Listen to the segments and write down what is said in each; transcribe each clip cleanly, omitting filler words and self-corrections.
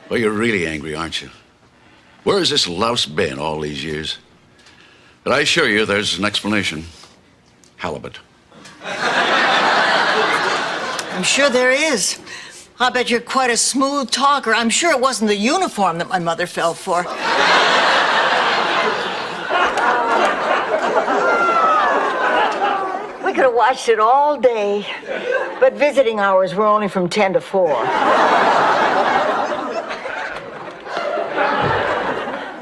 Well, you're really angry, aren't you? Where has this louse been all these years? But I assure you there's an explanation. Halibut. I'm sure there is. I bet you're quite a smooth talker. I'm sure it wasn't the uniform that my mother fell for. We could have watched it all day, but visiting hours were only from 10 to 4.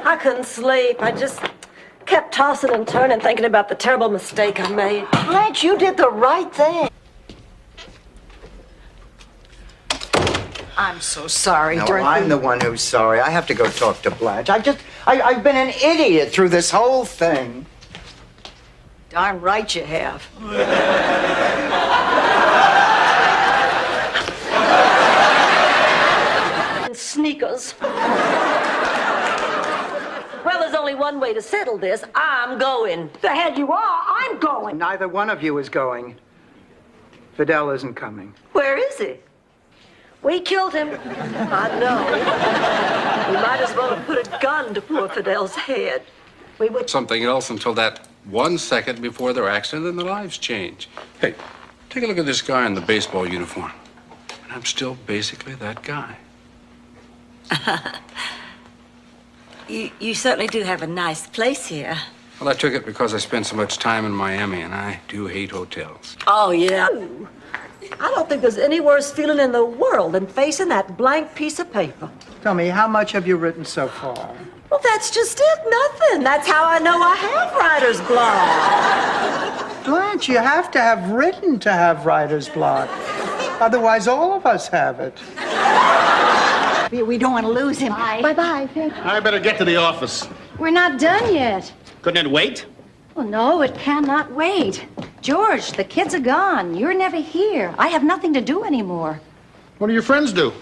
I couldn't sleep. I just kept tossing and turning, thinking about the terrible mistake I made. Blanche, you did the right thing. I'm so sorry, No, Dorothy. I'm the one who's sorry. I have to go talk to Blanche. I've been an idiot through this whole thing. Darn right you have. Sneakers. Well, there's only one way to settle this. I'm going. The head you are, I'm going. Neither one of you is going. Fidel isn't coming. Where is he? We killed him. I know. We might as well have put a gun to poor Fidel's head. We would. Something else until that 1 second before their accident, and their lives change. Hey, take a look at this guy in the baseball uniform. And I'm still basically that guy. You certainly do have a nice place here. Well, I took it because I spent so much time in Miami, and I do hate hotels. Oh, yeah. I don't think there's any worse feeling in the world than facing that blank piece of paper. Tell me, how much have you written so far? Well, that's just it. Nothing. That's how I know I have writer's block. Blanche, you have to have written to have writer's block. Otherwise, all of us have it. We don't want to lose him. Bye-bye. I better get to the office. We're not done yet. Couldn't it wait? Well, no, it cannot wait. George, the kids are gone. You're never here. I have nothing to do anymore. What do your friends do?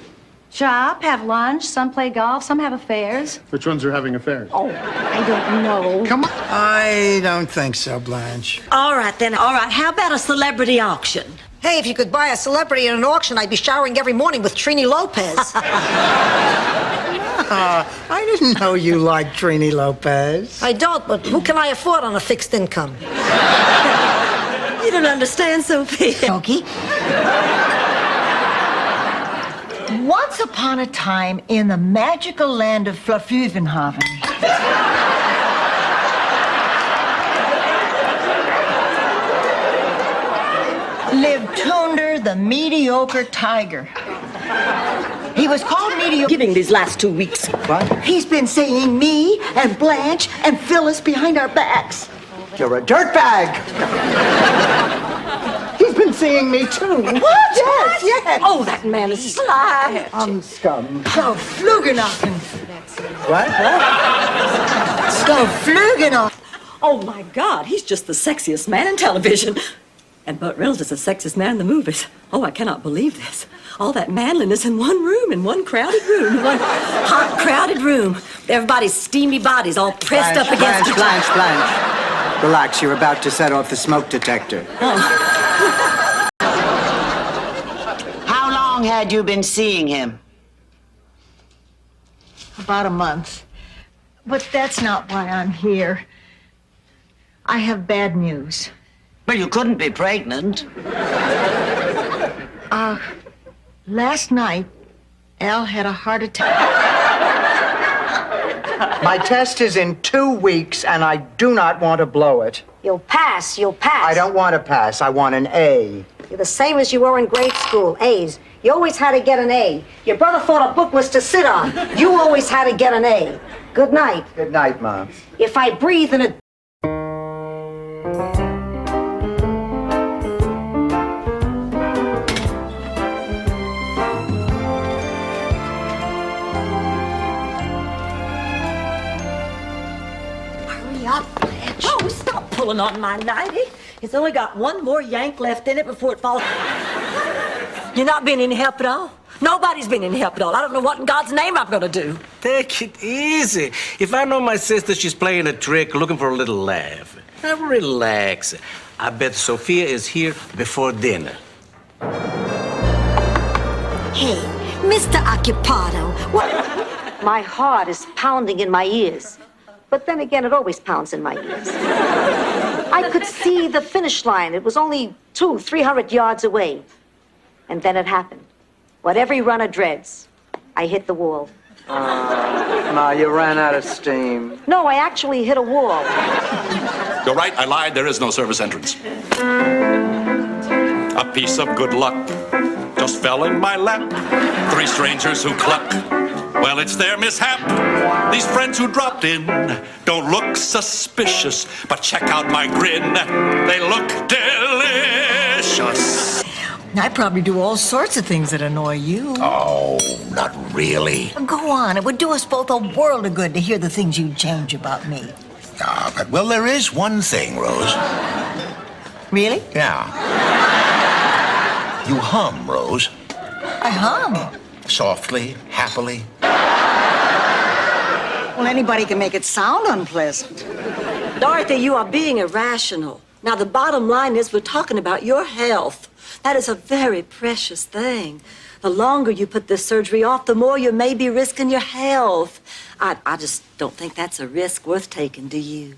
Shop, have lunch, some play golf, some have affairs. Which ones are having affairs? Oh, I don't know. Come on. I don't think so, Blanche. All right, then. All right. How about a celebrity auction? Hey, if you could buy a celebrity in an auction, I'd be showering every morning with Trini Lopez. I didn't know you liked Trini Lopez. I don't, but who can I afford on a fixed income? You don't understand, Sophia. Yogi. Once upon a time in the magical land of Flafluvenhaven. Lived Tunder, the mediocre tiger. He was called mediocre. Giving these last 2 weeks. What? He's been saying me and Blanche and Phyllis behind our backs. You're a dirtbag. He's been seeing me, too. What? Yes. Oh, that man is sly. I'm scum. Flugenoffen. What? Flugenoffen. Oh, my God. He's just the sexiest man in television. And Burt Reynolds is the sexiest man in the movies. Oh, I cannot believe this. All that manliness in one room, in one crowded room, one hot, crowded room. Everybody's steamy bodies all pressed up against each other. Blanche. Relax, you're about to set off the smoke detector. How long had you been seeing him? About a month. But that's not why I'm here. I have bad news. Well, you couldn't be pregnant. Last night, Al had a heart attack. My test is in 2 weeks, and I do not want to blow it. You'll pass. You'll pass. I don't want to pass. I want an A. You're the same as you were in grade school. A's. You always had to get an A. Your brother thought a book was to sit on. You always had to get an A. Good night. Good night, Mom. If I breathe in a... Hurry up, Blanche. Oh, stop pulling on my nightie. It's only got one more yank left in it before it falls. You're not being any help at all? Nobody's been any help at all. I don't know what in God's name I'm gonna do. Take it easy. If I know my sister, she's playing a trick, looking for a little laugh. Now relax. I bet Sophia is here before dinner. Hey, Mr. Occupado, what... My heart is pounding in my ears. But then again, it always pounds in my ears. I could see the finish line. It was only 200-300 yards away. And then it happened. What every runner dreads. I hit the wall. Ma, you ran out of steam. No, I actually hit a wall. You're right, I lied. There is no service entrance. A piece of good luck just fell in my lap. 3 strangers who cluck. Well, it's their mishap. These friends who dropped in don't look suspicious, but check out my grin. They look delicious. I probably do all sorts of things that annoy you. Oh, not really. Go on. It would do us both a world of good to hear the things you change about me. Ah, but, well, there is one thing, Rose. Really? Yeah. You hum, Rose. I hum. Softly, happily. Well, anybody can make it sound unpleasant. Dorothy, you are being irrational. Now, the bottom line is we're talking about your health. That is a very precious thing. The longer you put this surgery off, the more you may be risking your health. I just don't think that's a risk worth taking, do you?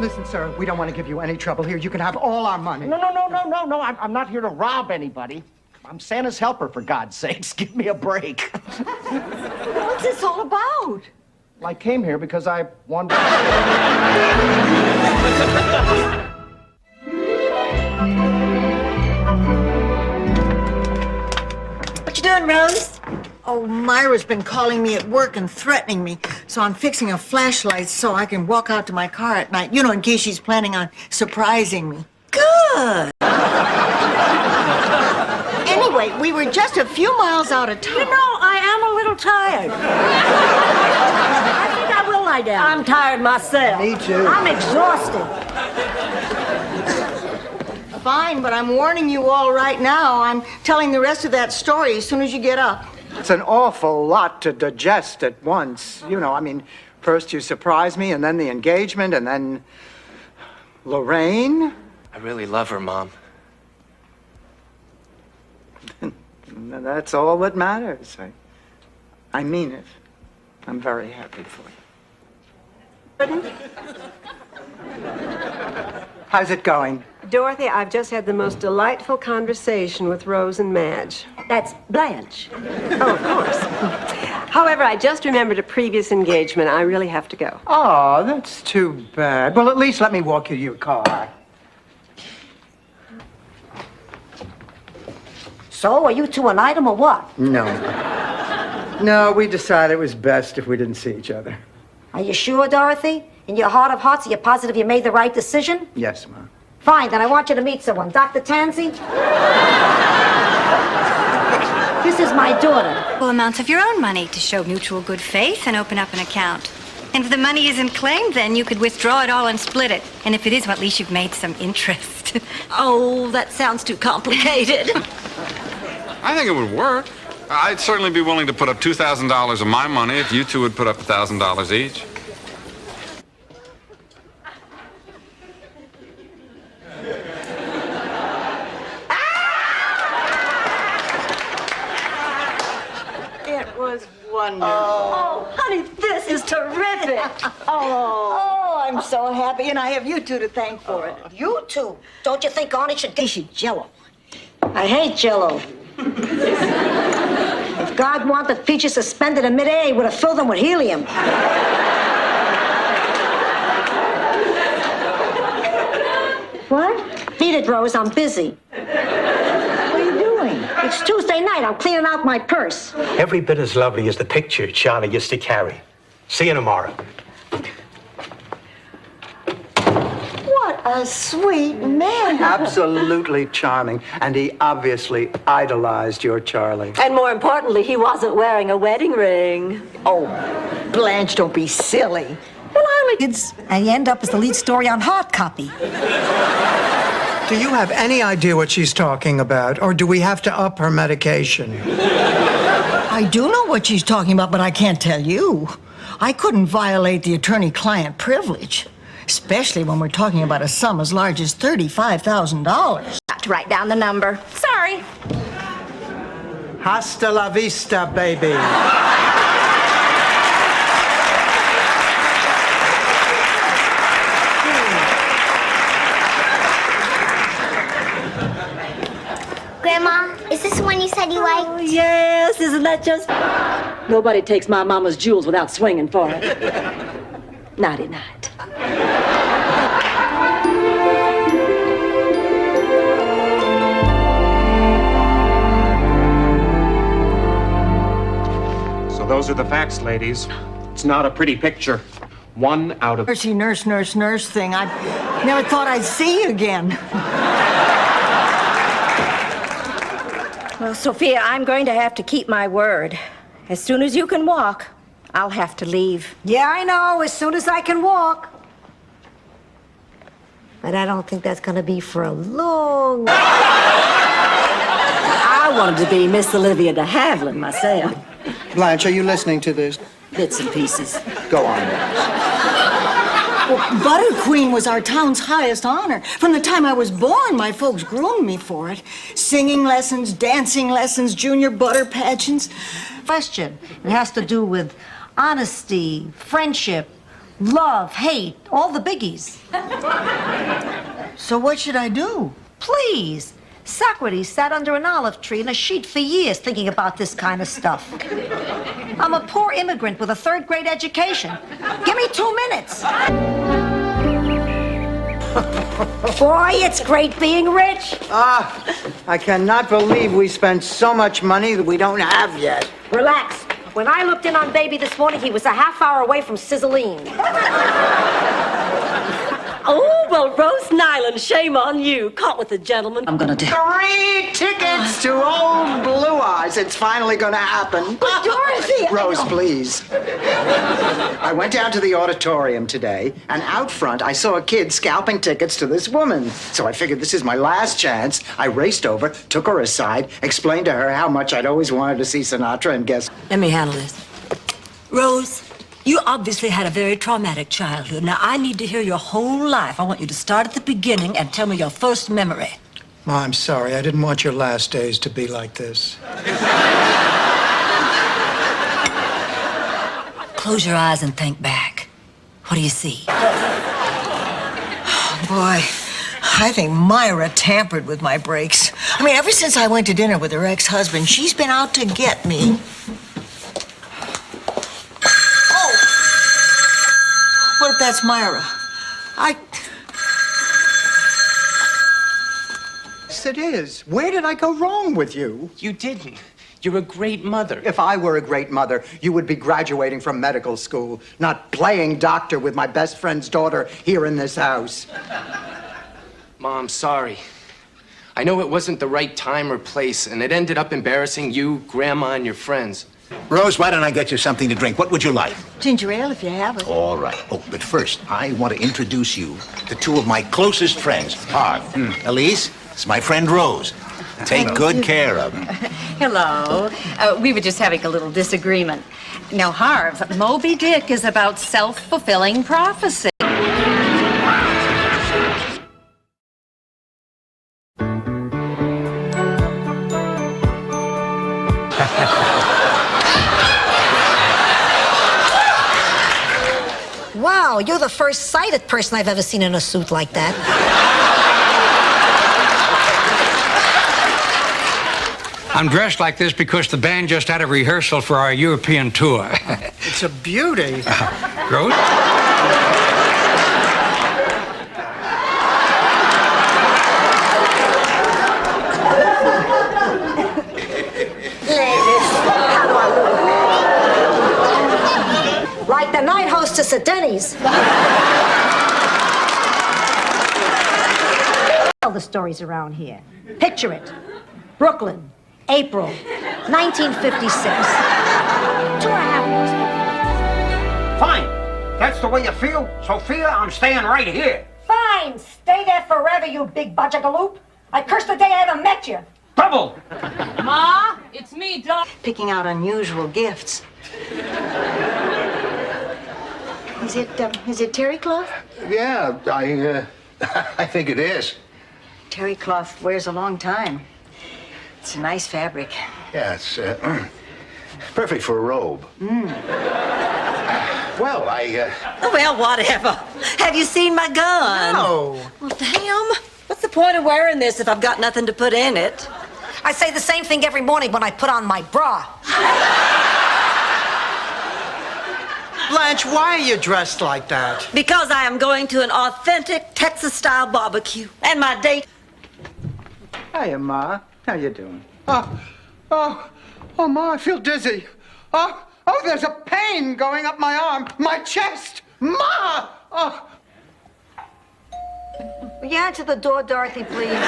Listen, sir, we don't want to give you any trouble here. You can have all our money. No. I'm not here to rob anybody. I'm Santa's helper, for God's sakes. Give me a break. What's this all about? I came here because I wanted... What you doing, Rose? Oh, Myra's been calling me at work and threatening me, so I'm fixing a flashlight so I can walk out to my car at night, in case she's planning on surprising me. Good! Anyway, we were just a few miles out of town. I am a little tired. I think I will lie down. I'm tired myself. Me too. I'm exhausted. Fine, but I'm warning you all right now. I'm telling the rest of that story as soon as you get up. It's an awful lot to digest at once. First you surprise me, and then the engagement, and then Lorraine. I really love her, Mom. That's all that matters. I mean it. I'm very happy for you. How's it going? Dorothy, I've just had the most delightful conversation with Rose and Madge. That's Blanche. Oh, of course. However, I just remembered a previous engagement. I really have to go. Oh, that's too bad. Well, at least let me walk you to your car. So, are you two an item or what? No. No, we decided it was best if we didn't see each other. Are you sure, Dorothy? In your heart of hearts, are you positive you made the right decision? Yes, Mom. Fine, then I want you to meet someone. Dr. Tansy? This is my daughter. Full amounts of your own money to show mutual good faith and open up an account. And if the money isn't claimed, then you could withdraw it all and split it. And if it is, well, at least you've made some interest. Oh, that sounds too complicated. I think it would work. I'd certainly be willing to put up $2,000 of my money if you two would put up $1,000 each. It was wonderful. Oh, honey, this is terrific. Oh, I'm so happy, and I have you two to thank for it. You two. Don't you think Arnie should dish you Jell-O? I hate Jell-O. If God wanted features suspended in midair, he would have filled them with helium. What? Beat it, Rose. I'm busy. What are you doing? It's Tuesday night. I'm cleaning out my purse. Every bit as lovely as the picture Charlie used to carry. See you tomorrow. What a sweet man. Absolutely charming. And he obviously idolized your Charlie. And more importantly, he wasn't wearing a wedding ring. Oh, Blanche, don't be silly. Well, and you end up as the lead story on hard copy. Do you have any idea what she's talking about, or do we have to up her medication? I do know what she's talking about, but I can't tell you. I couldn't violate the attorney-client privilege, especially when we're talking about a sum as large as $35,000. to write down the number. Sorry. Hasta la vista, baby. Grandma, is this the one you said you liked? Oh, yes, isn't that just... Nobody takes my mama's jewels without swinging for it. Nighty night. So those are the facts, ladies. It's not a pretty picture. 1 out of... Mercy, nurse, nurse, nurse thing. I never thought I'd see you again. Well, Sophia, I'm going to have to keep my word. As soon as you can walk, I'll have to leave. Yeah, I know, as soon as I can walk. But I don't think that's gonna be for a long... I wanted to be Miss Olivia de Havilland myself. Blanche, are you listening to this? Bits and pieces. Go on, Rose. Well, Butter Queen was our town's highest honor. From the time I was born, my folks groomed me for it. Singing lessons, dancing lessons, junior butter pageants. Question. It has to do with honesty, friendship, love, hate, all the biggies. So what should I do? Please. Socrates sat under an olive tree in a sheet for years thinking about this kind of stuff. I'm a poor immigrant with a third-grade education. Give me 2 minutes. Boy, it's great being rich. I cannot believe we spent so much money that we don't have yet. Relax. When I looked in on Baby this morning, he was a half hour away from sizzling. Oh, well, Rose Nyland, shame on you. Caught with a gentleman. I'm gonna do... 3 tickets to Old Blue Eyes. It's finally gonna happen. But Dorothy... Rose, please. I went down to the auditorium today, and out front I saw a kid scalping tickets to this woman. So I figured this is my last chance. I raced over, took her aside, explained to her how much I'd always wanted to see Sinatra, and guess... Let me handle this. Rose, you obviously had a very traumatic childhood. Now, I need to hear your whole life. I want you to start at the beginning and tell me your first memory. Ma, I'm sorry. I didn't want your last days to be like this. Close your eyes and think back. What do you see? Oh, boy, I think Myra tampered with my brakes. I mean, ever since I went to dinner with her ex-husband, she's been out to get me. Oh! What if that's Myra? Yes, it is. Where did I go wrong with you? You didn't. You're a great mother. If I were a great mother, you would be graduating from medical school, not playing doctor with my best friend's daughter here in this house. Mom, sorry. I know it wasn't the right time or place, and it ended up embarrassing you, Grandma, and your friends. Rose, why don't I get you something to drink? What would you like? Ginger ale, if you have it. All right. Oh, but first, I want to introduce you to 2 of my closest friends. Harv. Elise, it's my friend Rose. Take good care of him. Hello. We were just having a little disagreement. Now, Harv, Moby Dick is about self-fulfilling prophecy. Wow, you're the first sighted person I've ever seen in a suit like that. I'm dressed like this because the band just had a rehearsal for our European tour. It's a beauty. Rose? Like the night hostess at Denny's. Tell the stories around here. Picture it. Brooklyn, April, 1956. 2.5 years ago. Fine. That's the way you feel? Sophia, I'm staying right here. Fine. Stay there forever, you big butchagaloop. I curse the day I ever met you. Double. Ma, it's me, Doc. Picking out unusual gifts. Is it terry cloth? Yeah, I think it is. terry cloth wears a long time. It's a nice fabric. Yeah, it's perfect for a robe. Well, Well, whatever. Have you seen my gun? No. Well, damn. What's the point of wearing this if I've got nothing to put in it? I say the same thing every morning when I put on my bra. Blanche, why are you dressed like that? Because I am going to an authentic Texas-style barbecue. And my date... Hiya, Ma. How you doing? Oh, Ma, I feel dizzy. Oh, there's a pain going up my arm, my chest. Ma! Oh. Will you answer the door, Dorothy, please?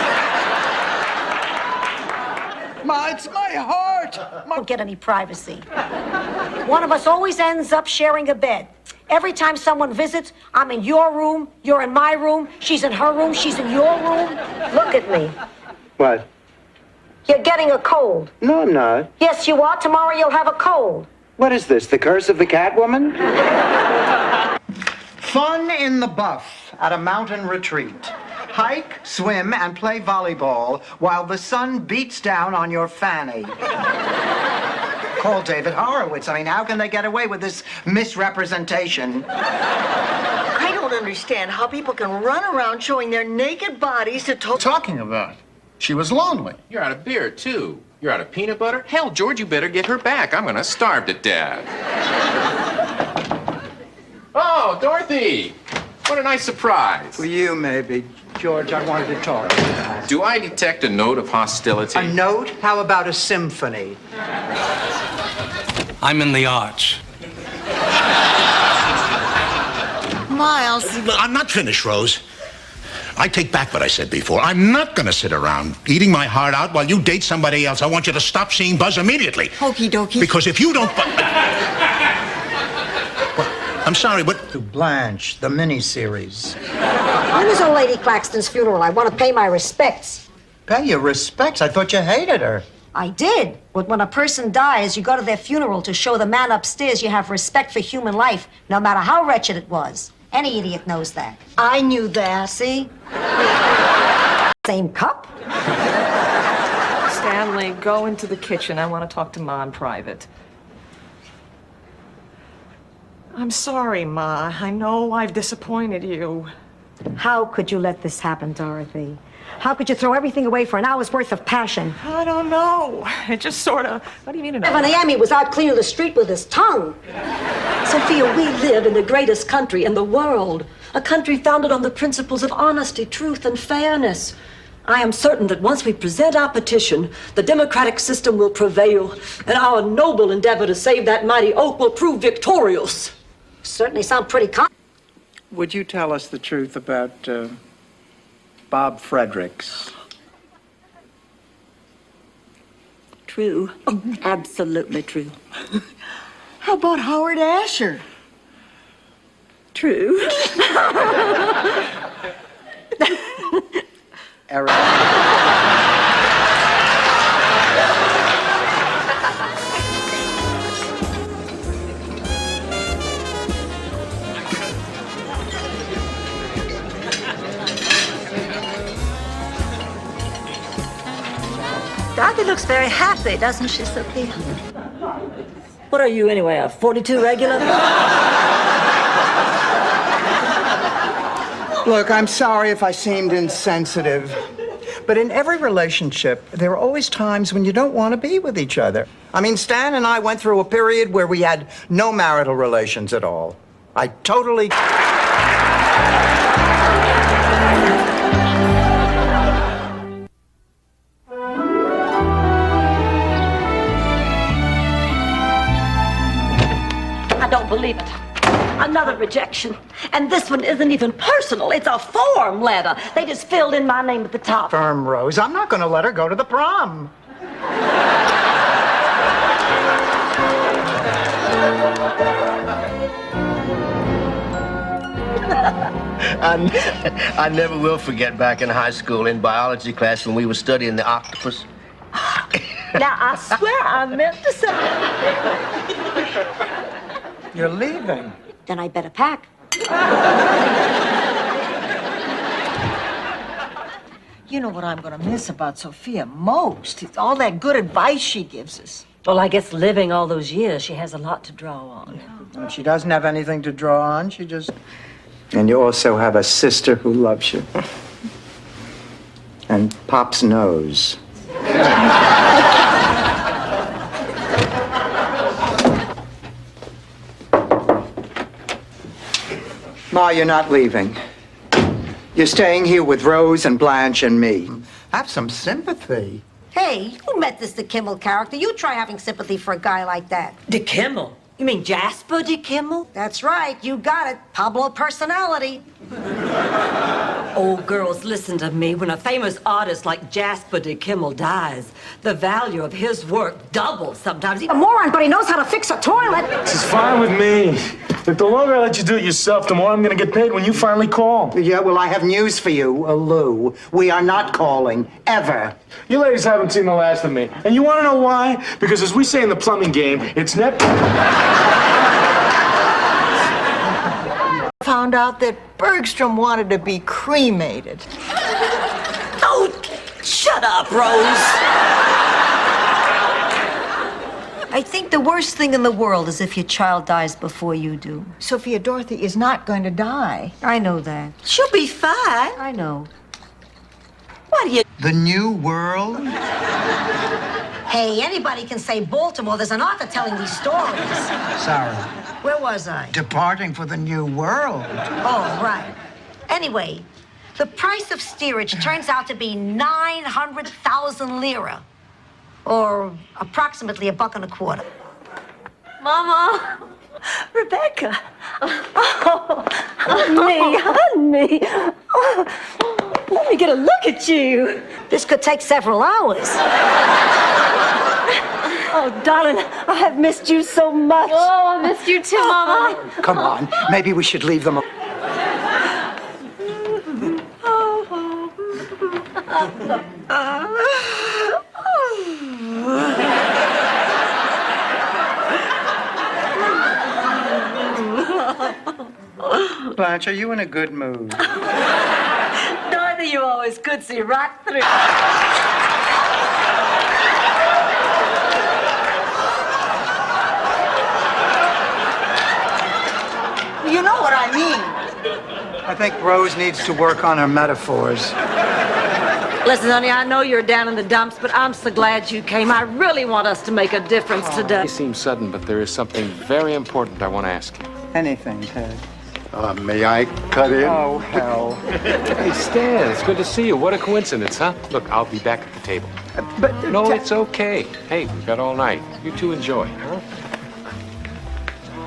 Ma, it's my heart. Don't get any privacy. One of us always ends up sharing a bed. Every time someone visits, I'm in your room, you're in my room, she's in her room, she's in your room. Look at me. What? You're getting a cold. No, I'm not. Yes, you are. Tomorrow you'll have a cold. What is this, the curse of the Catwoman? Fun in the buff at a mountain retreat. Hike, swim, and play volleyball while the sun beats down on your fanny. Call David Horowitz. I mean, how can they get away with this misrepresentation? I don't understand how people can run around showing their naked bodies to Talking about? She was lonely. You're out of beer, too. You're out of peanut butter? Hell, George, you better get her back. I'm gonna starve to death. Oh, Dorothy! What a nice surprise. For you, maybe. George, I wanted to talk to you. Do I detect a note of hostility? A note? How about a symphony? I'm in the arts. Miles. I'm not finished, Rose. I take back what I said before. I'm not going to sit around eating my heart out while you date somebody else. I want you to stop seeing Buzz immediately. Okie dokie. Because if you don't... I'm sorry, but... To Blanche, the miniseries. When is old Lady Claxton's funeral? I want to pay my respects. Pay your respects. I thought you hated her. I did. But when a person dies, you go to their funeral to show the man upstairs you have respect for human life, no matter how wretched it was. Any idiot knows that. I knew that. See? Same cup? Stanley, go into the kitchen. I want to talk to Ma in private. I'm sorry, Ma. I know I've disappointed you. How could you let this happen, Dorothy? How could you throw everything away for an hour's worth of passion? I don't know. It just sort of... What do you mean? Evan Amy was out cleaning the street with his tongue. Sophia, we live in the greatest country in the world. A country founded on the principles of honesty, truth, and fairness. I am certain that once we present our petition, the democratic system will prevail, and our noble endeavor to save that mighty oak will prove victorious. Certainly sound pretty Would you tell us the truth about Bob Fredericks? True. Oh, absolutely true. How about Howard Asher? True. Eric. Dorothy looks very happy, doesn't she, Sophia? What are you, anyway, a 42 regular? Look, I'm sorry if I seemed insensitive, but in every relationship, there are always times when you don't want to be with each other. I mean, Stan and I went through a period where we had no marital relations at all. I totally... I don't believe it. Another rejection. And this one isn't even personal. It's a form letter. They just filled in my name at the top. Firm, Rose. I'm not going to let her go to the prom. I never will forget back in high school in biology class when we were studying the octopus. Now, I swear I meant to say... You're leaving. Then I better pack. You know what I'm going to miss about Sophia most? It's all that good advice she gives us. Well, I guess living all those years, she has a lot to draw on. And if she doesn't have anything to draw on, she just... And you also have a sister who loves you. And Pop's nose. Ma, you're not leaving. You're staying here with Rose and Blanche and me. Have some sympathy. Hey, you met this Dick Kimmel character. You try having sympathy for a guy like that. Dick Kimmel? You mean Jasper Dick Kimmel? That's right. You got it. Pablo personality. Oh, girls, listen to me. When a famous artist like Jasper Dick Kimmel dies, the value of his work doubles sometimes. A moron, but he knows how to fix a toilet. This is fine with me. If the longer I let you do it yourself, the more I'm gonna get paid when you finally call. Yeah, well, I have news for you, Lou. We are not calling, ever. You ladies haven't seen the last of me. And you wanna know why? Because as we say in the plumbing game, it's never... Found out that Bergstrom wanted to be cremated. Oh, shut up, Rose. I think the worst thing in the world is if your child dies before you do. Sophia Dorothy is not going to die. I know that. She'll be fine. I know. What do you... The New World? Hey, anybody can say Baltimore. There's an art to telling these stories. Sorry. Where was I? Departing for the New World. Oh, right. Anyway, the price of steerage turns out to be 900,000 lira. Or approximately $1.25. Mama, Rebecca. Oh, honey. Oh, let me get a look at you. This could take several hours. Oh, darling, I have missed you so much. Oh, I missed you too, Mama. Come on, maybe we should leave them. Blanche, are you in a good mood? Dorothy, you always could see right through. You know what I mean. I think Rose needs to work on her metaphors. Listen, honey, I know you're down in the dumps, but I'm so glad you came. I really want us to make a difference today. It seems sudden, but there is something very important I want to ask you. Anything, Ted. May I cut in? Oh, hell. Hey, Stan, it's good to see you. What a coincidence, huh? Look, I'll be back at the table. But No, it's okay. Hey, we've got all night. You two enjoy, huh?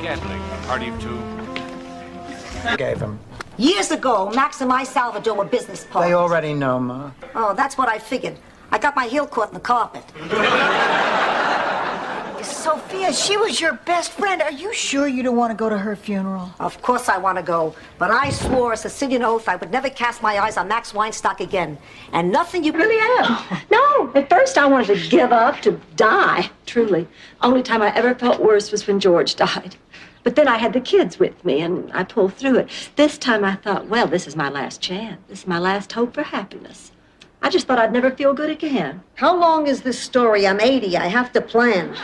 Gatling, party of two. Gave him. Years ago, Max and I, Salvador, were business partners. They already know, Ma. Oh, that's what I figured. I got my heel caught in the carpet. Sophia, she was your best friend. Are you sure you don't want to go to her funeral? Of course I want to go, but I swore a Sicilian oath I would never cast my eyes on Max Weinstock again. And nothing you... Really am. No, at first I wanted to give up, to die, truly. Only time I ever felt worse was when George died. But then I had the kids with me, and I pulled through it. This time I thought, well, this is my last chance. This is my last hope for happiness. I just thought I'd never feel good again. How long is this story? I'm 80. I have to plan.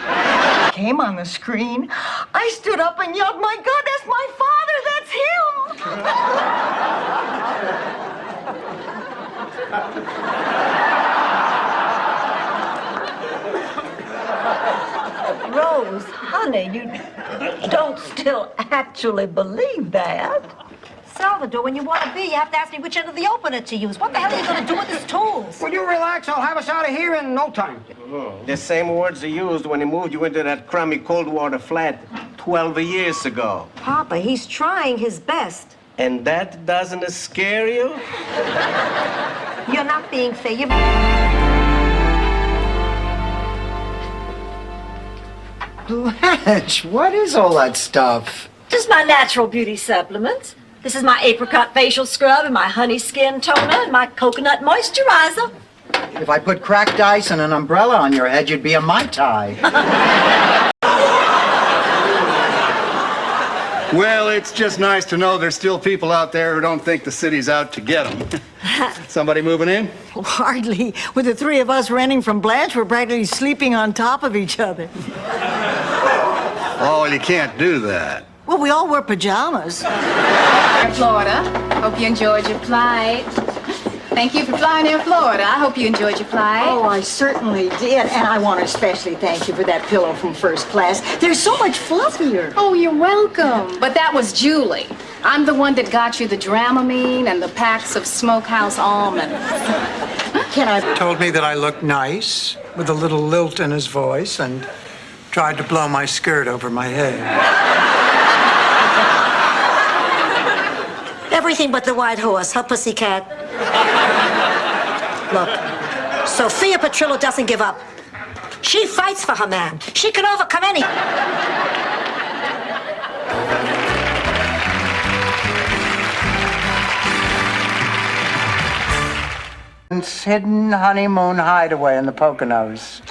Came on the screen. I stood up and yelled, "My God, that's my father! That's him!" Rose, honey, you don't still actually believe that. Salvador, when you want to be, you have to ask me which end of the opener to use. What the hell are you going to do with his tools? Will you relax? I'll have us out of here in no time. The same words they used when he moved you into that crummy Coldwater flat 12 years ago. Papa, he's trying his best. And that doesn't scare you? You're not being fair. You're... Blanche, what is all that stuff? Just my natural beauty supplements. This is my apricot facial scrub and my honey skin toner and my coconut moisturizer. If I put cracked ice and an umbrella on your head, you'd be a Mai Tai. Well, it's just nice to know there's still people out there who don't think the city's out to get them. Somebody moving in? Well, hardly. With the three of us renting from Blanche, we're practically sleeping on top of each other. Oh, you can't do that. Well, we all wear pajamas. Air Florida. Hope you enjoyed your flight. Thank you for flying Air Florida. I hope you enjoyed your flight. Oh, I certainly did. And I want to especially thank you for that pillow from first class. They're so much fluffier. Oh, you're welcome. But that was Julie. I'm the one that got you the Dramamine and the packs of Smokehouse almonds. Can I? Told me that I looked nice, with a little lilt in his voice, and tried to blow my skirt over my head. Everything but the white horse, huh, pussycat? Look, Sophia Petrillo doesn't give up. She fights for her man. She can overcome any... It's hidden honeymoon hideaway in the Poconos.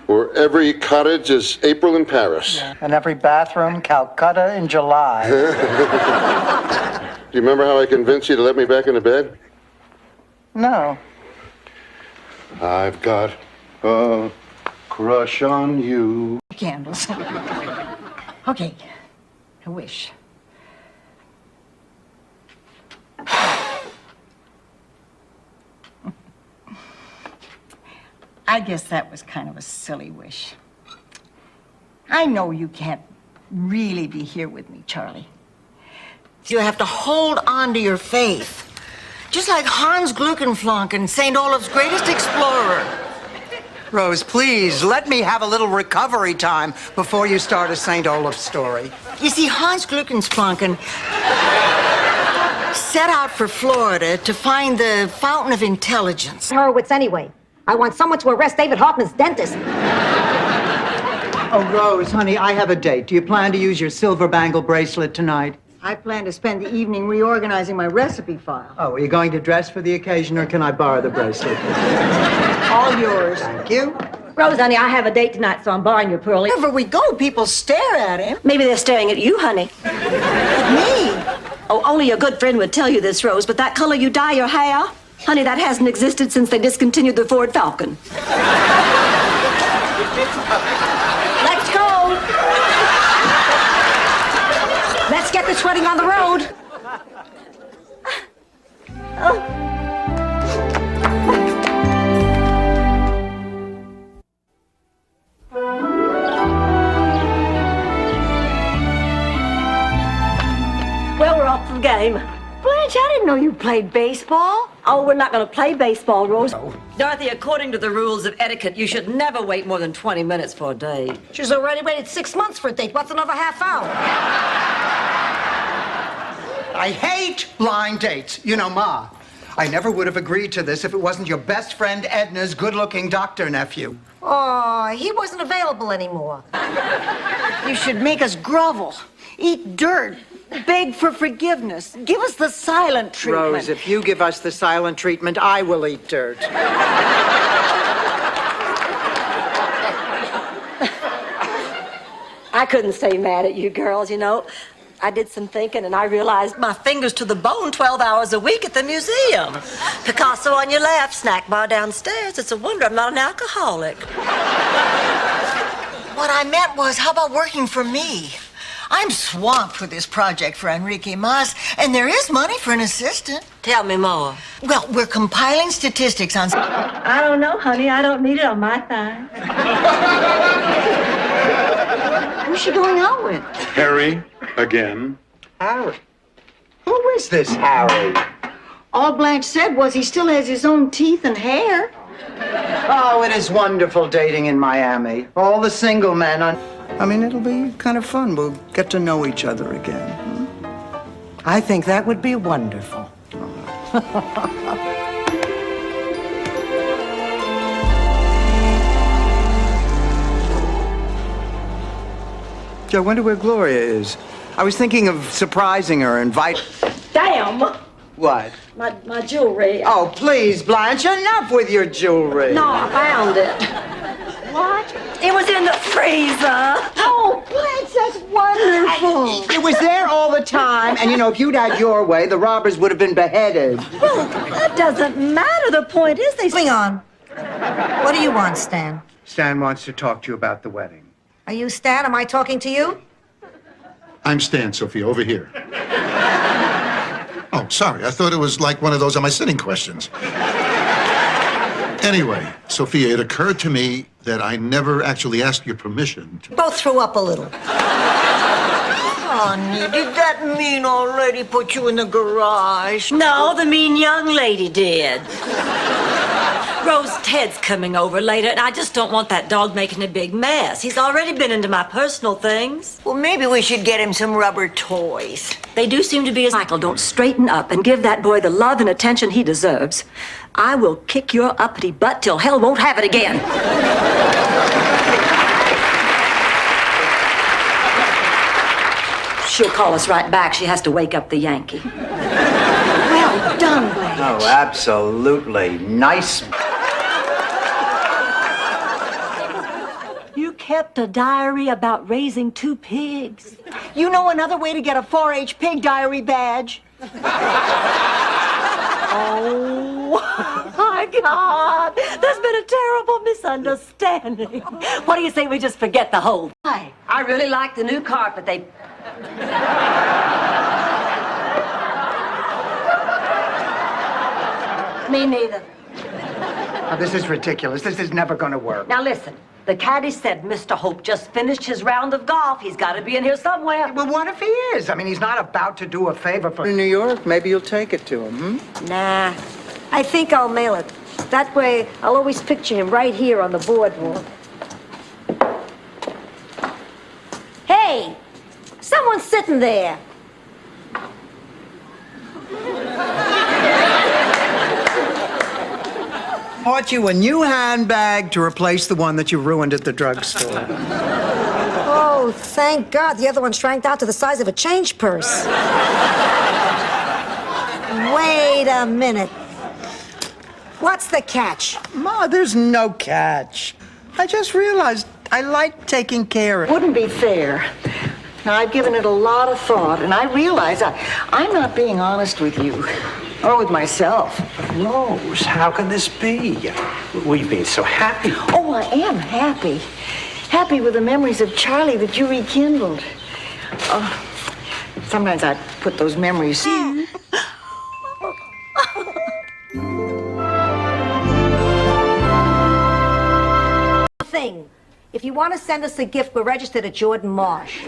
Where every cottage is April in Paris. And every bathroom, Calcutta in July. Do you remember how I convinced you to let me back into bed? No. I've got a crush on you. Candles. Okay. A wish. I guess that was kind of a silly wish. I know you can't really be here with me, Charlie. You have to hold on to your faith. Just like Hans Gluckenflonken, St. Olaf's greatest explorer. Rose, please, let me have a little recovery time before you start a St. Olaf story. You see, Hans Gluckenflonken set out for Florida to find the fountain of intelligence. Horowitz anyway. I want someone to arrest David Hoffman's dentist. Oh, Rose, honey, I have a date. Do you plan to use your silver bangle bracelet tonight? I plan to spend the evening reorganizing my recipe file. Oh, are you going to dress for the occasion, or can I borrow the bracelet? All yours. Thank you. Rose, honey, I have a date tonight, so I'm borrowing your pearlie. Wherever we go, people stare at him. Maybe they're staring at you, honey. At me? Oh, only a good friend would tell you this, Rose, but that color you dye your hair, honey, that hasn't existed since they discontinued the Ford Falcon. Let's go. Let's get this wedding on the road. Well, we're off to the game. Blanche, I didn't know you played baseball. Oh, we're not going to play baseball, Rose. Dorothy, according to the rules of etiquette, you should never wait more than 20 minutes for a date. She's already waited 6 months for a date. What's another half hour? I hate blind dates. You know, Ma, I never would have agreed to this if it wasn't your best friend Edna's good-looking doctor nephew. Oh, he wasn't available anymore. You should make us grovel, eat dirt, beg for forgiveness. Give us the silent treatment. Rose, if you give us the silent treatment, I will eat dirt. I couldn't stay mad at you girls, you know. I did some thinking and I realized my fingers to the bone 12 hours a week at the museum. Picasso on your left, snack bar downstairs. It's a wonder I'm not an alcoholic. What I meant was, how about working for me? I'm swamped with this project for Enrique Mas, and there is money for an assistant. Tell me more. Well, we're compiling statistics on... I don't know, honey. I don't need it on my thigh. Who's she going out with? Harry, again. Harry? Who is this Harry? All Blanche said was he still has his own teeth and hair. Oh, it is wonderful dating in Miami. All the single men on... I mean, it'll be kind of fun. We'll get to know each other again. I think that would be wonderful. I wonder where Gloria is. I was thinking of surprising her, invite... Damn! What? My jewelry. Oh, please, Blanche, enough with your jewelry. No, I found it. What? It was in the freezer. Oh, Blanche, that's wonderful. It was there all the time, and if you'd had your way, the robbers would have been beheaded. Well, that doesn't matter. The point is they... Hang on. What do you want, Stan? Stan wants to talk to you about the wedding. Are you Stan? Am I talking to you? I'm Stan, Sophia, over here. Oh, sorry. I thought it was like one of those "am I sitting" questions. Anyway, Sophia, it occurred to me that I never actually asked your permission to... Both threw up a little. Honey, did that mean old lady put you in the garage? No, the mean young lady did. Rose, Ted's coming over later, and I just don't want that dog making a big mess. He's already been into my personal things. Well, maybe we should get him some rubber toys. They do seem to be as Michael. Don't straighten up and give that boy the love and attention he deserves. I will kick your uppity butt till hell won't have it again. She'll call us right back. She has to wake up the Yankee. Well done, Blanche. Oh, absolutely. Nice. You kept a diary about raising 2 pigs. You know another way to get a 4-H pig diary badge? Oh, my God. There's been a terrible misunderstanding. What do you say we just forget the whole thing? I really like the new carpet. Me neither. Now, this is ridiculous. This is never going to work. Now listen, the caddy said Mr. Hope just finished his round of golf. He's got to be in here somewhere. Well, what if he is? I mean, he's not about to do a favor for New York. Maybe you'll take it to him, Nah. I think I'll mail it. That way, I'll always picture him right here on the boardwalk. Hey! Someone's sitting there. Bought you a new handbag to replace the one that you ruined at the drugstore. Oh, thank God. The other one shrank out to the size of a change purse. Wait a minute. What's the catch? Ma, there's no catch. I just realized I like taking care of it. Wouldn't be fair. Now, I've given it a lot of thought, and I realize I'm not being honest with you. Or with myself. Rose, how can this be? We've been so happy. Oh, I am happy. Happy with the memories of Charlie that you rekindled. Sometimes I put those memories... Thing. If you want to send us a gift, we're registered at Jordan Marsh.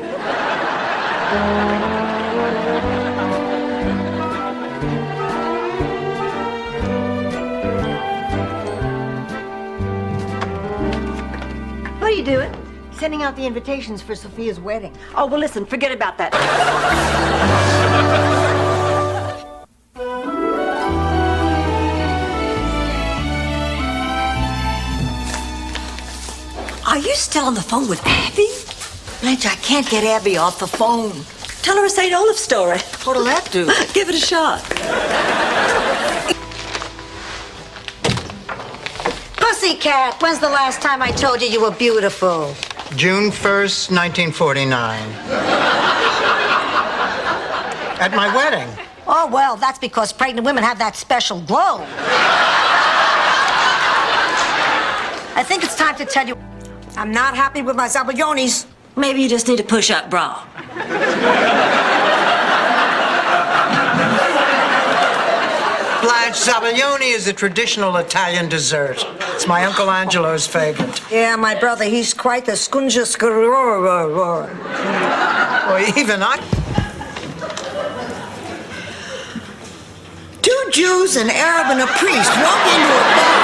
What are you doing? Sending out the invitations for Sophia's wedding. Oh, well, listen, forget about that. Are you still on the phone with Abby? Blanche, I can't get Abby off the phone. Tell her a St. Olaf story. What'll that do? Give it a shot. Pussycat, when's the last time I told you you were beautiful? June 1st, 1949. At my wedding. Oh, well, that's because pregnant women have that special glow. I think it's time to tell you I'm not happy with my Zabayonis. Maybe you just need a push-up bra. Blanche, Zabaglione is a traditional Italian dessert. It's my Uncle Angelo's favorite. Yeah, my brother, he's quite the scunja. Or even I... 2 Jews, an Arab, and a priest walk into a bar.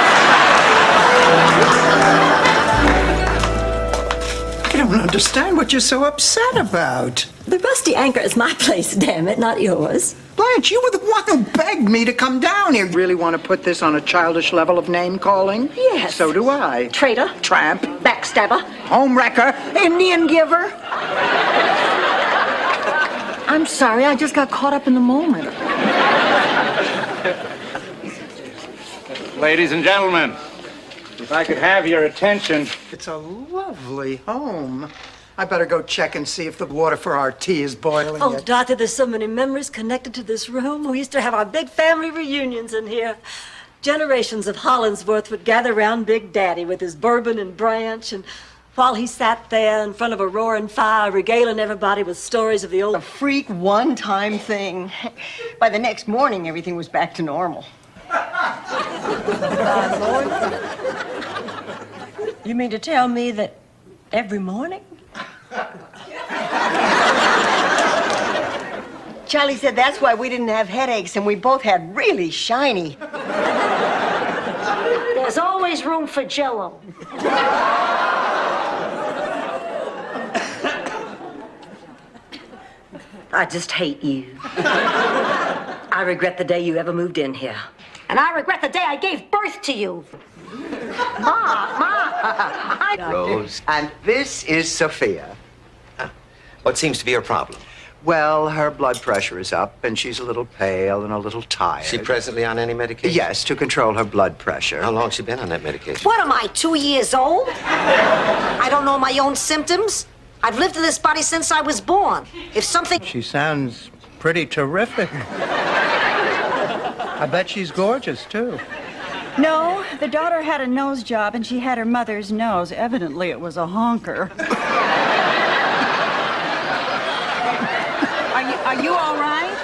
I don't understand what you're so upset about. The Rusty Anchor is my place, damn it, not yours. Blanche, you were the one who begged me to come down here. Really want to put this on a childish level of name-calling? Yes. So do I. Traitor. Tramp. Backstabber. Homewrecker. Indian giver. I'm sorry, I just got caught up in the moment. Ladies and gentlemen, if I could have your attention. It's a lovely home. I better go check and see if the water for our tea is boiling Oh, yet. Dorothy, there's so many memories connected to this room. We used to have our big family reunions in here. Generations of Hollingsworth would gather around Big Daddy with his bourbon and branch, and while he sat there in front of a roaring fire, regaling everybody with stories of the old... A freak one-time thing. By the next morning, everything was back to normal. You mean to tell me that every morning? Charlie said that's why we didn't have headaches, and we both had really shiny. There's always room for Jell-O. I just hate you. I regret the day you ever moved in here. And I regret the day I gave birth to you. Ma! Rose. And this is Sophia. What seems to be her problem? Well, her blood pressure is up, and she's a little pale and a little tired. She presently on any medication? Yes, to control her blood pressure. How long has she been on that medication? What am I, 2 years old? I don't know my own symptoms. I've lived in this body since I was born. If something... She sounds pretty terrific. I bet she's gorgeous, too. No, the daughter had a nose job and she had her mother's nose. Evidently, it was a honker. Are you all right?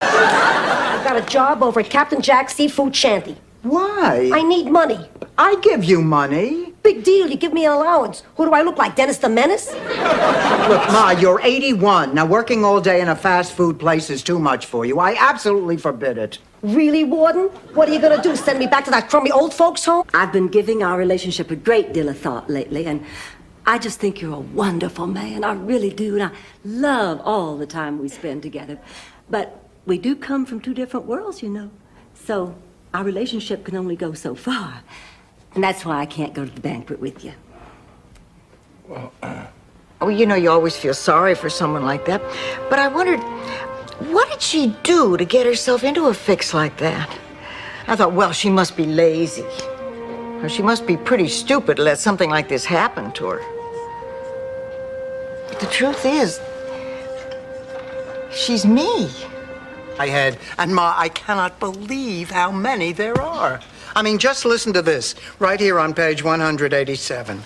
I've got a job over at Captain Jack's Seafood Shanty. Why? I need money. I give you money. Big deal. You give me an allowance. Who do I look like, Dennis the Menace? Look, Ma, you're 81. Now, working all day in a fast food place is too much for you. I absolutely forbid it. Really, Warden? What are you going to do, send me back to that crummy old folks' home? I've been giving our relationship a great deal of thought lately, and I just think you're a wonderful man. I really do, and I love all the time we spend together. But we do come from two different worlds, you know. So our relationship can only go so far. And that's why I can't go to the banquet with you. Oh, you know, you always feel sorry for someone like that. But I wondered, what did she do to get herself into a fix like that? I thought, well, she must be lazy. Or she must be pretty stupid to let something like this happen to her. But the truth is, she's me. And Ma, I cannot believe how many there are. I mean, just listen to this, right here on page 187.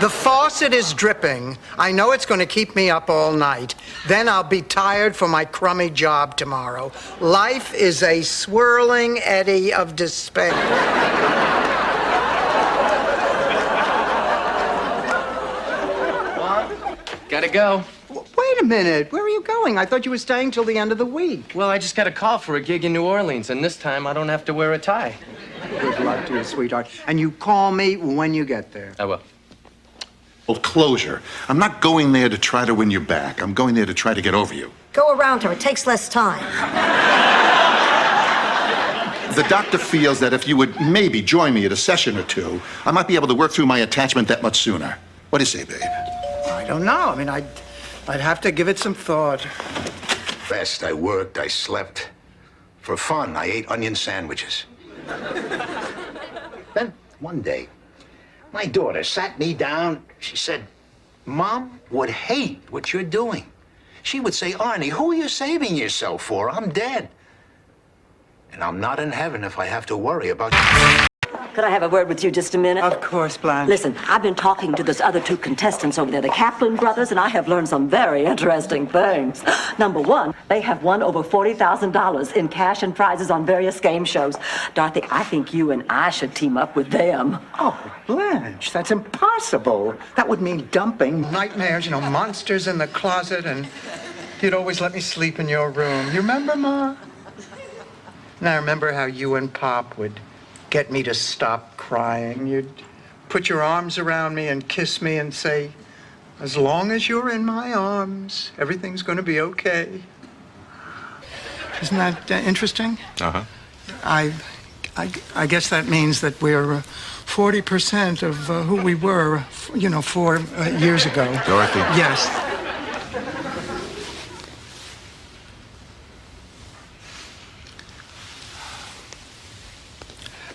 The faucet is dripping. I know it's going to keep me up all night. Then I'll be tired for my crummy job tomorrow. Life is a swirling eddy of despair. Gotta go. Wait a minute. Where are you going? I thought you were staying till the end of the week. Well, I just got a call for a gig in New Orleans, and this time I don't have to wear a tie. Good luck to you, sweetheart. And you call me when you get there. I will. Well, closure. I'm not going there to try to win you back. I'm going there to try to get over you. Go around her. It takes less time. The doctor feels that if you would maybe join me at a session or two, I might be able to work through my attachment that much sooner. What do you say, babe? I don't know. I mean, I'd have to give it some thought. Best, I worked, I slept. For fun, I ate onion sandwiches. Then, one day, my daughter sat me down. She said, Mom would hate what you're doing. She would say, Arnie, who are you saving yourself for? I'm dead. And I'm not in heaven if I have to worry about you. Could I have a word with you just a minute? Of course, Blanche. Listen, I've been talking to those other two contestants over there, the Kaplan brothers, and I have learned some very interesting things. Number one, they have won over $40,000 in cash and prizes on various game shows. Dorothy, I think you and I should team up with them. Oh, Blanche, that's impossible. That would mean dumping. Nightmares, you know, monsters in the closet, and you'd always let me sleep in your room. You remember, Ma? And I remember how you and Pop would get me to stop crying. You'd put your arms around me and kiss me and say, as long as you're in my arms, everything's going to be okay. Isn't that interesting? Uh-huh. I guess that means that we're 40% of who we were, 4 years ago. Dorothy. Yes.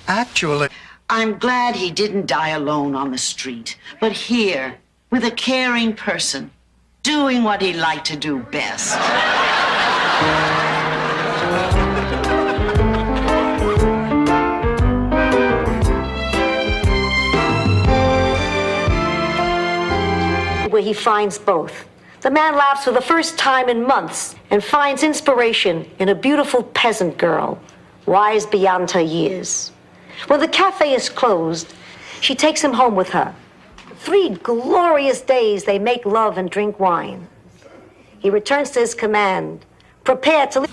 Actually, I'm glad he didn't die alone on the street, but here, with a caring person, doing what he liked to do best. Where he finds both. The man laughs for the first time in months and finds inspiration in a beautiful peasant girl, wise beyond her years. When the cafe is closed, she takes him home with her. 3 glorious days they make love and drink wine. He returns to his command, prepared to leave.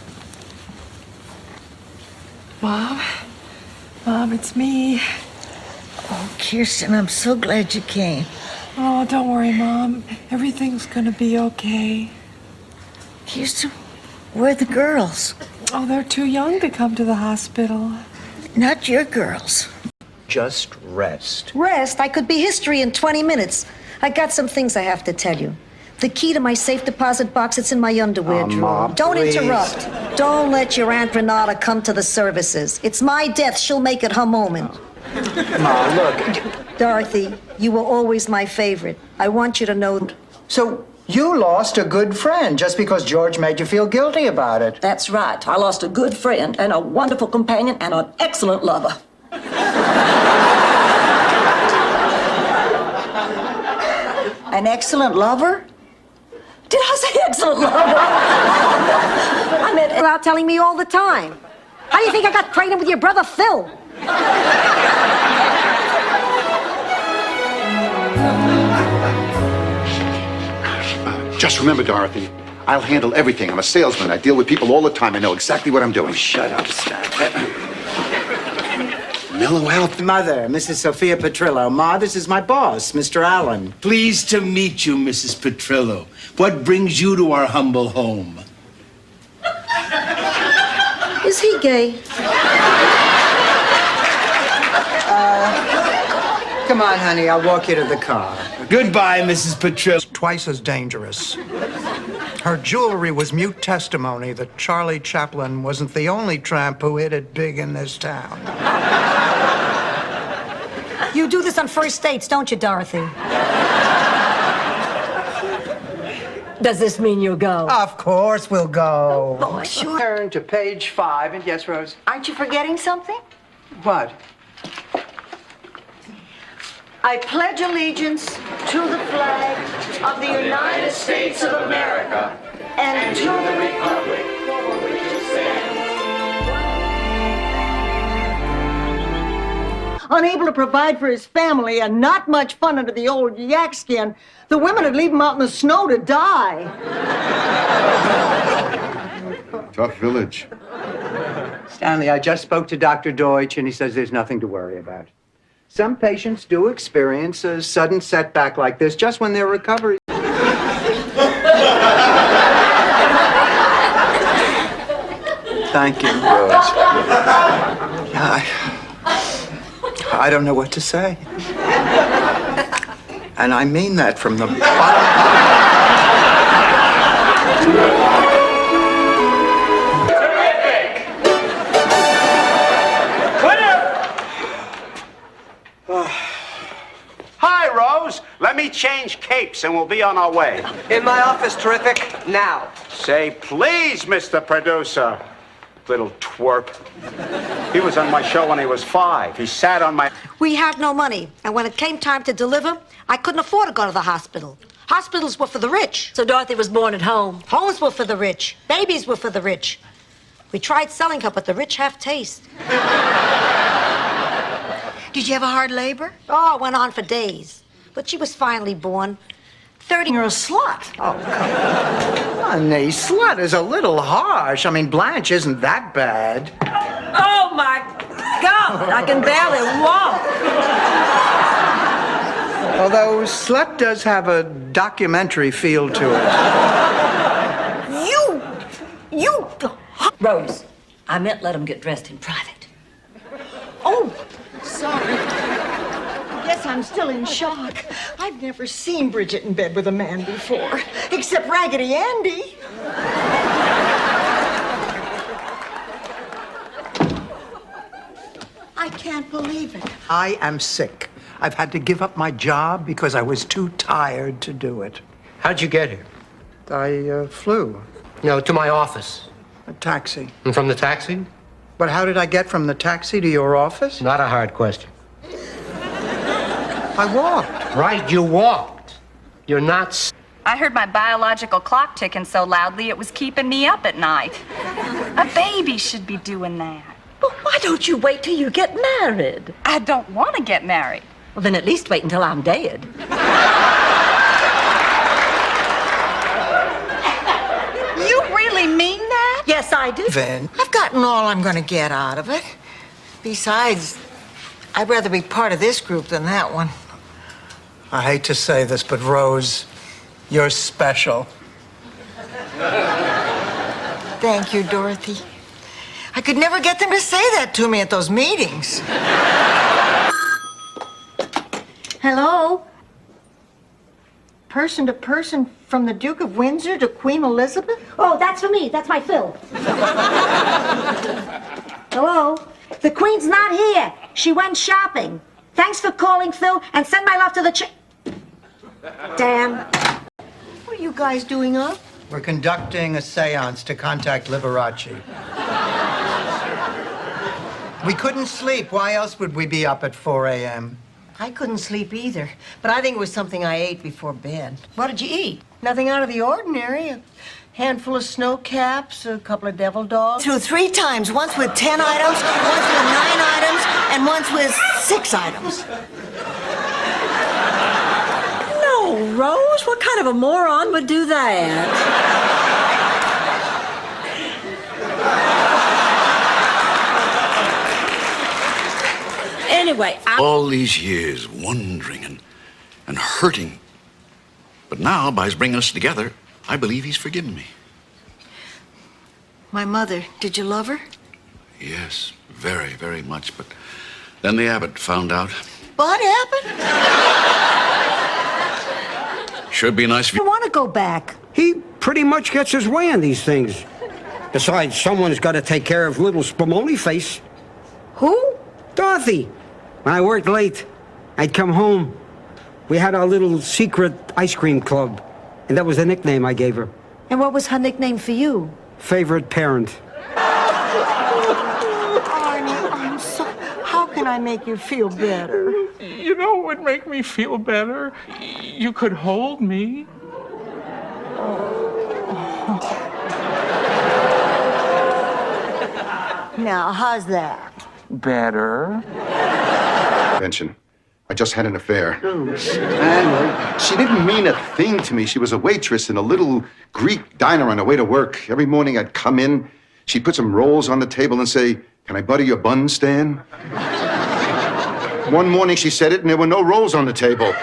Mom, it's me. Oh, Kirsten, I'm so glad you came. Oh, don't worry, Mom. Everything's gonna be okay. Kirsten, where are the girls? Oh, they're too young to come to the hospital. Not your girls. Just rest. Rest? I could be history in 20 minutes. I got some things I have to tell you. The key to my safe deposit box, it's in my underwear drawer. Ma, Don't please. interrupt. Don't let your Aunt Renata come to the services. It's my death. She'll make it her moment. Ma, look. Dorothy, you were always my favorite. I want you to know. So you lost a good friend just because George made you feel guilty about it. That's right. I lost a good friend and a wonderful companion and an excellent lover. An excellent lover? Did I say excellent lover? I meant out telling me all the time. How do you think I got pregnant with your brother Phil? Just remember, Dorothy, I'll handle everything. I'm a salesman. I deal with people all the time. I know exactly what I'm doing. Shut up, Stan. Mellow out. Mother, Mrs. Sophia Petrillo. Ma, this is my boss, Mr. Allen. Pleased to meet you, Mrs. Petrillo. What brings you to our humble home? Is he gay? Come on, honey, I'll walk you to the car. Goodbye, Mrs. Petrillo. Twice as dangerous. Her jewelry was mute testimony that Charlie Chaplin wasn't the only tramp who hit it big in this town. You do this on first dates, don't you, Dorothy? Does this mean you'll go? Of course we'll go. Oh, sure. Turn to page 5, and yes, Rose. Aren't you forgetting something? What? I pledge allegiance to the flag of the United States of America and to the republic for which it stands. Unable to provide for his family and not much fun under the old yak skin, the women would leave him out in the snow to die. Tough village. Stanley, I just spoke to Dr. Deutsch, and he says there's nothing to worry about. Some patients do experience a sudden setback like this just when their recovery. Thank you, Rose. I don't know what to say. And I mean that from the bottom. Hi, Rose. Let me change capes and we'll be on our way. In my office, terrific. Now. Say please, Mr. Producer. Little twerp. He was on my show when he was 5. He sat on my... We had no money, and when it came time to deliver, I couldn't afford to go to the hospital. Hospitals were for the rich. So Dorothy was born at home. Homes were for the rich. Babies were for the rich. We tried selling her, but the rich have taste. Did you have a hard labor? Oh, it went on for days. But she was finally born. 30. You're a slut. Oh, honey, slut is a little harsh. I mean, Blanche isn't that bad. Oh, my God! I can barely walk. Although slut does have a documentary feel to it. You... Rose, I meant let him get dressed in private. Oh, sorry. Yes, I'm still in shock. I've never seen Bridget in bed with a man before, except Raggedy Andy. I can't believe it. I am sick. I've had to give up my job because I was too tired to do it. How'd you get here? I flew. No, to my office. A taxi. And from the taxi? But how did I get from the taxi to your office? Not a hard question. I walked. Right, you walked. You're not. I heard my biological clock ticking so loudly it was keeping me up at night. A baby should be doing that. But why don't you wait till you get married? I don't want to get married. Well, then at least wait until I'm dead. You really mean that? Yes, I do. Vin. I've gotten all I'm going to get out of it. Besides, I'd rather be part of this group than that one. I hate to say this, but Rose, you're special. Thank you, Dorothy. I could never get them to say that to me at those meetings. Hello? Person to person from the Duke of Windsor to Queen Elizabeth? Oh, that's for me. That's my Phil. Hello? The Queen's not here. She went shopping. Thanks for calling, Phil, and send my love to the Damn. What are you guys doing up? We're conducting a seance to contact Liberace. We couldn't sleep. Why else would we be up at 4 a.m.? I couldn't sleep either, but I think it was something I ate before bed. What did you eat? Nothing out of the ordinary. A handful of snow caps, a couple of devil dogs. Through 3 times, once with 10 items, once with 9 items, and once with 6 items. No, Rose, what kind of a moron would do that? Anyway, All these years wondering and hurting. But now, by his bringing us together, I believe he's forgiven me. My mother, did you love her? Yes, very, very much. But then the abbot found out. What happened? Should be nice if I want to go back. He pretty much gets his way on these things. Besides, someone's got to take care of little Spumoni face. Who? Dorothy. When I worked late, I'd come home. We had our little secret ice cream club, and that was the nickname I gave her. And what was her nickname for you? Favorite parent. Arnie, I'm so... How can I make you feel better? You know what would make me feel better? You could hold me. Now, how's that? Better. Mention. I just had an affair. And she didn't mean a thing to me. She was a waitress in a little Greek diner on her way to work. Every morning I'd come in, she'd put some rolls on the table and say, "Can I butter your bun, Stan?" One morning she said it and there were no rolls on the table.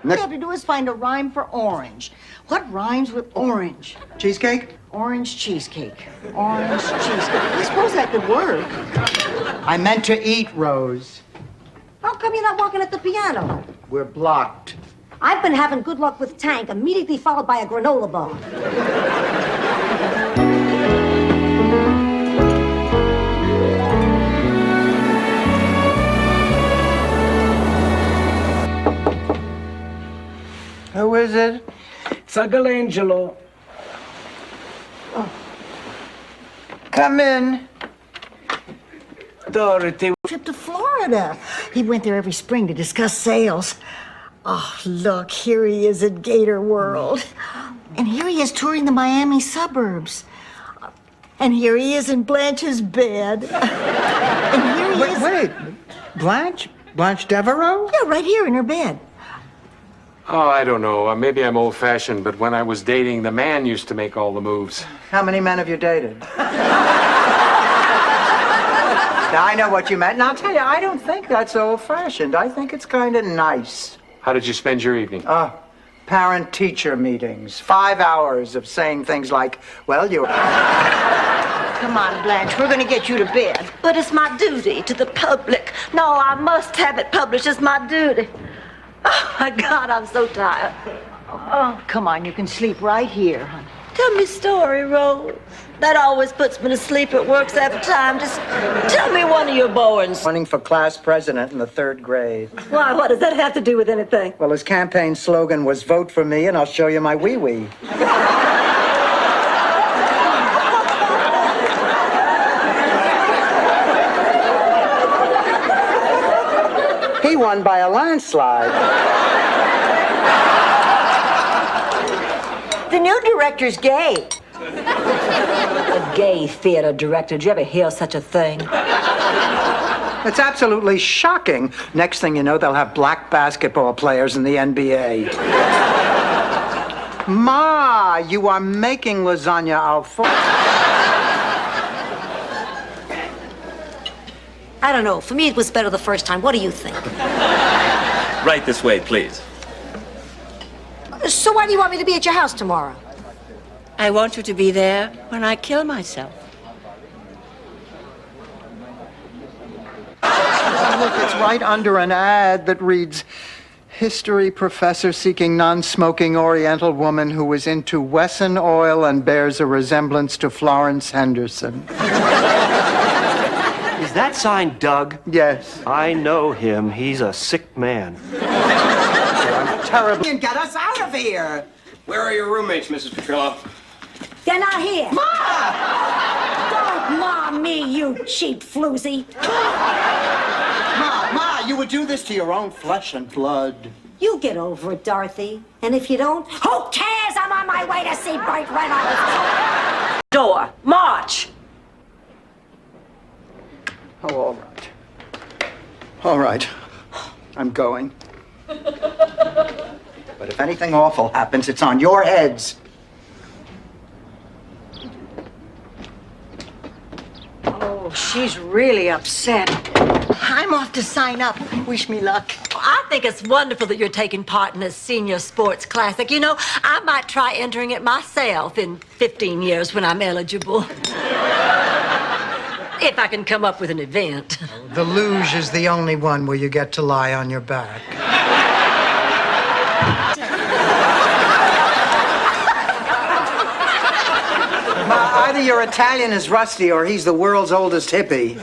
All you have to do is find a rhyme for orange. What rhymes with orange? Cheesecake? Orange cheesecake. Orange cheesecake. I suppose that could work. I meant to eat, Rose. How come you're not walking at the piano? We're blocked. I've been having good luck with Tank, immediately followed by a granola bar. Who is it? It's Uncle Angelo. Come in. Dorothy. Trip to Florida. He went there every spring to discuss sales. Oh, look, here he is at Gator World. And here he is touring the Miami suburbs. And here he is in Blanche's bed. And here he is. Wait. Blanche? Blanche Devereaux? Yeah, right here in her bed. Oh, I don't know. Maybe I'm old-fashioned, but when I was dating, the man used to make all the moves. How many men have you dated? Now, I know what you meant, and I'll tell you, I don't think that's old-fashioned. I think it's kind of nice. How did you spend your evening? Parent-teacher meetings. 5 hours of saying things like, well, you... Come on, Blanche, we're gonna get you to bed. But it's my duty to the public. No, I must have it published. It's my duty. Oh, my God, I'm so tired. Oh, come on, you can sleep right here, honey. Tell me a story, Rose. That always puts me to sleep at work every time. Just tell me one of your boys. Running for class president in the 3rd grade. Why, what does that have to do with anything? Well, his campaign slogan was vote for me and I'll show you my wee-wee. He won by a landslide. The new director's gay. A gay theater director. Did you ever hear such a thing? It's absolutely shocking. Next thing you know, they'll have black basketball players in the NBA. Ma, you are making lasagna Alfredo. I don't know. For me, it was better the first time. What do you think? Right this way, please. So why do you want me to be at your house tomorrow? I want you to be there when I kill myself. Look, it's right under an ad that reads, history professor seeking non-smoking Oriental woman who was into Wesson oil and bears a resemblance to Florence Henderson. Is that sign Doug? Yes. I know him. He's a sick man. I'm terrible. Get us out of here! Where are your roommates, Mrs. Petrillo? They're not here. Ma! Don't ma me, you cheap floozy. Ma, you would do this to your own flesh and blood. You get over it, Dorothy. And if you don't, who cares? I'm on my way to see Burt Reynolds. Door. March. Oh, all right. All right. I'm going. But if anything awful happens, it's on your heads. Oh, she's really upset. I'm off to sign up. Wish me luck. I think it's wonderful that you're taking part in this senior sports classic. You know, I might try entering it myself in 15 years when I'm eligible. If I can come up with an event. The luge is the only one where you get to lie on your back. Ma, either your Italian is rusty or he's the world's oldest hippie.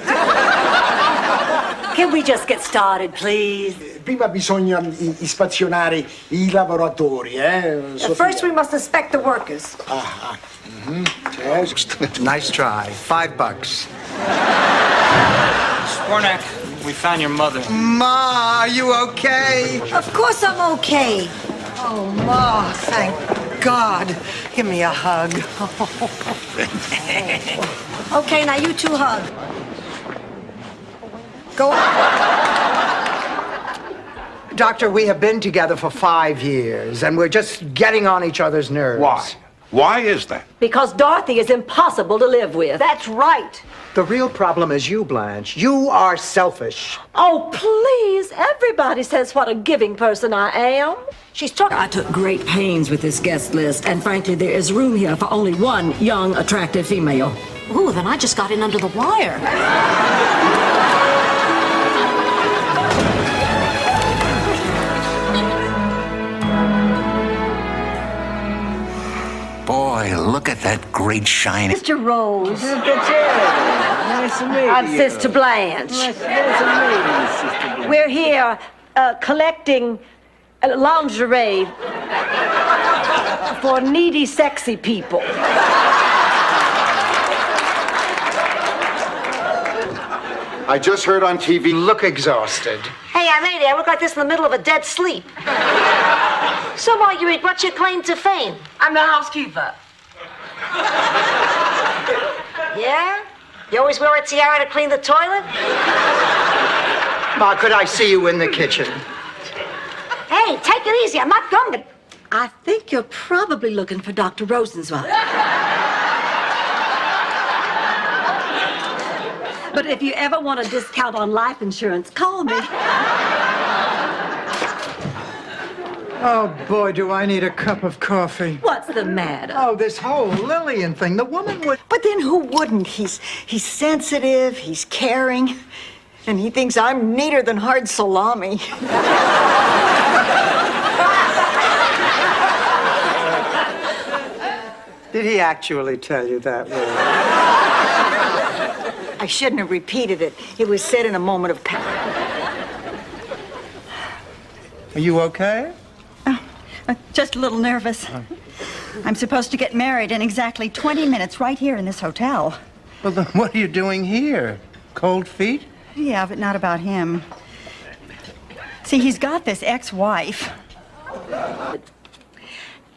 Can we just get started, please? Prima bisogna ispazionare I lavoratori, First, we must inspect the workers. Nice try. $5. Spornak, we found your mother. Ma, are you okay? Of course I'm okay. Oh, Ma, thank God. Give me a hug. Okay, now you two hug. Go on. Doctor, we have been together for 5 years, and we're just getting on each other's nerves. Why? Why is that? Because Dorothy is impossible to live with. That's right. The real problem is you, Blanche. You are selfish. Oh, please. Everybody says what a giving person I am. She's talking. I took great pains with this guest list, and frankly, there is room here for only one young, attractive female. Ooh, then I just got in under the wire. Boy, look at that great shiny. Mr. Rose. Nice to meet I'm Sister Blanche. Nice to meet you, Sister Blanche. We're here collecting lingerie for needy, sexy people. I just heard on TV. You look exhausted. Hey, lady, I look like this in the middle of a dead sleep. So, Marguerite, what's your claim to fame? I'm the housekeeper. Yeah? You always wear a tiara to clean the toilet? Ma, could I see you in the kitchen? Hey, take it easy. I'm not going to... I think you're probably looking for Dr. Rosenzweig. But if you ever want a discount on life insurance, call me. Oh, boy, do I need a cup of coffee. What's the matter? Oh, this whole Lillian thing. The woman would... But then who wouldn't? He's sensitive, he's caring, and he thinks I'm neater than hard salami. Did he actually tell you that, Will? I shouldn't have repeated it. It was said in a moment of panic. Are you okay? Just a little nervous. I'm supposed to get married in exactly 20 minutes right here in this hotel. Well, then what are you doing here? Cold feet? Yeah, but not about him. See, he's got this ex-wife.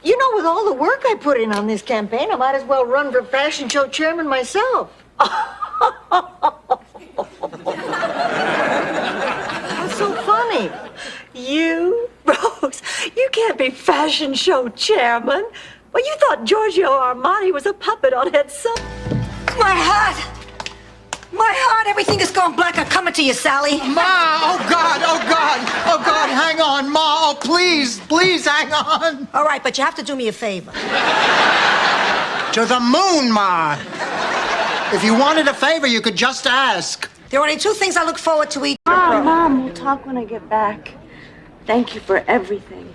You know, with all the work I put in on this campaign, I might as well run for fashion show chairman myself. What's so funny? You, Rose, you can't be fashion show chairman. Well, you thought Giorgio Armani was a puppet on Head Sub. My heart! My heart! Everything has gone black. I'm coming to you, Sally. Ma! Oh, God! Oh, God! Oh, God! Hang on, Ma! Oh, please! Please hang on! All right, but you have to do me a favor. To the moon, Ma! If you wanted a favor, you could just ask. There are only two things I look forward to each. Mom, we'll talk when I get back. Thank you for everything.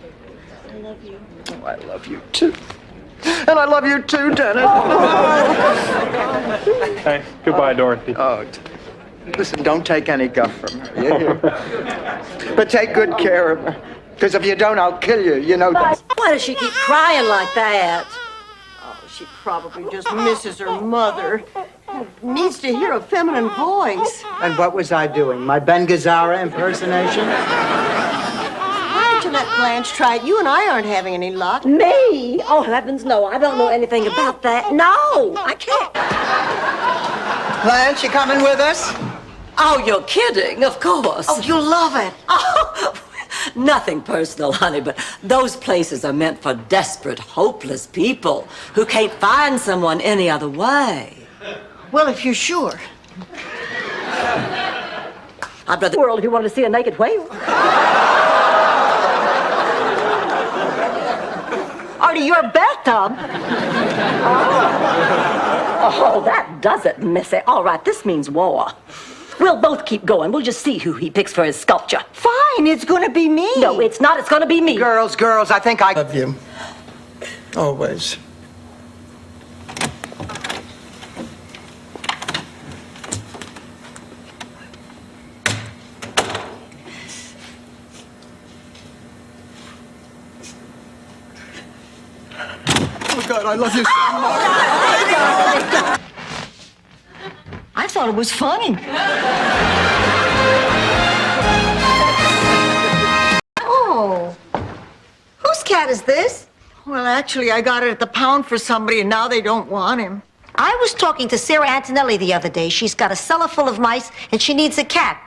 I love you. Oh, I love you, too. And I love you, too, Dennis. Hey, goodbye, Dorothy. Oh, listen, don't take any guff from her. You hear? But take good care of her. Because if you don't, I'll kill you. You know that. Why does she keep crying like that? Oh, she probably just misses her mother. Needs to hear a feminine voice. And what was I doing? My Ben Gazzara impersonation? Why didn't you let Blanche try it? You and I aren't having any luck. Me? Oh, heavens, no. I don't know anything about that. No, I can't. Blanche, you coming with us? Oh, you're kidding, of course. Oh, you'll love it. Oh, nothing personal, honey, but those places are meant for desperate, hopeless people who can't find someone any other way. Well, if you're sure. I'd rather the world if you wanted to see a naked whale. Or to your bathtub. Oh, that does it, Missy. All right, this means war. We'll both keep going. We'll just see who he picks for his sculpture. Fine, it's gonna be me. No, it's not. It's gonna be me. Girls, I think I love you. Always. Oh, God, I love you so much. I thought it was funny. Oh. Whose cat is this? Well, actually, I got it at the pound for somebody, and now they don't want him. I was talking to Sarah Antonelli the other day. She's got a cellar full of mice, and she needs a cat.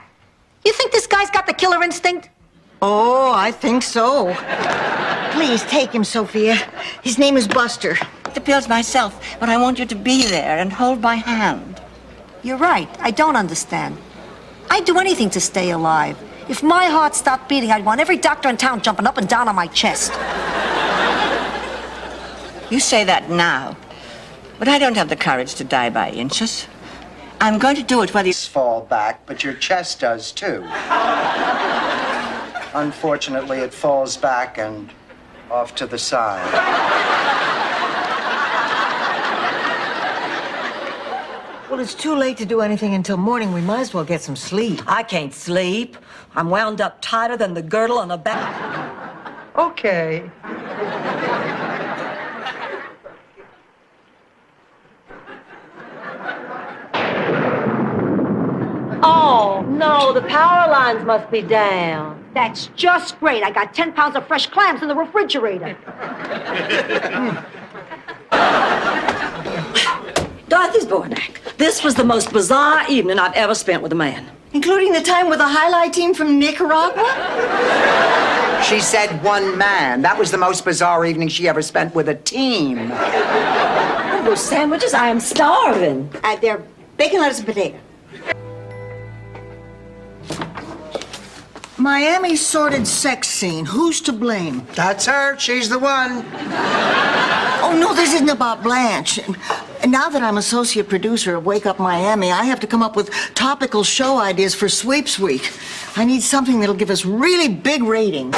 You think this guy's got the killer instinct? Oh, I think so. Please take him, Sophia. His name is Buster. The pills myself, but I want you to be there and hold my hand. You're right. I don't understand. I'd do anything to stay alive. If my heart stopped beating, I'd want every doctor in town jumping up and down on my chest. You say that now, but I don't have the courage to die by inches. I'm going to do it whether you Fall back, but your chest does too. Unfortunately, it falls back and off to the side. Well, it's too late to do anything until morning. We might as well get some sleep. I can't sleep. I'm wound up tighter than the girdle on the back. Okay. Oh, no, the power lines must be down. That's just great. I got 10 pounds of fresh clams in the refrigerator. Dorothy's Bornak. This was the most bizarre evening I've ever spent with a man. Including the time with the highlight team from Nicaragua? She said one man. That was the most bizarre evening she ever spent with a team. Those sandwiches, I am starving. They're bacon, lettuce, and potato. Miami's sordid sex scene. Who's to blame? That's her. She's the one. Oh, no, this isn't about Blanche. And now that I'm associate producer of Wake Up Miami, I have to come up with topical show ideas for Sweeps Week. I need something that'll give us really big ratings.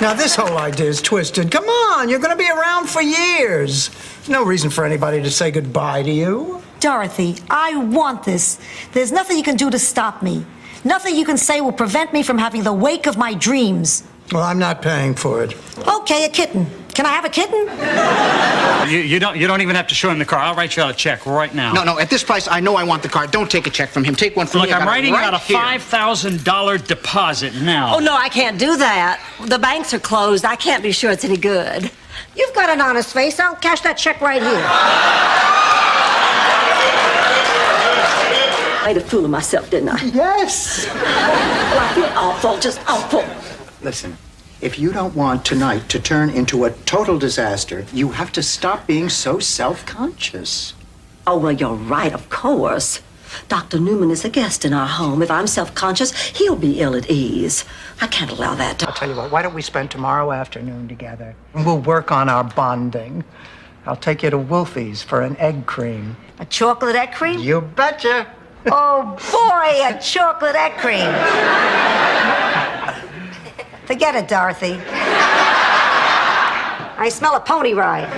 Now, this whole idea is twisted. Come on, you're going to be around for years. No reason for anybody to say goodbye to you. Dorothy, I want this. There's nothing you can do to stop me. Nothing you can say will prevent me from having the wake of my dreams. Well, I'm not paying for it. Okay, a kitten. Can I have a kitten? You don't even have to show him the car. I'll write you out a check right now. No, at this price, I know I want the car. Don't take a check from him. Take one from me. Look, I'm writing right out a here. $5,000 deposit now. Oh, no, I can't do that. The banks are closed. I can't be sure it's any good. You've got an honest face. I'll cash that check right here. I made a fool of myself, didn't I? Yes. Well, I feel awful, just awful. Listen, if you don't want tonight to turn into a total disaster, you have to stop being so self-conscious. Oh, well, you're right, of course. Dr. Newman is a guest in our home. If I'm self-conscious, he'll be ill at ease. I can't allow that to... I'll tell you what, why don't we spend tomorrow afternoon together? And we'll work on our bonding. I'll take you to Wolfie's for an egg cream. A chocolate egg cream? You betcha. Oh, boy, a chocolate egg cream. Forget it, Dorothy. I smell a pony ride.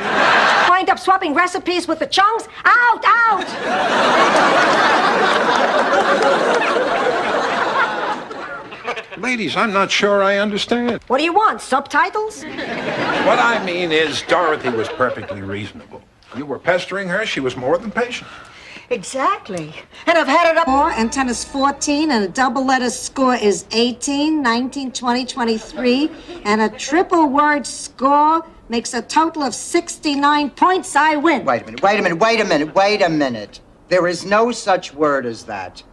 Wind up swapping recipes with the chunks? Out, out! Ladies, I'm not sure I understand. What do you want, subtitles? What I mean is, Dorothy was perfectly reasonable. You were pestering her, she was more than patient. Exactly. And I've had it up. 4 and 10 is 14, and a double letter score is 18, 19, 20, 23, and a triple word score makes a total of 69 points. I win. Wait a minute. There is no such word as that.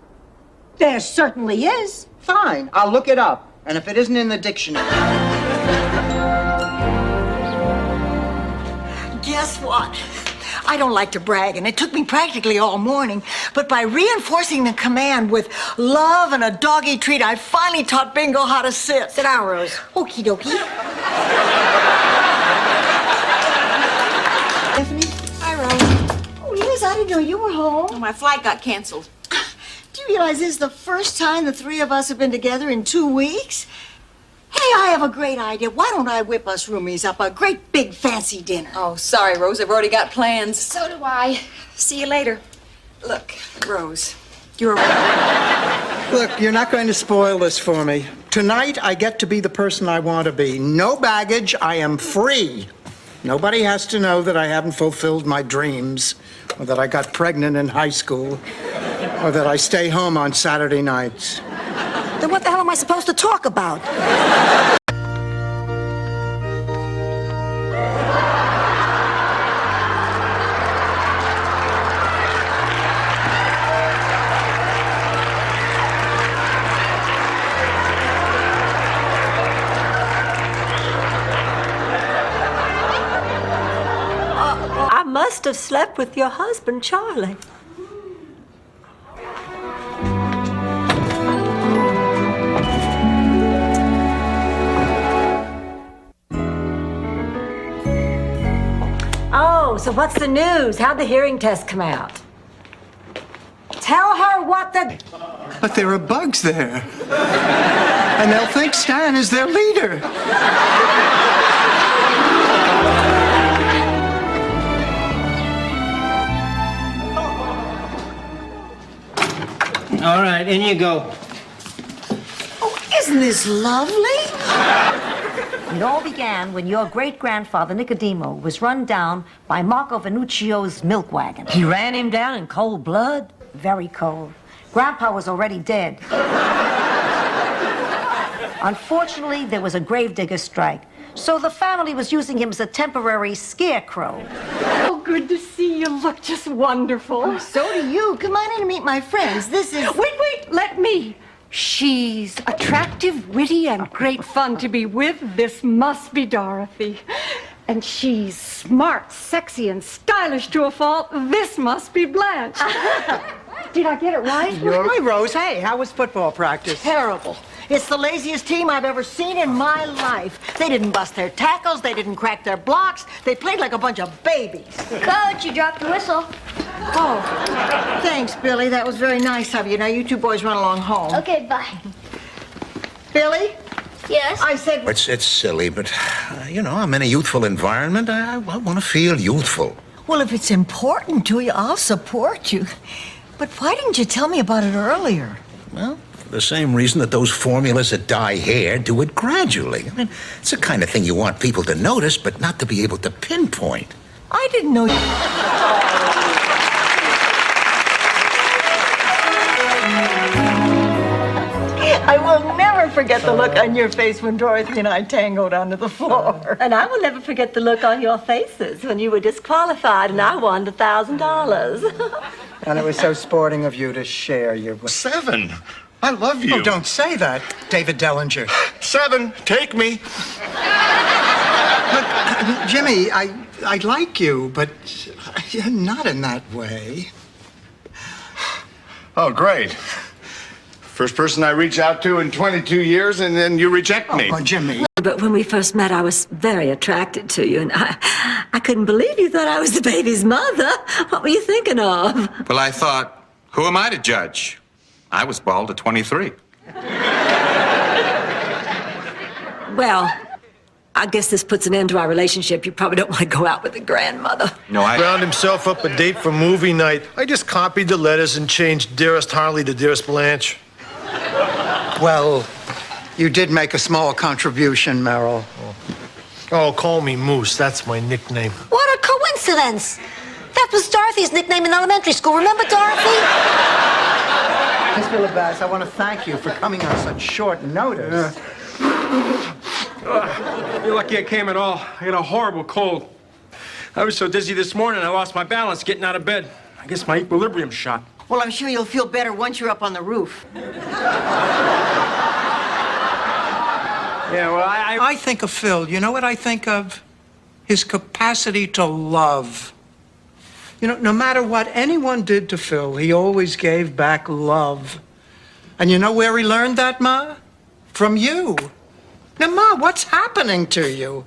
There certainly is. Fine, I'll look it up. And if it isn't in the dictionary... Guess what? I don't like to brag, and it took me practically all morning, but by reinforcing the command with love and a doggy treat, I finally taught Bingo how to sit. Sit down, Rose. Okie dokie. Stephanie? Hi, Rose. Oh, Liz, I didn't know you were home. My flight got canceled. Do you realize this is the first time the three of us have been together in 2 weeks? Hey, I have a great idea. Why don't I whip us roomies up a great big fancy dinner? Oh, sorry, Rose. I've already got plans. So do I. See you later. Look, Rose, you're... Look, you're not going to spoil this for me. Tonight, I get to be the person I want to be. No baggage, I am free. Nobody has to know that I haven't fulfilled my dreams, or that I got pregnant in high school, or that I stay home on Saturday nights. Then what the hell am I supposed to talk about? I must have slept with your husband, Charlie. Oh, so what's the news? How'd the hearing test come out? Tell her what the... But there are bugs there. And they'll think Stan is their leader. All right, in you go. Oh, isn't this lovely? It all began when your great-grandfather, Nicodemo, was run down by Marco Venuccio's milk wagon. He ran him down in cold blood? Very cold. Grandpa was already dead. Unfortunately, there was a gravedigger strike, so the family was using him as a temporary scarecrow. Oh, good to see you. Look just wonderful. Oh, so do you. Come on in and meet my friends. This is... Wait, let me. She's attractive, witty, and great fun to be with. This must be Dorothy. And she's smart, sexy, and stylish to a fault. This must be Blanche. Did I get it right? Hi, Rose. Hey, how was football practice? Terrible. It's the laziest team I've ever seen in my life. They didn't bust their tackles. They didn't crack their blocks. They played like a bunch of babies. Coach, you dropped the whistle. Oh, thanks, Billy. That was very nice of you. Now, you two boys run along home. Okay, bye. Billy, Yes? I said... It's silly, but, I'm in a youthful environment. I want to feel youthful. Well, if it's important to you, I'll support you. But why didn't you tell me about it earlier? Well, for the same reason that those formulas that dye hair do it gradually. I mean, it's the kind of thing you want people to notice, but not to be able to pinpoint. I didn't know you... I will never forget the look on your face when Dorothy and I tangoed onto the floor. And I will never forget the look on your faces when you were disqualified and I won the $1,000. And it was so sporting of you to share your... 7. I love you. Oh, don't say that, David Dellinger. 7. Take me. Look, Jimmy, I like you, but not in that way. Oh, great. First person I reach out to in 22 years, and then you reject me. Oh, Jimmy. But when we first met, I was very attracted to you, and I couldn't believe you thought I was the baby's mother. What were you thinking of? Well, I thought, who am I to judge? I was bald at 23. Well, I guess this puts an end to our relationship. You probably don't want to go out with the grandmother. No, I... Found himself up a date for movie night. I just copied the letters and changed Dearest Harley to Dearest Blanche. Well, you did make a small contribution, Merrill. Oh, call me Moose. That's my nickname. What a coincidence. That was Dorothy's nickname in elementary school. Remember Dorothy? Mr. LeBass, I want to thank you for coming on such short notice. You're lucky I came at all. I got a horrible cold. I was so dizzy this morning, I lost my balance getting out of bed. I guess my equilibrium's shot. Well, I'm sure you'll feel better once you're up on the roof. Yeah, well, I think of Phil. You know what I think of? His capacity to love. No matter what anyone did to Phil, he always gave back love. And you know where he learned that, Ma? From you. Now, Ma, what's happening to you?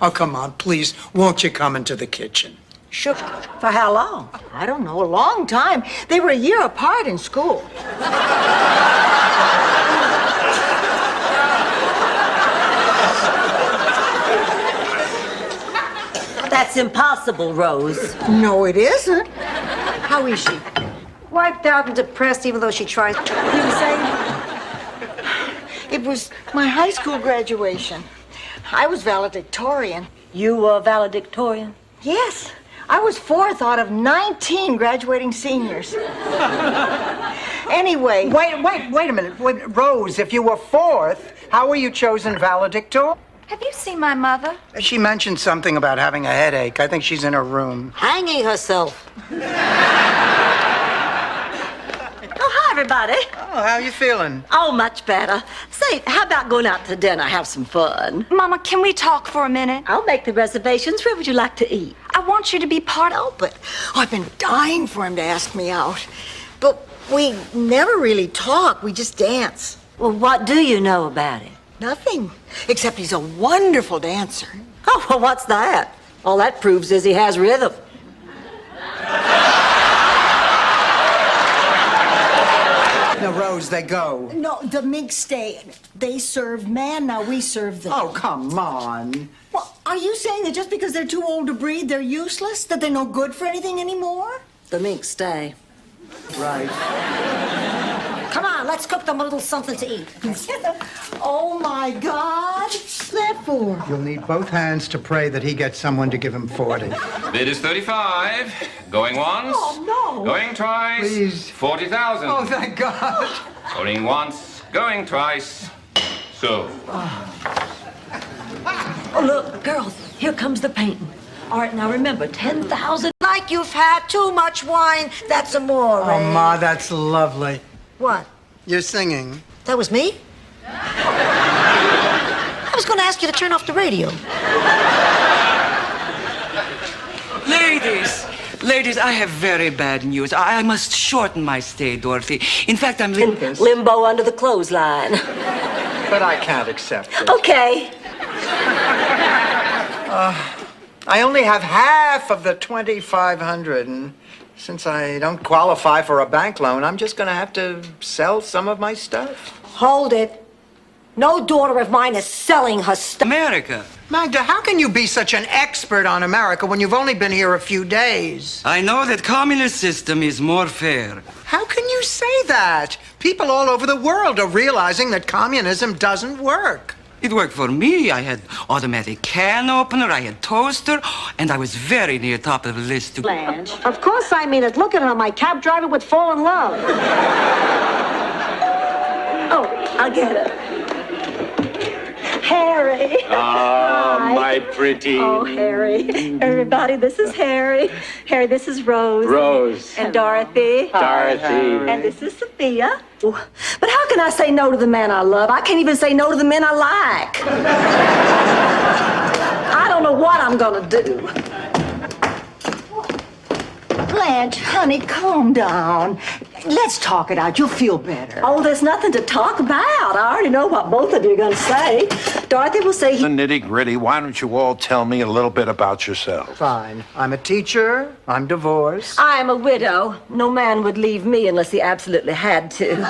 Oh, come on, please. Won't you come into the kitchen? Sure. For how long? I don't know. A long time. They were a year apart in school. That's impossible, Rose. No, it isn't. How is she? Wiped out and depressed even though she tried. You were saying? It was my high school graduation. I was valedictorian. You were valedictorian? Yes. I was 4th out of 19 graduating seniors. Anyway. Wait a minute. Rose, if you were 4th, how were you chosen valedictorian? Have you seen my mother? She mentioned something about having a headache. I think she's in her room. Hanging herself. Oh, hi, everybody. Oh, how you feeling? Oh, much better. Say, how about going out to dinner, have some fun? Mama, can we talk for a minute? I'll make the reservations. Where would you like to eat? I want you to be part of But I've been dying for him to ask me out. But we never really talk. We just dance. Well, what do you know about it? Nothing. Except he's a wonderful dancer. Oh, well, what's that? All that proves is he has rhythm. Now, Rose, they go. No, the minks stay. They serve man, now we serve them. Oh, come on. Well, are you saying that just because they're too old to breed, they're useless? That they're no good for anything anymore? The minks stay. Right. Come on, let's cook them a little something to eat. Oh, my God. What's that for? You'll need both hands to pray that he gets someone to give him 40. Bid is 35. Going once. Oh, no. Going twice. Please. 40,000. Oh, thank God. Going once. Going twice. So. Oh, look, girls, here comes the painting. All right, now remember, 10,000. Like you've had too much wine. That's amore. Oh, Ma, that's lovely. What? You're singing. That was me? I was going to ask you to turn off the radio. Ladies, I have very bad news. I must shorten my stay, Dorothy. In fact, I'm in limbo under the clothesline. But I can't accept it. Okay. I only have half of the $2,500, and since I don't qualify for a bank loan, I'm just going to have to sell some of my stuff. Hold it. No daughter of mine is selling her stuff. America. Magda, how can you be such an expert on America when you've only been here a few days? I know that communist system is more fair. How can you say that? People all over the world are realizing that communism doesn't work. It worked for me. I had automatic can opener, I had toaster, and I was very near top of the list too. Blanche. Of course I mean it. Look at her. My cab driver would fall in love. Oh, I'll get it. Harry. Oh, Hi. my pretty. Oh, Harry. Everybody, this is Harry. Harry, this is Rose. Rose. And Dorothy. Dorothy. And this is Sophia. But how can I say no to the man I love? I can't even say no to the men I like. I don't know what I'm gonna do. Blanche, honey, calm down. Let's talk it out. You'll feel better. Oh, there's nothing to talk about. I already know what both of you are going to say. Dorothy will say The nitty-gritty, why don't you all tell me a little bit about yourself? Fine. I'm a teacher. I'm divorced. I am a widow. No man would leave me unless he absolutely had to.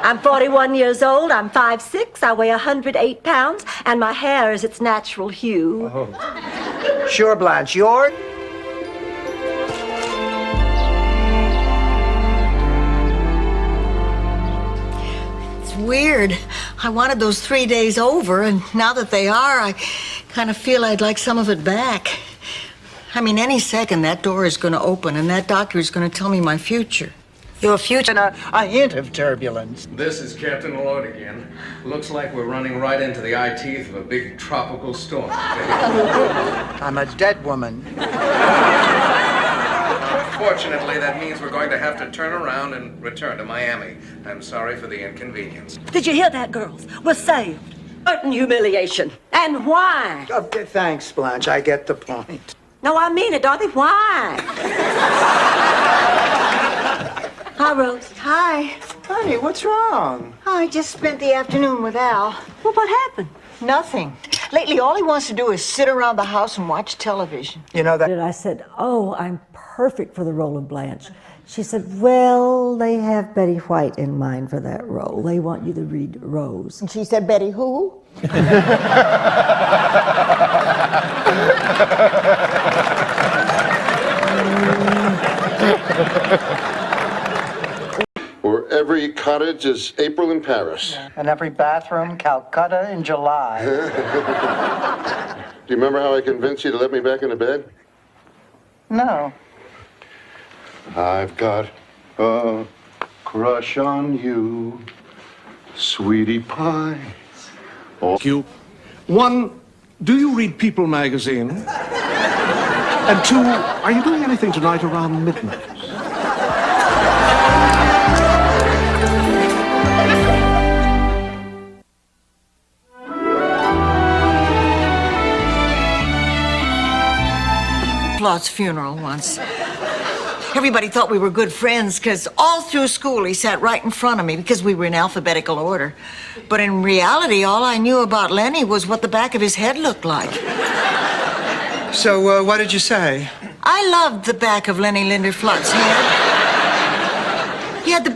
I'm 41 years old. I'm 5'6". I weigh 108 pounds, and my hair is its natural hue. Oh. Sure, Blanche. You're... Weird. I wanted those 3 days over, and now that they are, I kind of feel I'd like some of it back. I mean, any second that door is going to open, and that doctor is going to tell me my future. Your future and a hint of turbulence. This is Captain Lloyd again. Looks like we're running right into the eye teeth of a big tropical storm. I'm a dead woman. Fortunately, that means we're going to have to turn around and return to Miami. I'm sorry for the inconvenience. Did you hear that, girls? We're saved. Certain humiliation. And why? Okay, thanks, Blanche. I get the point. No, I mean it, Dorothy. Why? Hi, Rose. Hi. Honey, what's wrong? I just spent the afternoon with Al. Well, what happened? Nothing. Lately, all he wants to do is sit around the house and watch television. You know that... I said, oh, I'm perfect for the role of Blanche. She said, well, they have Betty White in mind for that role. They want you to read Rose. And she said, Betty who? Or every cottage is April in Paris. And every bathroom, Calcutta in July. Do you remember how I convinced you to let me back into bed? No. I've got a crush on you, sweetie pie. You. One, do you read People magazine? And two, are you doing anything tonight around midnight? Claude's funeral once. Everybody thought we were good friends because all through school he sat right in front of me because we were in alphabetical order. But in reality, all I knew about Lenny was what the back of his head looked like. So, what did you say? I loved the back of Lenny Linderflott's head. He had the...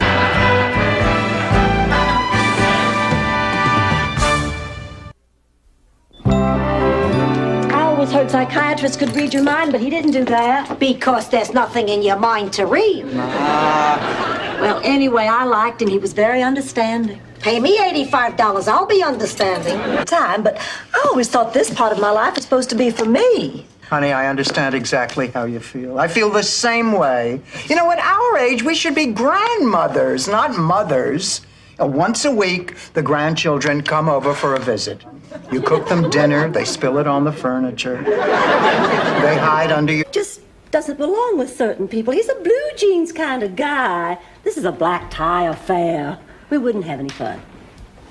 I always heard psychiatrists could read your mind, but he didn't do that. Because there's nothing in your mind to read. Well, anyway, I liked him. He was very understanding. Pay me $85. I'll be understanding. Time, but I always thought this part of my life was supposed to be for me. Honey, I understand exactly how you feel. I feel the same way. You know, at our age, we should be grandmothers, not mothers. Once a week, the grandchildren come over for a visit. You cook them dinner, they spill it on the furniture. They hide under your... Just doesn't belong with certain people. He's a blue jeans kind of guy. This is a black tie affair. We wouldn't have any fun.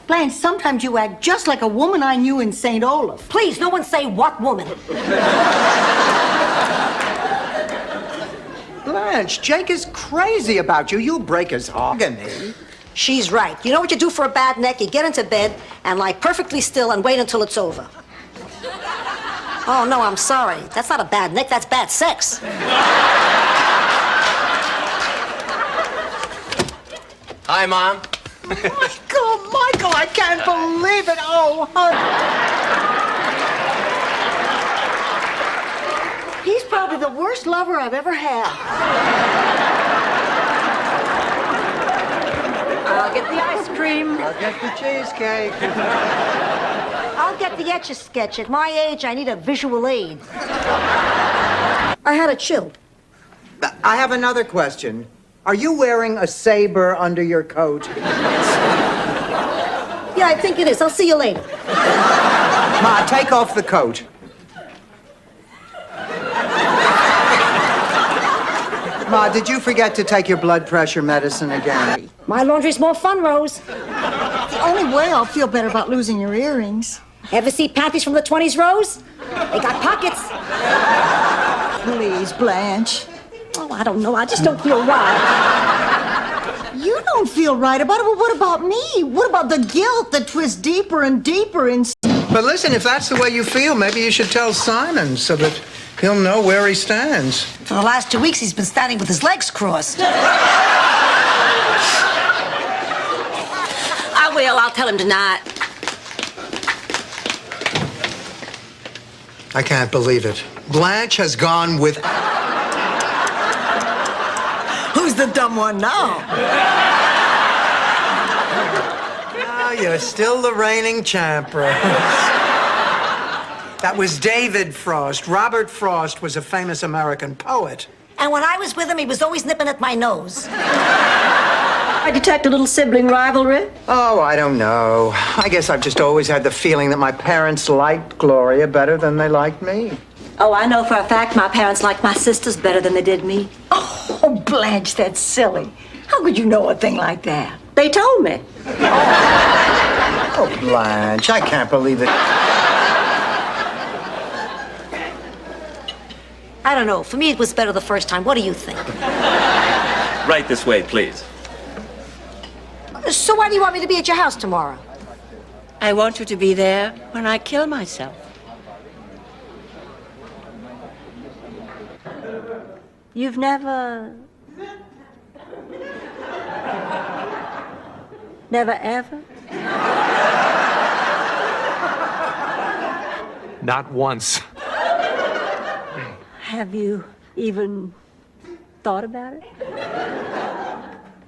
Blanche, sometimes you act just like a woman I knew in St. Olaf. Please, no one say what woman. Blanche, Jake is crazy about you. You'll break his mahogany. She's right. You know what you do for a bad neck? You get into bed and lie perfectly still and wait until it's over. Oh, no, I'm sorry. That's not a bad neck. That's bad sex. Hi, Mom. Michael, Oh, I can't believe it. Oh, honey. He's probably the worst lover I've ever had. I'll get the ice cream. I'll get the cheesecake. I'll get the Etch-a-Sketch. At my age, I need a visual aid. I had a chill. I have another question. Are you wearing a saber under your coat? Yeah, I think it is. I'll see you later. Ma, take off the coat. Ma, did you forget to take your blood pressure medicine again? My laundry's more fun, Rose. The only way I'll feel better about losing your earrings. Ever see panties from the 20s, Rose? They got pockets. Please, Blanche. Oh, I don't know. I just don't feel right. You don't feel right about it. Well, what about me? What about the guilt that twists deeper and deeper in... But listen, if that's the way you feel, maybe you should tell Simon so that he'll know where he stands. For the last 2 weeks, he's been standing with his legs crossed. I will. I'll tell him tonight. I can't believe it. Blanche has gone with... Who's the dumb one now? Oh, you're still the reigning champ, Rose. That was David Frost. Robert Frost was a famous American poet. And when I was with him, he was always nipping at my nose. I detect a little sibling rivalry. Oh, I don't know. I guess I've just always had the feeling that my parents liked Gloria better than they liked me. Oh, I know for a fact my parents liked my sisters better than they did me. Oh, Blanche, that's silly. How could you know a thing like that? They told me. Oh, Blanche, I can't believe it. I don't know. For me, it was better the first time. What do you think? Right this way, please. So why do you want me to be at your house tomorrow? I want you to be there when I kill myself. You've never... Never ever? Not once. Have you even thought about it?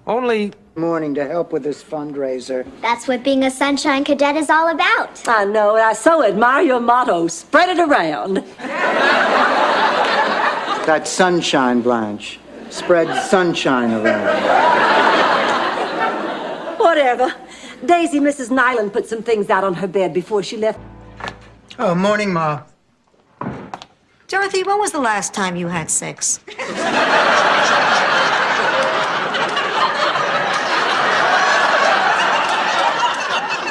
Only morning to help with this fundraiser. That's what being a Sunshine Cadet is all about. I know, and I so admire your motto, spread it around. That's sunshine, Blanche. Spread sunshine around. Whatever. Daisy, Mrs. Nyland put some things out on her bed before she left. Oh, morning, Ma. Dorothy, when was the last time you had sex?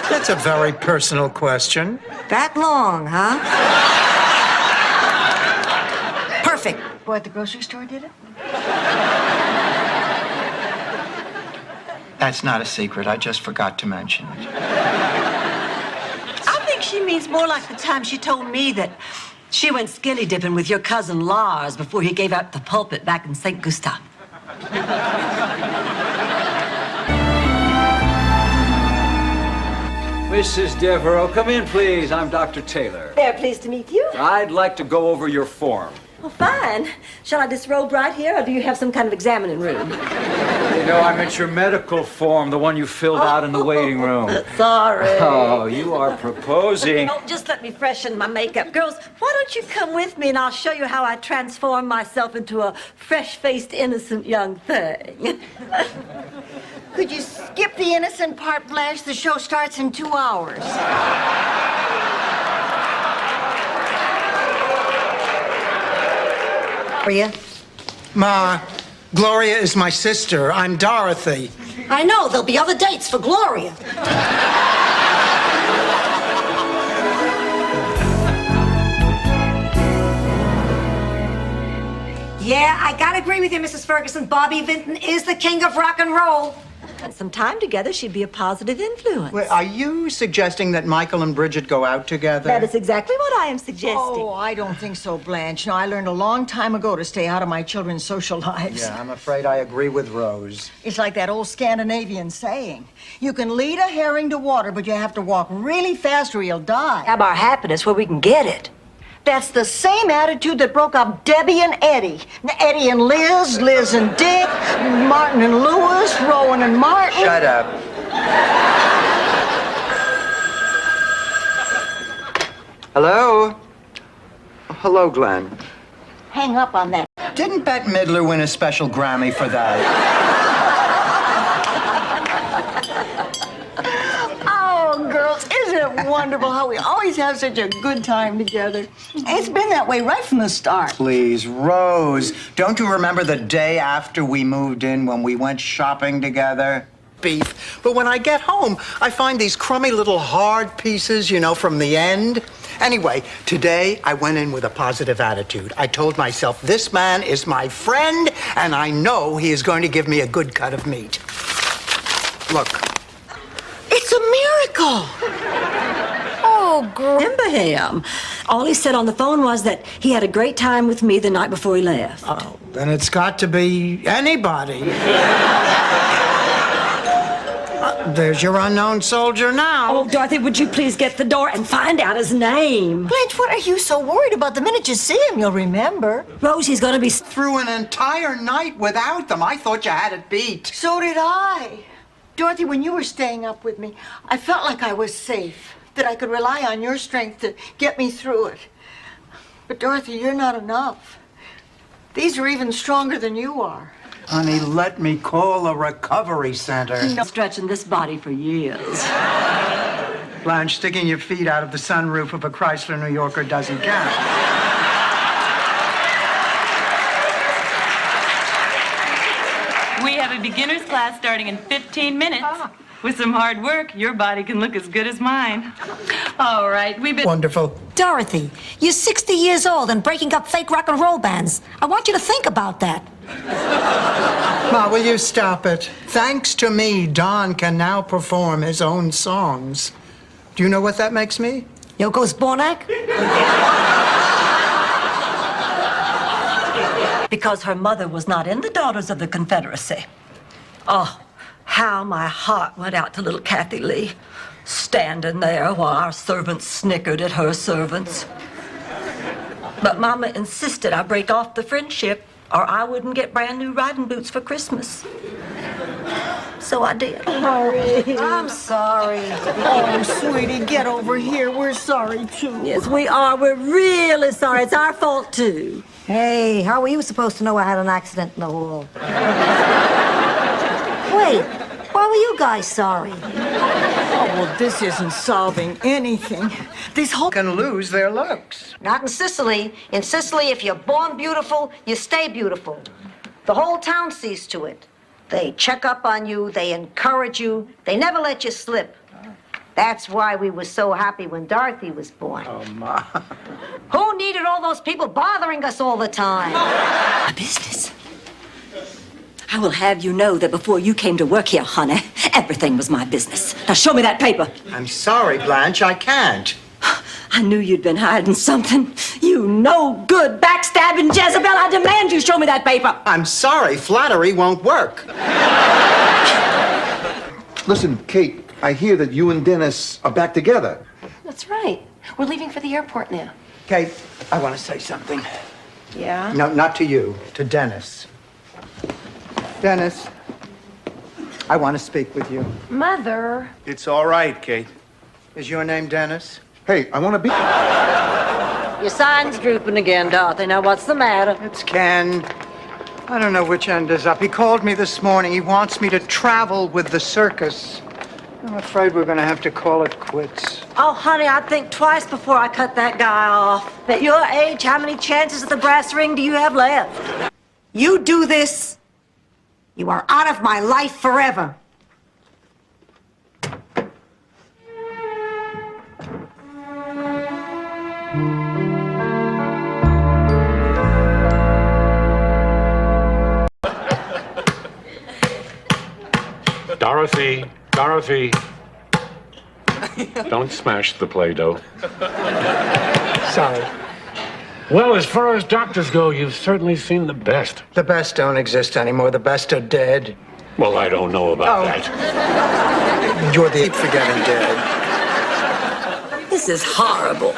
That's a very personal question. That long, huh? Perfect. Boy at the grocery store did it? That's not a secret. I just forgot to mention it. I think she means more like the time she told me that she went skinny dipping with your cousin Lars before he gave out the pulpit back in St. Gustav. Mrs. Devereaux, come in, please. I'm Dr. Taylor. Very pleased to meet you. I'd like to go over your form. Well, fine. Shall I disrobe right here, or do you have some kind of examining room? You know, I meant your medical form, the one you filled out in the waiting room. Sorry. Oh, you are proposing. Oh, just let me freshen my makeup. Girls, why don't you come with me and I'll show you how I transform myself into a fresh-faced, innocent young thing. Could you skip the innocent part, Blanche? The show starts in 2 hours. Gloria? Ma, Gloria is my sister. I'm Dorothy. I know. There'll be other dates for Gloria. Yeah, I gotta agree with you, Mrs. Ferguson. Bobby Vinton is the king of rock and roll. And some time together, she'd be a positive influence. Wait, are you suggesting that Michael and Bridget go out together? That is exactly what I am suggesting. Oh, I don't think so, Blanche. No, I learned a long time ago to stay out of my children's social lives. Yeah, I'm afraid I agree with Rose. It's like that old Scandinavian saying. You can lead a herring to water, but you have to walk really fast or he'll die. Have our happiness where we can get it. That's the same attitude that broke up Debbie and Eddie. Eddie and Liz, Liz and Dick, Martin and Louis, Rowan and Martin. Shut up. Hello? Hello, Glenn. Hang up on that. Didn't Bette Midler win a special Grammy for that? Oh, girls, isn't it wonderful how we always have such a good time together? It's been that way right from the start. Please, Rose, don't you remember the day after we moved in when we went shopping together? Beef. But when I get home, I find these crummy little hard pieces, you know, from the end. Anyway, today I went in with a positive attitude. I told myself, this man is my friend, and I know he is going to give me a good cut of meat. Look. It's a miracle. Oh, remember him. All he said on the phone was that he had a great time with me the night before he left. Oh, then it's got to be anybody. There's your unknown soldier now. Oh, Dorothy, would you please get the door and find out his name? Blanche, what are you so worried about? The minute you see him, you'll remember. Rosie's gonna be through an entire night without them. I thought you had it beat. So did I. Dorothy, when you were staying up with me, I felt like I was safe, that I could rely on your strength to get me through it. But Dorothy, you're not enough. These are even stronger than you are. Honey, let me call a recovery center. Been stretching this body for years. Blanche, sticking your feet out of the sunroof of a Chrysler New Yorker doesn't count. We have a beginner's class starting in 15 minutes. With some hard work, your body can look as good as mine. All right, we've been... Wonderful. Dorothy, you're 60 years old and breaking up fake rock and roll bands. I want you to think about that. Ma, will you stop it? Thanks to me, Don can now perform his own songs. Do you know what that makes me? Yoko Spornak? Because her mother was not in the Daughters of the Confederacy. Oh, how my heart went out to little Kathy Lee, standing there while our servants snickered at her servants. But Mama insisted I break off the friendship or I wouldn't get brand new riding boots for Christmas. So I did. I'm sorry. Oh, sweetie, get over here. We're sorry, too. Yes, we are. We're really sorry. It's our fault, too. Hey, how were you supposed to know I had an accident in the hall? Wait, why were you guys sorry? Oh, well, this isn't solving anything. These whole... Can lose their looks. Not in Sicily. In Sicily, if you're born beautiful, you stay beautiful. The whole town sees to it. They check up on you, they encourage you, they never let you slip. That's why we were so happy when Dorothy was born. Oh, Ma. Who needed all those people bothering us all the time? My business. I will have you know that before you came to work here, honey, everything was my business. Now show me that paper. I'm sorry, Blanche, I can't. I knew you'd been hiding something. You no good backstabbing Jezebel. I demand you show me that paper. I'm sorry, flattery won't work. Listen, Kate, I hear that you and Dennis are back together. That's right. We're leaving for the airport now. Kate, I want to say something. Yeah? No, not to you, to Dennis. Dennis, I want to speak with you. Mother. It's all right, Kate. Is your name Dennis? Hey, I want to be... Your sign's drooping again, Dorothy. Now, what's the matter? It's Ken. I don't know which end is up. He called me this morning. He wants me to travel with the circus. I'm afraid we're going to have to call it quits. Oh, honey, I'd think twice before I cut that guy off. At your age, how many chances at the brass ring do you have left? You do this, you are out of my life forever. Dorothy, Dorothy. Don't smash the Play-Doh. Sorry. Well, as far as doctors go, you've certainly seen the best. The best don't exist anymore. The best are dead. Well, I don't know about that. You're the forgetting dead. This is horrible.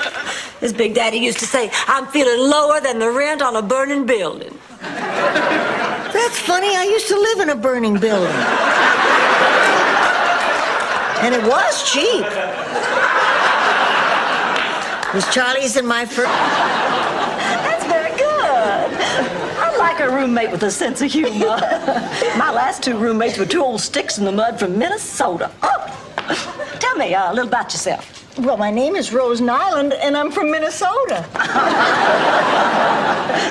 As Big Daddy used to say, I'm feeling lower than the rent on a burning building. That's funny. I used to live in a burning building. And it was cheap. It was Charlie's and my first. That's very good. I like a roommate with a sense of humor. My last 2 roommates were 2 old sticks in the mud from Minnesota. Oh, tell me a little about yourself. Well, my name is Rose Nyland, and I'm from Minnesota.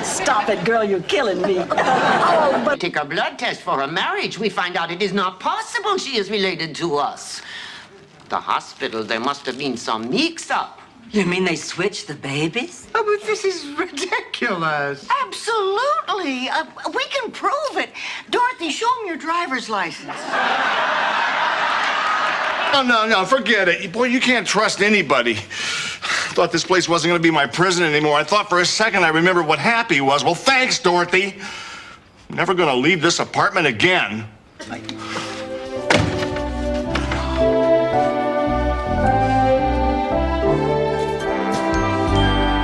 Stop it, girl. You're killing me. We take a blood test for her marriage. We find out it is not possible she is related to us. The hospital, there must have been some mix-up. You mean they switched the babies? Oh, but this is ridiculous. Absolutely. We can prove it. Dorothy, show him your driver's license. No, forget it. Boy, you can't trust anybody. I thought this place wasn't going to be my prison anymore. I thought for a second I remembered what happy was. Well, thanks, Dorothy. I'm never going to leave this apartment again.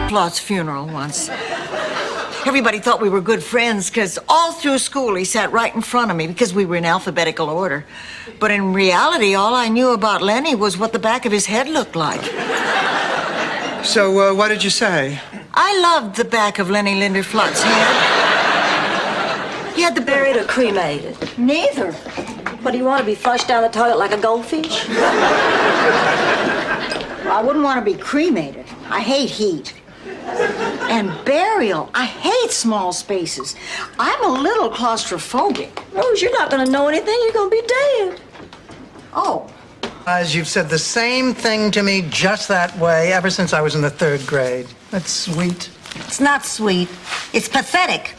Claude's funeral once. Everybody thought we were good friends because all through school he sat right in front of me because we were in alphabetical order. But in reality, all I knew about Lenny was what the back of his head looked like. So, what did you say? I loved the back of Lenny Linderflott's head. You had to bury it or cremated? Neither. But do you want to be flushed down the toilet like a goldfish? I wouldn't want to be cremated. I hate heat. And burial. I hate small spaces. I'm a little claustrophobic. Rose, you're not going to know anything. You're going to be dead. Oh. As you've said the same thing to me just that way ever since I was in the 3rd grade. That's sweet. It's not sweet. It's pathetic.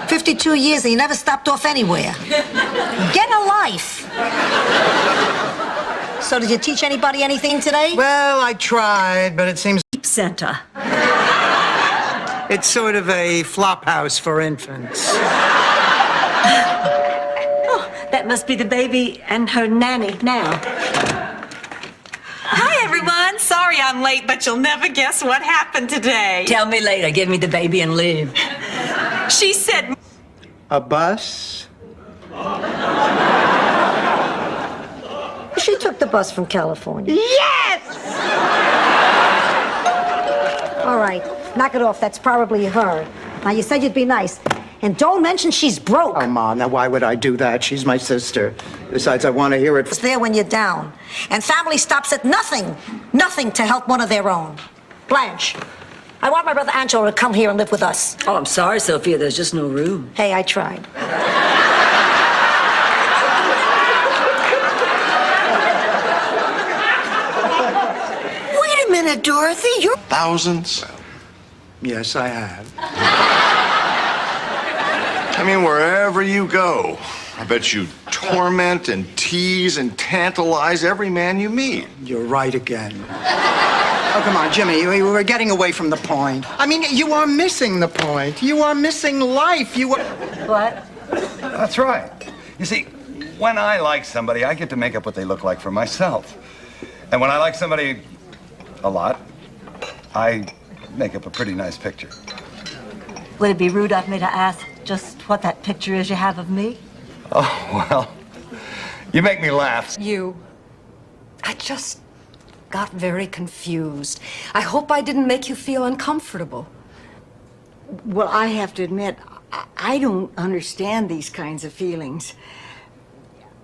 52 years and you never stopped off anywhere. Get a life. So did you teach anybody anything today? Well, I tried, but it seems... Center. It's sort of a flop house for infants. Oh, that must be the baby and her nanny now. Hi, everyone. Sorry I'm late, but you'll never guess what happened today. Tell me later. Give me the baby and leave. She said... A bus? She took the bus from California. Yes! All right, knock it off. That's probably her. Now, you said you'd be nice. And don't mention she's broke. Oh, Mom, now why would I do that? She's my sister. Besides, I want to hear it. It's there when you're down. And family stops at nothing. Nothing to help one of their own. Blanche, I want my brother Angelo to come here and live with us. Oh, I'm sorry, Sophia. There's just no room. Hey, I tried. Wait a minute, Dorothy. You're... Thousands? Yes, I have. I mean, wherever you go, I bet you torment and tease and tantalize every man you meet. You're right again. Oh, come on, Jimmy. We're getting away from the point. I mean, you are missing the point. You are missing life. You are... What? That's right. You see, when I like somebody, I get to make up what they look like for myself. And when I like somebody a lot, I make up a pretty nice picture. Would it be rude of me to ask just what that picture is you have of me? Oh, well, you make me laugh. I just got very confused. I hope I didn't make you feel uncomfortable. Well, I have to admit, I don't understand these kinds of feelings.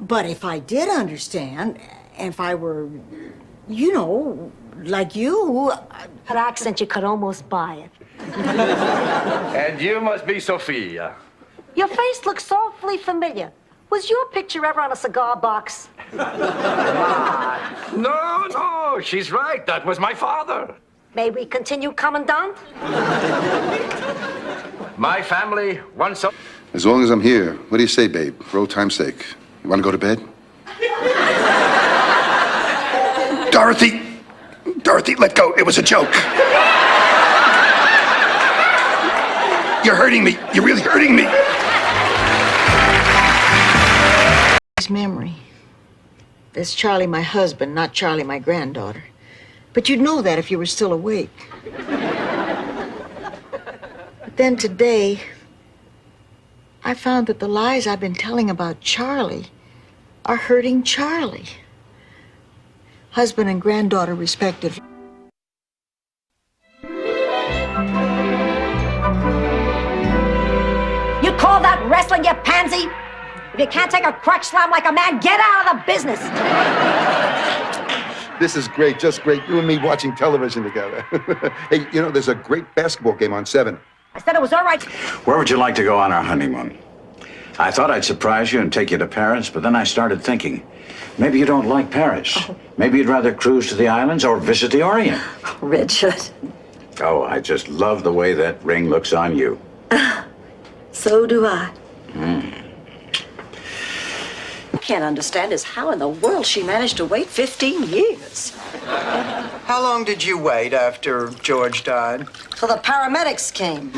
But if I did understand, and if I were, you know, like you... Her accent, you could almost buy it. And you must be Sophia. Your face looks awfully familiar. Was your picture ever on a cigar box? No, she's right. That was my father. May we continue, Commandant? My family once... As long as I'm here. What do you say, babe? For old time's sake. You want to go to bed? Dorothy! Dorothy, let go. It was a joke. You're hurting me. You're really hurting me. His memory. There's Charlie, my husband, not Charlie, my granddaughter. But you'd know that if you were still awake. But then today, I found that the lies I've been telling about Charlie are hurting Charlie. Husband and granddaughter, respectively. You call that wrestling, you pansy? If you can't take a crutch slam like a man, get out of the business. This is great, just great. You and me watching television together. Hey, you know, there's a great basketball game on 7. I said it was all right. Where would you like to go on our honeymoon? I thought I'd surprise you and take you to Paris, but then I started thinking, maybe you don't like Paris. Maybe you'd rather cruise to the islands or visit the Orient. Richard. Oh, I just love the way that ring looks on you. So do I. Mm. I can't understand is how in the world she managed to wait 15 years. How long did you wait after George died? Till the paramedics came.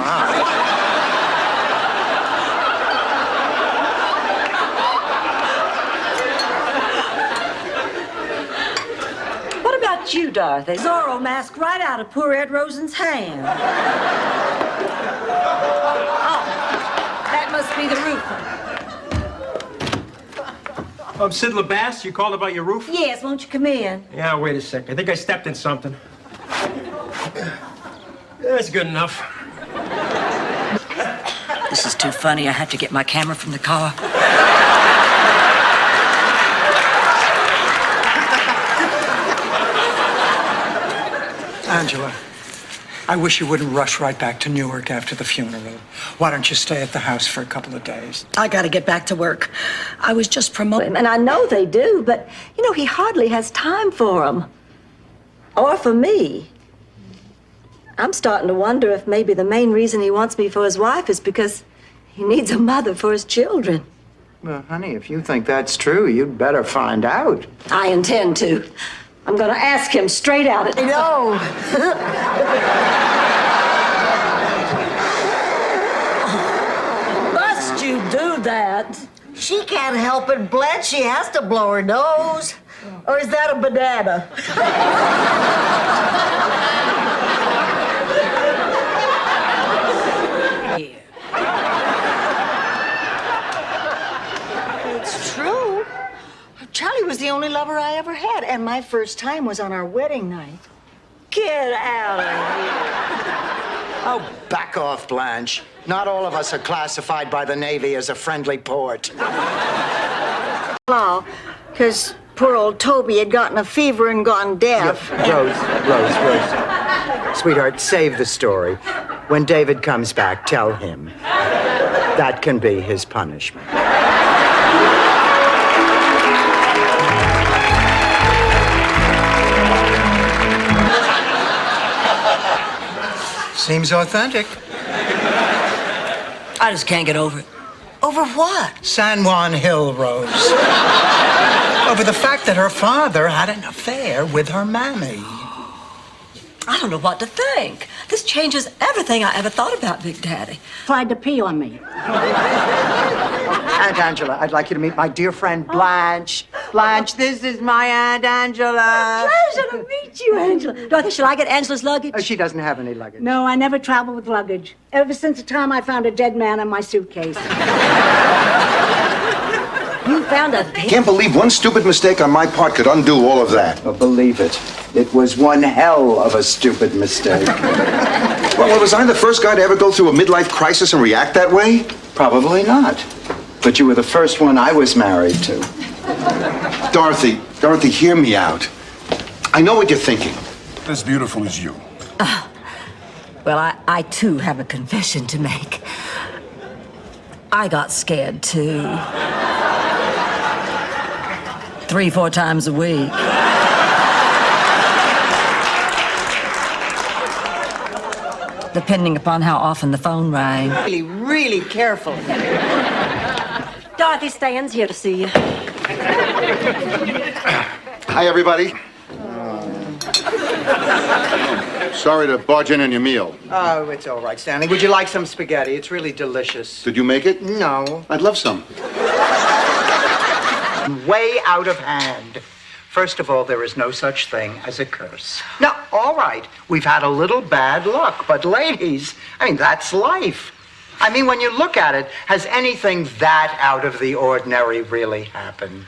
What about you, Dorothy? Zorro masked right out of poor Ed Rosen's hand. Oh, that must be the roofer. Sid LeBass, you called about your roof? Yes, won't you come in? Yeah, wait a sec. I think I stepped in something. That's good enough. This is too funny. I have to get my camera from the car. Angela, I wish you wouldn't rush right back to Newark after the funeral. Why don't you stay at the house for a couple of days? I gotta get back to work. I was just promoting, and I know they do, but, you know, he hardly has time for them. Or for me. I'm starting to wonder if maybe the main reason he wants me for his wife is because he needs a mother for his children. Well, honey, if you think that's true, you'd better find out. I intend to. I'm gonna ask him straight out. No. Must you do that? She can't help it, Blanche. She has to blow her nose. Or is that a banana? It's true. Charlie was the only lover I ever had, and my first time was on our wedding night. Get out of here. Oh, back off, Blanche. Not all of us are classified by the Navy as a friendly port. Wow, because poor old Toby had gotten a fever and gone deaf. Rose. Sweetheart, save the story. When David comes back, tell him. That can be his punishment. Seems authentic. I just can't get over it. Over what? San Juan Hill, Rose. Over the fact that her father had an affair with her mammy. I don't know what to think. This changes everything I ever thought about Big Daddy. Tried to pee on me. Aunt Angela, I'd like you to meet my dear friend Blanche. Blanche, this is my Aunt Angela. Pleasure to meet you, Angela. Dorothy, shall I get Angela's luggage? Oh, she doesn't have any luggage. No, I never travel with luggage. Ever since the time I found a dead man in my suitcase. You found a Can't believe one stupid mistake on my part could undo all of that. Oh, believe it. It was one hell of a stupid mistake. Well, was I the first guy to ever go through a midlife crisis and react that way? Probably not. But you were the first one I was married to. Dorothy, hear me out. I know what you're thinking. As beautiful as you. Well, I too have a confession to make. I got scared too. 3-4 times a week. Depending upon how often the phone rang. Really, really carefully. Dorothy Stan's here to see you. Hi, everybody. Sorry to barge in on your meal. Oh, it's all right, Stanley. Would you like some spaghetti? It's really delicious. Did you make it? No. I'd love some. Way out of hand. First of all, there is no such thing as a curse. Now, all right, we've had a little bad luck, but ladies, I mean, that's life. I mean, when you look at it, has anything that out of the ordinary really happened?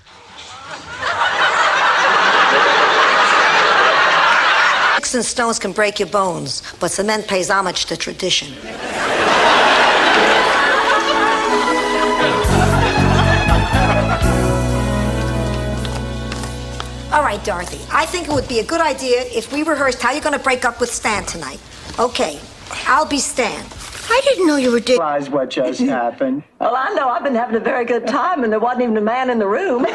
Sticks and stones can break your bones, but cement pays homage to tradition. All right, Dorothy, I think it would be a good idea if we rehearsed how you're going to break up with Stan tonight. Okay, I'll be Stan. I didn't know you were dating. Realize what just happened. Well, I know I've been having a very good time, and there wasn't even a man in the room. Do you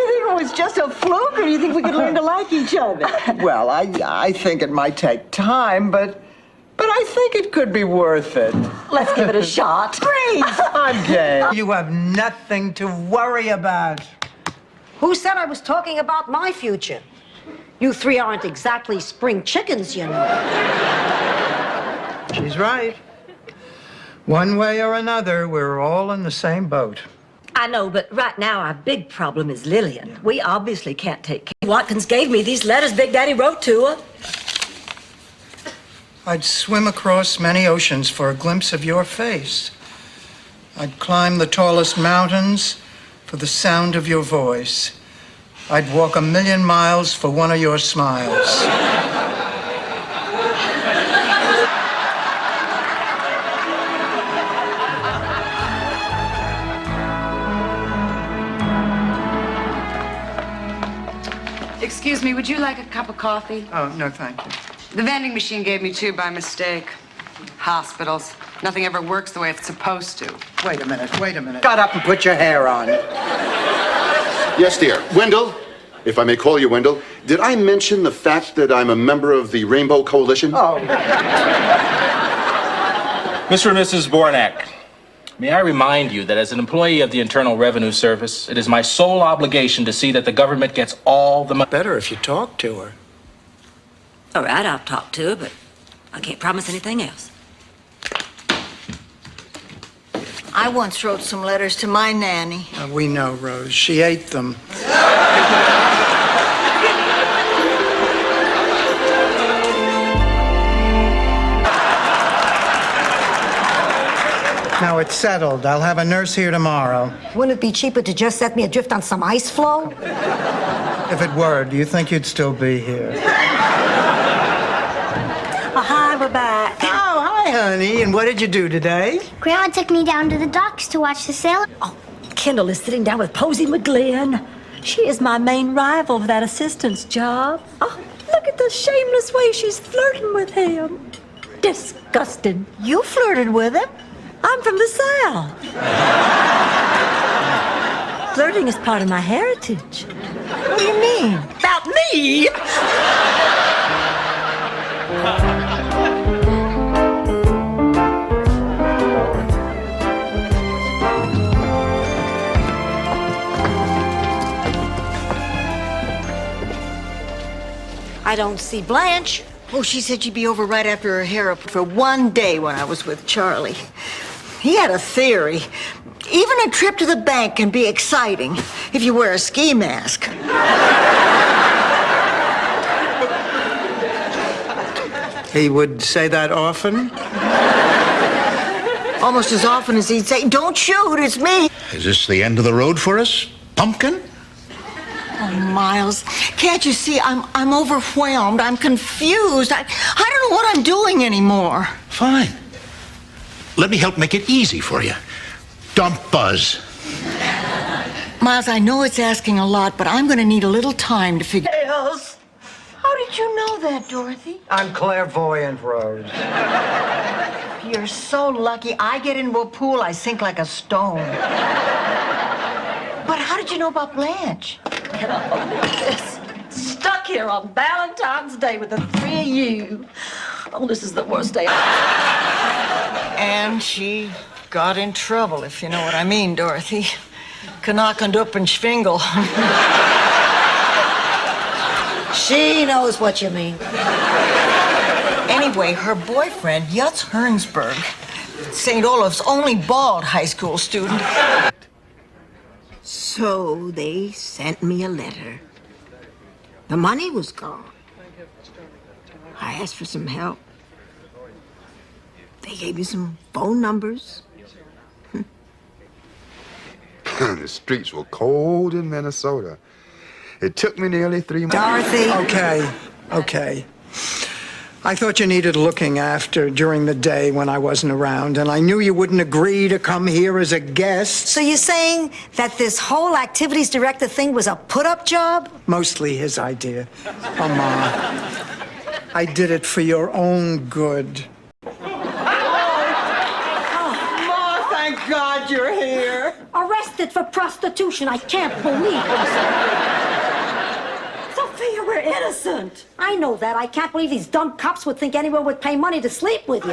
think it was just a fluke, or do you think we could learn to like each other? Well, I think it might take time, but I think it could be worth it. Let's give it a shot. Great! I'm game. You have nothing to worry about. Who said I was talking about my future? You three aren't exactly spring chickens, you know. She's right. One way or another, we're all in the same boat. I know, but right now our big problem is Lillian. We obviously can't take care. Watkins gave me these letters Big Daddy wrote to her. I'd swim across many oceans for a glimpse of your face. I'd climb the tallest mountains for the sound of your voice. I'd walk 1,000,000 miles for one of your smiles. Excuse me, would you like a cup of coffee? Oh, no, thank you. The vending machine gave me two by mistake. Hospitals. Nothing ever works the way it's supposed to. Wait a minute. Got up and put your hair on. Yes, dear. Wendell, if I may call you Wendell, did I mention the fact that I'm a member of the Rainbow Coalition? Oh. Mr. and Mrs. Bornak, may I remind you that as an employee of the Internal Revenue Service, it is my sole obligation to see that the government gets all the money. Better if you talk to her. All right, I'll talk to her, but I can't promise anything else. I once wrote some letters to my nanny. We know, Rose. She ate them. Now it's settled. I'll have a nurse here tomorrow. Wouldn't it be cheaper to just set me adrift on some ice floe? If it were, do you think you'd still be here? Oh, hi, we're back. Oh, hi, honey. And what did you do today? Grandma took me down to the docks to watch the sail. Oh, Kendall is sitting down with Posey McGlynn. She is my main rival for that assistant's job. Oh, look at the shameless way she's flirting with him. Disgusting. You flirted with him? I'm from the South. Flirting is part of my heritage. What do you mean? About me? I don't see Blanche. Oh, she said she'd be over right after her hair up for one day when I was with Charlie. He had a theory. Even a trip to the bank can be exciting if you wear a ski mask. He would say that often? Almost as often as he'd say, "Don't shoot, it's me." Is this the end of the road for us, Pumpkin? Oh, Miles, can't you see I'm overwhelmed? I'm confused. I don't know what I'm doing anymore. Fine. Let me help make it easy for you. Dump Buzz. Miles, I know it's asking a lot, but I'm going to need a little time to figure. Else? How did you know that, Dorothy? I'm clairvoyant, Rose. You're so lucky. I get into a pool, I sink like a stone. But how did you know about Blanche? Stuck here on Valentine's Day with the three of you. Oh, this is the worst day. And she got in trouble, if you know what I mean, Dorothy. Knackend up and schwingel. She knows what you mean. Anyway, her boyfriend, Yutz Hernsberg, St. Olaf's only bald high school student. So they sent me a letter. The money was gone. I asked for some help. They gave me some phone numbers. The streets were cold in Minnesota. It took me nearly 3 months. Dorothy. Okay. I thought you needed looking after during the day when I wasn't around, and I knew you wouldn't agree to come here as a guest. So you're saying that this whole activities director thing was a put-up job? Mostly his idea. Oh, Ma, I did it for your own good. Ma, thank God you're here. Arrested for prostitution. I can't believe it. Sophia, we're innocent. I know that. I can't believe these dumb cops would think anyone would pay money to sleep with you.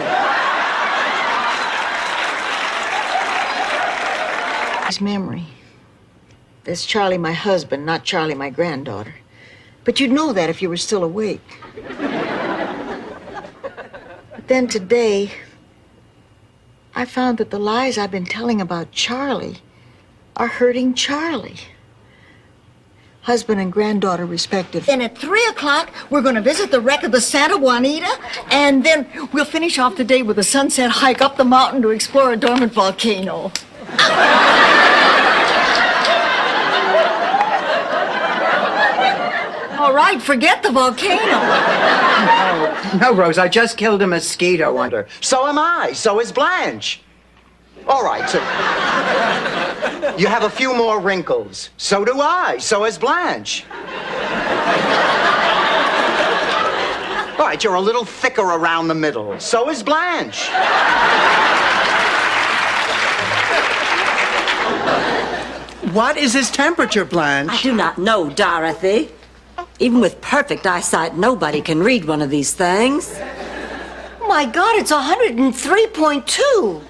His memory. That's Charlie, my husband, not Charlie, my granddaughter. But you'd know that if you were still awake. But then today, I found that the lies I've been telling about Charlie are hurting Charlie. Husband and granddaughter, respective. Then at 3 o'clock, we're going to visit the wreck of the Santa Juanita, and then we'll finish off the day with a sunset hike up the mountain to explore a dormant volcano. All right, forget the volcano. No, Rose, I just killed a mosquito under. So am I. So is Blanche. All right, so you have a few more wrinkles. So do I. So has Blanche. All right, you're a little thicker around the middle. So is Blanche. What is his temperature, Blanche? I do not know, Dorothy. Even with perfect eyesight, nobody can read one of these things. My God, it's 103.2.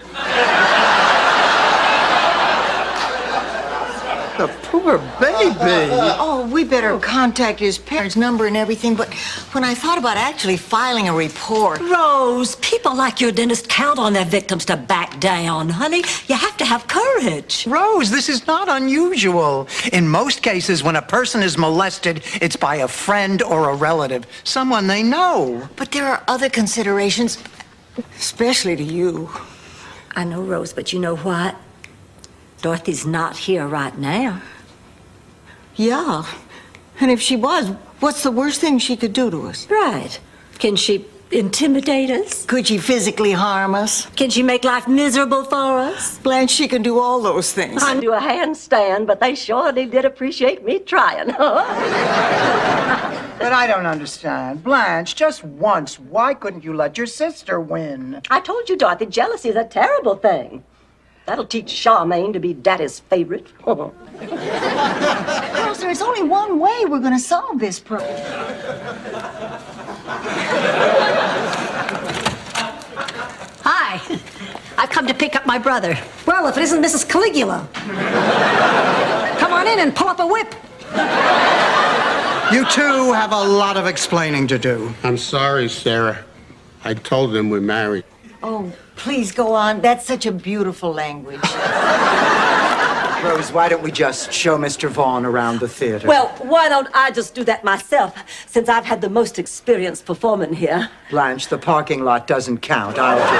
The poor baby. Oh, we better contact his parents' number and everything, but when I thought about actually filing a report... Rose, people like your dentist count on their victims to back down, honey. You have to have courage. Rose, this is not unusual. In most cases, when a person is molested, it's by a friend or a relative, someone they know. But there are other considerations, especially to you. I know, Rose, but you know what? Dorothy's not here right now. Yeah, and if she was, what's the worst thing she could do to us? Right. Can she intimidate us? Could she physically harm us? Can she make life miserable for us? Blanche, she can do all those things. I do a handstand, but they surely did appreciate me trying, huh? But I don't understand. Blanche, just once, why couldn't you let your sister win? I told you, Dorothy, jealousy is a terrible thing. That'll teach Charmaine to be Daddy's favorite. Girls, there's only one way we're going to solve this problem. Hi. I've come to pick up my brother. Well, if it isn't Mrs. Caligula. Come on in and pull up a whip. You two have a lot of explaining to do. I'm sorry, Sarah. I told them we're married. Oh, please go on. That's such a beautiful language. Rose, why don't we just show Mr. Vaughn around the theater? Well, why don't I just do that myself, since I've had the most experience performing here? Blanche, the parking lot doesn't count. I'll just...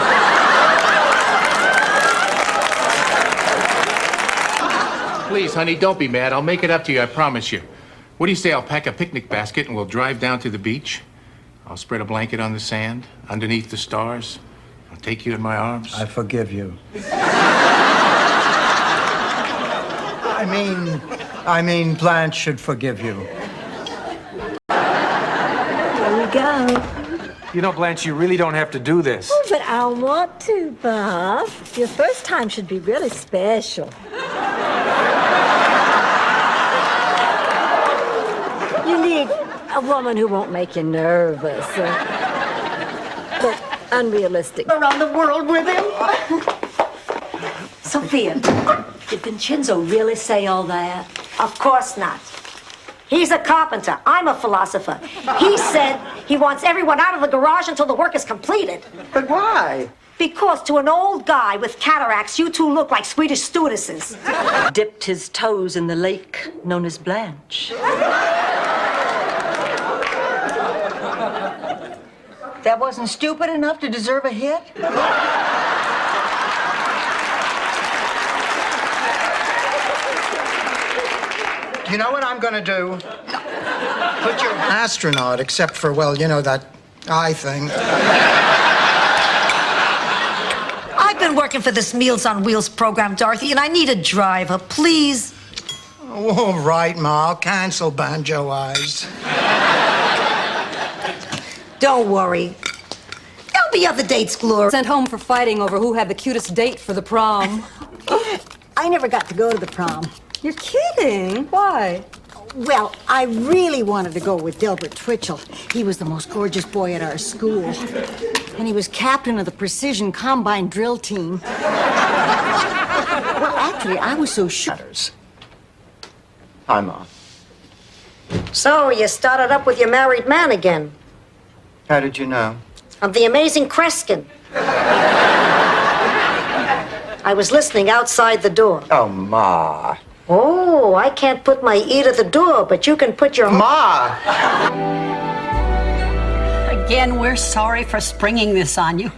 Please, honey, don't be mad. I'll make it up to you, I promise you. What do you say I'll pack a picnic basket and we'll drive down to the beach? I'll spread a blanket on the sand, underneath the stars. I'll take you in my arms. I forgive you. I mean, Blanche should forgive you. Here we go. You know, Blanche, you really don't have to do this. Oh, but I want to, Bob. Your first time should be really special. You need a woman who won't make you nervous. The Unrealistic. Around the world with him? Sophia, did Vincenzo really say all that? Of course not. He's a carpenter. I'm a philosopher. He said he wants everyone out of the garage until the work is completed. But why? Because to an old guy with cataracts, you two look like Swedish stewardesses. Dipped his toes in the lake known as Blanche. That wasn't stupid enough to deserve a hit? You know what I'm going to do? Put your astronaut, except for, well, you know, that eye thing. I've been working for this Meals on Wheels program, Dorothy, and I need a driver, please. Oh, all right, Ma, I'll cancel Banjo Eyes. Don't worry. There'll be other dates, Gloria. Sent home for fighting over who had the cutest date for the prom. I never got to go to the prom. You're kidding. Why? Well, I really wanted to go with Delbert Twitchell. He was the most gorgeous boy at our school. And he was captain of the precision combine drill team. Well, actually, I was so sure. Hi, Ma. So, you started up with your married man again. How did you know? I'm the amazing Kreskin. I was listening outside the door. Oh, Ma. Oh, I can't put my ear to the door, but you can put your... Ma! Again, we're sorry for springing this on you.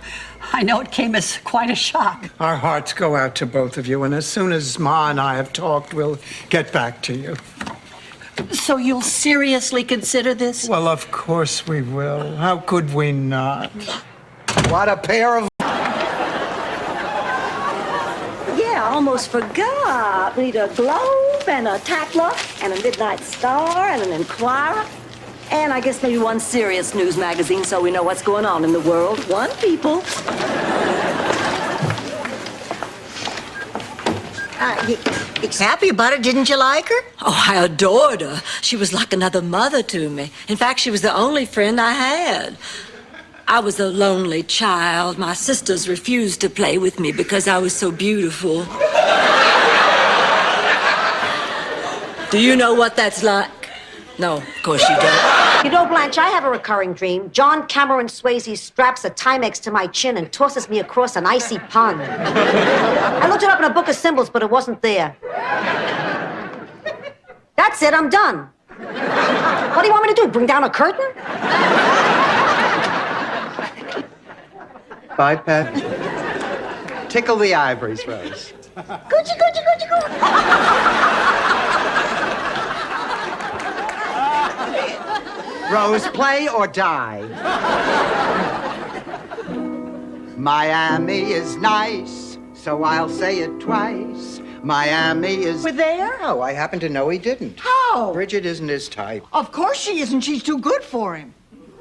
I know it came as quite a shock. Our hearts go out to both of you, and as soon as Ma and I have talked, we'll get back to you. So you'll seriously consider this? Well, of course we will. How could we not? What a pair of... Yeah, I almost forgot. We need a globe and a Tatler and a Midnight Star and an Enquirer. And I guess maybe one serious news magazine so we know what's going on in the world. One, people. Happy about it, didn't you like her? Oh, I adored her. She was like another mother to me. In fact, she was the only friend I had. I was a lonely child. My sisters refused to play with me because I was so beautiful. Do you know what that's like? No, of course you don't. You know, Blanche, I have a recurring dream. John Cameron Swayze straps a Timex to my chin and tosses me across an icy pond. I looked it up in a book of symbols, but it wasn't there. That's it, I'm done. What do you want me to do, bring down a curtain? Bye, Pat. Tickle the ivories, Rose. Gucci, Gucci, Gucci, Gucci. Rose, play or die. Miami is nice, so I'll say it twice. Miami is... We're there? No, I happen to know he didn't. How? Bridget isn't his type. Of course she isn't. She's too good for him.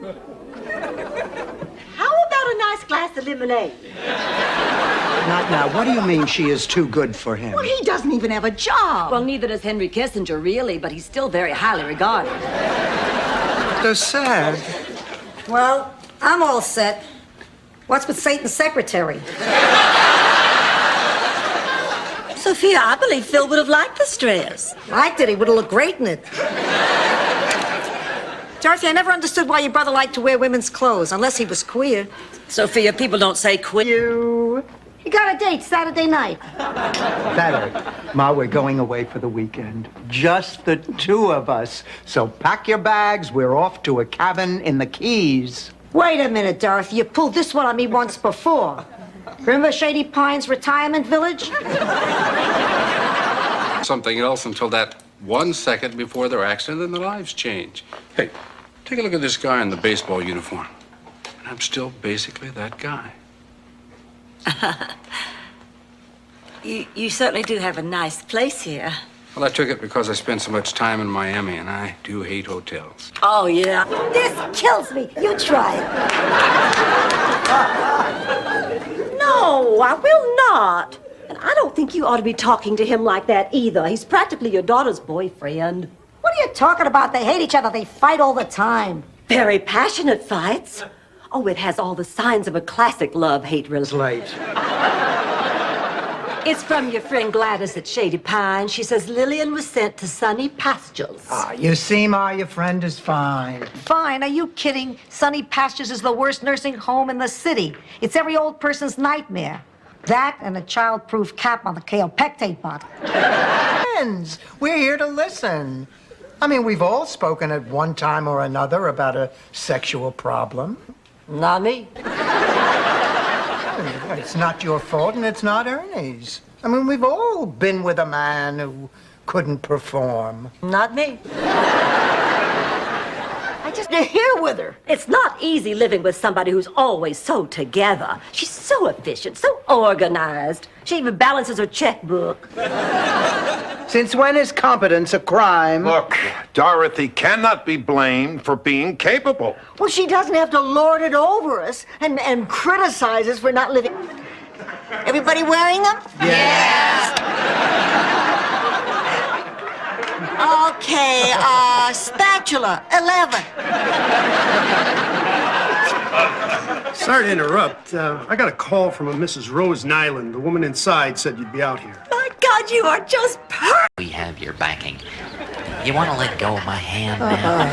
How about a nice glass of lemonade? Not now. What do you mean she is too good for him? Well, he doesn't even have a job. Well, neither does Henry Kissinger, really, but he's still very highly regarded. So sad. Well, I'm all set. What's with Satan's secretary? Sophia, I believe Phil would have liked this dress. Liked it. He would have looked great in it. Dorothy, I never understood why your brother liked to wear women's clothes, unless he was queer. Sophia, people don't say queer. He got a date Saturday night. Better. Ma, we're going away for the weekend. Just the two of us. So pack your bags. We're off to a cabin in the Keys. Wait a minute, Dorothy. You pulled this one on me once before. Remember Shady Pines Retirement Village? Something else until that 1 second before their accident and their lives change. Hey, take a look at this guy in the baseball uniform. And I'm still basically that guy. You certainly do have a nice place here. Well, I took it because I spent so much time in Miami, and I do hate hotels. Oh, yeah. This kills me. You try it. No, I will not. And I don't think you ought to be talking to him like that either. He's practically your daughter's boyfriend. What are you talking about? They hate each other. They fight all the time. Very passionate fights. Oh, it has all the signs of a classic love-hate relationship. Late. It's from your friend Gladys at Shady Pine. She says Lillian was sent to Sunny Pastures. You see, Ma, your friend is fine. Fine, are you kidding? Sunny Pastures is the worst nursing home in the city. It's every old person's nightmare. That and a child-proof cap on the kaopectate bottle. Friends, we're here to listen. I mean, we've all spoken at one time or another about a sexual problem. Not me. It's not your fault, and it's not Ernie's. I mean, we've all been with a man who couldn't perform. Not me. I just here with her. It's not easy living with somebody who's always so together. She's so efficient, so organized. She even balances her checkbook. Since when is competence a crime? Look, Dorothy cannot be blamed for being capable. Well, she doesn't have to lord it over us and criticize us for not living. Everybody wearing them? Yes. Okay, spatula, 11. Sorry to interrupt. I got a call from a Mrs. Rose Nyland. The woman inside said you'd be out here. My God, you are just perfect. We have your backing. You want to let go of my hand now?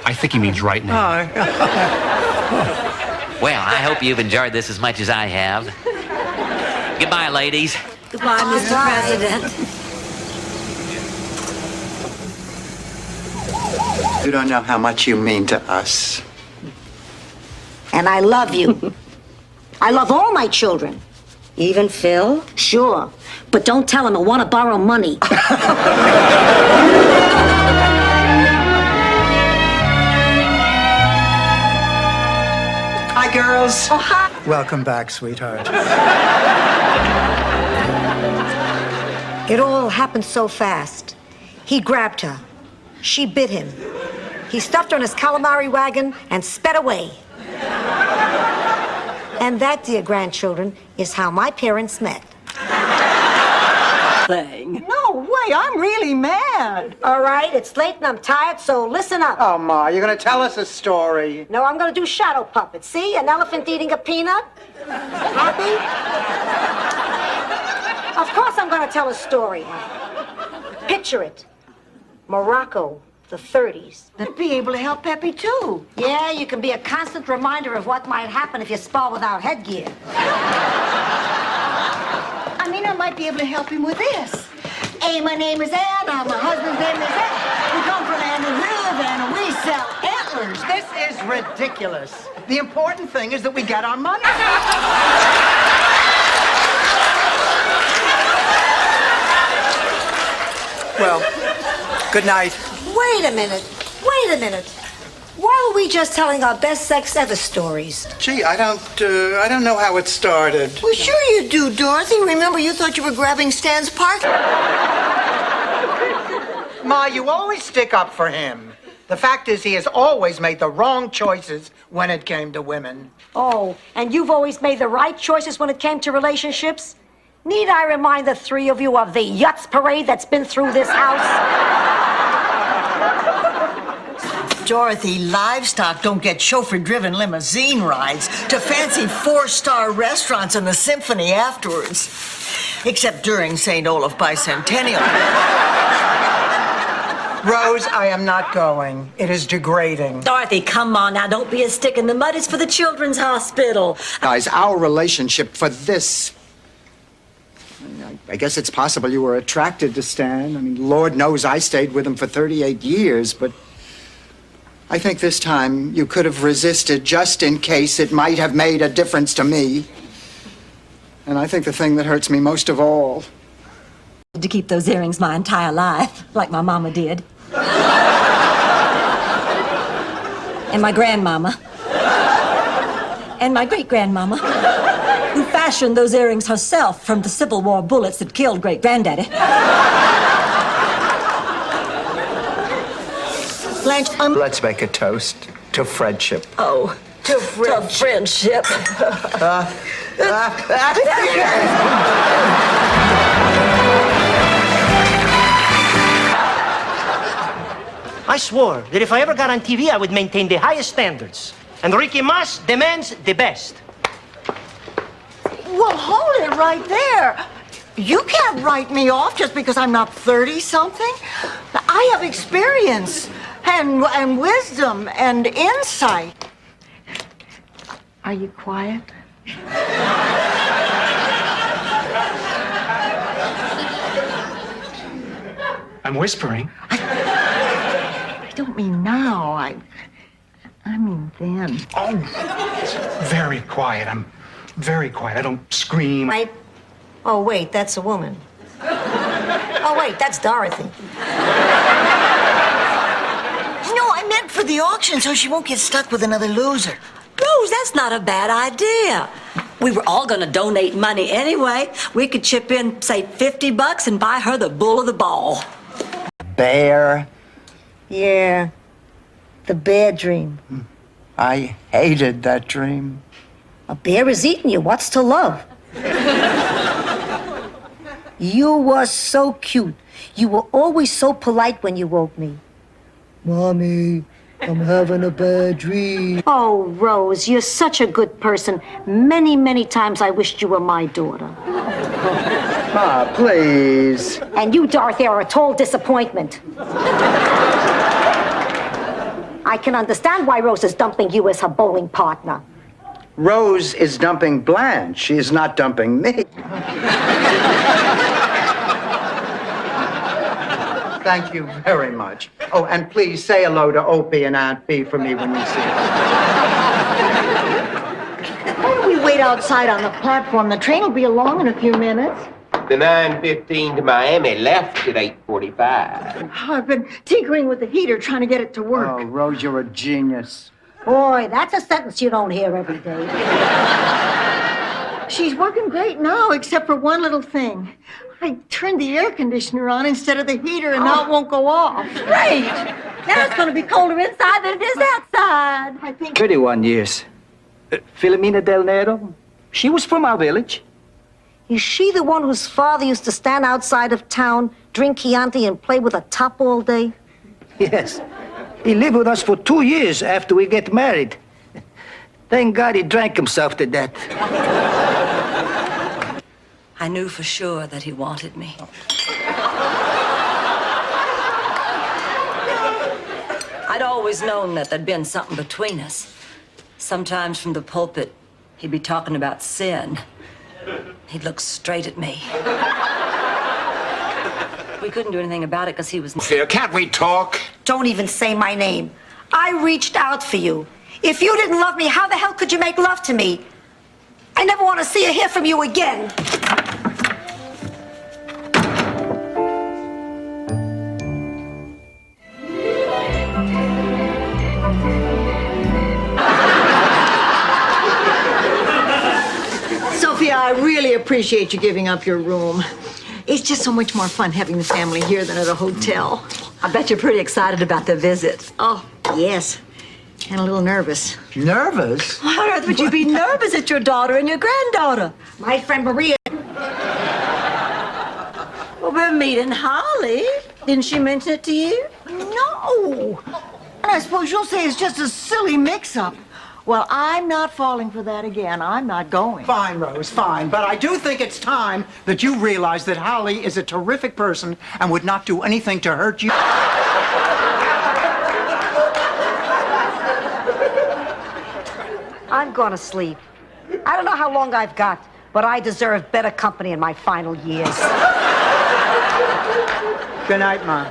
I think he means right now. Well, I hope you've enjoyed this as much as I have. Goodbye, ladies. Goodbye, Mr. President. You don't know how much you mean to us. And I love you. I love all my children. Even Phil? Sure. But don't tell him I want to borrow money. Hi, girls. Oh, hi. Welcome back, sweetheart. It all happened so fast. He grabbed her. She bit him. He stuffed her in his calamari wagon and sped away. And that, dear grandchildren, is how my parents met. Thing. No way, I'm really mad. All right, it's late and I'm tired, so listen up. Oh, Ma, you're going to tell us a story. No, I'm going to do shadow puppets. See? An elephant eating a peanut. Happy? Of course I'm going to tell a story. Picture it. Morocco, the 30s. That'd be able to help Peppy, too. Yeah, you can be a constant reminder of what might happen if you spar without headgear. I mean, I might be able to help him with this. Hey, my name is Anna. My husband's name is Ed. We come from Anna River and we sell antlers. This is ridiculous. The important thing is that we get our money. Well, good night. Wait a minute. Wait a minute. Why were we just telling our best sex ever stories? Gee, I don't know how it started. Well, sure you do, Dorothy. Remember, you thought you were grabbing Stan's park? Ma, you always stick up for him. The fact is, he has always made the wrong choices when it came to women. Oh, and you've always made the right choices when it came to relationships? Need I remind the three of you of the Yutz parade that's been through this house? Dorothy, livestock don't get chauffeur-driven limousine rides to fancy four-star restaurants and the symphony afterwards. Except during St. Olaf Bicentennial. Rose, I am not going. It is degrading. Dorothy, come on now. Don't be a stick in the mud. It's for the Children's Hospital. Guys, our relationship for this... I guess it's possible you were attracted to Stan. I mean, Lord knows I stayed with him for 38 years, but I think this time you could have resisted just in case it might have made a difference to me. And I think the thing that hurts me most of all... To keep those earrings my entire life, like my mama did. And my grandmama. And my great-grandmama, who fashioned those earrings herself from the Civil War bullets that killed great-granddaddy. Blanche, Let's make a toast to friendship. Oh, to friendship. I swore that if I ever got on TV, I would maintain the highest standards. And Ricky Mas demands the best. Well, hold it right there. You can't write me off just because I'm not 30-something. I have experience and wisdom and insight. Are you quiet? I'm whispering. I don't mean now. I mean then. Oh, it's very quiet. I'm very quiet. I don't scream. Right? Oh, wait, that's a woman. Oh, wait, that's Dorothy. No, I meant for the auction so she won't get stuck with another loser. Rose, that's not a bad idea. We were all going to donate money anyway. We could chip in, say, $50 and buy her the bull of the ball. Bear. Yeah, the bear dream. I hated that dream. A bear is eating you. What's to love? You were so cute. You were always so polite when you woke me. Mommy, I'm having a bad dream. Oh, Rose, you're such a good person. Many, many times I wished you were my daughter. Ma, please. And you, Dorothy, are a total disappointment. I can understand why Rose is dumping you as her bowling partner. Rose is dumping Blanche. She is not dumping me. Thank you very much. Oh, and please say hello to Opie and Aunt Bee for me when you see them. Why don't we wait outside on the platform? The train will be along in a few minutes. The 9:15 to Miami left at 8:45. Oh, I've been tinkering with the heater trying to get it to work. Oh, Rose, you're a genius. Boy, that's a sentence you don't hear every day. She's working great now, except for one little thing. I turned the air conditioner on instead of the heater, and now it won't go off. Great! Now it's going to be colder inside than it is outside. I think 31 years. Filomena Del Nero? She was from our village. Is she the one whose father used to stand outside of town, drink Chianti, and play with a top all day? Yes. He lived with us for 2 years after we get married. Thank God he drank himself to death. I knew for sure that he wanted me. I'd always known that there'd been something between us. Sometimes from the pulpit, he'd be talking about sin. He'd look straight at me. We couldn't do anything about it because he was... Here, can't we talk? Don't even say my name. I reached out for you. If you didn't love me, how the hell could you make love to me? I never want to see or hear from you again. Sophia, I really appreciate you giving up your room. It's just so much more fun having the family here than at a hotel. I bet you're pretty excited about the visit. Oh, yes. And a little nervous. Nervous? Why on earth would you be nervous at your daughter and your granddaughter? My friend Maria. Well, we're meeting Holly. Didn't she mention it to you? No. And I suppose you'll say it's just a silly mix-up. Well, I'm not falling for that again. I'm not going. Fine, Rose, fine. But I do think it's time that you realize that Holly is a terrific person and would not do anything to hurt you. I'm going to sleep. I don't know how long I've got, but I deserve better company in my final years. Good night, Mom.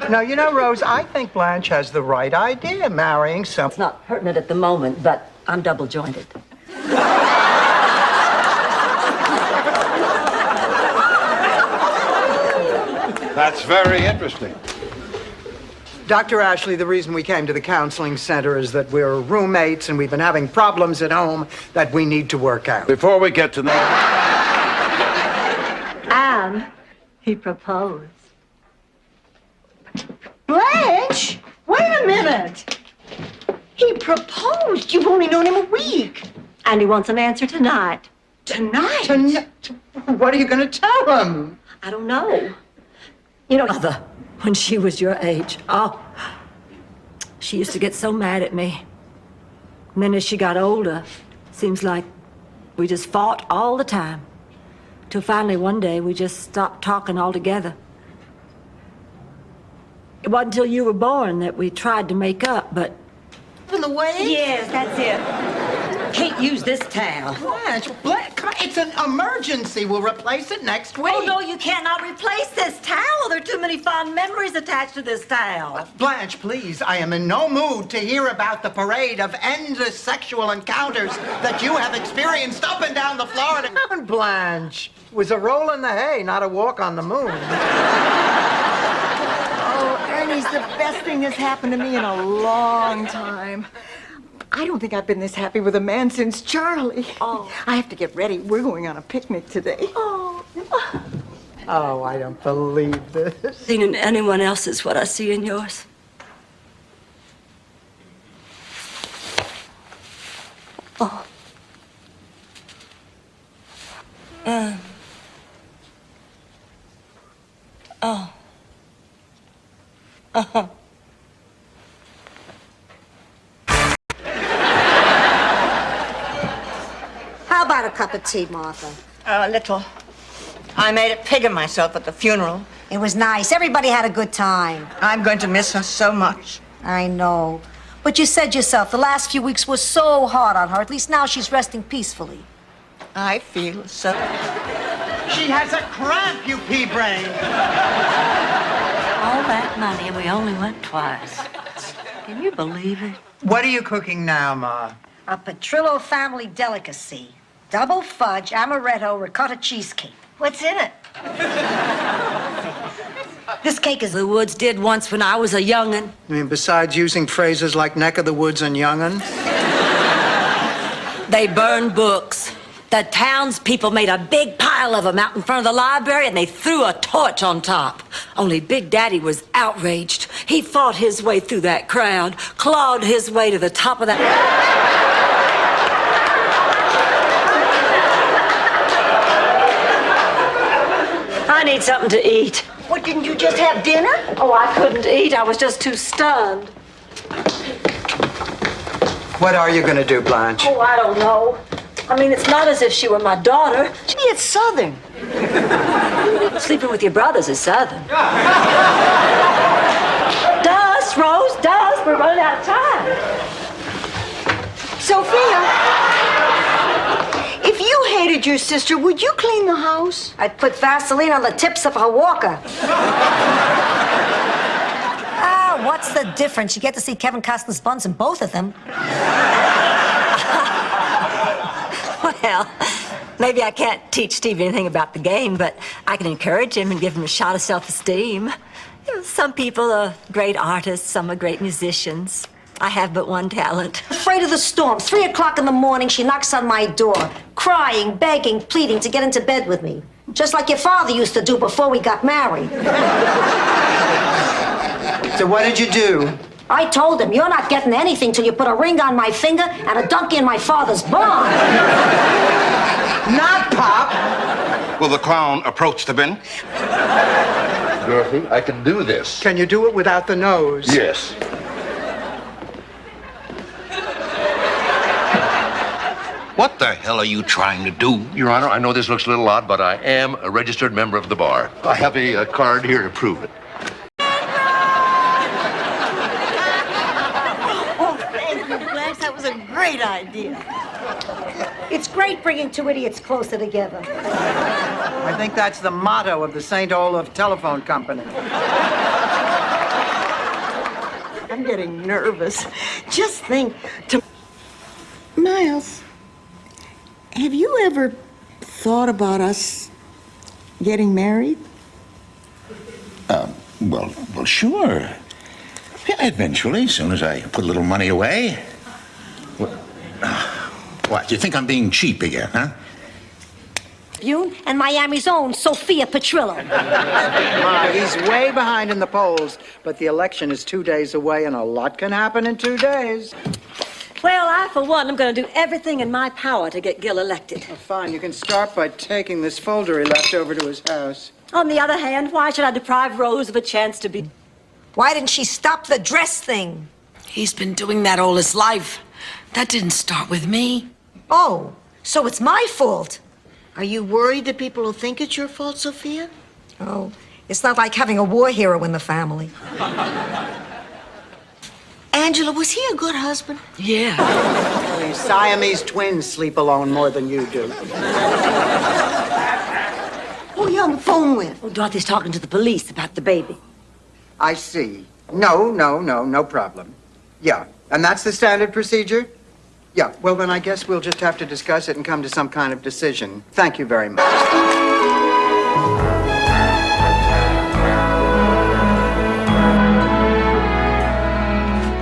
No, you know, Rose, I think Blanche has the right idea, marrying someone. It's not hurting it at the moment, but I'm double jointed. That's very interesting. Dr. Ashley, the reason we came to the counseling center is that we're roommates and we've been having problems at home that we need to work out. Before we get to that, And he proposed. Blanche, wait a minute. He proposed. You've only known him a week. And he wants an answer tonight. Tonight? What are you going to tell him? I don't know. You know, Mother, when she was your age, oh, she used to get so mad at me. And then as she got older, seems like we just fought all the time. Till finally one day we just stopped talking altogether. It wasn't until you were born that we tried to make up, but... In the way? Yes, that's it. Can't use this towel. Blanche, come on, it's an emergency. We'll replace it next week. Oh, no, you cannot replace this towel. There are too many fond memories attached to this towel. Blanche, please, I am in no mood to hear about the parade of endless sexual encounters that you have experienced up and down the Florida. Come on, Blanche. It was a roll in the hay, not a walk on the moon. Oh, Ernie's the best thing that's happened to me in a long time. I don't think I've been this happy with a man since Charlie. Oh. I have to get ready. We're going on a picnic today. Oh. Oh, I don't believe this. Seen in anyone else's what I see in yours. Oh. Oh. Uh-huh. How about a cup of tea, Martha? A little. I made a pig of myself at the funeral. It was nice. Everybody had a good time. I'm going to miss her so much. I know. But you said yourself, the last few weeks were so hard on her. At least now she's resting peacefully. I feel so. She has a cramp, you pea brain. All that money and we only went twice. Can you believe it? What are you cooking now, Ma? A Petrillo family delicacy. Double fudge, amaretto, ricotta cheesecake. What's in it? This cake is... The Woods did once when I was a young'un. I mean, besides using phrases like neck of the woods and young'un? They burned books. The townspeople made a big pile of them out in front of the library, and they threw a torch on top. Only Big Daddy was outraged. He fought his way through that crowd, clawed his way to the top of that... I need something to eat. What, didn't you just have dinner? Oh, I couldn't eat. I was just too stunned. What are you going to do, Blanche? Oh, I don't know. I mean, it's not as if she were my daughter. It's Southern. Sleeping with your brothers is Southern. Does, Rose, does. We're running out of time. Sophia, if you hated your sister, would you clean the house? I'd put Vaseline on the tips of her walker. What's the difference? You get to see Kevin Costner's buns in both of them. Well, maybe I can't teach Steve anything about the game, but I can encourage him and give him a shot of self-esteem. You know, some people are great artists, some are great musicians. I have but one talent. Afraid of the storm. 3 o'clock in the morning, she knocks on my door, crying, begging, pleading to get into bed with me. Just like your father used to do before we got married. So what did you do? I told him, you're not getting anything till you put a ring on my finger and a donkey in my father's barn. Not Pop. Will the clown approach the bin? Dorothy, I can do this. Can you do it without the nose? Yes. What the hell are you trying to do? Your Honor, I know this looks a little odd, but I am a registered member of the bar. I have a card here to prove it. That was a great idea. It's great bringing two idiots closer together. I think that's the motto of the St. Olaf Telephone Company. I'm getting nervous. Just think to... Miles, have you ever thought about us getting married? Well, sure. Yeah, eventually, as soon as I put a little money away. What, you think I'm being cheap again, huh? You and Miami's own Sophia Petrillo. He's way behind in the polls, but the election is 2 days away, and a lot can happen in 2 days. Well, Well, I, for one, am going to do everything in my power to get Gil elected. Oh, fine, you can start by taking this folder he left over to his house. On the other hand, why should I deprive Rose of a chance to be... Why didn't she stop the dress thing? He's been doing that all his life. That didn't start with me. Oh, so it's my fault. Are you worried that people will think it's your fault, Sophia? Oh, it's not like having a war hero in the family. Angela, was he a good husband? Yeah. These Siamese twins sleep alone more than you do. Who are you on the phone with? Oh, Dorothy's talking to the police about the baby. I see. No problem. Yeah, and that's the standard procedure? Yeah, well, then I guess we'll just have to discuss it and come to some kind of decision. Thank you very much.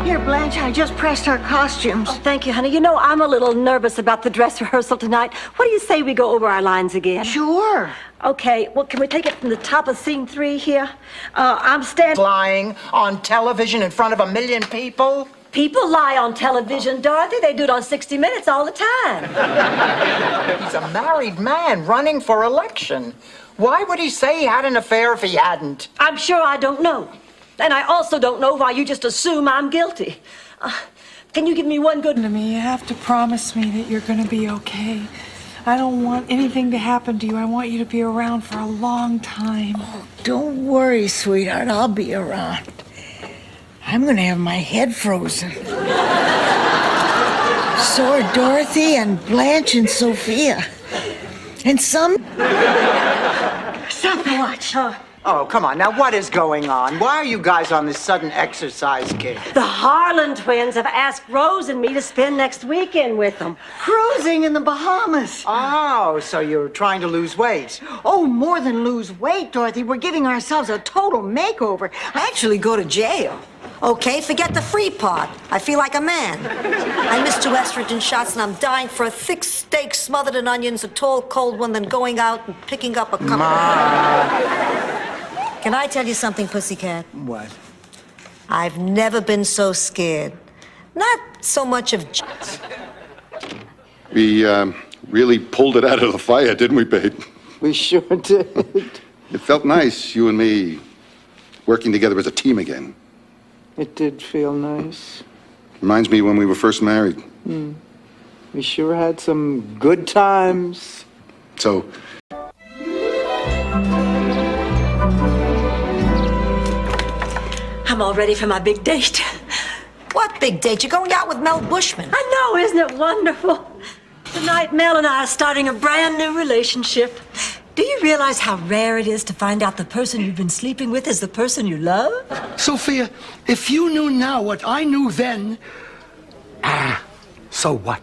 Here, Blanche, I just pressed her costumes. Oh, thank you, honey. You know, I'm a little nervous about the dress rehearsal tonight. What do you say we go over our lines again? Sure. Okay, well, can we take it from the top of scene 3 here? I'm standing... Lying on television in front of 1 million people? People lie on television, Dorothy. They do it on 60 Minutes all the time. He's a married man running for election. Why would he say he had an affair if he hadn't? I'm sure I don't know. And I also don't know why you just assume I'm guilty. Can you give me one good... To me, you have to promise me that you're going to be okay. I don't want anything to happen to you. I want you to be around for a long time. Oh, don't worry, sweetheart. I'll be around. I'm going to have my head frozen. So are Dorothy and Blanche and Sophia. And some... Stopwatch. Oh, come on. Now, what is going on? Why are you guys on this sudden exercise kick? The Harlan twins have asked Rose and me to spend next weekend with them. Cruising in the Bahamas. Oh, so you're trying to lose weight. Oh, more than lose weight, Dorothy. We're giving ourselves a total makeover. I actually go to jail. Okay, forget the free part. I feel like a man. I missed 2 estrogen shots and I'm dying for a thick steak smothered in onions, a tall, cold one, then going out and picking up a cup of... Can I tell you something, Pussycat? What? I've never been so scared. Not so much of... We really pulled it out of the fire, didn't we, babe? We sure did. It felt nice, you and me, working together as a team again. It did feel nice. Reminds me when we were first married. We sure had some good times. So, I'm all ready for my big date. What big date? You're going out with Mel Bushman. I know, isn't it wonderful? Tonight, Mel and I are starting a brand new relationship. Do you realize how rare it is to find out the person you've been sleeping with is the person you love? Sophia, if you knew now what I knew then... so what?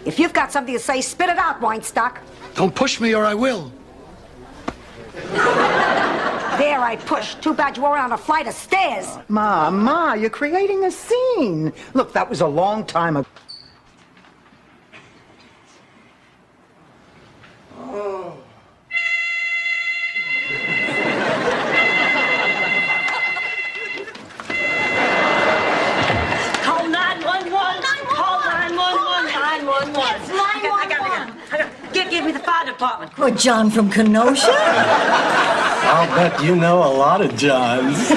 If you've got something to say, spit it out, Weinstock. Don't push me or I will. There, I pushed. Too bad you were on a flight of stairs. Ma, you're creating a scene. Look, that was a long time ago. Oh. Call 911. Call 911. 911. It's 911. I got. Give me the fire department. What, John from Kenosha? I'll bet you know a lot of Johns.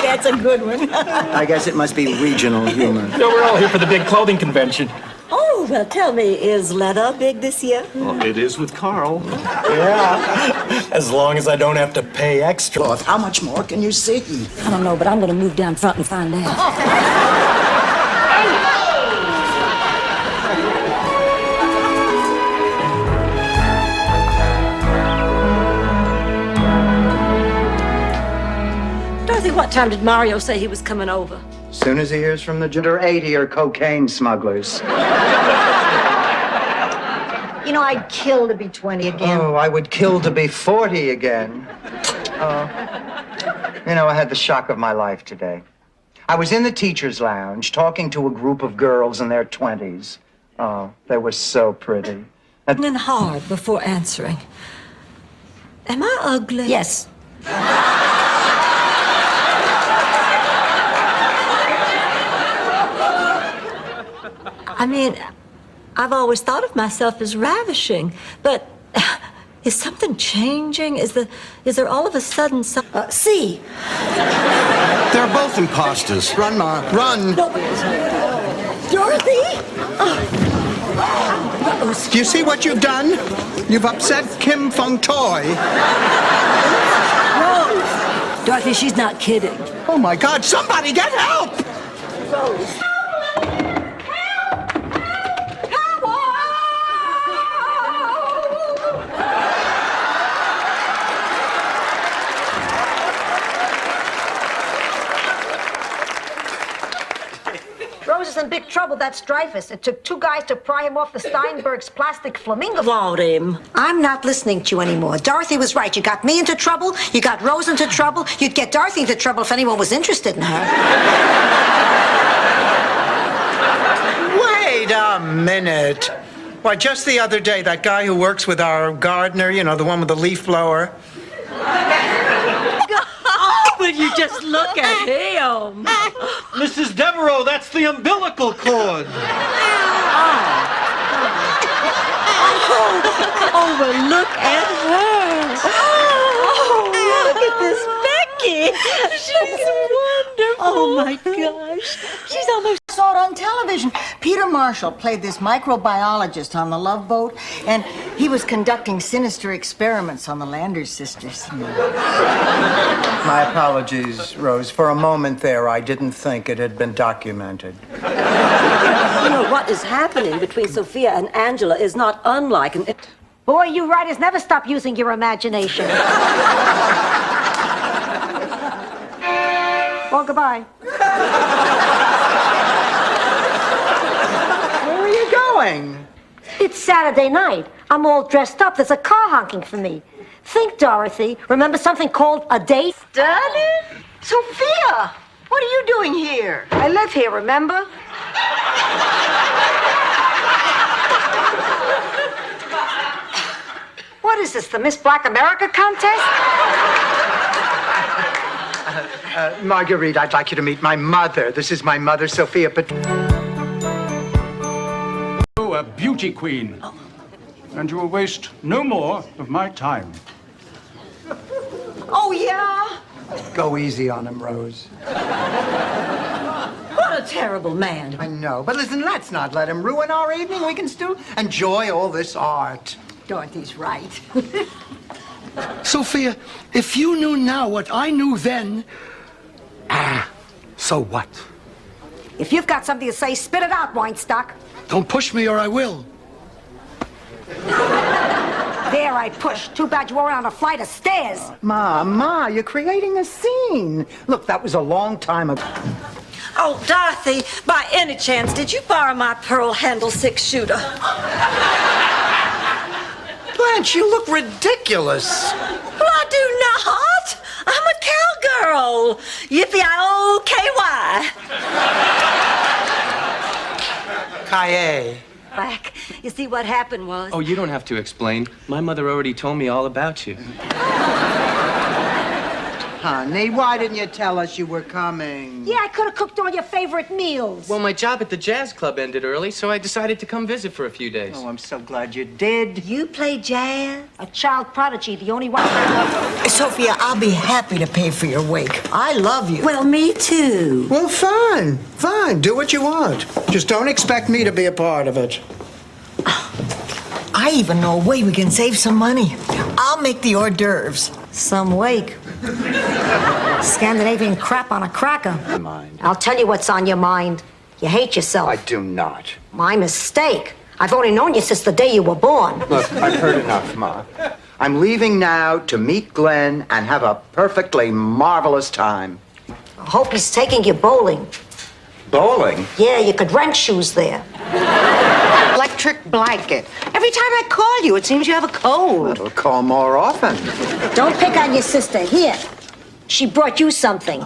That's a good one. I guess it must be regional humor. No, we're all here for the big clothing convention. Oh, well, tell me, is leather big this year? Well, it is with Carl. Yeah. As long as I don't have to pay extra. How much more can you see? I don't know, but I'm going to move down front and find out. Dorothy, what time did Mario say he was coming over? Soon as he hears from the gender 80 are cocaine smugglers. You know, I'd kill to be 20 again. Oh, I would kill to be 40 again. You know, I had the shock of my life today. I was in the teacher's lounge talking to a group of girls in their 20s. Oh, they were so pretty. And then hard before answering. Am I ugly? Yes. I mean, I've always thought of myself as ravishing, but is something changing? Is there all of a sudden some... see. They're both imposters. Run, Ma, run. No. Dorothy? Do you see what you've done? You've upset Kim Fung Toy. Rose! Dorothy, she's not kidding. Oh, my God, somebody get help! Rose. Rose is in big trouble. That's Dreyfus. It took 2 guys to pry him off the Steinberg's plastic flamingo. Want him. I'm not listening to you anymore. Dorothy was right. You got me into trouble. You got Rose into trouble. You'd get Dorothy into trouble if anyone was interested in her. Wait a minute. Why, just the other day, that guy who works with our gardener, you know, the one with the leaf blower. Oh, will you just look at him? Mrs. Devereaux, that's the umbilical cord. Oh, but look at her. Oh, look at this Becky. She's wonderful. Oh, my gosh. She's almost... I saw it on television. Peter Marshall played this microbiologist on the Love Boat, and he was conducting sinister experiments on the Landers sisters. My apologies, Rose. For a moment there, I didn't think it had been documented. You know, what is happening between Sophia and Angela is not unlike an... Boy, you writers never stop using your imagination. Well, goodbye. Where are you going? It's Saturday night. I'm all dressed up. There's a car honking for me. Think, Dorothy. Remember something called a date? Daddy? Sophia! What are you doing here? I live here, remember? What is this, the Miss Black America contest? Marguerite, I'd like you to meet my mother. This is my mother, Sophia A beauty queen. And you will waste no more of my time. Oh, yeah? Go easy on him, Rose. What a terrible man. I know. But listen, let's not let him ruin our evening. We can still enjoy all this art. Dorothy's right. Sophia, if you knew now what I knew then... so what? If you've got something to say, spit it out, Weinstock. Don't push me or I will. There, I pushed. Too bad you weren't on a flight of stairs. Ma, you're creating a scene. Look, that was a long time ago. Oh, Dorothy, by any chance, did you borrow my pearl handle 6-shooter? Blanche, you look ridiculous. Well, I do not. I'm a cowgirl. Yippee-I-O-K-Y. Kaye. Black, you see what happened was... Oh, you don't have to explain. My mother already told me all about you. Honey, why didn't you tell us you were coming? Yeah, I could have cooked all your favorite meals. Well, my job at the jazz club ended early, so I decided to come visit for a few days. Oh, I'm so glad you did. You play jazz? A child prodigy, the only one. Sophia, I'll be happy to pay for your wake. I love you. Well, me too. Well, fine. Do what you want. Just don't expect me to be a part of it. I even know a way we can save some money. I'll make the hors d'oeuvres. Some wake. Scandinavian crap on a cracker. I'll tell you what's on your mind. You hate yourself. I do not. My mistake. I've only known you since the day you were born. Look, I've heard enough, Ma. I'm leaving now to meet Glenn and have a perfectly marvelous time. I hope he's taking you bowling. Bowling? Yeah, you could rent shoes there. Electric blanket. Every time I call you, it seems you have a cold. I'll call more often. Don't pick on your sister. Here. She brought you something.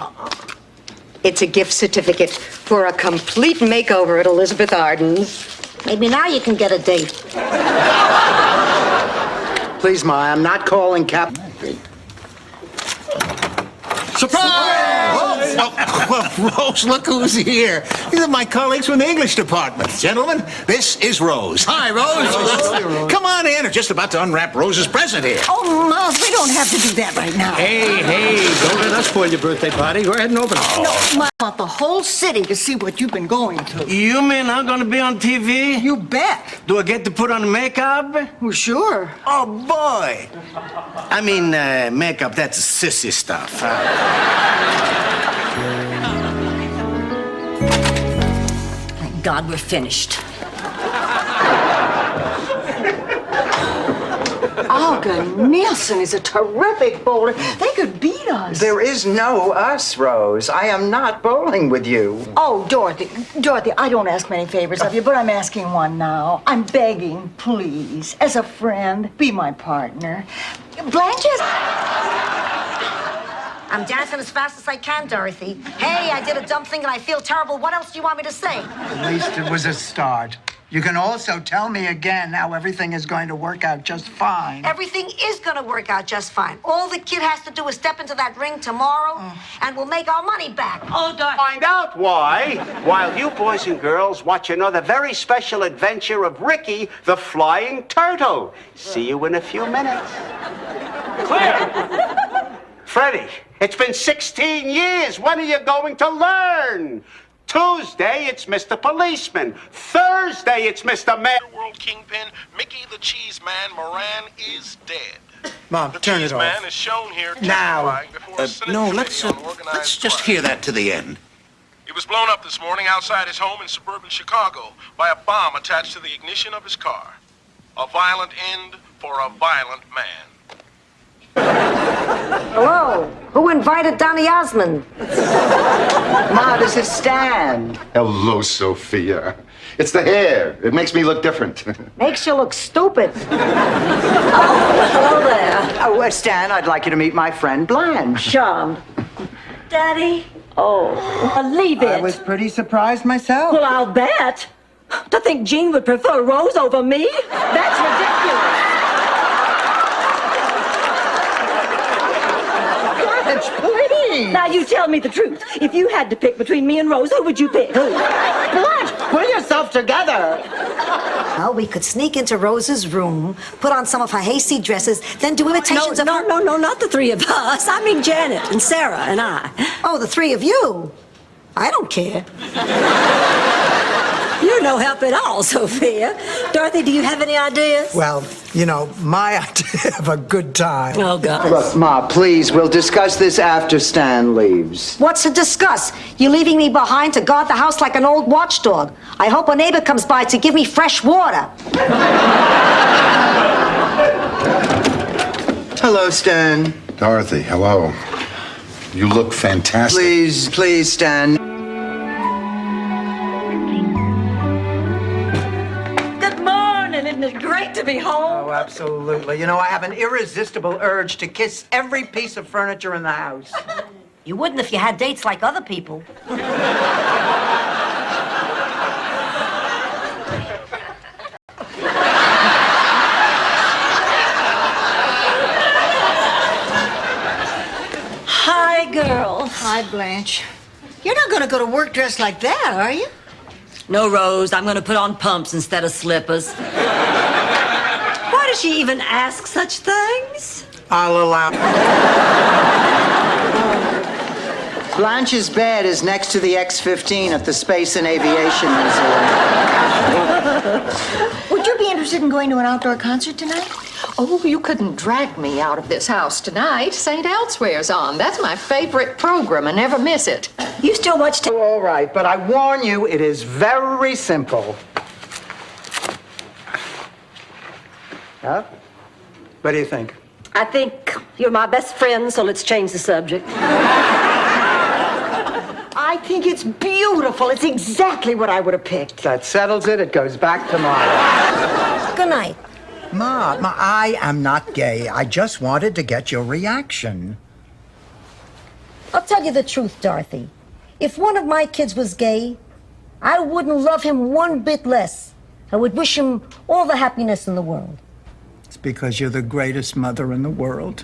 It's a gift certificate for a complete makeover at Elizabeth Arden's. Maybe now you can get a date. Please, Ma, I'm not calling Cap. Surprise! Well, Rose, look who's here. These are my colleagues from the English department. Gentlemen, this is Rose. Hi, Rose. Come on in. I'm just about to unwrap Rose's present here. Oh, Miles, we don't have to do that right now. Hey, don't let us spoil your birthday party. Go ahead and open it. No, I want the whole city to see what you've been going through. You mean I'm gonna be on TV? You bet. Do I get to put on makeup? Well, sure. Oh, boy. I mean, makeup, that's sissy stuff. Thank God we're finished. Olga Nielsen is a terrific bowler. They could beat us. There is no us, Rose. I am not bowling with you. Oh, Dorothy, I don't ask many favors of you, but I'm asking one now. I'm begging, please, as a friend, be my partner. Blanche is... I'm dancing as fast as I can, Dorothy. Hey, I did a dumb thing and I feel terrible. What else do you want me to say? At least it was a start. You can also tell me again how everything is going to work out just fine. Everything is going to work out just fine. All the kid has to do is step into that ring tomorrow, and we'll make our money back. Oh, find out why while you boys and girls watch another very special adventure of Ricky the Flying Turtle. See you in a few minutes. Clear. Freddie, it's been 16 years. When are you going to learn? Tuesday, it's Mr. Policeman. Thursday, it's Mr. Man. World Kingpin, Mickey the Cheese Man Moran is dead. Mom, turn it Cheese off. Man is shown here Now. testifying before a Senate No, committee on organized let's just crime. hear that to the end. He was blown up this morning outside his home in suburban Chicago by a bomb attached to the ignition of his car. A violent end for a violent man. Hello? Who invited Donny Osmond? Ma, this is Stan. Hello, Sophia. It's the hair. It makes me look different. Makes you look stupid. Hello there. Oh, Stan, I'd like you to meet my friend Blanche. Charmed. Daddy? Oh, leave it. I was pretty surprised myself. Well, I'll bet. To think Jean would prefer Rose over me? That's ridiculous. Please. Now, you tell me the truth. If you had to pick between me and Rose, who would you pick? Who? Blanche, pull yourself together. Well, we could sneak into Rose's room, put on some of her hasty dresses, then do imitations of her... No, not the three of us. I mean Janet and Sarah and I. Oh, the three of you? I don't care. You're no help at all, Sophia. Dorothy, do you have any ideas? Well, you know, my idea of a good time. Oh, God. Look, Ma, please, we'll discuss this after Stan leaves. What's to discuss? You're leaving me behind to guard the house like an old watchdog. I hope a neighbor comes by to give me fresh water. Hello, Stan. Dorothy, hello. You look fantastic. Please, Stan. Good morning. Isn't it great to be home? Oh, absolutely. You know, I have an irresistible urge to kiss every piece of furniture in the house. You wouldn't if you had dates like other people. Hi, girls. Hi, Blanche. You're not going to go to work dressed like that, are you? No, Rose. I'm going to put on pumps instead of slippers. Why does she even ask such things? I'll allow. Blanche's bed is next to the X-15 at the Space and Aviation Museum. Would you be interested in going to an outdoor concert tonight? Oh, you couldn't drag me out of this house tonight. St. Elsewhere's on. That's my favorite program. I never miss it. You still watch All right, but I warn you, it is very simple. Huh? What do you think? I think you're my best friend, so let's change the subject. I think it's beautiful. It's exactly what I would have picked. That settles it. It goes back tomorrow. Good night. Ma, I am not gay. I just wanted to get your reaction. I'll tell you the truth, Dorothy. If one of my kids was gay, I wouldn't love him one bit less. I would wish him all the happiness in the world. It's because you're the greatest mother in the world.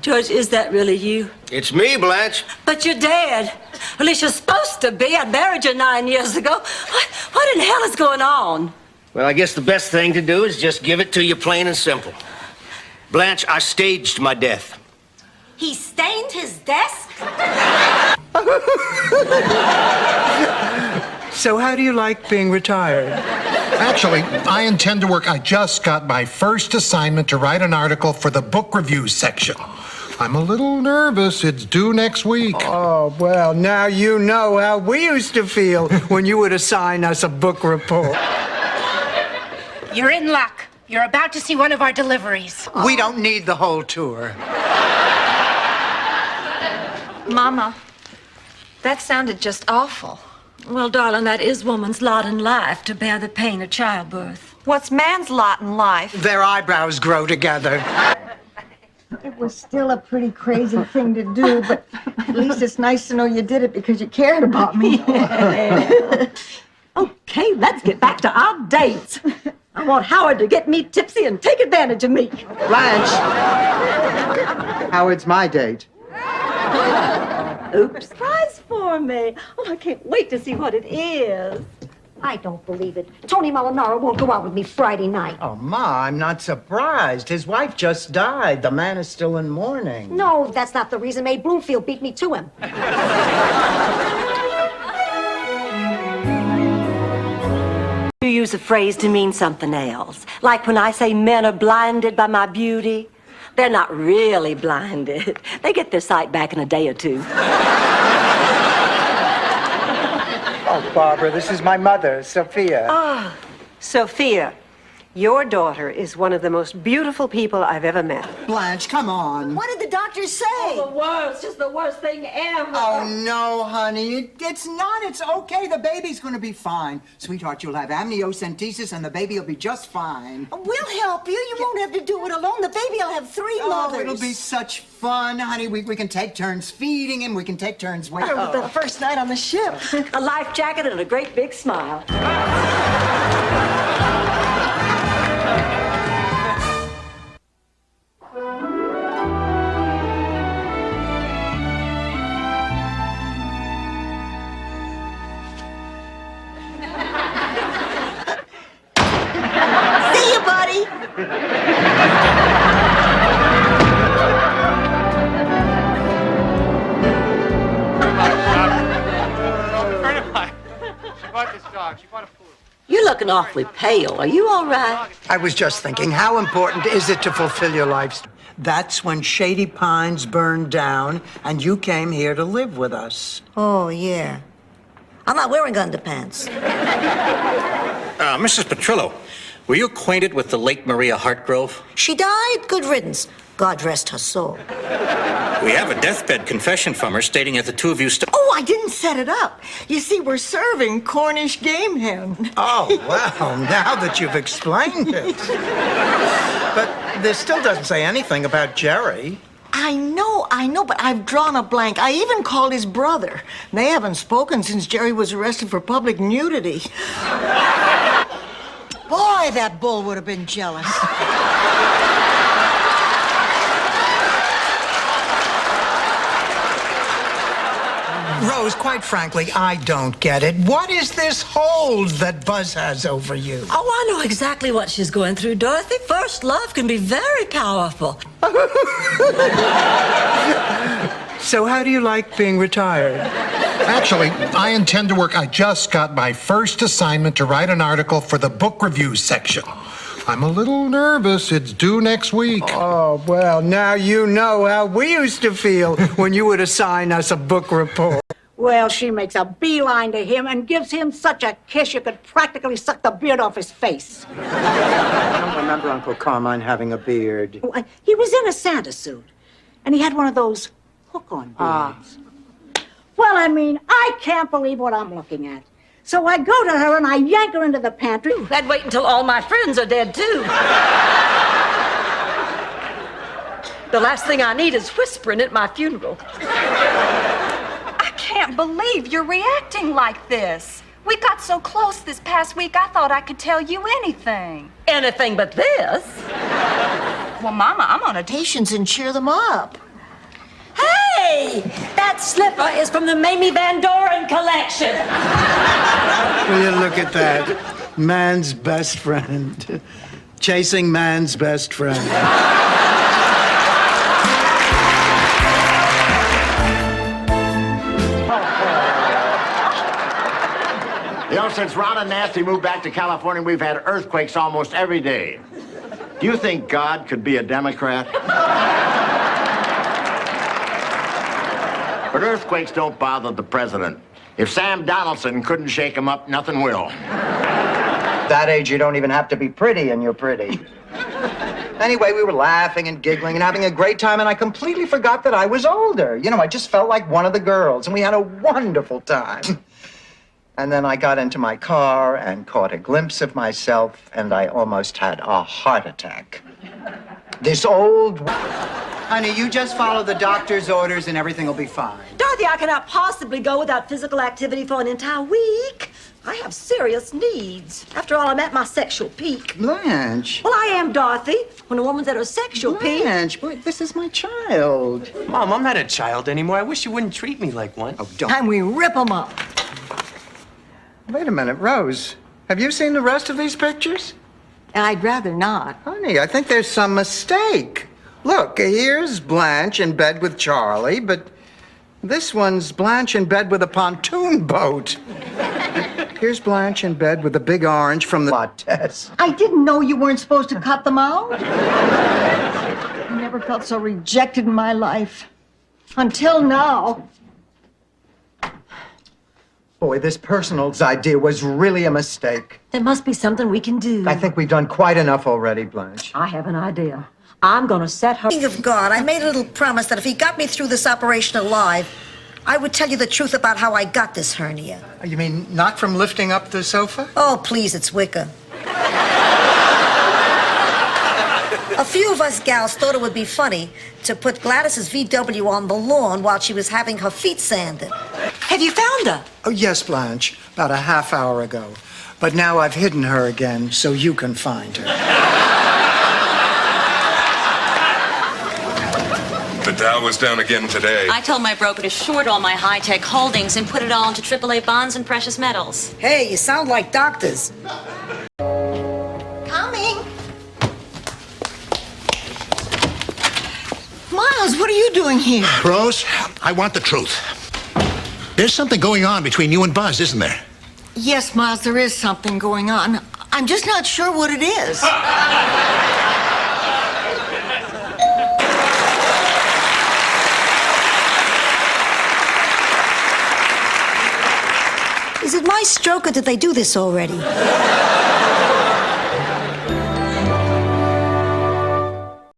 George, is that really you? It's me, Blanche. But you're dead. At least you're supposed to be. I buried you 9 years ago. What in hell is going on? Well, I guess the best thing to do is just give it to you plain and simple. Blanche, I staged my death. He stained his desk? So how do you like being retired? Actually, I intend to work. I just got my first assignment to write an article for the book review section. I'm a little nervous. It's due next week. Oh, well, now you know how we used to feel when you would assign us a book report. You're in luck. You're about to see one of our deliveries. We don't need the whole tour. Mama, that sounded just awful. Well, darling, that is woman's lot in life, to bear the pain of childbirth. What's man's lot in life? Their eyebrows grow together. It was still a pretty crazy thing to do, but at least it's nice to know you did it because you cared about me. Okay, let's get back to our dates. I want Howard to get me tipsy and take advantage of me. Blanche! Howard's my date. Oops. Surprise for me. Oh, I can't wait to see what it is. I don't believe it. Tony Molinaro won't go out with me Friday night. Oh, Ma, I'm not surprised. His wife just died. The man is still in mourning. No, that's not the reason Mae Bloomfield beat me to him. You use a phrase to mean something else. Like when I say men are blinded by my beauty. They're not really blinded. They get their sight back in a day or two. Oh, Barbara, this is my mother, Sophia. Ah, Sophia, your daughter is one of the most beautiful people I've ever met. Blanche, come on. What did the doctor say? Oh, the worst. Just the worst thing ever. Oh, no, honey. It's not. It's okay. The baby's going to be fine. Sweetheart, you'll have amniocentesis and the baby will be just fine. We'll help you. You won't have to do it alone. The baby will have 3 mothers. Oh, it'll be such fun, honey. We can take turns feeding him. We can take turns waiting. The first night on the ship. A life jacket and a great big smile. See you, buddy. You're looking awfully pale. Are you all right? I was just thinking, how important is it to fulfill your life's... That's when Shady Pines burned down and you came here to live with us. Oh, yeah. I'm not wearing underpants. Mrs. Petrillo, were you acquainted with the late Maria Hartgrove? She died. Good riddance. God rest her soul. We have a deathbed confession from her stating that the two of you Oh, I didn't set it up. You see, we're serving Cornish game hen. Oh, well, now that you've explained it. But this still doesn't say anything about Jerry. I know, but I've drawn a blank. I even called his brother. They haven't spoken since Jerry was arrested for public nudity. Boy, that bull would have been jealous. Rose, quite frankly, I don't get it. What is this hold that Buzz has over you? Oh, I know exactly what she's going through, Dorothy. First love can be very powerful. So how do you like being retired? Actually, I intend to work. I just got my first assignment to write an article for the book review section. I'm a little nervous. It's due next week. Oh, well, now you know how we used to feel when you would assign us a book report. Well, she makes a beeline to him and gives him such a kiss you could practically suck the beard off his face. I don't remember Uncle Carmine having a beard. He was in a Santa suit, and he had one of those hook-on beards. Well, I mean, I can't believe what I'm looking at. So I go to her and I yank her into the pantry. I'd wait until all my friends are dead, too. The last thing I need is whispering at my funeral. I can't believe you're reacting like this. We got so close this past week, I thought I could tell you anything. Anything but this. Well, Mama, I'm on a... Patience and cheer them up. Hey, that slipper is from the Mamie Van Doren collection. Will you look at that? Man's best friend. Chasing man's best friend. You know, since Ron and Nancy moved back to California, we've had earthquakes almost every day. Do you think God could be a Democrat? But earthquakes don't bother the president. If Sam Donaldson couldn't shake him up, nothing will. That age, you don't even have to be pretty, and you're pretty. Anyway, we were laughing and giggling and having a great time, and I completely forgot that I was older. You know, I just felt like one of the girls, and we had a wonderful time. And then I got into my car and caught a glimpse of myself, and I almost had a heart attack. This old... Honey, you just follow the doctor's orders and everything will be fine. Dorothy, I cannot possibly go without physical activity for an entire week. I have serious needs. After all, I'm at my sexual peak. Blanche. Well, I am, Dorothy. When a woman's at her sexual peak... Blanche, boy, this is my child. Mom, I'm not a child anymore. I wish you wouldn't treat me like one. Oh, don't. Time we rip them up. Wait a minute, Rose. Have you seen the rest of these pictures? I'd rather not. Honey, I think there's some mistake. Look, here's Blanche in bed with Charlie, but this one's Blanche in bed with a pontoon boat. Here's Blanche in bed with a big orange from the Lattes. I didn't know you weren't supposed to cut them out. I never felt so rejected in my life. Until now. Boy, this personal's idea was really a mistake. There must be something we can do. I think we've done quite enough already, Blanche. I have an idea. I'm gonna set her... Speaking of God, I made a little promise that if he got me through this operation alive, I would tell you the truth about how I got this hernia. You mean not from lifting up the sofa? Oh, please, it's Wicca. A few of us gals thought it would be funny to put Gladys's VW on the lawn while she was having her feet sanded. Have you found her? Oh, yes, Blanche. About a half hour ago. But now I've hidden her again so you can find her. The Dow was down again today. I told my broker to short all my high-tech holdings and put it all into AAA bonds and precious metals. Hey, you sound like doctors. Coming. Miles, what are you doing here? Rose, I want the truth. There's something going on between you and Buzz, isn't there? Yes, Miles, there is something going on. I'm just not sure what it is. Is it my stroke or did they do this already?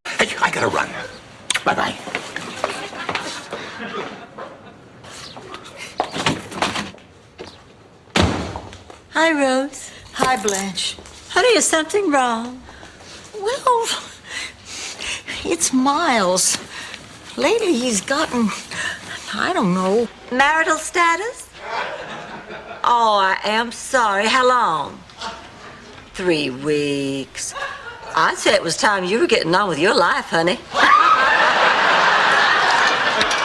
Hey, I gotta run. Bye-bye. Hi, Rose. Hi, Blanche. Honey, is something wrong? Well, it's Miles. Lately, he's gotten, I don't know. Marital status? Oh, I am sorry. How long? 3 weeks. I'd say it was time you were getting on with your life, honey.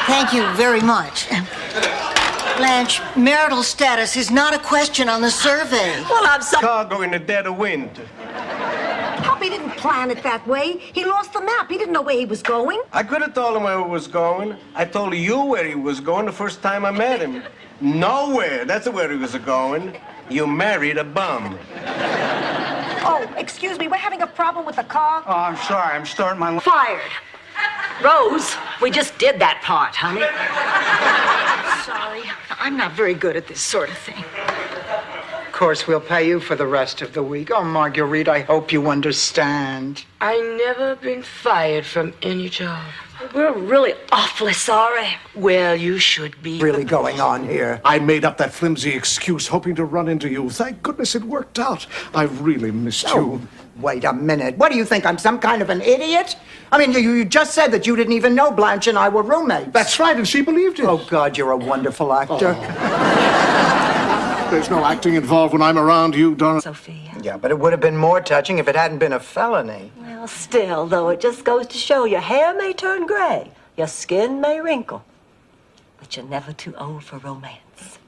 Thank you very much. Blanche, marital status is not a question on the survey. Well, I'm sorry. Chicago in the dead of winter. Poppy didn't plan it that way. He lost the map. He didn't know where he was going. I could have told him where he was going. I told you where he was going the first time I met him. Nowhere. That's where he was going. You married a bum. Oh, excuse me. We're having a problem with the car. Oh, I'm sorry. I'm starting my... Fired. Rose, we just did that part, honey. Sorry, I'm not very good at this sort of thing. Of course, we'll pay you for the rest of the week. Oh, Marguerite, I hope you understand. I never been fired from any job. We're really awfully sorry. Well, you should be. Really going on here. I made up that flimsy excuse hoping to run into you. Thank goodness it worked out. I really missed you. Wait a minute. What do you think? I'm some kind of an idiot? I mean, you just said that you didn't even know Blanche and I were roommates. That's right, and she believed it. Oh, God, you're a wonderful actor. There's no acting involved when I'm around you, Donna. Sophia. Yeah, but it would have been more touching if it hadn't been a felony. Well, still, though, it just goes to show your hair may turn gray, your skin may wrinkle, But you're never too old for romance.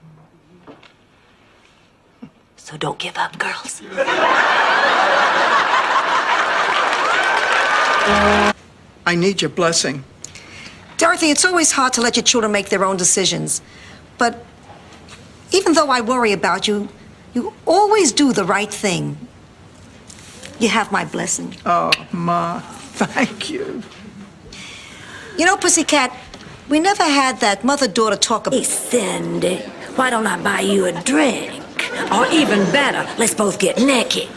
So don't give up, girls. I need your blessing. Dorothy, it's always hard to let your children make their own decisions. But even though I worry about you, you always do the right thing. You have my blessing. Oh, Ma, thank you. You know, Pussycat, we never had that mother-daughter talk about... Hey, Cindy, why don't I buy you a drink? Or even better, let's both get naked.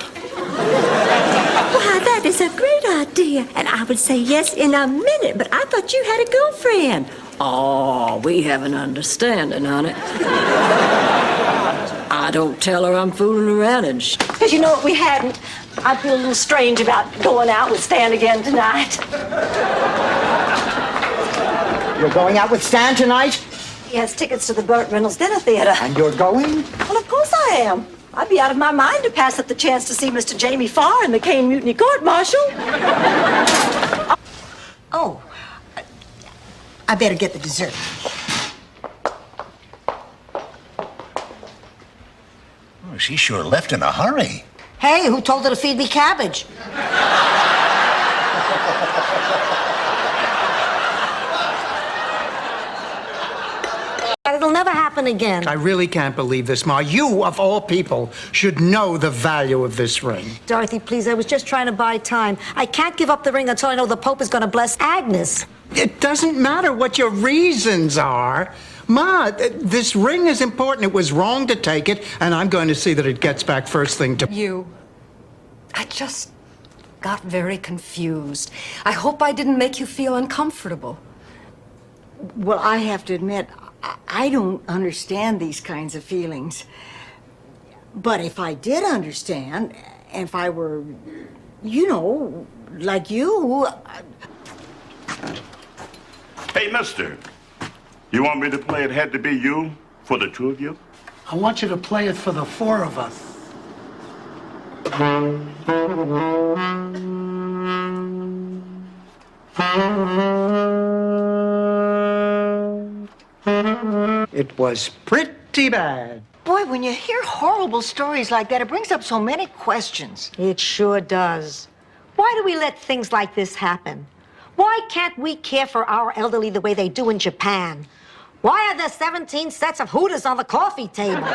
Why, that is a great idea. And I would say yes in a minute, but I thought you had a girlfriend. Oh, we have an understanding, honey. I don't tell her I'm fooling around and Because you know what, we hadn't. I feel a little strange about going out with Stan again tonight. You're going out with Stan tonight? He has tickets to the Burt Reynolds Dinner Theater. And you're going? Well, of course I am. I'd be out of my mind to pass up the chance to see Mr. Jamie Farr in the Kane Mutiny Court Martial. Oh, I better get the dessert. Oh, she sure left in a hurry. Hey, who told her to feed me cabbage? It'll never happen again. I really can't believe this, Ma. You, of all people, should know the value of this ring. Dorothy, please, I was just trying to buy time. I can't give up the ring until I know the Pope is going to bless Agnes. It doesn't matter what your reasons are. Ma, this ring is important. It was wrong to take it, and I'm going to see that it gets back first thing to... I just got very confused. I hope I didn't make you feel uncomfortable. Well, I have to admit, I don't understand these kinds of feelings. But if I did understand, and if I were, you know, like you... Hey, mister, you want me to play It Had to Be You for the two of you? I want you to play it for the four of us. It was pretty bad. Boy, when you hear horrible stories like that, it brings up so many questions. It sure does. Why do we let things like this happen? Why can't we care for our elderly the way they do in Japan? Why are there 17 sets of Hooters on the coffee table?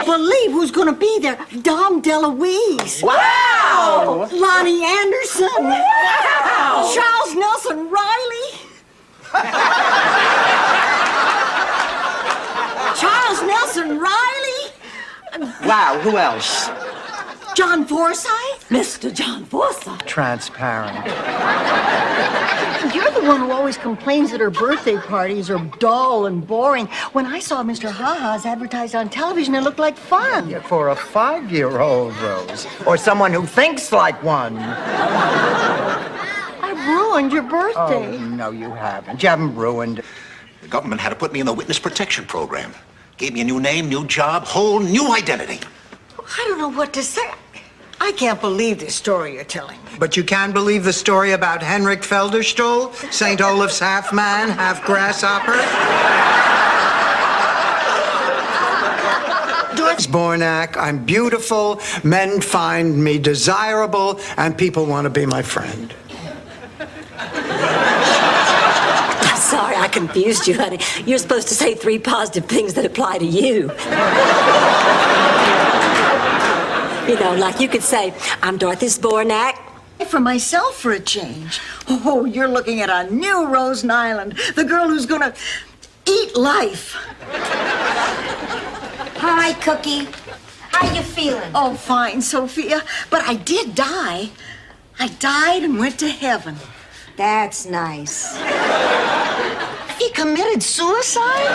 Believe who's going to be there. Dom DeLuise. Wow! Lonnie Anderson. Wow! Charles Nelson Riley. Charles Nelson Riley. Wow, who else? John Forsythe. Mr. John Forsythe. Transparent. You're the one who always complains that her birthday parties are dull and boring. When I saw Mr. Ha-Ha's advertised on television, it looked like fun. Yeah, for a 5-year-old, Rose. Or someone who thinks like one. I ruined your birthday. Oh, no, you haven't. You haven't ruined it. The government had to put me in the witness protection program. Gave me a new name, new job, whole new identity. I don't know what to say. I can't believe this story you're telling me. But you can believe the story about Henrik Felderstuhl, St. Olaf's half man, half grasshopper? Doris Bornak, I'm beautiful, men find me desirable, and people want to be my friend. I'm sorry I confused you, honey. You're supposed to say 3 positive things that apply to you. You know, like you could say, I'm Dorothy Zbornak. For myself, for a change. Oh, you're looking at a new Rose Nyland, the girl who's gonna eat life. Hi, Cookie. How you feeling? Oh, fine, Sophia. But I did die. I died and went to heaven. That's nice. He committed suicide?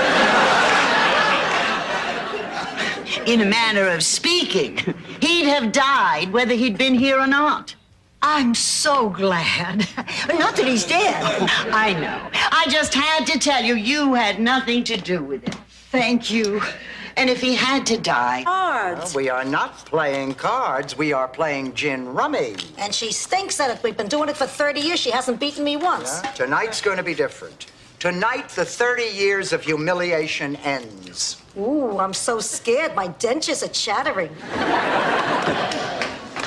In a manner of speaking, he'd have died whether he'd been here or not. I'm so glad. Not that he's dead. I know. I just had to tell you, you had nothing to do with it. Thank you. And if he had to die... Cards. We are not playing cards. We are playing gin rummy. And she stinks at it. We've been doing it for 30 years. She hasn't beaten me once. Yeah? Tonight's going to be different. Tonight, the 30 years of humiliation ends. Ooh, I'm so scared. My dentures are chattering.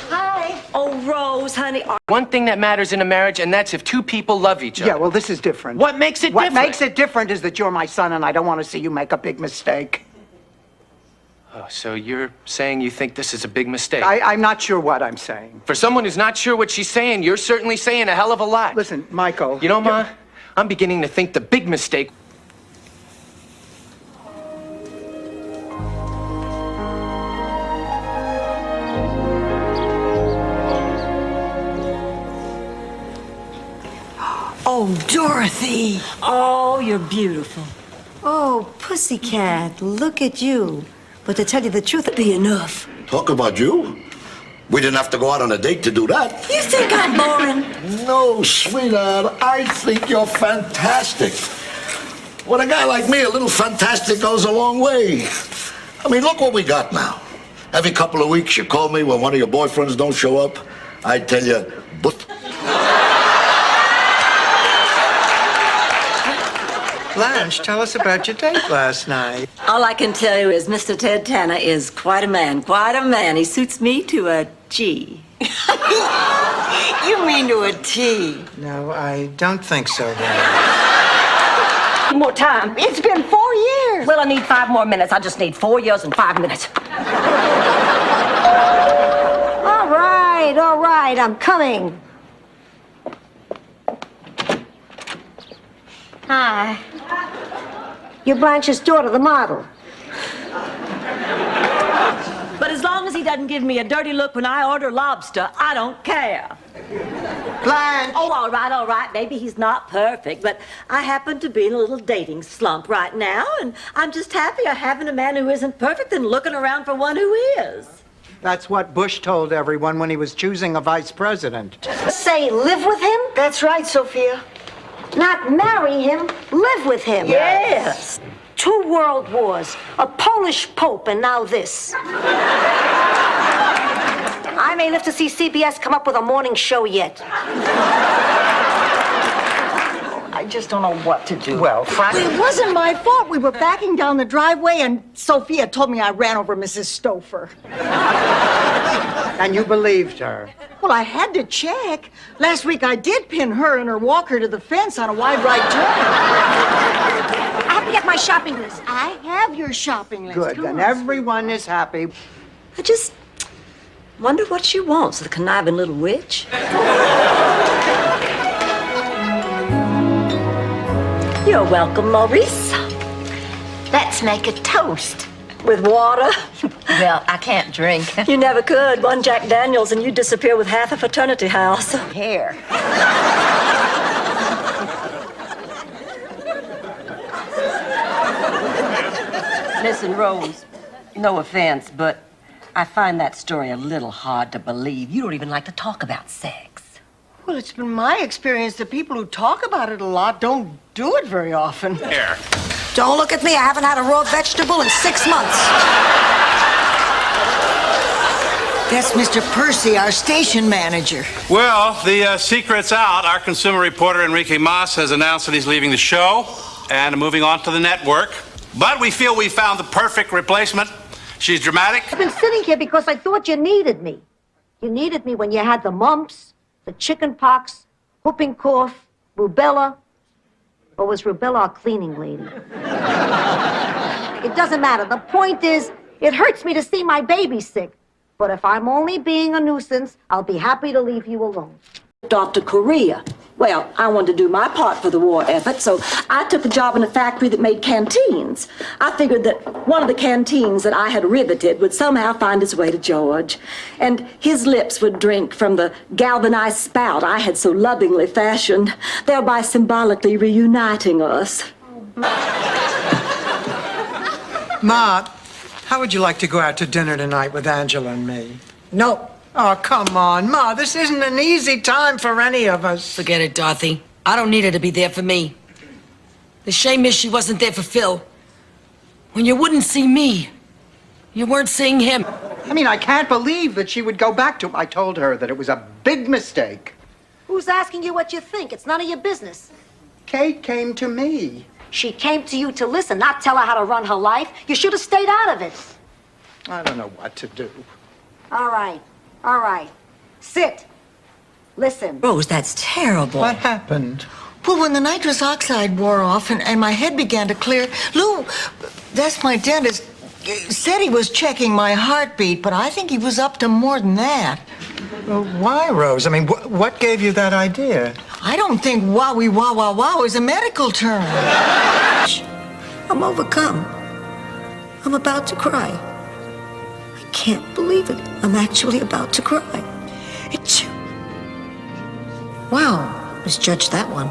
Hi. Oh, Rose, honey. One thing that matters in a marriage, and that's if two people love each other. Yeah, well, this is different. What makes it different? What makes it different is that you're my son, and I don't want to see you make a big mistake. Oh, so you're saying you think this is a big mistake? I'm not sure what I'm saying. For someone who's not sure what she's saying, you're certainly saying a hell of a lot. Listen, Michael. You know, Ma, I'm beginning to think the big mistake... Oh, Dorothy. Oh, you're beautiful. Oh, pussycat, look at you. But to tell you the truth, it'd be enough. Talk about you. We didn't have to go out on a date to do that. You think I'm boring? No, sweetheart. I think you're fantastic. With a guy like me, a little fantastic goes a long way. I mean, look what we got now. Every couple of weeks, you call me when one of your boyfriends don't show up. I tell you, but... Blanche, tell us about your date last night. All I can tell you is Mr. Ted Tanner is quite a man, quite a man. He suits me to a G. You mean to a T? No, I don't think so, then. More time. It's been 4 years. Well, I need 5 more minutes. I just need 4 years and 5 minutes. All right, I'm coming. Hi. You're Blanche's daughter, the model. But as long as he doesn't give me a dirty look when I order lobster, I don't care. Blanche! Oh, all right. Maybe he's not perfect, but I happen to be in a little dating slump right now, and I'm just happier having a man who isn't perfect than looking around for one who is. That's what Bush told everyone when he was choosing a vice president. Say, live with him? That's right, Sophia. Not marry him, live with him. Yes. 2 world wars, a Polish pope, and now this. I may live to see CBS come up with a morning show yet. I just don't know what to do. Well, frankly... It wasn't my fault. We were backing down the driveway, and Sophia told me I ran over Mrs. Stouffer. And you believed her? Well, I had to check. Last week I did pin her and her walker to the fence on a wide right turn. I have to get my shopping list. I have your shopping list. Good, Come then on. everyone is happy. I just wonder what she wants, the conniving little witch. You're welcome, Maurice. Let's make a toast. With water? Well, I can't drink. You never could. One Jack Daniels and you'd disappear with half a fraternity house. Here. Listen, Rose, no offense, but I find that story a little hard to believe. You don't even like to talk about sex. Well, it's been my experience that people who talk about it a lot don't do it very often. Here. Don't look at me. I haven't had a raw vegetable in 6 months. That's Mr. Percy, our station manager. Well, the secret's out. Our consumer reporter, Enrique Mas, has announced that he's leaving the show and moving on to the network. But we feel we found the perfect replacement. She's dramatic. I've been sitting here because I thought you needed me. You needed me when you had the mumps, the chicken pox, whooping cough, rubella. Or was rubella a cleaning lady? It doesn't matter. The point is, it hurts me to see my baby sick. But if I'm only being a nuisance, I'll be happy to leave you alone. Dr. Korea. Well, I wanted to do my part for the war effort, so I took a job in a factory that made canteens. I figured that one of the canteens that I had riveted would somehow find its way to George, and his lips would drink from the galvanized spout I had so lovingly fashioned, thereby symbolically reuniting us. Ma, how would you like to go out to dinner tonight with Angela and me? No. Oh, come on, Ma. This isn't an easy time for any of us. Forget it, Dorothy. I don't need her to be there for me. The shame is she wasn't there for Phil. When you wouldn't see me, You weren't seeing him. I mean, I can't believe that she would go back to him. I told her that it was a big mistake. Who's asking you what you think? It's none of your business. Kate came to me. She came to you to listen, not tell her how to run her life. You should have stayed out of it. I don't know what to do. All right. All right. Sit. Listen. Rose, that's terrible. What happened? Well, when the nitrous oxide wore off and my head began to clear, Lou, that's my dentist, said he was checking my heartbeat, but I think he was up to more than that. Well, why, Rose? I mean, what gave you that idea? I don't think wowie wah wah wow is a medical term. I'm overcome. I'm about to cry. I can't believe it. I'm actually about to cry. It's... Wow, misjudged that one.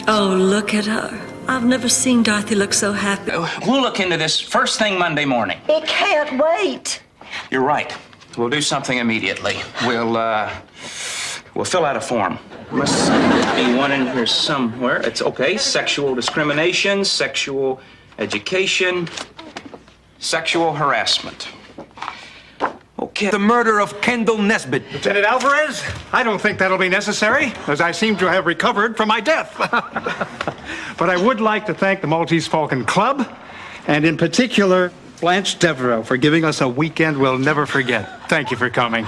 Oh, look at her. I've never seen Dorothy look so happy. We'll look into this first thing Monday morning. It can't wait. You're right. We'll do something immediately. We'll fill out a form. Must be one in here somewhere. It's okay. Sexual discrimination, sexual education, sexual harassment. Okay. The murder of Kendall Nesbitt. Lieutenant Alvarez, I don't think that'll be necessary, as I seem to have recovered from my death. But I would like to thank the Maltese Falcon Club, and in particular, Blanche Devereaux, for giving us a weekend we'll never forget. Thank you for coming.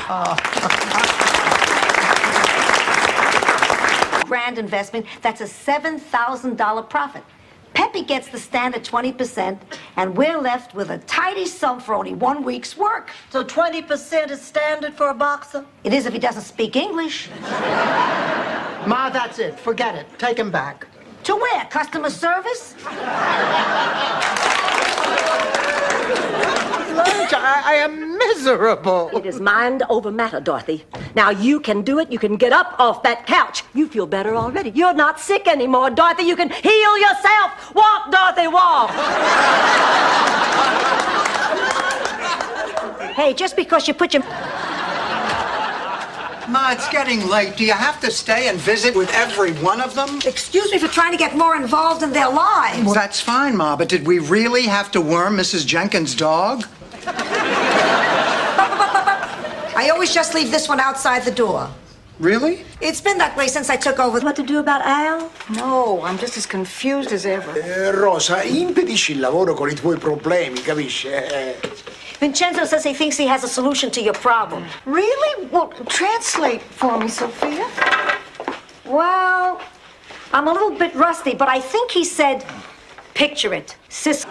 Grand investment, that's a $7,000 profit. Peppy gets the standard 20%, and we're left with a tidy sum for only 1 week's work. So 20% is standard for a boxer? It is if he doesn't speak English. Ma, that's it. Forget it. Take him back. To where? Customer service? Blanche, I am miserable. It is mind over matter, Dorothy. Now you can do it. You can get up off that couch. You feel better already. You're not sick anymore, Dorothy. You can heal yourself. Walk, Dorothy, walk. Hey, just because you put your... Ma, it's getting late. Do you have to stay and visit with every one of them? Excuse me for trying to get more involved in their lives. Well, that's fine, Ma, but did we really have to worm Mrs. Jenkins' dog? I always just leave this one outside the door. Really? It's been that way since I took over. What to do about Al? No, I'm just as confused as ever. Rosa, impedisci il lavoro con I tuoi problemi, capisci? Vincenzo says he thinks he has a solution to your problem. Really? Well, translate for me, Sophia. Well, I'm a little bit rusty, but I think he said, picture it. Say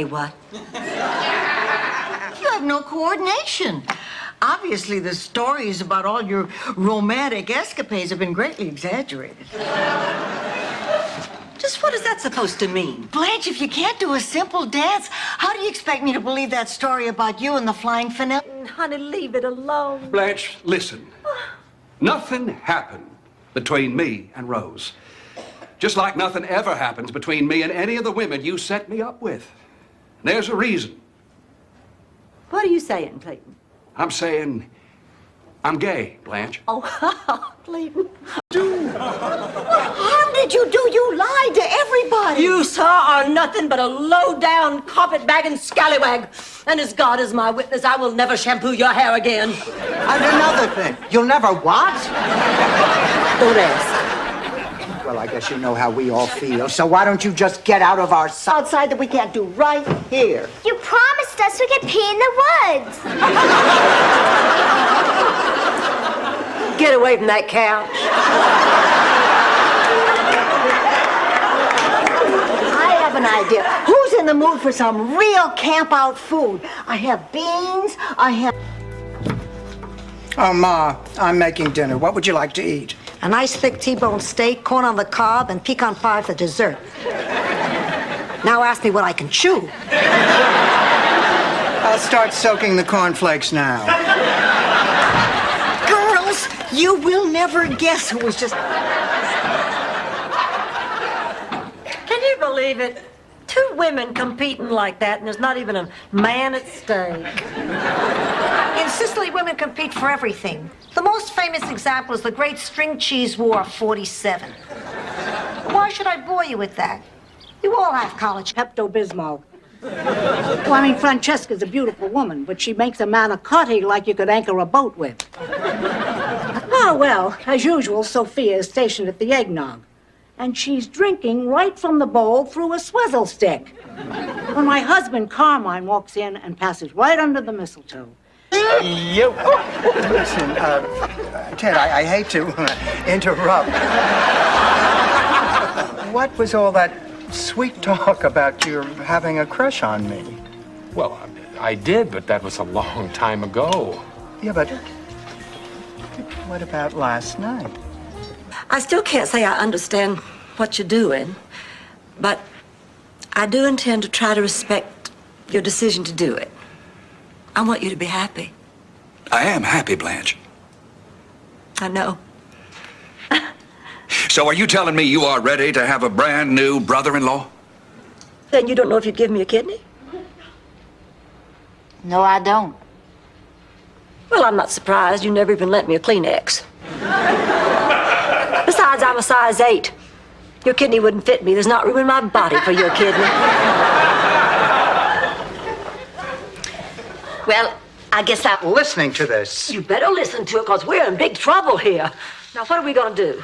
what? You have no coordination. Obviously, the stories about all your romantic escapades have been greatly exaggerated. Just what is that supposed to mean? Blanche, if you can't do a simple dance, how do you expect me to believe that story about you and the flying Fennel? Honey, leave it alone. Blanche, listen. Nothing happened between me and Rose. Just like nothing ever happens between me and any of the women you set me up with. There's a reason. What are you saying, Clayton? I'm saying I'm gay, Blanche. Oh, Clayton. What harm did you do? You lied to everybody. You, sir, are nothing but a low-down, carpet-bagging scallywag. And as God is my witness, I will never shampoo your hair again. And another thing, you'll never what? Don't ask. Well, I guess you know how we all feel, so why don't you just get out of our sight? Outside that we can't do right here. You promised us we could pee in the woods. Get away from that couch. I have an idea. Who's in the mood for some real camp-out food? I have beans, I have... Oh, Ma, I'm making dinner. What would you like to eat? A nice thick T-bone steak, corn on the cob, and pecan pie for dessert. Now ask me what I can chew. I'll start soaking the cornflakes now. Girls, you will never guess who was just... Can you believe it? Two women competing like that, and there's not even a man at stake. In Sicily, women compete for everything. The most famous example is the Great String Cheese War of '47. Why should I bore you with that? You all have college Pepto-Bismol. Well, I mean, Francesca's a beautiful woman, but she makes a manicotti like you could anchor a boat with. Oh, well, as usual, Sophia is stationed at the eggnog. And she's drinking right from the bowl through a swizzle stick. When my husband, Carmine, walks in and passes right under the mistletoe. You. Listen, Ted, I hate to interrupt. What was all that sweet talk about your having a crush on me? Well, I did, but that was a long time ago. Yeah, but what about last night? I still can't say I understand what you're doing, but I do intend to try to respect your decision to do it. I want you to be happy. I am happy, Blanche. I know. So are you telling me you are ready to have a brand new brother-in-law? Then you don't know if you'd give me a kidney? No, I don't. Well, I'm not surprised. You never even lent me a Kleenex. Besides, I'm a size 8. Your kidney wouldn't fit me. There's not room in my body for your kidney. Well, I guess I'm listening to this. You better listen to it, because we're in big trouble here. Now, what are we going to do?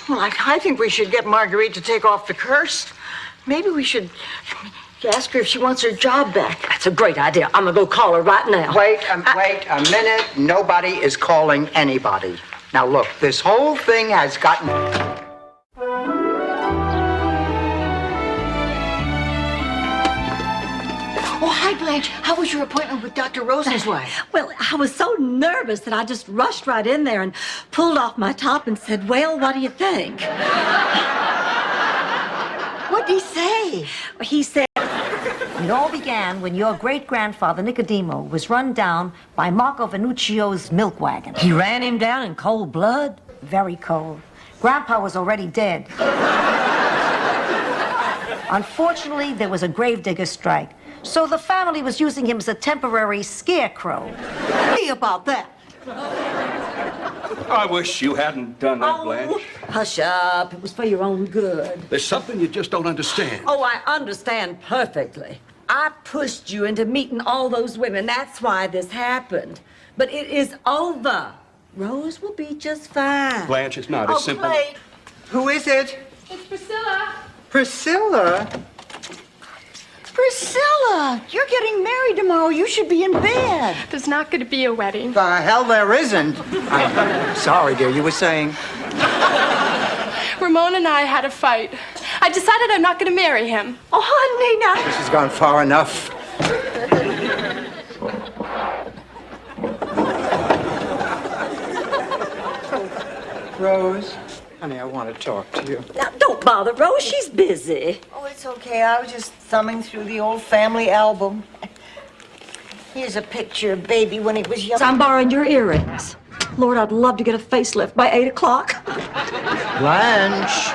Well, I think we should get Marguerite to take off the curse. Maybe we should ask her if she wants her job back. That's a great idea. I'm going to go call her right now. Wait a minute. Nobody is calling anybody. Now, look, this whole thing has gotten... Oh, hi, Blanche. How was your appointment with Dr. Rosenzweig? Well, I was so nervous that I just rushed right in there and pulled off my top and said, well, what do you think? What'd he say? He said... It all began when your great-grandfather, Nicodemo, was run down by Marco Venuccio's milk wagon. He ran him down in cold blood? Very cold. Grandpa was already dead. Unfortunately, there was a gravedigger strike, so the family was using him as a temporary scarecrow. Hey, about that. I wish you hadn't done that, Blanche. Hush up. It was for your own good. There's something you just don't understand. Oh, I understand perfectly. I pushed you into meeting all those women. That's why this happened. But it is over. Rose will be just fine. Blanche, it's not as simple. Clay. Who is it? It's Priscilla. Priscilla? Priscilla, you're getting married tomorrow. You should be in bed. There's not going to be a wedding. The hell there isn't. I'm sorry, dear. You were saying... Ramon and I had a fight. I decided I'm not going to marry him. Oh, honey, now... This has gone far enough. Rose, honey, I want to talk to you. Now, don't bother Rose. She's busy. Oh, it's okay. I was just thumbing through the old family album. Here's a picture of baby when he was young. I'm borrowing your earrings. Lord, I'd love to get a facelift by 8 o'clock. Blanche,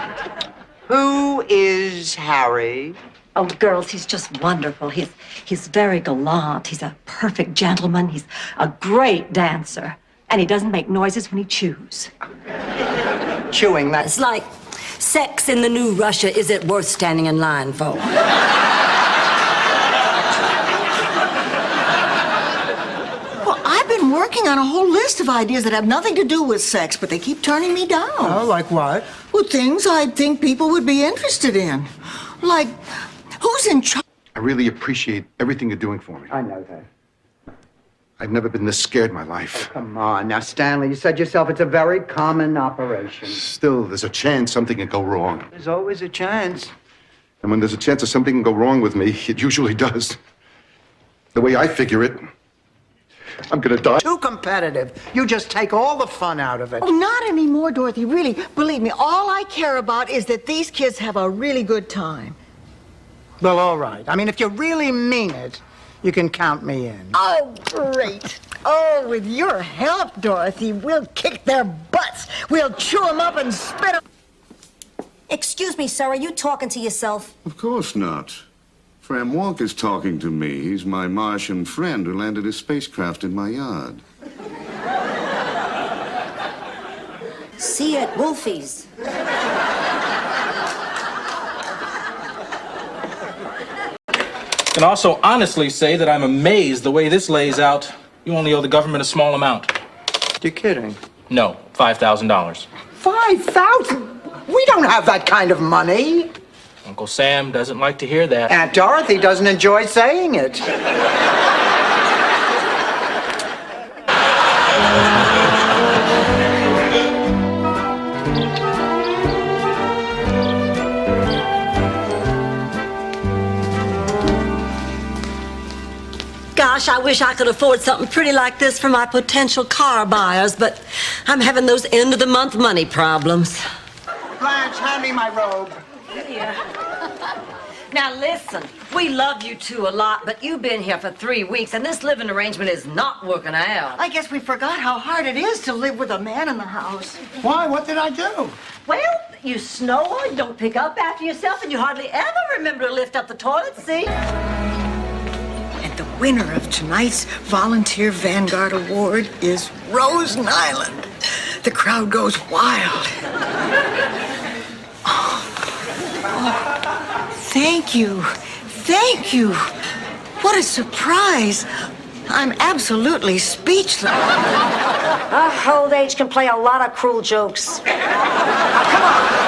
who is Harry? Oh, girls, he's just wonderful. He's very gallant. He's a perfect gentleman. He's a great dancer. And he doesn't make noises when he chews. Chewing, that's... It's like sex in the new Russia. Is it worth standing in line for? Well, I've been working on a whole list of ideas that have nothing to do with sex, but they keep turning me down. Oh, like what? Well, things I think people would be interested in. Like, who's in charge? I really appreciate everything you're doing for me. I know that. I've never been this scared in my life. Oh, come on. Now, Stanley, you said yourself it's a very common operation. Still, there's a chance something can go wrong. There's always a chance. And when there's a chance that something can go wrong with me, it usually does. The way I figure it, I'm gonna die. Too competitive. You just take all the fun out of it. Oh, not anymore, Dorothy. Really, believe me, all I care about is that these kids have a really good time. Well, all right. I mean, if you really mean it, you can count me in. Oh, great. Oh, with your help, Dorothy, we'll kick their butts. We'll chew them up and spit them. Excuse me, sir, are you talking to yourself? Of course not. Fram Wonk is talking to me. He's my Martian friend who landed his spacecraft in my yard. See you at Wolfie's. can also honestly say that I'm amazed the way this lays out. You only owe the government a small amount. You're kidding. No, $5,000. 5,000? We don't have that kind of money. Uncle Sam doesn't like to hear that. Aunt Dorothy doesn't enjoy saying it. Gosh, I wish I could afford something pretty like this for my potential car buyers, but I'm having those end-of-the-month money problems. Blanche, hand me my robe. Here. Now listen, we love you two a lot, but you've been here for 3 weeks, and this living arrangement is not working out. I guess we forgot how hard it is to live with a man in the house. Why? What did I do? Well, you snore, you don't pick up after yourself, and you hardly ever remember to lift up the toilet seat. And the winner of tonight's Volunteer Vanguard Award is Rose Nyland. The crowd goes wild. Thank you. Thank you. What a surprise. I'm absolutely speechless. Old age can play a lot of cruel jokes. Now, come on.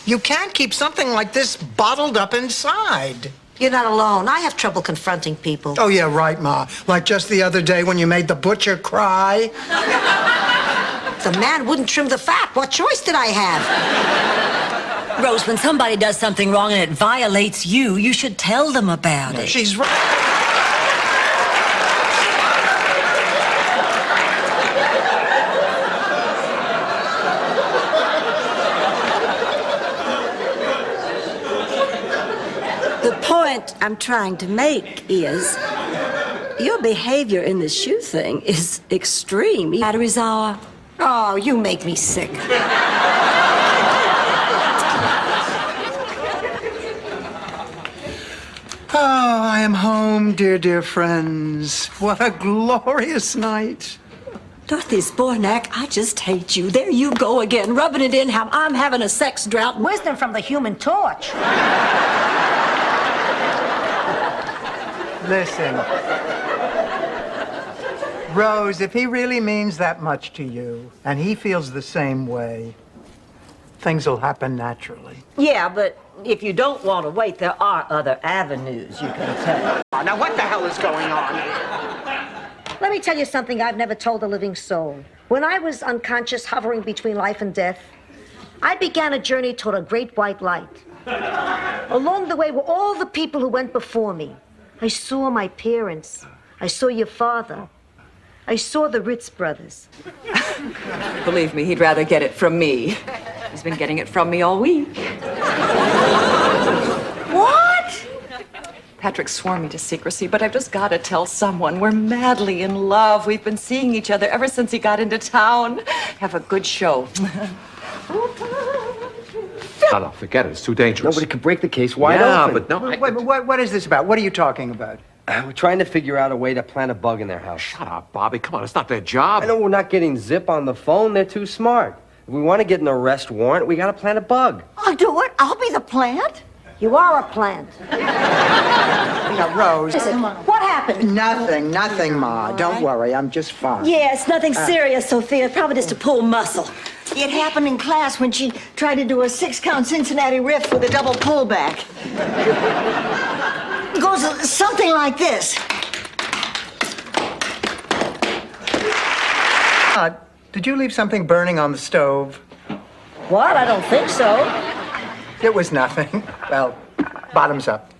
You can't keep something like this bottled up inside. You're not alone. I have trouble confronting people. Oh, yeah, right, Ma. Like just the other day when you made the butcher cry. The man wouldn't trim the fat. What choice did I have? Rose, when somebody does something wrong and it violates you, you should tell them about it. She's right. The point I'm trying to make is your behavior in this shoe thing is extreme. Batteries are. Oh, you make me sick. Oh, I am home, dear, dear friends. What a glorious night. Dorothy Spornak, I just hate you. There you go again, rubbing it in how I'm having a sex drought. Wisdom from the Human Torch. Listen. Rose, if he really means that much to you, and he feels the same way, things will happen naturally. Yeah, but if you don't want to wait, there are other avenues you can take. Now, what the hell is going on? Let me tell you something I've never told a living soul. When I was unconscious, hovering between life and death, I began a journey toward a great white light. Along the way were all the people who went before me. I saw my parents. I saw your father. I saw the Ritz brothers. Believe me, he'd rather get it from me. He's been getting it from me all week. What? Patrick swore me to secrecy, but I've just got to tell someone. We're madly in love. We've been seeing each other ever since he got into town. Have a good show. No, forget it. It's too dangerous. Nobody could break the case wide open. But no, Wait, what is this about? What are you talking about? We're trying to figure out a way to plant a bug in their house. Shut up, Bobby. Come on, it's not their job. I know we're not getting Zip on the phone. They're too smart. If we want to get an arrest warrant, we got to plant a bug. I'll do it. I'll be the plant. You are a plant. Now, Rose. Listen, what happened? Nothing, Ma. Don't worry. I'm just fine. Yeah, it's nothing serious, Sophia. Probably just a pull muscle. It happened in class when she tried to do a 6-count Cincinnati riff with a double pullback. It goes something like this. Did you leave something burning on the stove? What? I don't think so. It was nothing. Well, bottoms up.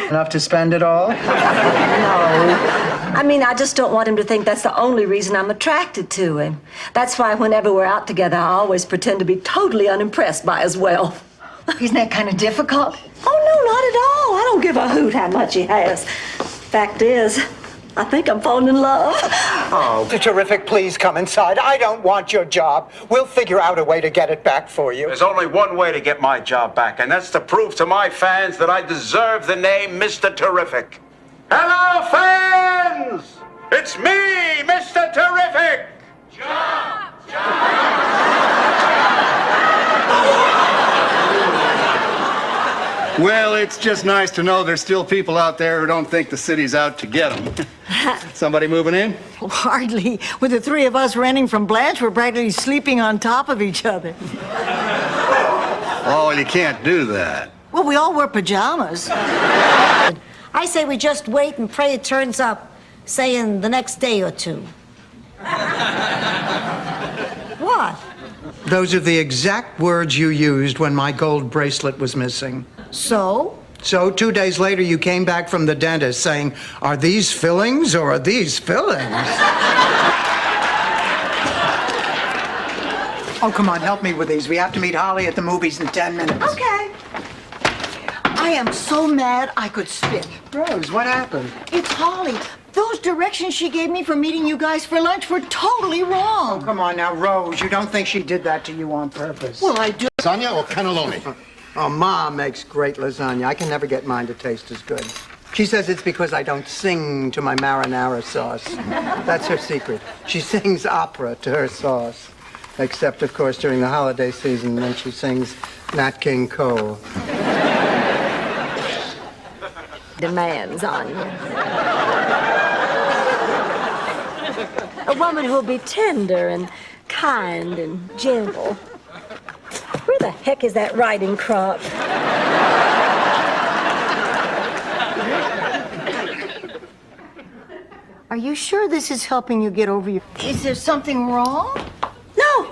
Enough to spend it all? No. I mean, I just don't want him to think that's the only reason I'm attracted to him. That's why whenever we're out together, I always pretend to be totally unimpressed by his wealth. Isn't that kind of difficult? Oh, no, not at all. I don't give a hoot how much he has. Fact is, I think I'm falling in love. Oh, Terrific, please come inside. I don't want your job. We'll figure out a way to get it back for you. There's only one way to get my job back, and that's to prove to my fans that I deserve the name Mr. Terrific. Hello, fans! It's me, Mr. Terrific! Well, it's just nice to know there's still people out there who don't think the city's out to get them. Somebody moving in? Well, hardly. With the three of us renting from Blanche, we're practically sleeping on top of each other. Oh, you can't do that. Well, we all wear pajamas. I say we just wait and pray it turns up, say in the next day or two. What? Those are the exact words you used when my gold bracelet was missing. So? So 2 days later, you came back from the dentist saying, "Are these fillings or are these fillings?" Oh, come on, help me with these. We have to meet Holly at the movies in 10 minutes. Okay. I am so mad I could spit. Rose, what happened? It's Holly. Those directions she gave me for meeting you guys for lunch were totally wrong. Oh, come on now, Rose. You don't think she did that to you on purpose? Well, I do. Lasagna or cannelloni? Oh, Ma makes great lasagna. I can never get mine to taste as good. She says it's because I don't sing to my marinara sauce. That's her secret. She sings opera to her sauce. Except, of course, during the holiday season when she sings Nat King Cole. Demands on you. A woman who'll be tender and kind and gentle. Where the heck is that riding crop? Are you sure this is helping you get over your... Is there something wrong? No.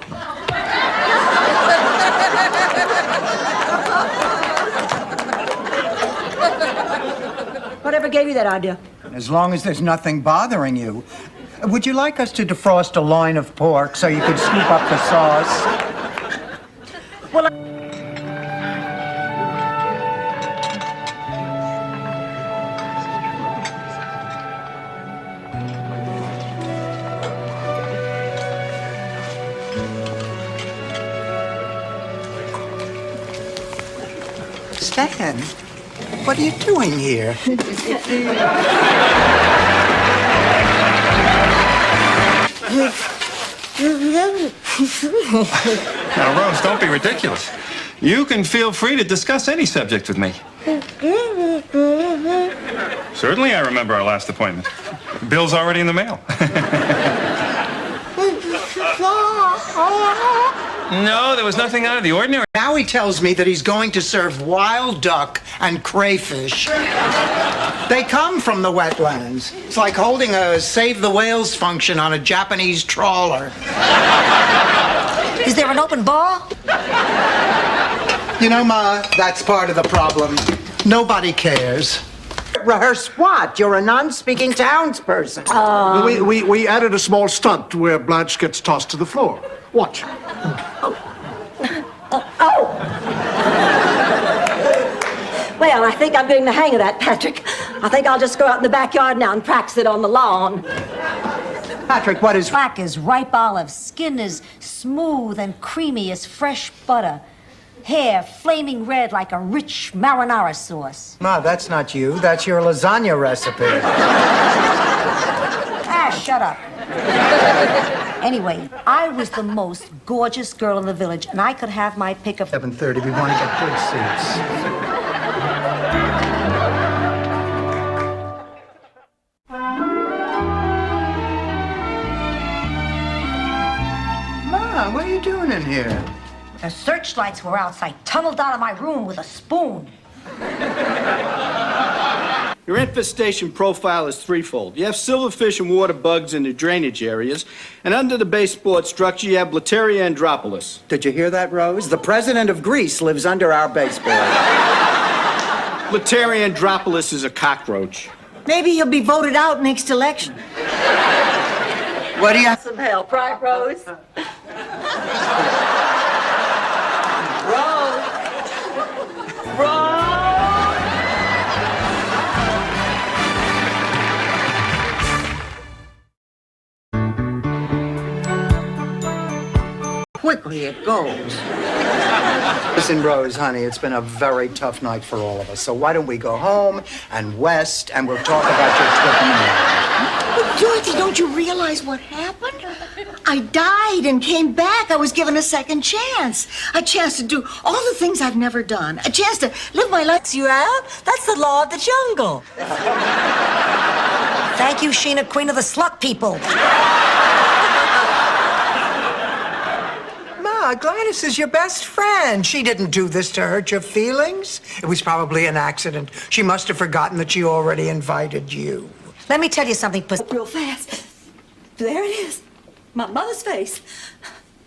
Whatever gave you that idea? As long as there's nothing bothering you. Would you like us to defrost a loin of pork so you could scoop up the sauce? Stan, what are you doing here? Now, Rose, don't be ridiculous. You can feel free to discuss any subject with me. Certainly, I remember our last appointment. Bill's already in the mail. No, there was nothing out of the ordinary. Now he tells me that he's going to serve wild duck and crayfish. They come from the wetlands. It's like holding a Save the Whales function on a Japanese trawler. Is there an open bar? You know, Ma, that's part of the problem. Nobody cares. Rehearse what? You're a non-speaking townsperson. We added a small stunt where Blanche gets tossed to the floor. Watch. Well, I think I'm getting the hang of that, Patrick. I think I'll just go out in the backyard now and practice it on the lawn. Patrick, what is... Black as ripe olive, skin as smooth and creamy as fresh butter, hair flaming red like a rich marinara sauce. Ma, that's not you. That's your lasagna recipe. Shut up. Anyway, I was the most gorgeous girl in the village, and I could have my pick of... 7:30, we want to get good seats. Ma, what are you doing in here? The searchlights were out, so I tunneled out of my room with a spoon. Your infestation profile is threefold. You have silverfish and water bugs in the drainage areas, and under the baseboard structure, you have Blattaria andropolis. Did you hear that, Rose? The president of Greece lives under our baseboard. Blattaria andropolis is a cockroach. Maybe he'll be voted out next election. What do you... Some help, right, Rose? Rose! Rose! quickly it goes. Listen, Rose, honey, it's been a very tough night for all of us. So why don't we go home and rest, and we'll talk about your trip tomorrow. But Dorothy, don't you realize what happened? I died and came back. I was given a second chance. A chance to do all the things I've never done. A chance to live my life. You out? That's the law of the jungle. Thank you, Sheena, queen of the slut people. Ma, Gladys is your best friend. She didn't do this to hurt your feelings. It was probably an accident. She must have forgotten that she already invited you. Let me tell you something, Puss. Real fast. There it is. My mother's face.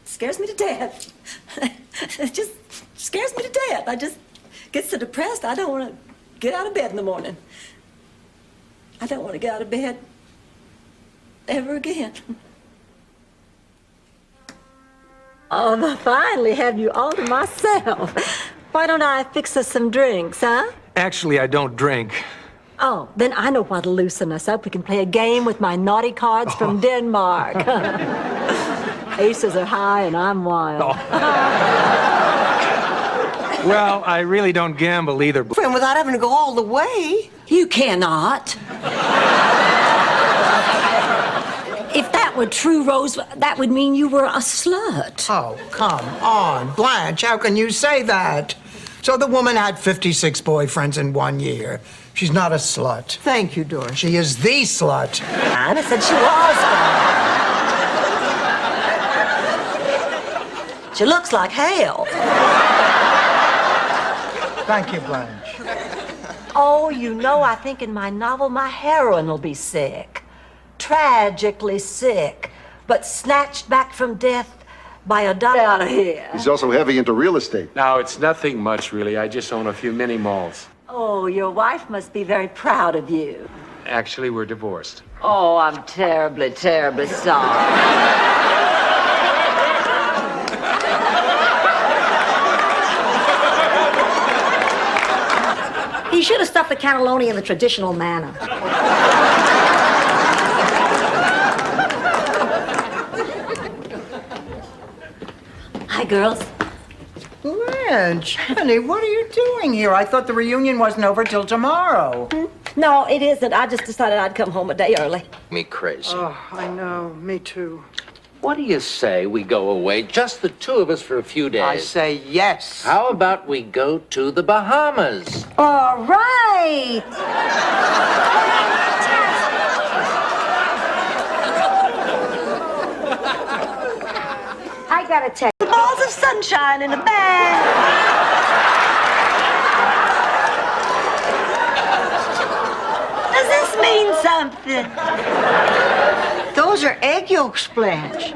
Scares me to death. It just scares me to death. I just get so depressed, I don't want to get out of bed in the morning. I don't want to get out of bed ever again. Oh, I finally have you all to myself. Why don't I fix us some drinks, huh? Actually, I don't drink. Oh, then I know what'll loosen us up. We can play a game with my naughty cards from Denmark. Aces are high and I'm wild. Well, I really don't gamble either. Friend, without having to go all the way. You cannot. If that were true, Rose, that would mean you were a slut. Oh, come on, Blanche, how can you say that? So the woman had 56 boyfriends in 1 year. She's not a slut. Thank you, Dorothy. She is the slut. Anna said she was. She looks like hell. Thank you, Blanche. Oh, you know, I think in my novel my heroine will be sick. Tragically sick, but snatched back from death by a doctor. Out of here. He's also heavy into real estate. No, it's nothing much, really. I just own a few mini malls. Oh, your wife must be very proud of you. Actually, we're divorced. Oh, I'm terribly, terribly sorry. He should have stuffed the cannelloni in the traditional manner. Hi, girls. Blanche, honey, what are you doing here? I thought the reunion wasn't over till tomorrow. No, it isn't. I just decided I'd come home a day early. Me crazy. Oh, I know. Me too. What do you say we go away, just the two of us for a few days? I say yes. How about we go to the Bahamas? All right. I gotta tell you. Balls of sunshine in a bag. Does this mean something? Those are egg yolks, Blanche.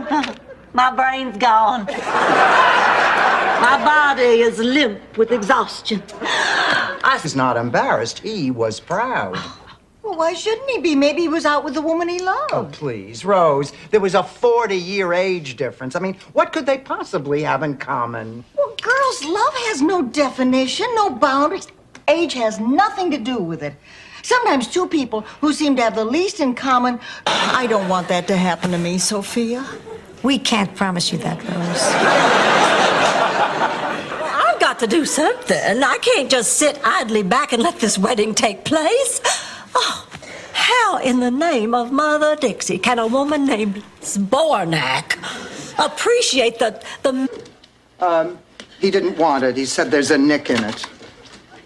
My brain's gone. My body is limp with exhaustion. He's not embarrassed. He was proud. Well, why shouldn't he be? Maybe he was out with the woman he loved. Oh, please, Rose. There was a 40-year age difference. I mean, what could they possibly have in common? Well, girls' love has no definition, no boundaries. Age has nothing to do with it. Sometimes two people who seem to have the least in common. I don't want that to happen to me, Sophia. We can't promise you that, Rose. I've got to do something. I can't just sit idly back and let this wedding take place. Oh, how in the name of Mother Dixie can a woman named Zbornak appreciate the... He didn't want it. He said there's a nick in it.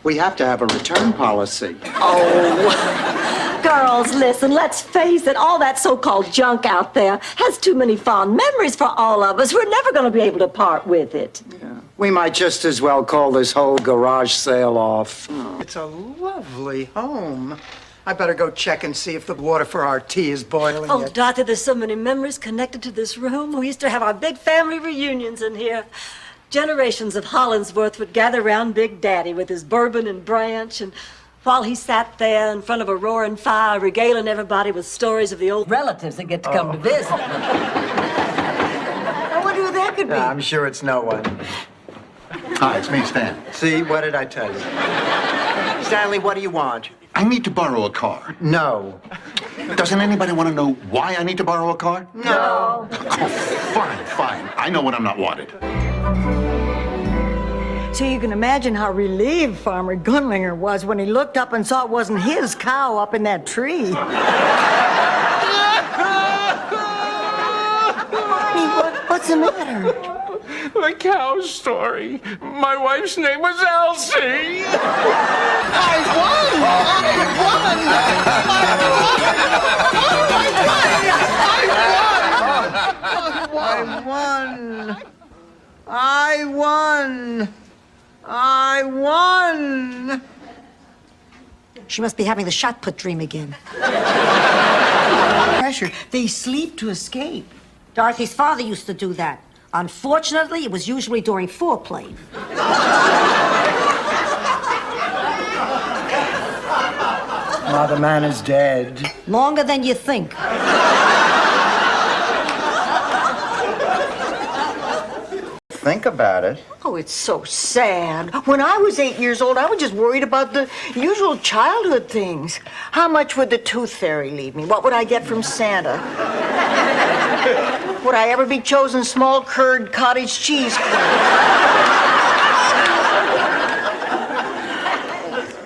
We have to have a return policy. Oh, girls, listen, let's face it, all that so-called junk out there has too many fond memories for all of us. We're never going to be able to part with it. Yeah. We might just as well call this whole garage sale off. It's a lovely home. I better go check and see if the water for our tea is boiling Oh, yet. Dorothy, there's so many memories connected to this room. We used to have our big family reunions in here. Generations of Hollingsworth would gather round Big Daddy with his bourbon and branch, and while he sat there in front of a roaring fire, regaling everybody with stories of the old relatives that get to come to visit. I wonder who that could be. I'm sure it's no one. Hi, it's me, Stan. See, what did I tell you? Stanley, what do you want? I need to borrow a car. No. Doesn't anybody want to know why I need to borrow a car? No. Oh, fine. fine. I know when I'm not wanted. So you can imagine how relieved Farmer Gunlinger was when he looked up and saw it wasn't his cow up in that tree. Honey, what's the matter? The cow story. My wife's name was Elsie. I won! She must be having the shot put dream again. Pressure. They sleep to escape. Dorothy's father used to do that. Unfortunately, it was usually during foreplay. Ma, the man is dead. Longer than you think. Think about it. Oh, it's so sad. When I was 8 years old, I was just worried about the usual childhood things. How much would the tooth fairy leave me? What would I get from Santa? Would I ever be chosen small curd cottage cheese queen?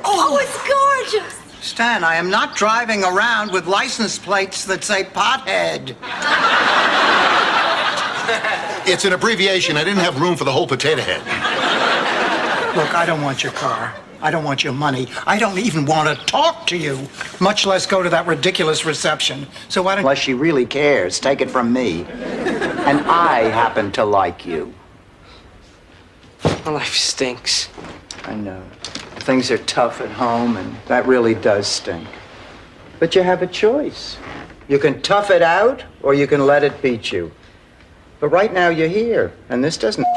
Oh, it's gorgeous. Stan, I am not driving around with license plates that say pothead. It's an abbreviation. I didn't have room for the whole potato head. Look, I don't want your car. I don't want your money. I don't even want to talk to you, much less go to that ridiculous reception. So why don't... Unless she really cares, take it from me. And I happen to like you. My life stinks. I know. Things are tough at home, and that really does stink. But you have a choice. You can tough it out, or you can let it beat you. But right now you're here, and this doesn't...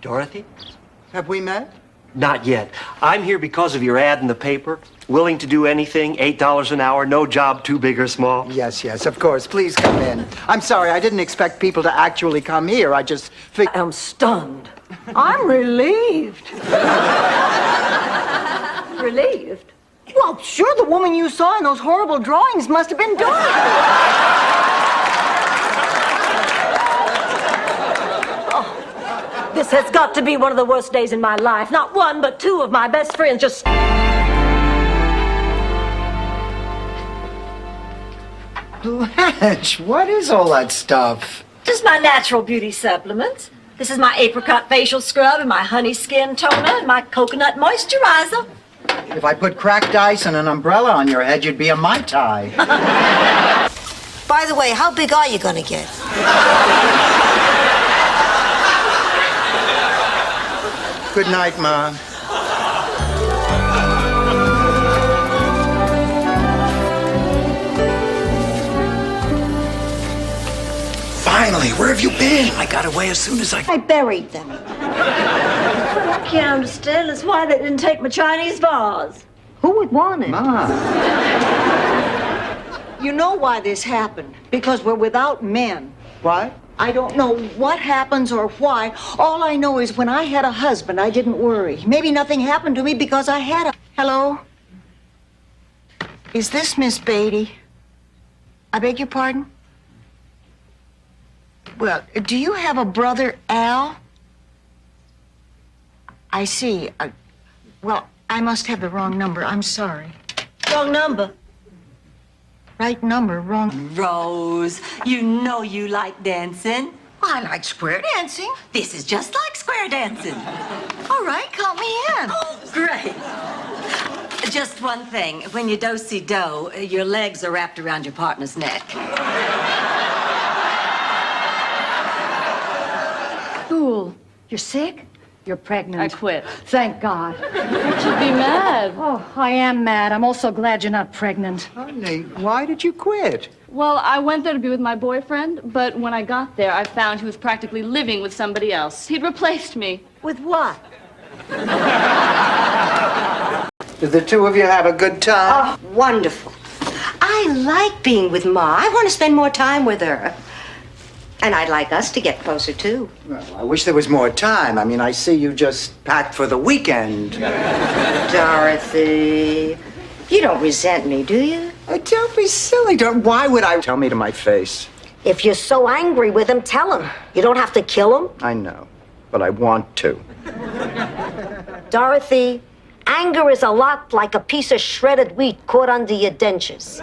Dorothy? Have we met? Not yet. I'm here because of your ad in the paper. Willing to do anything, $8 an hour, no job too big or small. Yes, of course. Please come in. I'm sorry, I didn't expect people to actually come here. I just figured... I'm stunned. I'm relieved. Relieved? Well, sure, the woman you saw in those horrible drawings must have been Dorothy. Oh, this has got to be one of the worst days in my life. Not one, but two of my best friends just... Blanche, what is all that stuff? Just my natural beauty supplements. This is my apricot facial scrub and my honey skin toner and my coconut moisturizer. If I put cracked ice and an umbrella on your head, you'd be a Mai Tai. By the way, how big are you gonna get? Good night, Ma. Finally, where have you been? I got away as soon as I buried them. What I can't understand is why they didn't take my Chinese vase. Who would want it? Ma. You know why this happened? Because we're without men. What? I don't know what happens or why. All I know is when I had a husband, I didn't worry. Maybe nothing happened to me because I had a... Hello? Is this Miss Beatty? I beg your pardon? Well, do you have a brother, Al? I see. Well, I must have the wrong number. I'm sorry. Wrong number. Right number, wrong... Rose, you know you like dancing. I like square dancing. This is just like square dancing. All right, count me in. Oh, great. Just one thing. When you do-si-do, your legs are wrapped around your partner's neck. Cool. You're sick? You're pregnant. I quit. Thank God. You should be mad. Oh, I am mad. I'm also glad you're not pregnant. Honey, why did you quit? Well, I went there to be with my boyfriend, but when I got there, I found he was practically living with somebody else. He'd replaced me. With what? Did the two of you have a good time? Oh, wonderful. I like being with Ma. I want to spend more time with her. And I'd like us to get closer, too. Well, I wish there was more time. I mean, I see you just packed for the weekend. Dorothy, you don't resent me, do you? Don't be silly. Why would I tell me to my face? If you're so angry with him, tell him. You don't have to kill him. I know, but I want to. Dorothy, anger is a lot like a piece of shredded wheat caught under your dentures.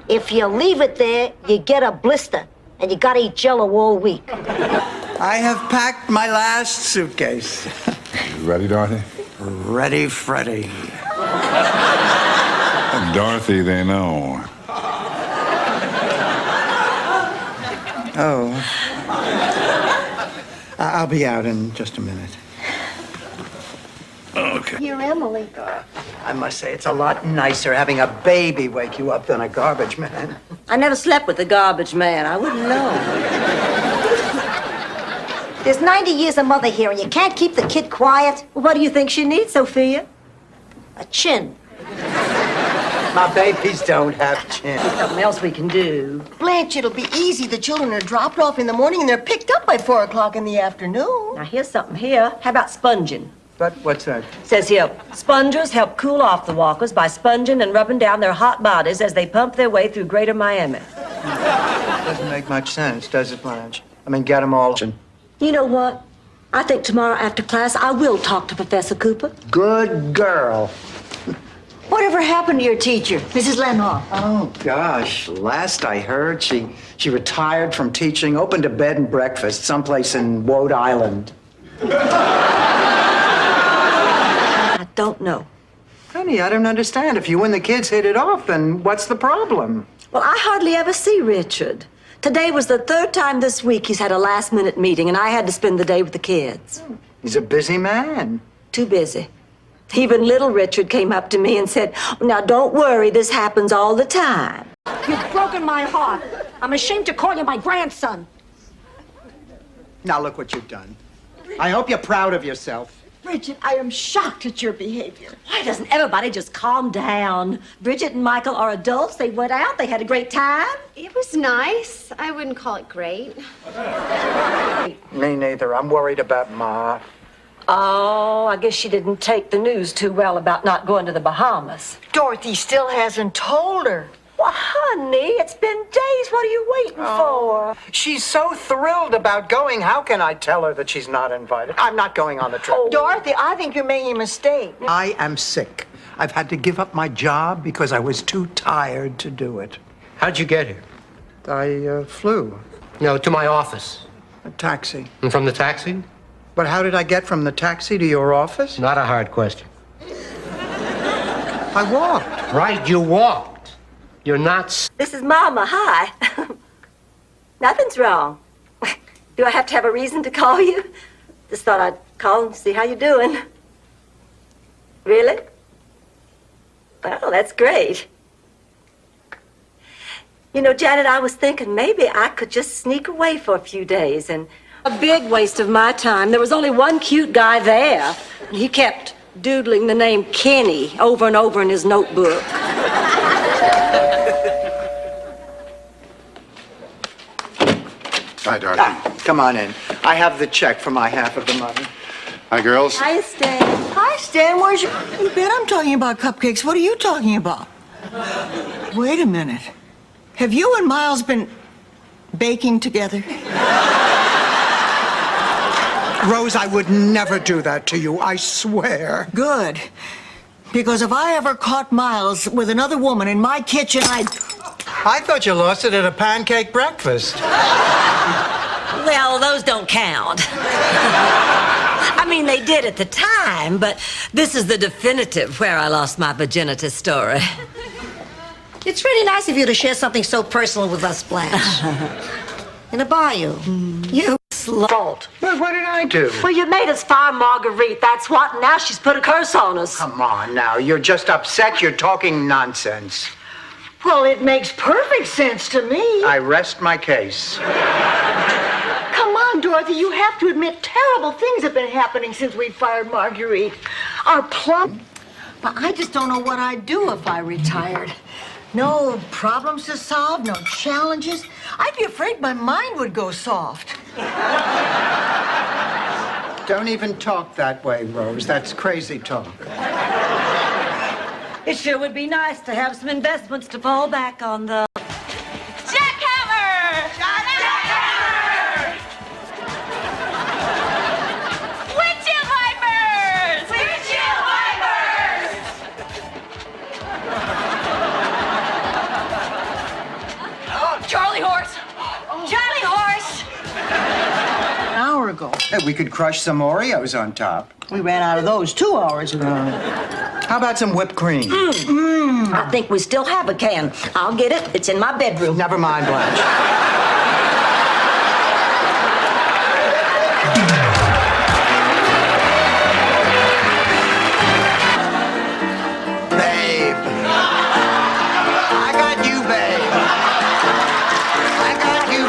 If you leave it there, you get a blister, and you gotta eat Jell-O all week. I have packed my last suitcase. You ready, Dorothy? Ready, Freddy. Dorothy, they know. Oh. I'll be out in just a minute. Okay. You're Emily. I must say, it's a lot nicer having a baby wake you up than a garbage man. I never slept with a garbage man. I wouldn't know. There's 90 years of mother here, and you can't keep the kid quiet. What do you think she needs, Sophia? A chin. My babies don't have chins. Something else we can do. Blanche, it'll be easy. The children are dropped off in the morning and they're picked up by 4 o'clock in the afternoon. Now, here's something here. How about sponging? But what's that? Says here, spongers help cool off the walkers by sponging and rubbing down their hot bodies as they pump their way through greater Miami. Doesn't make much sense, does it, Blanche? I mean, get them all. You know what? I think tomorrow after class I will talk to Professor Cooper. Good girl. Whatever happened to your teacher, Mrs. Lenoir? Oh, gosh. Last I heard, she retired from teaching, opened a bed and breakfast someplace in Rhode Island. I don't know. Honey, I don't understand. If you and the kids hit it off, then what's the problem? Well, I hardly ever see Richard. Today was the 3rd time this week he's had a last-minute meeting, and I had to spend the day with the kids. He's a busy man. Too busy. Even little Richard came up to me and said, "Now, don't worry, this happens all the time." You've broken my heart. I'm ashamed to call you my grandson. Now look what you've done. I hope you're proud of yourself. Bridget, I am shocked at your behavior. Why doesn't everybody just calm down? Bridget and Michael are adults. They went out. They had a great time. It was nice. I wouldn't call it great. Me neither. I'm worried about Ma. Oh, I guess she didn't take the news too well about not going to the Bahamas. Dorothy still hasn't told her. Well, honey, it's been days. What are you waiting for? She's so thrilled about going. How can I tell her that she's not invited? I'm not going on the trip. Dorothy, I think you're making a mistake. I am sick. I've had to give up my job because I was too tired to do it. How'd you get here? I flew. No, to my office. A taxi. And from the taxi? But how did I get from the taxi to your office? Not a hard question. I walked. Right, you walked. You're not. This is Mama. Hi. Nothing's wrong. Do I have to have a reason to call you? Just thought I'd call and see how you're doing. Really? Well, that's great. You know, Janet, I was thinking maybe I could just sneak away for a few days and... A big waste of my time. There was only one cute guy there. And he kept doodling the name Kenny over and over in his notebook. Hi, Dorothy. Come on in. I have the check for my half of the money. Hi, girls. Hi, Stan. Hi, Stan. Where's your... You bet I'm talking about cupcakes. What are you talking about? Wait a minute. Have you and Miles been baking together? Rose, I would never do that to you, I swear. Good. Because if I ever caught Miles with another woman in my kitchen, I'd... I thought you lost it at a pancake breakfast. Well, those don't count. I mean, they did at the time, but this is the definitive where I lost my virginity story. It's really nice of you to share something so personal with us, Blanche. In a bayou. You slut. But what did I do? Well, you made us fire Marguerite, that's what. And now she's put a curse on us. Come on now, you're just upset. You're talking nonsense. Well, it makes perfect sense to me. I rest my case. Come on, Dorothy, you have to admit terrible things have been happening since we fired Marguerite. Our plum... But I just don't know what I'd do if I retired. No problems to solve, no challenges. I'd be afraid my mind would go soft. Don't even talk that way, Rose. That's crazy talk. It sure would be nice to have some investments to fall back on, though. Jackhammer! Jackhammer! Windshield wipers! Windshield wipers! Charlie horse! Charlie horse! An hour ago. Hey, we could crush some Oreos on top. We ran out of those 2 hours ago. How about some whipped cream? I think we still have a can. I'll get it. It's in my bedroom. Never mind, Blanche. Babe. I got you, babe. I got you,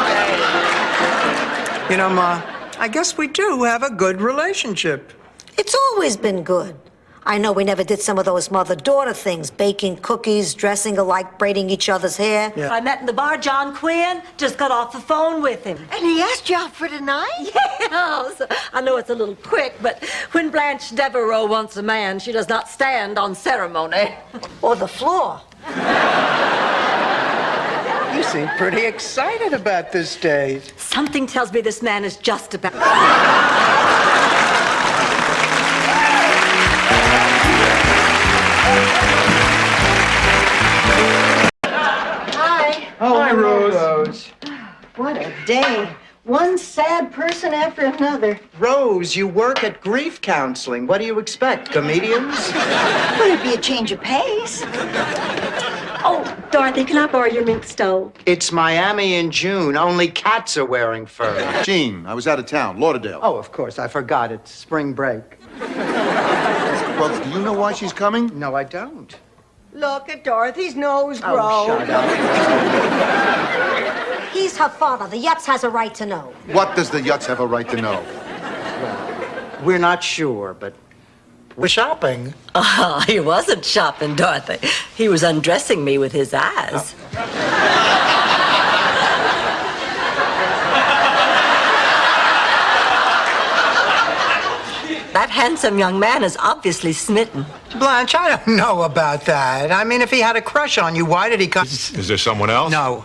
babe. You know, Ma, I guess we do have a good relationship. It's always been good. I know we never did some of those mother-daughter things, baking cookies, dressing alike, braiding each other's hair. Yeah. I met in the bar John Quinn. Just got off the phone with him. And he asked you out for tonight? Yes. I know it's a little quick, but when Blanche Devereaux wants a man, she does not stand on ceremony. Or the floor. You seem pretty excited about this date. Something tells me this man is just about... Hi, Rose. What a day. One sad person after another. Rose, you work at grief counseling. What do you expect? Comedians? Would it be a change of pace? Oh, Dorothy, can I borrow your mink stole? It's Miami in June. Only cats are wearing fur. Gene, I was out of town, Lauderdale. Oh, of course. I forgot. It's spring break. Well, do you know why she's coming? No, I don't. Look at Dorothy's nose grow. Oh, shut up. He's her father. The Yutz has a right to know. What does the Yutz have a right to know? We're not sure, but We're shopping. Oh, he wasn't shopping, Dorothy. He was undressing me with his eyes. That handsome young man is obviously smitten. Blanche, I don't know about that. I mean, if he had a crush on you, why did he come? Is there someone else? No.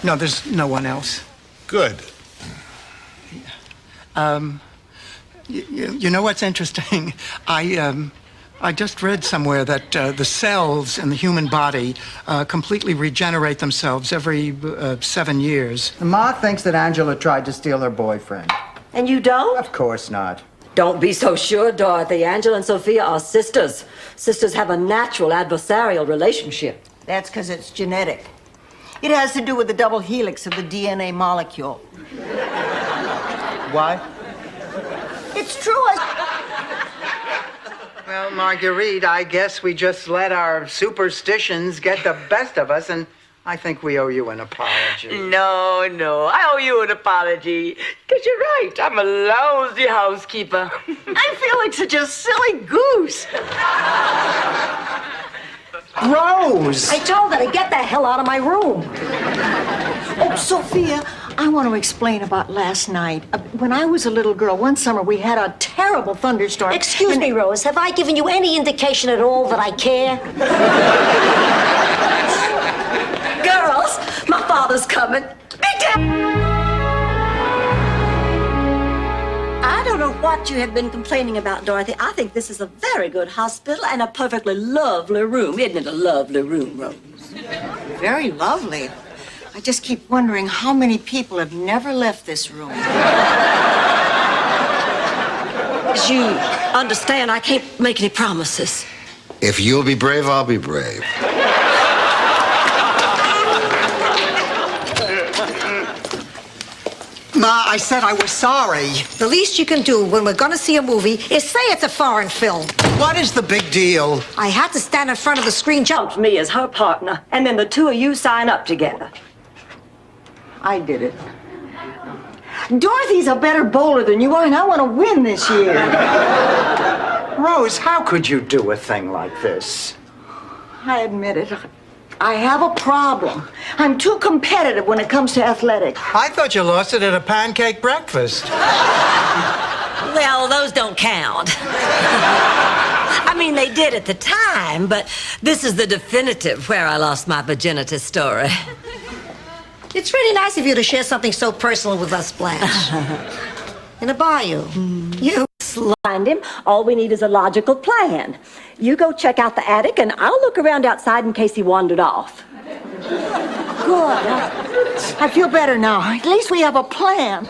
No, there's no one else. Good. You know what's interesting? I just read somewhere that the cells in the human body completely regenerate themselves every 7 years. Ma thinks that Angela tried to steal her boyfriend. And you don't? Of course not. Don't be so sure, Dorothy. Angela and Sophia are sisters. Sisters have a natural adversarial relationship. That's because it's genetic. It has to do with the double helix of the DNA molecule. Why? It's true. Well, Marguerite, I guess we just let our superstitions get the best of us, and I think we owe you an apology. No, I owe you an apology. Because you're right, I'm a lousy housekeeper. I feel like such a silly goose. Rose! I told her to get the hell out of my room. Oh, Sophia, I want to explain about last night. When I was a little girl, one summer we had a terrible thunderstorm. Excuse me, Rose. Have I given you any indication at all that I care? Girls, my father's coming. Be down! I don't know what you have been complaining about, Dorothy. I think this is a very good hospital and a perfectly lovely room. Isn't it a lovely room, Rose? Very lovely. I just keep wondering how many people have never left this room. As you understand, I can't make any promises. If you'll be brave, I'll be brave. Ma, I said I was sorry. The least you can do when we're gonna see a movie is say it's a foreign film. What is the big deal? I had to stand in front of the screen Jump me as her partner, and then the two of you sign up together. I did it. Dorothy's a better bowler than you are, and I want to win this year. Rose, how could you do a thing like this? I admit it. I have a problem. I'm too competitive when it comes to athletics. I thought you lost it at a pancake breakfast. Well, those don't count. I mean, they did at the time, but this is the definitive where I lost my virginity story. It's really nice of you to share something so personal with us, Blanche. In a bayou. You. Find him. All we need is a logical plan. You go check out the attic, and I'll look around outside in case he wandered off. Good. I feel better now. At least we have a plan.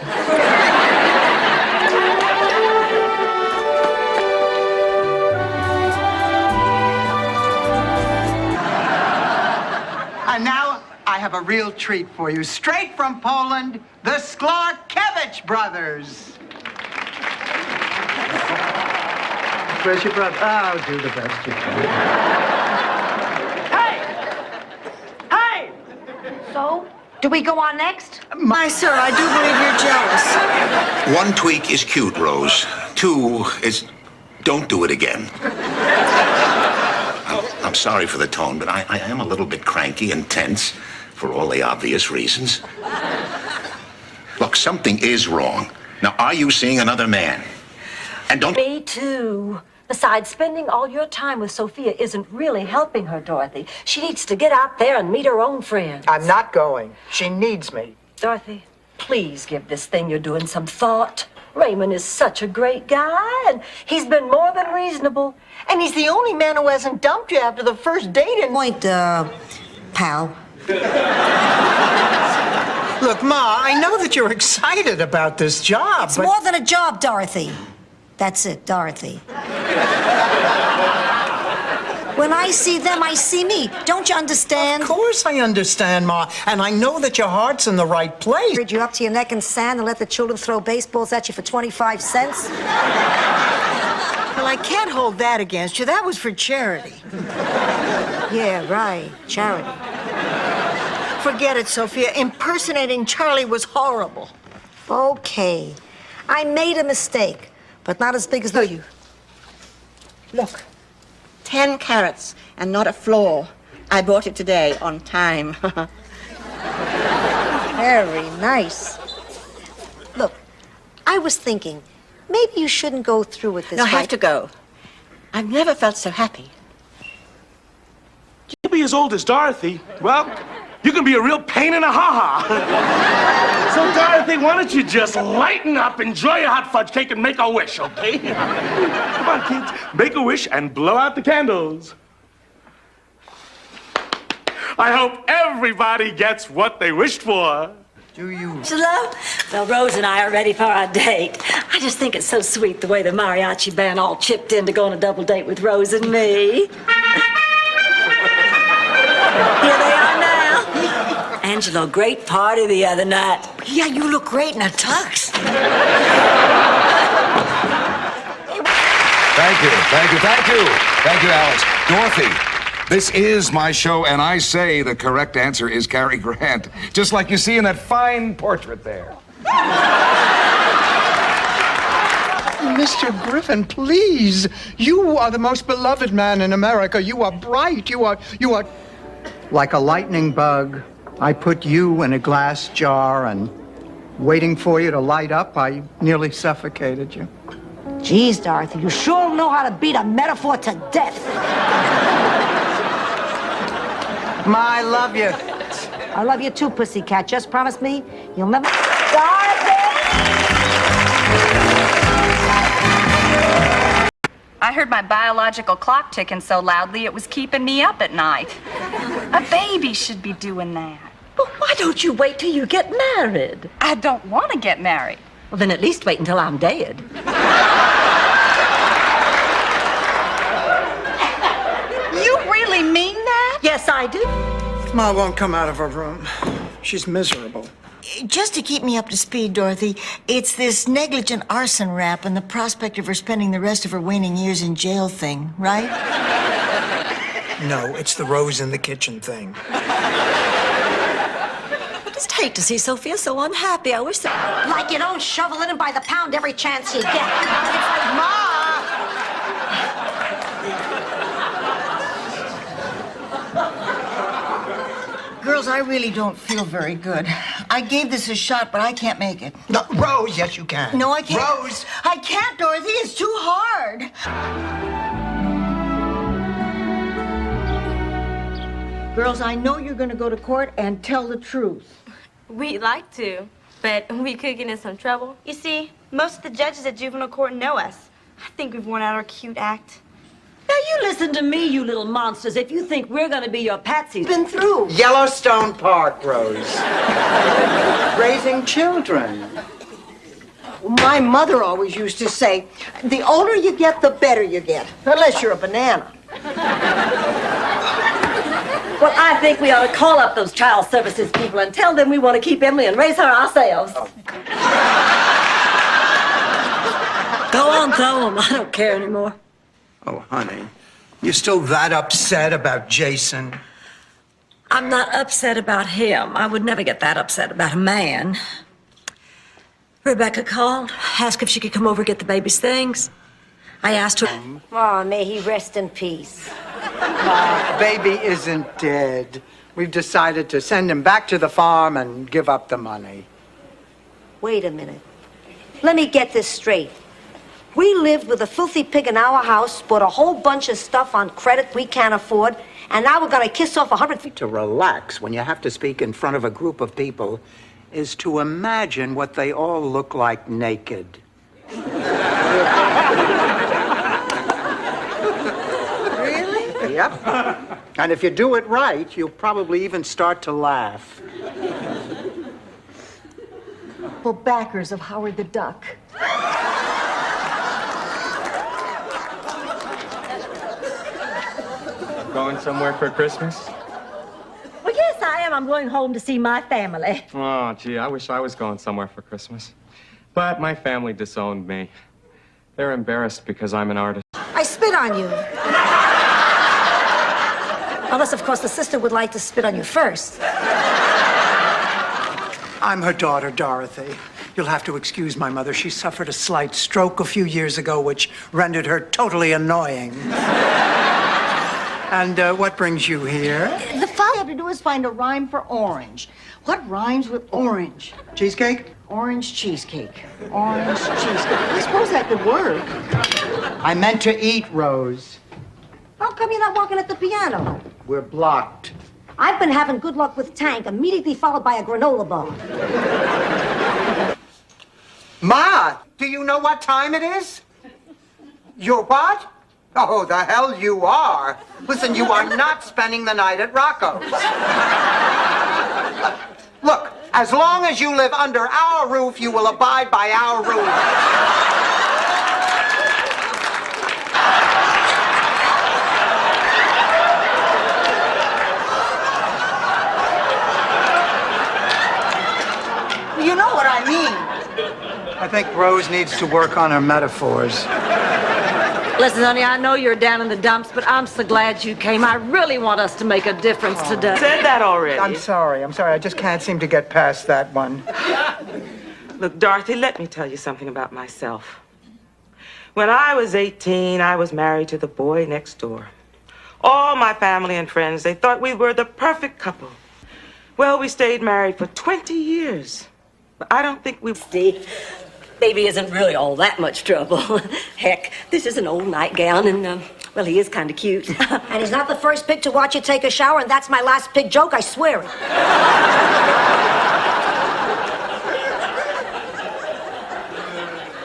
And now I have a real treat for you. Straight from Poland, the Sklarkiewicz brothers. Where's your brother? Oh, do the best you can. Hey! So, do we go on next? My sir, I do believe you're jealous. One tweak is cute, Rose. Two is don't do it again. I'm sorry for the tone, but I am a little bit cranky and tense for all the obvious reasons. Look, something is wrong. Now, are you seeing another man? And don't... Me too. Besides, spending all your time with Sophia isn't really helping her, Dorothy. She needs to get out there and meet her own friends. I'm not going. She needs me. Dorothy, please give this thing you're doing some thought. Raymond is such a great guy, and he's been more than reasonable. And he's the only man who hasn't dumped you after the first date. And Point, pal. Look, Ma, I know that you're excited about this job, It's but... more than a job, Dorothy. That's it, Dorothy. When I see them, I see me. Don't you understand? Of course I understand, Ma, and I know that your heart's in the right place. You're up to your neck in sand and let the children throw baseballs at you for 25 cents? well, I can't hold that against you. That was for charity. Yeah, right. Charity. Forget it, Sophia. Impersonating Charlie was horrible. Okay. I made a mistake, but not as big as you. Look, 10 carats and not a flaw. I bought it today on time. Very nice. Look, I was thinking, maybe you shouldn't go through with this. No, I have to go. I've never felt so happy. You be as old as Dorothy. Well, you can be a real pain in a ha-ha. So, Dorothy, why don't you just lighten up, enjoy your hot fudge cake, and make a wish, okay? Come on, kids. Make a wish and blow out the candles. I hope everybody gets what they wished for. Do you? Hello? Well, Rose and I are ready for our date. I just think it's so sweet the way the mariachi band all chipped in to go on a double date with Rose and me. Here they are now. Angelo, great party the other night. Yeah, you look great in a tux. Thank you, Alex. Dorothy, this is my show, and I say the correct answer is Cary Grant, just like you see in that fine portrait there. Mr. Griffin, please. You are the most beloved man in America. You are bright. You are... Like a lightning bug, I put you in a glass jar, and waiting for you to light up, I nearly suffocated you. Geez, Dorothy, you sure know how to beat a metaphor to death. Ma, I love you. I love you too, pussycat. Just promise me you'll never... I heard my biological clock ticking so loudly it was keeping me up at night. A baby should be doing that. Well, why don't you wait till you get married? I don't want to get married. Well, then at least wait until I'm dead. You really mean that? Yes, I do. Ma won't come out of her room. She's miserable. Just to keep me up to speed, Dorothy, it's this negligent arson rap and the prospect of her spending the rest of her waning years in jail thing, right? No, it's the rose in the kitchen thing. I just hate to see Sophia so unhappy. I wish that... Like you don't shovel it in by the pound every chance you get. It's like, Ma! Girls, I really don't feel very good. I gave this a shot, but I can't make it. No, Rose, yes, you can. No, I can't. Rose! I can't, Dorothy. It's too hard. Girls, I know you're going to go to court and tell the truth. We'd like to, but we could get in some trouble. You see, most of the judges at juvenile court know us. I think we've worn out our cute act. Now you listen to me, you little monsters. If you think we're gonna be your patsies. Been through. Yellowstone Park, Rose. Raising children. My mother always used to say, the older you get, the better you get. Unless you're a banana. Well, I think we ought to call up those child services people and tell them we want to keep Emily and raise her ourselves. Go on, throw them. I don't care anymore. Oh, honey, you still that upset about Jason? I'm not upset about him. I would never get that upset about a man. Rebecca called, asked if she could come over and get the baby's things. I asked her. Oh, may he rest in peace. Baby isn't dead. We've decided to send him back to the farm and give up the money. Wait a minute. Let me get this straight. We lived with a filthy pig in our house, bought a whole bunch of stuff on credit we can't afford, and now we're gonna kiss off 100 feet. To relax when you have to speak in front of a group of people is to imagine what they all look like naked. Really? Yep. And if you do it right, you'll probably even start to laugh. For backers of Howard the Duck. Going somewhere for Christmas? Well, yes, I am. I'm going home to see my family. Oh, gee, I wish I was going somewhere for Christmas. But my family disowned me. They're embarrassed because I'm an artist. I spit on you. Unless, of course, the sister would like to spit on you first. I'm her daughter, Dorothy. You'll have to excuse my mother. She suffered a slight stroke a few years ago, which rendered her totally annoying. And what brings you here? The first thing I have to do is find a rhyme for orange. What rhymes with orange? Cheesecake? Orange cheesecake. Orange cheesecake. I suppose that could work. I meant to eat, Rose. How come you're not walking at the piano? We're blocked. I've been having good luck with Tank, immediately followed by a granola bar. Ma, do you know what time it is? You're what? Oh, the hell you are. Listen, you are not spending the night at Rocco's. Look, as long as you live under our roof, you will abide by our rules. You know what I mean. I think Rose needs to work on her metaphors. Listen, honey, I know you're down in the dumps, but I'm so glad you came. I really want us to make a difference today. Said that already. I'm sorry. I just can't seem to get past that one. Look, Dorothy, let me tell you something about myself. When I was 18, I was married to the boy next door. All my family and friends, they thought we were the perfect couple. Well, we stayed married for 20 years. But I don't think we... Steve, baby isn't really all that much trouble. Heck, this is an old nightgown, and, well, he is kind of cute. And he's not the first pig to watch you take a shower, and that's my last pig joke, I swear it.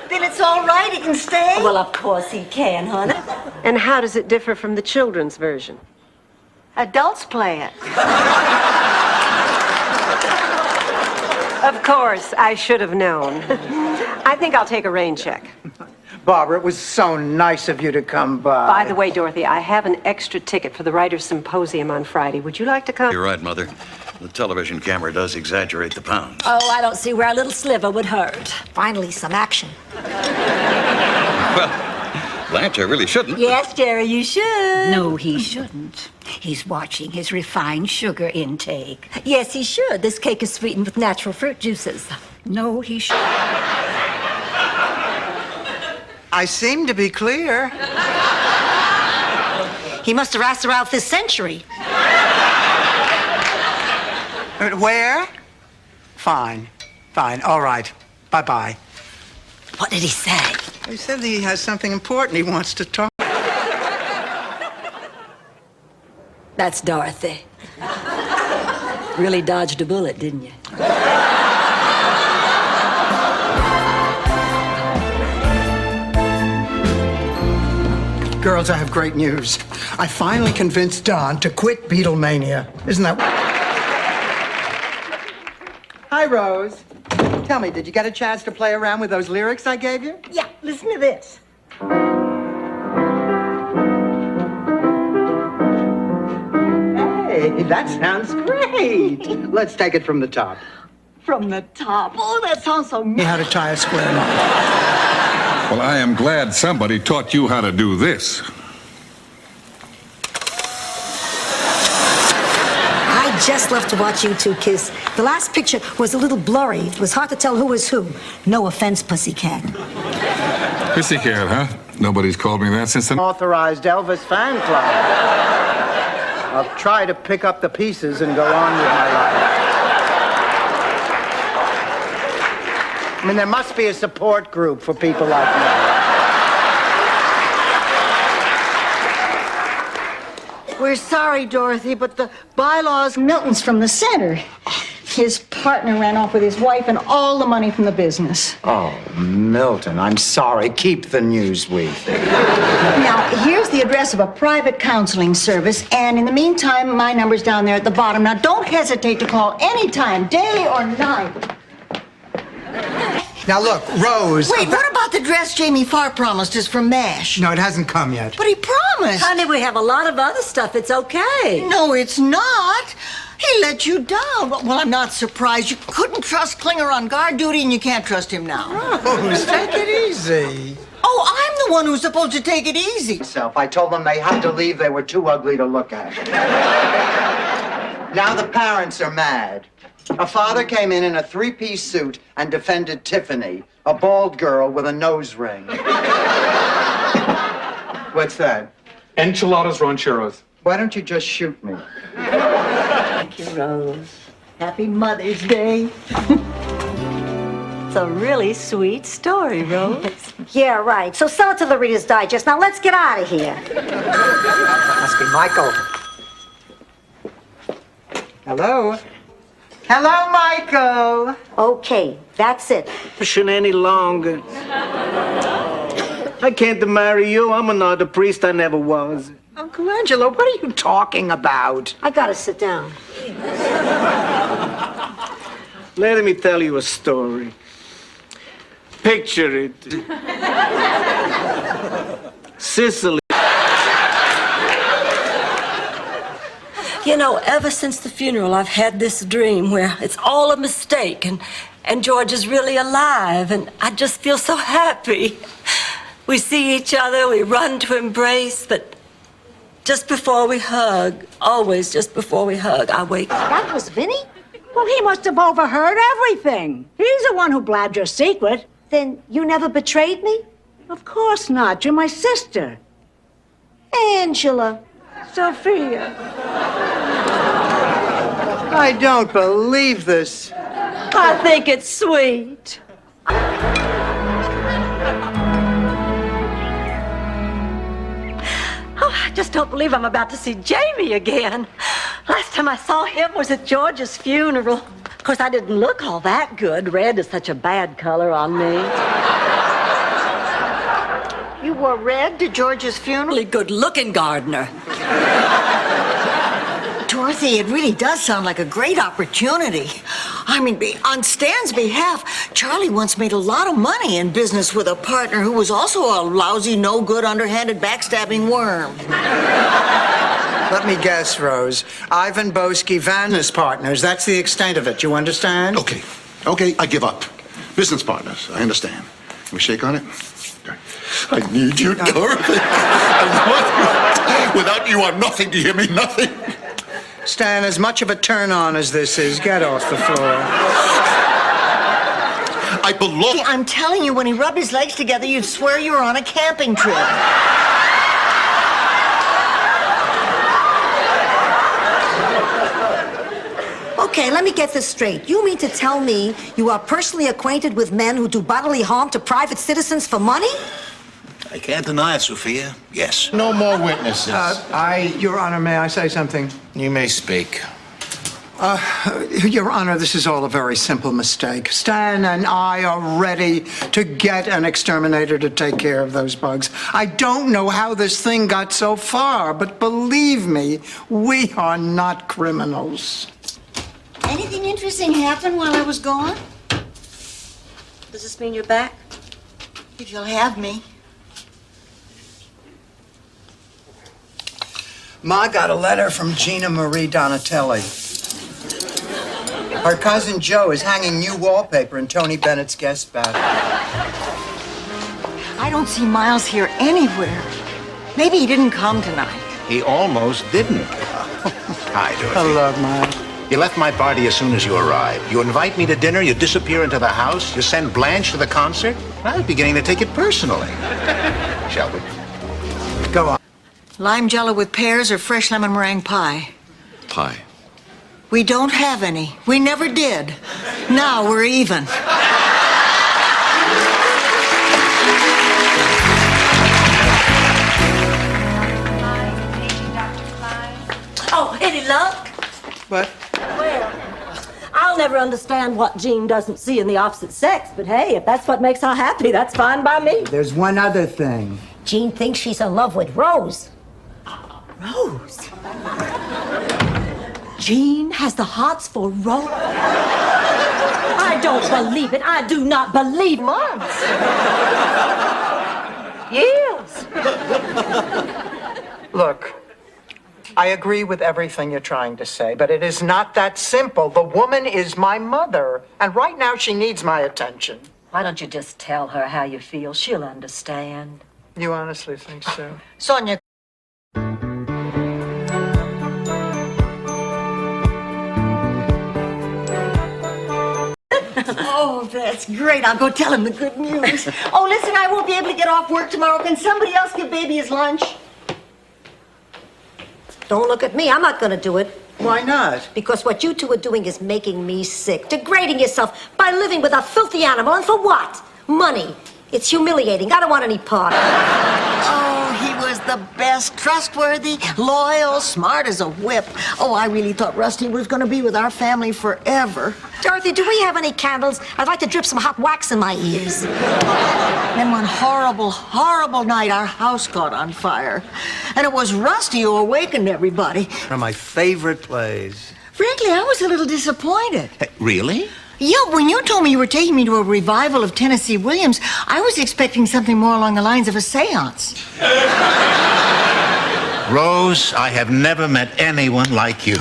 Then it's all right, he can stay? Well, of course he can, honey. And how does it differ from the children's version? Adults play it. Of course, I should have known. I think I'll take a rain check. Barbara, it was so nice of you to come by. By the way, Dorothy, I have an extra ticket for the Writers' Symposium on Friday. Would you like to come? You're right, Mother. The television camera does exaggerate the pounds. Oh, I don't see where a little sliver would hurt. Finally, some action. Well, Blanche, I really shouldn't. Yes, Jerry, you should. No, he shouldn't. He's watching his refined sugar intake. Yes, he should. This cake is sweetened with natural fruit juices. No, he shouldn't. I seem to be clear. He must have asked her out this century. Where? Fine. All right. Bye-bye. What did he say? He said that he has something important he wants to talk. That's Dorothy. Really dodged a bullet, didn't you? Girls, I have great news. I finally convinced Don to quit Beatlemania. Isn't that... Hi, Rose. Tell me, did you get a chance to play around with those lyrics I gave you? Yeah, listen to this. Hey, that sounds great. Let's take it from the top. From the top. Oh, that sounds so... How to tie a square knot. Well, I am glad somebody taught you how to do this. I just love to watch you two kiss. The last picture was a little blurry. It was hard to tell who was who. No offense, Pussycat. Pussycat, huh? Nobody's called me that since the... Authorized Elvis fan club. I'll try to pick up the pieces and go on with my life. I mean, there must be a support group for people like me. We're sorry, Dorothy, but the bylaws... Milton's from the center. His partner ran off with his wife and all the money from the business. Oh, Milton, I'm sorry. Keep the Newsweek. Now, here's the address of a private counseling service, and in the meantime, my number's down there at the bottom. Now, don't hesitate to call anytime, day or night. Now, look, Rose... Wait, what about the dress Jamie Farr promised us from MASH? No, it hasn't come yet. But he promised. Honey, we have a lot of other stuff. It's okay. No, it's not. He let you down. Well, I'm not surprised. You couldn't trust Klinger on guard duty, and you can't trust him now. Rose, take it easy. Oh, I'm the one who's supposed to take it easy. I told them they had to leave. They were too ugly to look at. Now the parents are mad. A father came in a three-piece suit and defended Tiffany, a bald girl with a nose ring. What's that? Enchiladas rancheros. Why don't you just shoot me? Thank you, Rose. Happy Mother's Day. It's a really sweet story, Rose. Yeah, right. So sell it to the Reader's Digest. Now let's get out of here. Must be Michael. Hello? Hello, Michael. Okay, that's it. Pushing any longer. I can't marry you. I'm not a priest. I never was. Uncle Angelo, what are you talking about? I gotta sit down. Let me tell you a story. Picture it. Sicily. You know, ever since the funeral, I've had this dream where it's all a mistake and George is really alive, and I just feel so happy. We see each other, we run to embrace, but just before we hug, always just before we hug, I wake up. That was Vinny? Well, he must have overheard everything. He's the one who blabbed your secret. Then you never betrayed me? Of course not. You're my sister. Angela. Sophia. I don't believe this. I think it's sweet. Oh, I just don't believe I'm about to see Jamie again. Last time I saw him was at George's funeral. Of course, I didn't look all that good. Red is such a bad color on me. You wore red to George's funeral? Really good-looking gardener. Dorothy, it really does sound like a great opportunity. I mean, on Stan's behalf, Charlie once made a lot of money in business with a partner who was also a lousy, no-good, underhanded, backstabbing worm. Let me guess, Rose. Ivan Boesky, Vanna's partners. That's the extent of it. You understand? Okay, I give up. Business partners, I understand. Can we shake on it? Okay. I need you, Dorothy. I want you. Without you, I'm nothing. Do you hear me? Nothing. Stan, as much of a turn-on as this is, get off the floor. I belong. See, I'm telling you, when he rubbed his legs together, you'd swear you were on a camping trip. Okay, let me get this straight. You mean to tell me you are personally acquainted with men who do bodily harm to private citizens for money? I can't deny it, Sophia. Yes. No more witnesses. Your Honor, may I say something? You may speak. Your Honor, this is all a very simple mistake. Stan and I are ready to get an exterminator to take care of those bugs. I don't know how this thing got so far, but believe me, we are not criminals. Anything interesting happen while I was gone? Does this mean you're back? If you'll have me. Ma got a letter from Gina Marie Donatelli. Her cousin Joe is hanging new wallpaper in Tony Bennett's guest bathroom. I don't see Miles here anywhere. Maybe he didn't come tonight. He almost didn't. Hi, Dorothy. Hello, Miles. You left my party as soon as you arrived. You invite me to dinner, you disappear into the house, you send Blanche to the concert. I was beginning to take it personally. Shall we? Go on. Lime jello with pears or fresh lemon meringue pie? Pie. We don't have any. We never did. Now we're even. Oh, any luck? What? Well, I'll never understand what Jean doesn't see in the opposite sex, but hey, if that's what makes her happy, that's fine by me. There's one other thing. Jean thinks she's in love with Rose. Rose? Jean has the hots for Rose? I don't believe it. I do not believe Months. Years. Look, I agree with everything you're trying to say, but it is not that simple. The woman is my mother, and right now she needs my attention. Why don't you just tell her how you feel? She'll understand. You honestly think so? Sonia. Oh, that's great. I'll go tell him the good news. Oh, listen, I won't be able to get off work tomorrow. Can somebody else give baby his lunch? Don't look at me. I'm not going to do it. Why not? Because what you two are doing is making me sick. Degrading yourself by living with a filthy animal. And for what? Money. It's humiliating. I don't want any part. Oh, he was the best, trustworthy, loyal, smart as a whip. Oh, I really thought Rusty was going to be with our family forever. Dorothy, do we have any candles? I'd like to drip some hot wax in my ears. Then one horrible, horrible night, our house caught on fire. And it was Rusty who awakened everybody. One of my favorite plays. Frankly, I was a little disappointed. Really? Yeah, when you told me you were taking me to a revival of Tennessee Williams, I was expecting something more along the lines of a seance. Rose, I have never met anyone like you.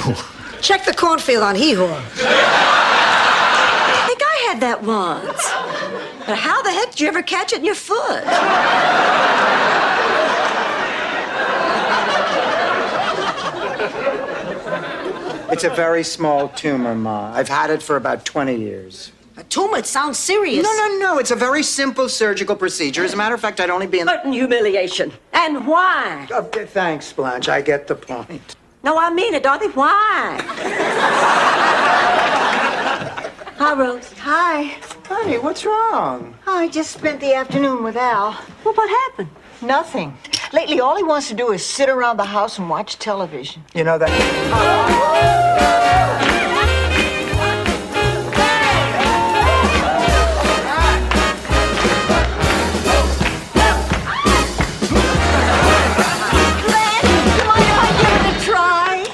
Check the cornfield on Hee-Haw. I think I had that once. But how the heck did you ever catch it in your foot? It's a very small tumor, Ma. I've had it for about 20 years. A tumor? It sounds serious. No. It's a very simple surgical procedure. As a matter of fact, I'd only be in... But in humiliation. And why? Okay, thanks, Blanche. I get the point. No, I mean it, Dorothy. Why? Hi, Rose. Hi. Honey, what's wrong? I just spent the afternoon with Al. Well, what happened? Nothing. Lately, all he wants to do is sit around the house and watch television. You know that...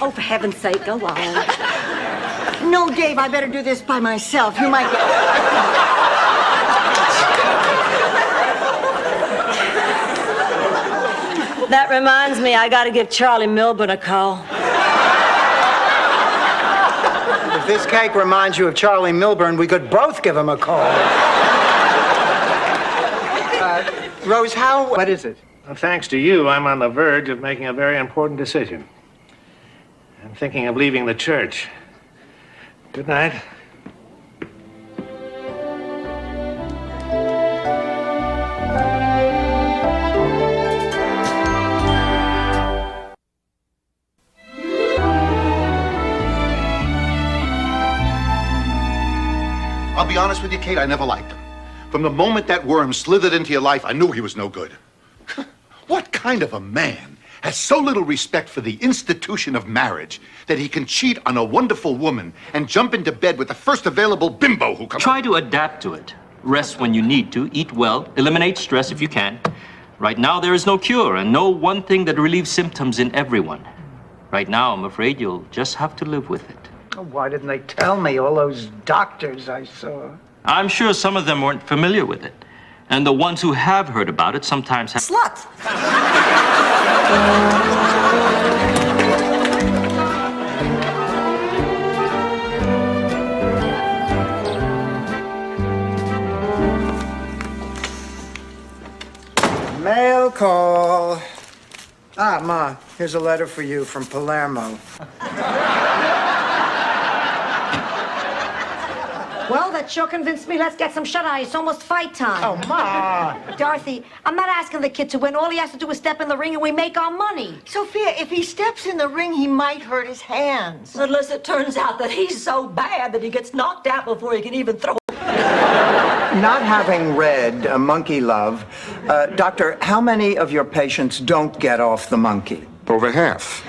Oh, for heaven's sake, go on. No, Dave, I better do this by myself. You might get... That reminds me, I gotta give Charlie Milburn a call. If this cake reminds you of Charlie Milburn, we could both give him a call. Rose, what is it? Well, thanks to you, I'm on the verge of making a very important decision. I'm thinking of leaving the church. Good night. I'll be honest with you, Kate, I never liked him. From the moment that worm slithered into your life, I knew he was no good. What kind of a man has so little respect for the institution of marriage that he can cheat on a wonderful woman and jump into bed with the first available bimbo who comes? Try to adapt to it. Rest when you need to, eat well, eliminate stress if you can. Right now, there is no cure and no one thing that relieves symptoms in everyone. Right now, I'm afraid you'll just have to live with it. Why didn't they tell me, all those doctors I saw? I'm sure some of them weren't familiar with it. And the ones who have heard about it sometimes have... Slut! Mail call. Ah, Ma, here's a letter for you from Palermo. Well, that sure convinced me. Let's get some shut-eye. It's almost fight time. Oh, Ma. Dorothy, I'm not asking the kid to win. All he has to do is step in the ring and we make our money. Sophia, if he steps in the ring, he might hurt his hands. Unless it turns out that he's so bad that he gets knocked out before he can even throw. Not having read Monkey Love, Doctor, how many of your patients don't get off the monkey? Over half.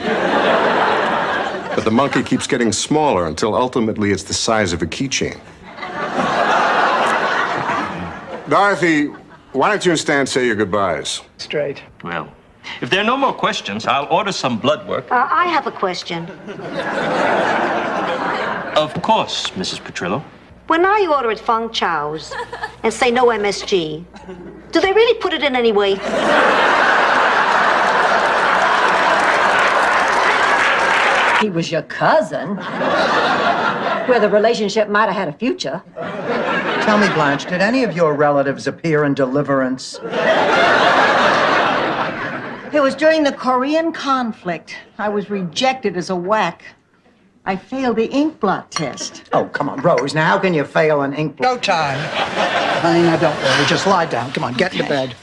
But the monkey keeps getting smaller until ultimately it's the size of a keychain. Dorothy, why don't you and Stan say your goodbyes? Straight. Well, if there are no more questions, I'll order some blood work. I have a question. Of course, Mrs. Petrillo. When I order at Feng Chao's and say no MSG, do they really put it in anyway? He was your cousin. Where the relationship might have had a future. Tell me, Blanche, did any of your relatives appear in Deliverance? It was during the Korean conflict. I was rejected as a whack. I failed the ink blot test. Oh, come on, Rose. Now, how can you fail an ink blot? No time. Honey, now don't worry. Just lie down. Come on, get into bed.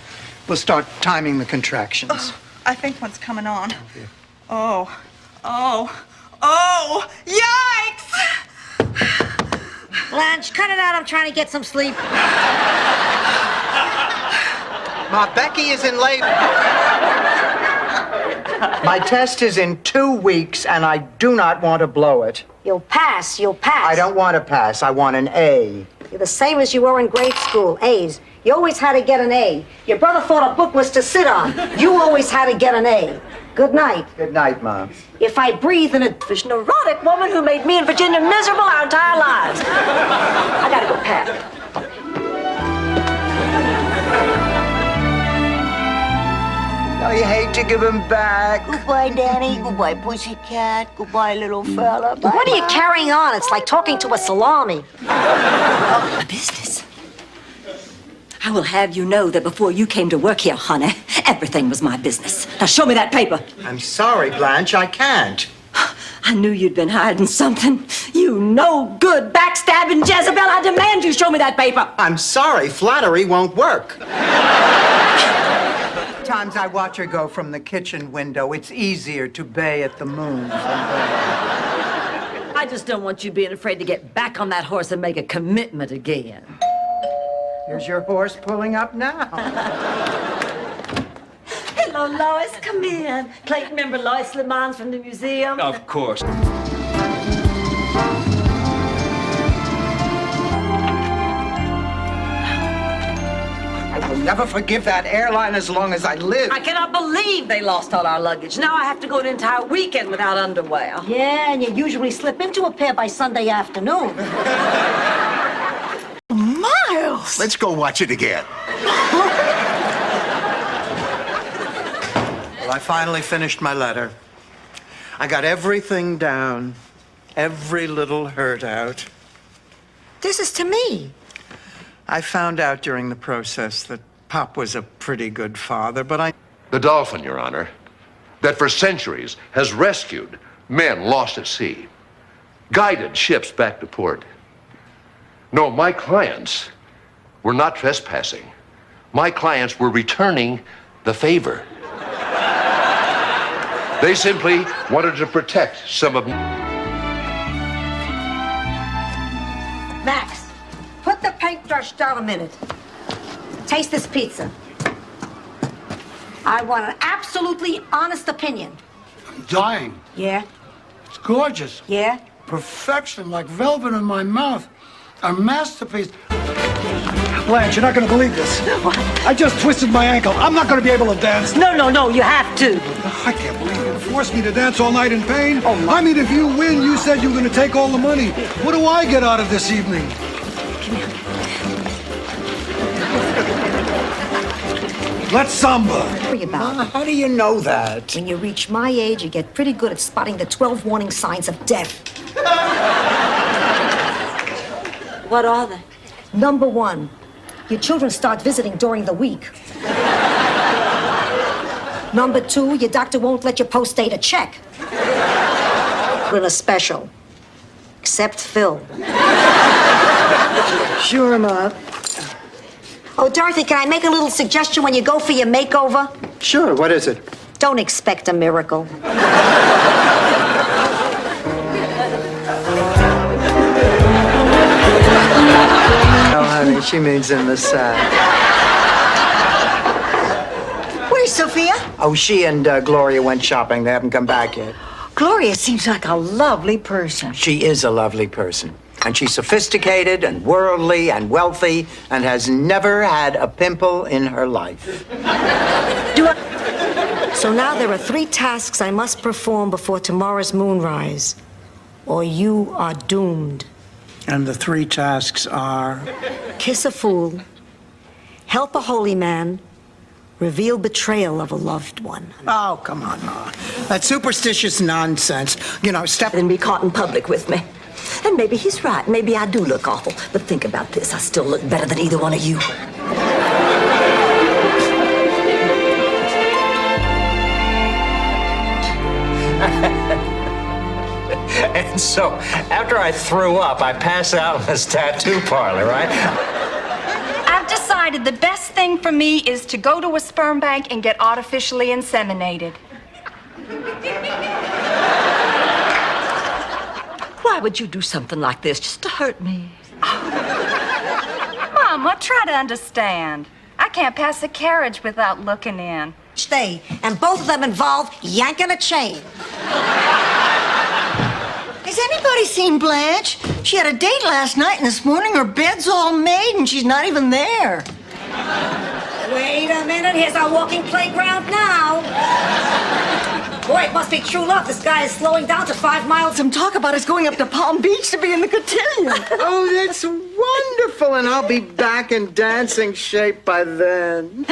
We'll start timing the contractions. I think one's coming on. Oh, yikes! Blanche, cut it out. I'm trying to get some sleep. Ma, Becky is in labor. My test is in 2 weeks, and I do not want to blow it. You'll pass. You'll pass. I don't want to pass. I want an A. You're the same as you were in grade school. A's. You always had to get an A. Your brother thought a book was to sit on. You always had to get an A. Good night. Good night, Mom. If I breathe in a neurotic woman who made me and Virginia miserable our entire lives. I gotta go pack. I hate to give him back. Goodbye, Danny. Goodbye, pussycat. Goodbye, little fella. Bye, What are you carrying on? It's like talking to a salami. My business. I will have you know that before you came to work here, honey, everything was my business. Now show me that paper. I'm sorry, Blanche. I can't. I knew you'd been hiding something. You no good backstabbing Jezebel. I demand you show me that paper. I'm sorry. Flattery won't work. Times I watch her go from the kitchen window. It's easier to bay at the moon from there. I just don't want you being afraid to get back on that horse and make a commitment again. Here's your horse pulling up now. Hello, Lois. Come in. Clayton, remember Lois Lemons from the museum? Of course. I will never forgive that airline as long as I live. I cannot believe they lost all our luggage. Now I have to go an entire weekend without underwear. Yeah, and you usually slip into a pair by Sunday afternoon. Miles! Let's go watch it again. Well, I finally finished my letter. I got everything down, every little hurt out. This is to me. I found out during the process that Pop was a pretty good father, but I... The Dolphin, Your Honor, that for centuries has rescued men lost at sea, guided ships back to port. No, my clients were not trespassing. My clients were returning the favor. They simply wanted to protect some of... Max, put the paintbrush down a minute. Taste this pizza. I want an absolutely honest opinion. I'm dying. Yeah? It's gorgeous. Yeah? Perfection, like velvet in my mouth. A masterpiece. Blanche, you're not going to believe this. What? I just twisted my ankle. I'm not going to be able to dance. No, you have to. I can't believe you forced me to dance all night in pain. I mean, if you win, you said you were going to take all the money. What do I get out of this evening? Let's samba. Worry about Ma, how do you know that? When you reach my age, you get pretty good at spotting the 12 warning signs of death. What are they? Number 1, your children start visiting during the week. Number 2, your doctor won't let you post-date a check. We're in a special. Except Phil. Sure, Ma. Oh, Dorothy, can I make a little suggestion when you go for your makeover? Sure, what is it? Don't expect a miracle. Oh, honey, she means in the sack. Where's Sophia? Oh, she and Gloria went shopping. They haven't come back yet. Gloria seems like a lovely person. She is a lovely person. And she's sophisticated and worldly and wealthy and has never had a pimple in her life. So now there are 3 tasks I must perform before tomorrow's moonrise, or you are doomed. And the 3 tasks are? Kiss a fool, help a holy man, reveal betrayal of a loved one. Oh, come on, Ma. That's superstitious nonsense. You know, step And be caught in public with me. And maybe he's right. Maybe I do look awful. But think about this. I still look better than either one of you. And so, after I threw up, I passed out in this tattoo parlor, right? I've decided the best thing for me is to go to a sperm bank and get artificially inseminated. Why would you do something like this just to hurt me? Mama, try to understand. I can't pass a carriage without looking in. Stay, and both of them involve yanking a chain. Has anybody seen Blanche? She had a date last night, and this morning her bed's all made, and she's not even there. Wait a minute, here's our walking playground now. Boy, it must be true love. This guy is slowing down to 5 miles. Some talk about us going up to Palm Beach to be in the cotillion. Oh, that's wonderful, and I'll be back in dancing shape by then.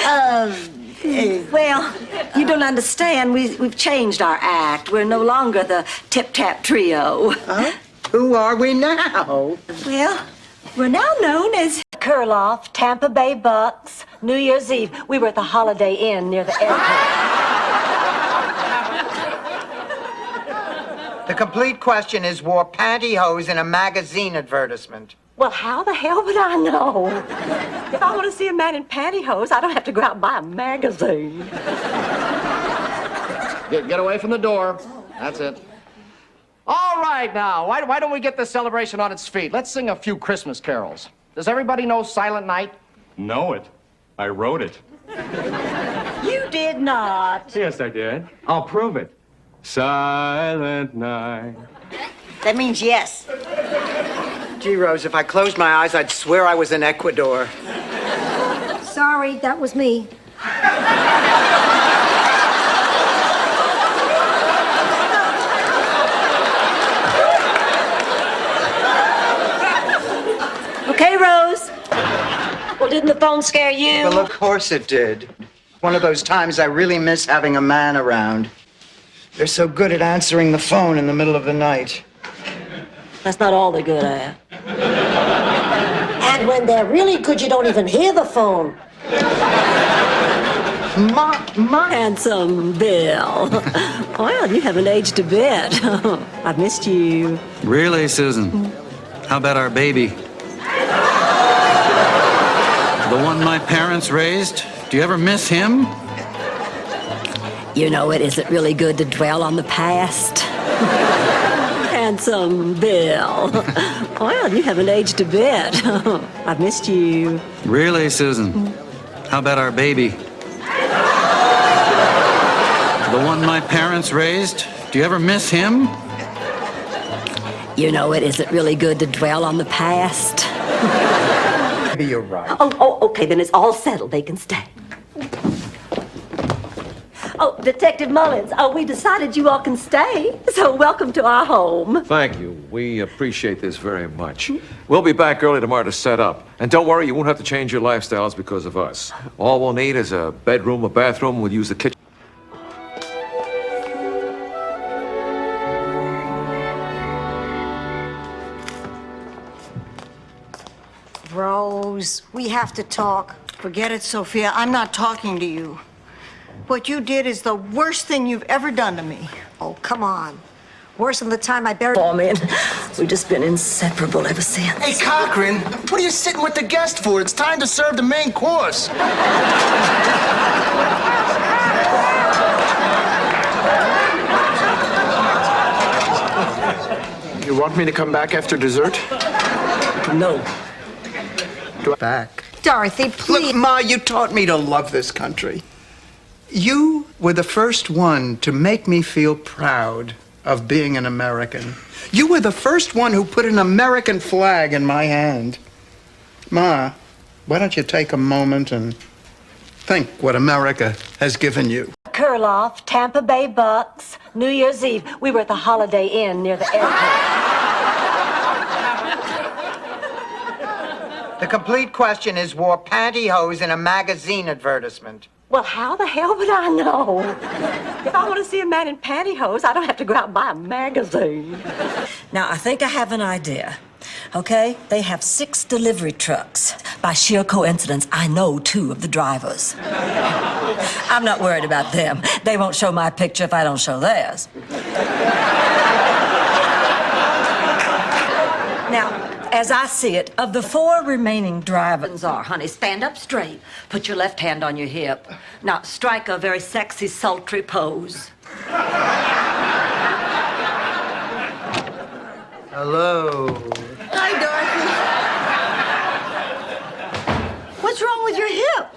Well, you don't understand. We've changed our act. We're no longer the tip-tap trio. Huh? Who are we now? Well, we're now known as Kurloff, Tampa Bay Bucks, New Year's Eve. We were at the Holiday Inn near the airport. The complete question is, wore pantyhose in a magazine advertisement. Well, how the hell would I know? If I want to see a man in pantyhose, I don't have to go out and buy a magazine. Get away from the door. That's it. All right, now, why don't we get this celebration on its feet? Let's sing a few Christmas carols. Does everybody know Silent Night? Know it. I wrote it. You did not. Yes, I did. I'll prove it. Silent night. That means yes. Gee, Rose, if I closed my eyes, I'd swear I was in Ecuador. Sorry, that was me. Okay, Rose. Well, didn't the phone scare you? Well, of course it did. One of those times I really miss having a man around. They're so good at answering the phone in the middle of the night. That's not all they're good at. And when they're really good, you don't even hear the phone. Handsome Bill. Well, you haven't aged a bit. I've missed you. Really, Susan? How about our baby? The one my parents raised? Do you ever miss him? You know, it isn't really good to dwell on the past. Handsome Bill. Well, you haven't aged a bit. I've missed you. Really, Susan? How about our baby? The one my parents raised? Do you ever miss him? You know, it isn't really good to dwell on the past. Maybe you're right. Oh, okay, then it's all settled. They can stay. Oh, Detective Mullins, we decided you all can stay, so welcome to our home. Thank you. We appreciate this very much. We'll be back early tomorrow to set up. And don't worry, you won't have to change your lifestyles because of us. All we'll need is a bedroom, a bathroom. We'll use the kitchen. Rose, we have to talk. Forget it, Sophia. I'm not talking to you. What you did is the worst thing you've ever done to me. Oh, come on. Worse than the time I buried... Oh, man, we've just been inseparable ever since. Hey, Cochran, what are you sitting with the guest for? It's time to serve the main course. You want me to come back after dessert? No. Back. Dorothy, please. Look, Ma, you taught me to love this country. You were the first one to make me feel proud of being an American. You were the first one who put an American flag in my hand. Ma, why don't you take a moment and think what America has given you? Kurloff, Tampa Bay Bucks, New Year's Eve. We were at the Holiday Inn near the airport. The complete question is, wore pantyhose in a magazine advertisement. Well, how the hell would I know? If I want to see a man in pantyhose, I don't have to go out and buy a magazine. Now, I think I have an idea. Okay? They have 6 delivery trucks. By sheer coincidence, I know 2 of the drivers. I'm not worried about them. They won't show my picture if I don't show theirs. Now, as I see it, of the 4 remaining drivers are, honey, stand up straight. Put your left hand on your hip. Now, strike a very sexy, sultry pose. Hello. Hi, Dorothy. What's wrong with your hip?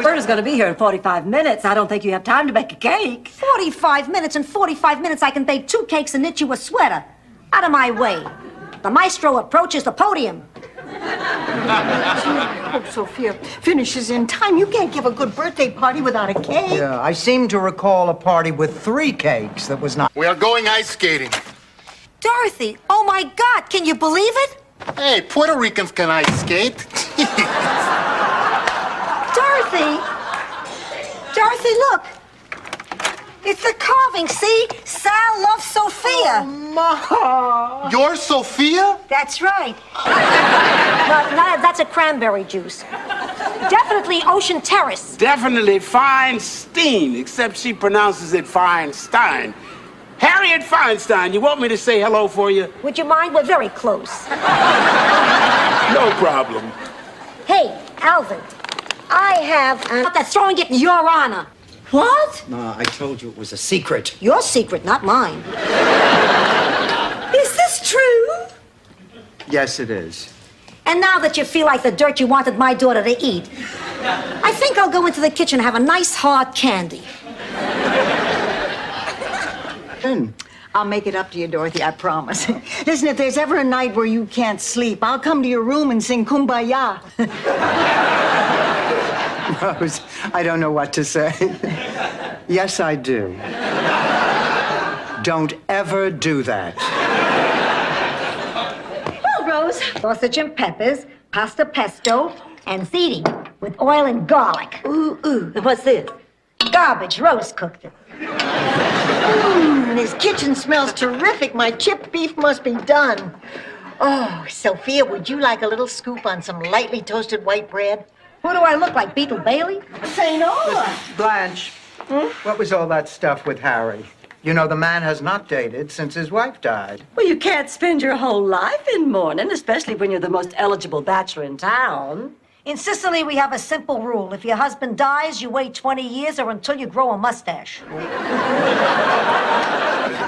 Berta's going to be here in 45 minutes. I don't think you have time to bake a cake. 45 minutes. In 45 minutes, I can bake 2 cakes and knit you a sweater. Out of my way. The maestro approaches the podium. Hope Sophia finishes in time. You can't give a good birthday party without a cake. Yeah, I seem to recall a party with 3 cakes that was not... We are going ice skating. Dorothy, oh my God, can you believe it? Hey, Puerto Ricans can ice skate. Dorothy! Dorothy, look. It's the carving, see? Sal loves Sophia. Ma! You're Sophia? That's right. No, that's a cranberry juice. Definitely Ocean Terrace. Definitely Feinstein, except she pronounces it Feinstein. Harriet Feinstein, you want me to say hello for you? Would you mind? We're very close. No problem. Hey, Alvin, I have that's throwing it in your honor. What? Ma, I told you it was a secret. Your secret, not mine. Is this true? Yes, it is. And now that you feel like the dirt you wanted my daughter to eat, I think I'll go into the kitchen and have a nice hard candy. I'll make it up to you, Dorothy, I promise. Listen, if there's ever a night where you can't sleep, I'll come to your room and sing Kumbaya. Rose, I don't know what to say. Yes, I do. Don't ever do that. Well, Rose, sausage and peppers, pasta pesto, and ziti with oil and garlic. Ooh, what's this? Garbage. Rose cooked it. This kitchen smells terrific. My chipped beef must be done. Oh, Sophia, would you like a little scoop on some lightly toasted white bread? Who do I look like, Beetle Bailey? St. Ola. Blanche, what was all that stuff with Harry? You know, the man has not dated since his wife died. Well, you can't spend your whole life in mourning, especially when you're the most eligible bachelor in town. In Sicily, we have a simple rule. If your husband dies, you wait 20 years or until you grow a mustache.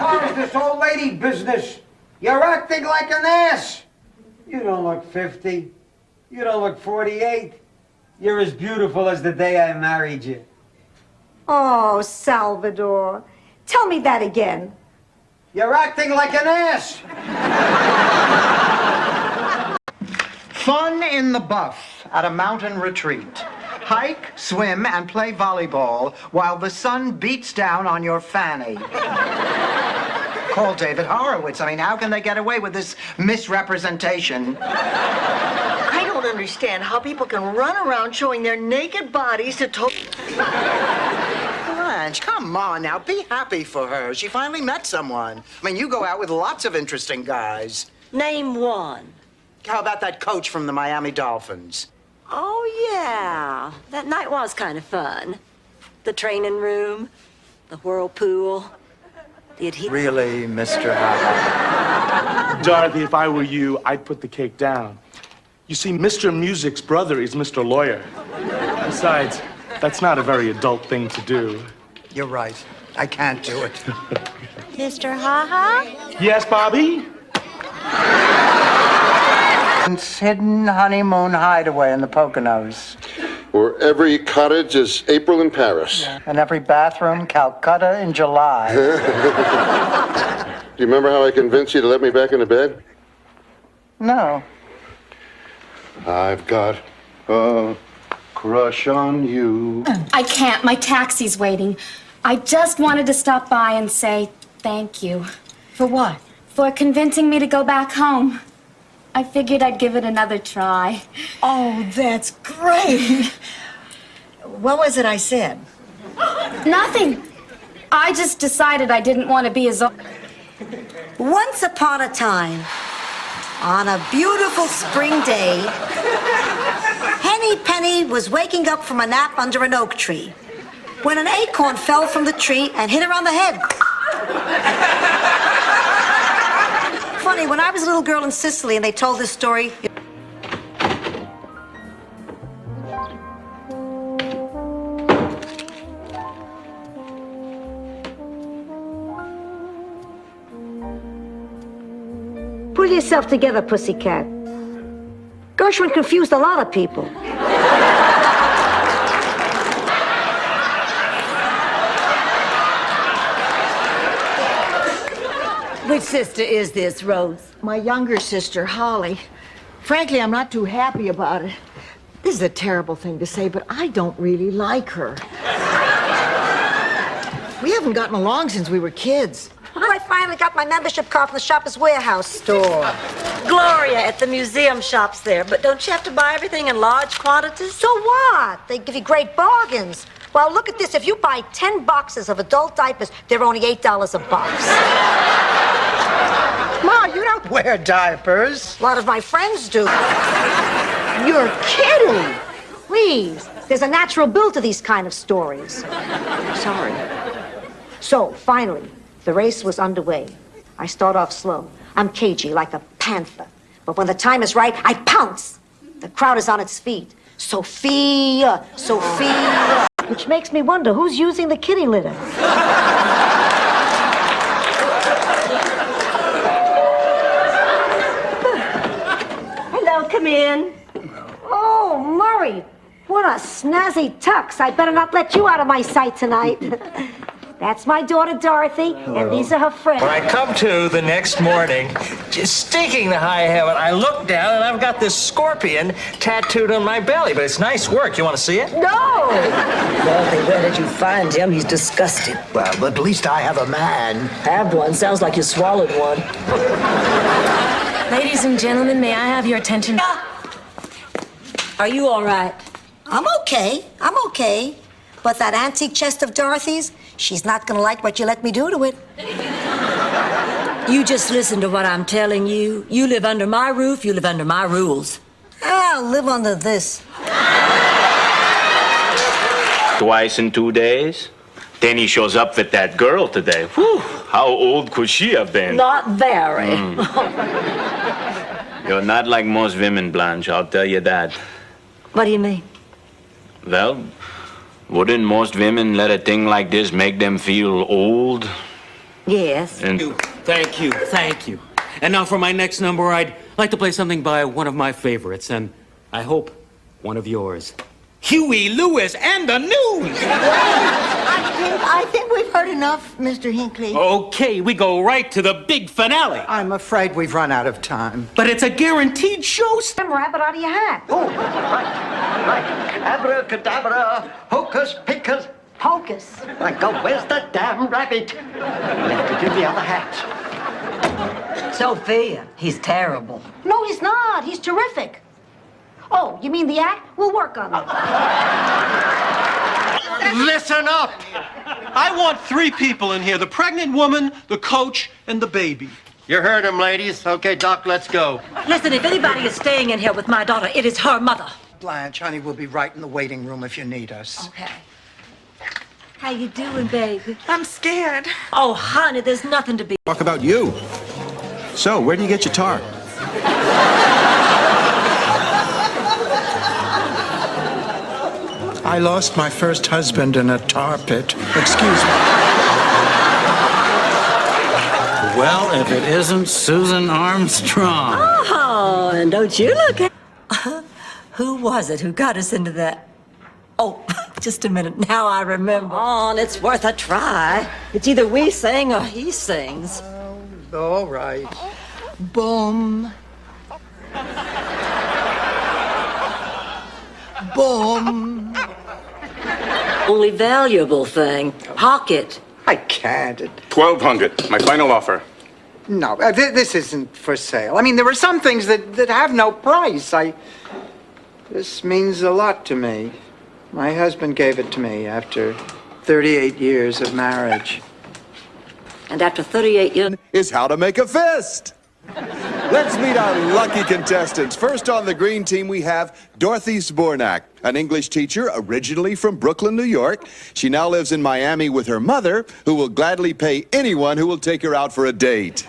What is this old lady business? You're acting like an ass. You don't look 50. You don't look 48. You're as beautiful as the day I married you. Oh, Salvador. Tell me that again. You're acting like an ass. Fun in the buff at a mountain retreat. Hike, swim, and play volleyball while the sun beats down on your fanny. Call David Horowitz. I mean, how can they get away with this misrepresentation? I don't understand how people can run around showing their naked bodies to Blanche, come on now. Be happy for her. She finally met someone. I mean, you go out with lots of interesting guys. Name one. How about that coach from the Miami Dolphins? Oh, yeah. That night was kind of fun. The training room, the whirlpool, the Really, Mr. Howard? Dorothy, if I were you, I'd put the cake down. You see, Mr. Music's brother is Mr. Lawyer. Besides, that's not a very adult thing to do. You're right. I can't do it. Mr. Ha-Ha? Yes, Bobby? Hidden honeymoon hideaway in the Poconos. Where every cottage is April in Paris. And every bathroom, Calcutta in July. Do you remember how I convinced you to let me back into bed? No. I've got a crush on you. I can't. My taxi's waiting. I just wanted to stop by and say thank you. For what? For convincing me to go back home. I figured I'd give it another try. Oh, that's great. What was it I said? Nothing. I just decided I didn't want to be as old. Once upon a time, on a beautiful spring day, Henny Penny was waking up from a nap under an oak tree when an acorn fell from the tree and hit her on the head. Funny, when I was a little girl in Sicily and they told this story. Pull yourself together, pussycat. Gershwin confused a lot of people. Which sister is this, Rose? My younger sister, Holly. Frankly, I'm not too happy about it. This is a terrible thing to say, but I don't really like her. We haven't gotten along since we were kids. Well, I finally got my membership card from the Shoppers Warehouse store. Gloria at the museum shops there, but don't you have to buy everything in large quantities? So what? They give you great bargains. Well, look at this. If you buy 10 boxes of adult diapers, they're only $8 a box. Ma, you don't wear diapers. A lot of my friends do. You're kidding. Please. There's a natural build to these kind of stories. Sorry. So, finally, the race was underway. I start off slow. I'm cagey, like a panther. But when the time is right, I pounce. The crowd is on its feet. Sophia, Sophia. Which makes me wonder, who's using the kitty litter? Hello, come in. Oh, Murray, what a snazzy tux. I better not let you out of my sight tonight. That's my daughter, Dorothy, and these are her friends. When I come to the next morning, just stinking to high heaven, I look down and I've got this scorpion tattooed on my belly, but it's nice work. You want to see it? No! Dorothy, where did you find him? He's disgusting. Well, but at least I have a man. Have one. Sounds like you swallowed one. Ladies and gentlemen, may I have your attention? Are you all right? I'm okay. I'm okay. But that antique chest of Dorothy's, she's not gonna like what you let me do to it. You just listen to what I'm telling you. You live under my roof, you live under my rules. I'll live under this. Twice in 2 days? Then he shows up with that girl today. Whew, how old could she have been? Not very. You're not like most women, Blanche, I'll tell you that. What do you mean? Well, wouldn't most women let a thing like this make them feel old? Yes. And Thank you, thank you. And now for my next number, I'd like to play something by one of my favorites, and I hope one of yours. Huey Lewis and the News! I I think we've heard enough, Mr. Hinckley. Okay, we go right to the big finale. I'm afraid we've run out of time. But it's a guaranteed show. Rabbit out of your hat. Oh, right. Abracadabra, hocus picus. Hocus. Like, go, where's the damn rabbit? Left it in the other hat. Sophia, he's terrible. No, he's not. He's terrific. Oh, you mean the act? We'll work on it. Listen up! I want 3 people in here, the pregnant woman, the coach, and the baby. You heard him, ladies. Okay, Doc, let's go. Listen, if anybody is staying in here with my daughter, it is her mother. Blanche, honey, we'll be right in the waiting room if you need us. Okay. How you doing, baby? I'm scared. Oh, honey, there's nothing to be. Talk about you. So, where do you get your tar? I lost my first husband in a tar pit. Excuse me. Well, if it isn't Susan Armstrong. Oh, and don't you look at... Who was it who got us into that? Oh, just a minute. Now I remember. Oh, it's worth a try. It's either we sing or he sings. All right. Boom. Boom. Only valuable thing. Pocket. I can't. 1,200. My final offer. No, this isn't for sale. I mean, there are some things that have no price. This means a lot to me. My husband gave it to me after 38 years of marriage. And after 38 years... Is how to make a fist. Let's meet our lucky contestants. First on the green team, we have Dorothy Zbornak, an English teacher originally from Brooklyn, New York. She now lives in Miami with her mother, who will gladly pay anyone who will take her out for a date.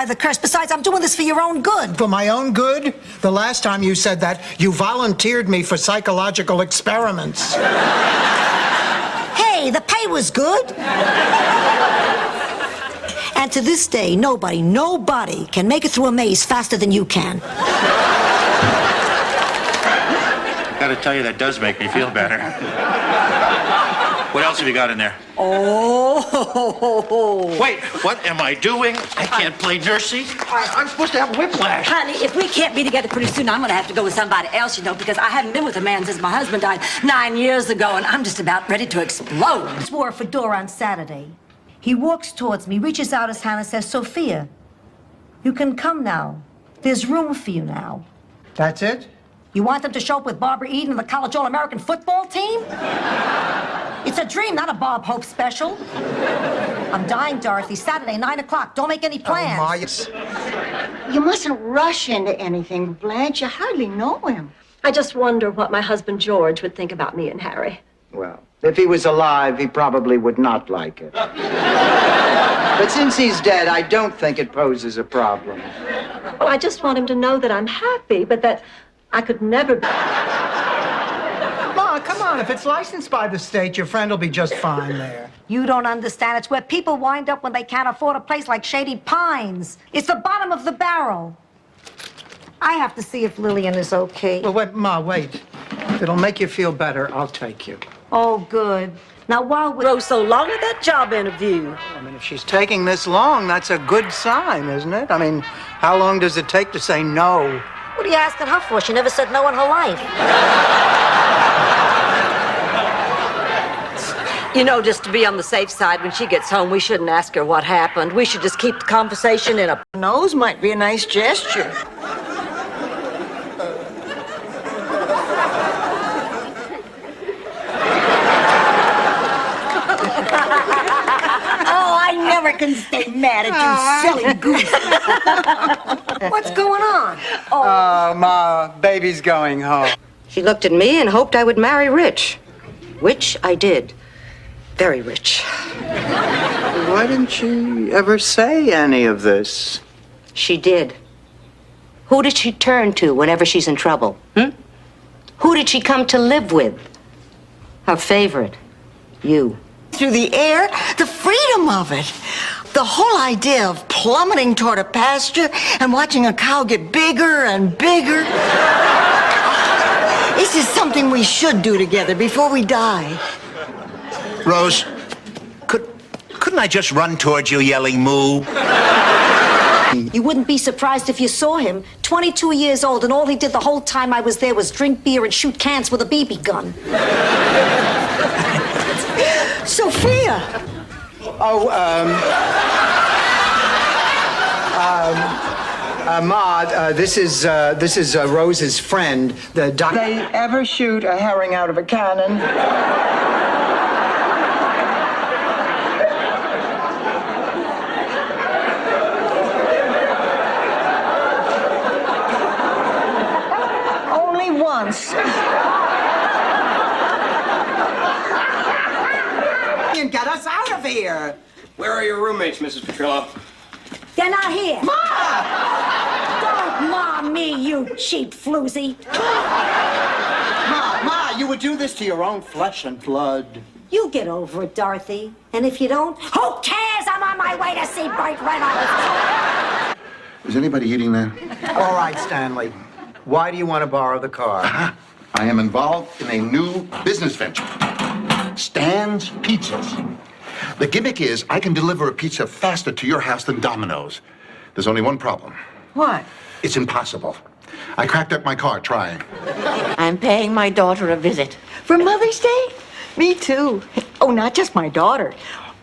The curse. Besides, I'm doing this for your own good. For my own good? The last time you said that, you volunteered me for psychological experiments. Hey, the pay was good. And to this day, nobody can make it through a maze faster than you can. Gotta tell you, that does make me feel better. What else have you got in there? Oh. Wait, what am I doing? I can't play nursing. I'm supposed to have whiplash. Honey, if we can't be together pretty soon, I'm going to have to go with somebody else, you know, because I haven't been with a man since my husband died 9 years ago, and I'm just about ready to explode. I swore a fedora on Saturday. He walks towards me, reaches out his hand and says, Sophia, you can come now. There's room for you now. That's it? You want them to show up with Barbara Eden and the College All-American football team? It's a dream, not a Bob Hope special. I'm dying, Dorothy. Saturday, 9 o'clock. Don't make any plans. You mustn't rush into anything, Blanche. You hardly know him. I just wonder what my husband George would think about me and Harry. Well, if he was alive, he probably would not like it. But since he's dead, I don't think it poses a problem. Well, I just want him to know that I'm happy, but that I could never... Ma, come on. If it's licensed by the state, your friend will be just fine there. You don't understand. It's where people wind up when they can't afford a place like Shady Pines. It's the bottom of the barrel. I have to see if Lillian is okay. Well, wait, Ma, wait. If it'll make you feel better, I'll take you. Oh, good. Now, while we... Rose so long at that job interview. I mean, if she's taking this long, that's a good sign, isn't it? I mean, how long does it take to say no? What are you asking her for? She never said no in her life. You know, just to be on the safe side, when she gets home, we shouldn't ask her what happened. We should just keep the conversation in a... Nose might be a nice gesture. Oh, I never can stay mad at you, silly goose. What's going on? Oh, Ma, baby's going home. She looked at me and hoped I would marry rich, which I did. Very rich. Why didn't she ever say any of this? She did. Who did she turn to whenever she's in trouble? Who did she come to live with? Her favorite. You. Through the air, the freedom of it. The whole idea of plummeting toward a pasture and watching a cow get bigger and bigger. This is something we should do together before we die. Rose, couldn't I just run towards you yelling moo? You wouldn't be surprised if you saw him. 22 years old, and all he did the whole time I was there was drink beer and shoot cans with a BB gun. Sophia! Oh, Ma, this is Rose's friend, the doc. They ever shoot a herring out of a cannon? Only once. And get us out of here. Where are your roommates, Mrs. Petrillo? They're not here. Ma! Don't ma me, you cheap floozy. Ma, you would do this to your own flesh and blood. You get over it, Dorothy. And if you don't, who cares? I'm on my way to see Burt Reynolds. Is anybody eating there? All right, Stanley. Why do you want to borrow the car? I am involved in a new business venture. Stan's Pizzas. The gimmick is I can deliver a pizza faster to your house than Domino's. There's only one problem. What? It's impossible. I cracked up my car trying. I'm paying my daughter a visit. For Mother's Day? Me too. Oh, not just my daughter.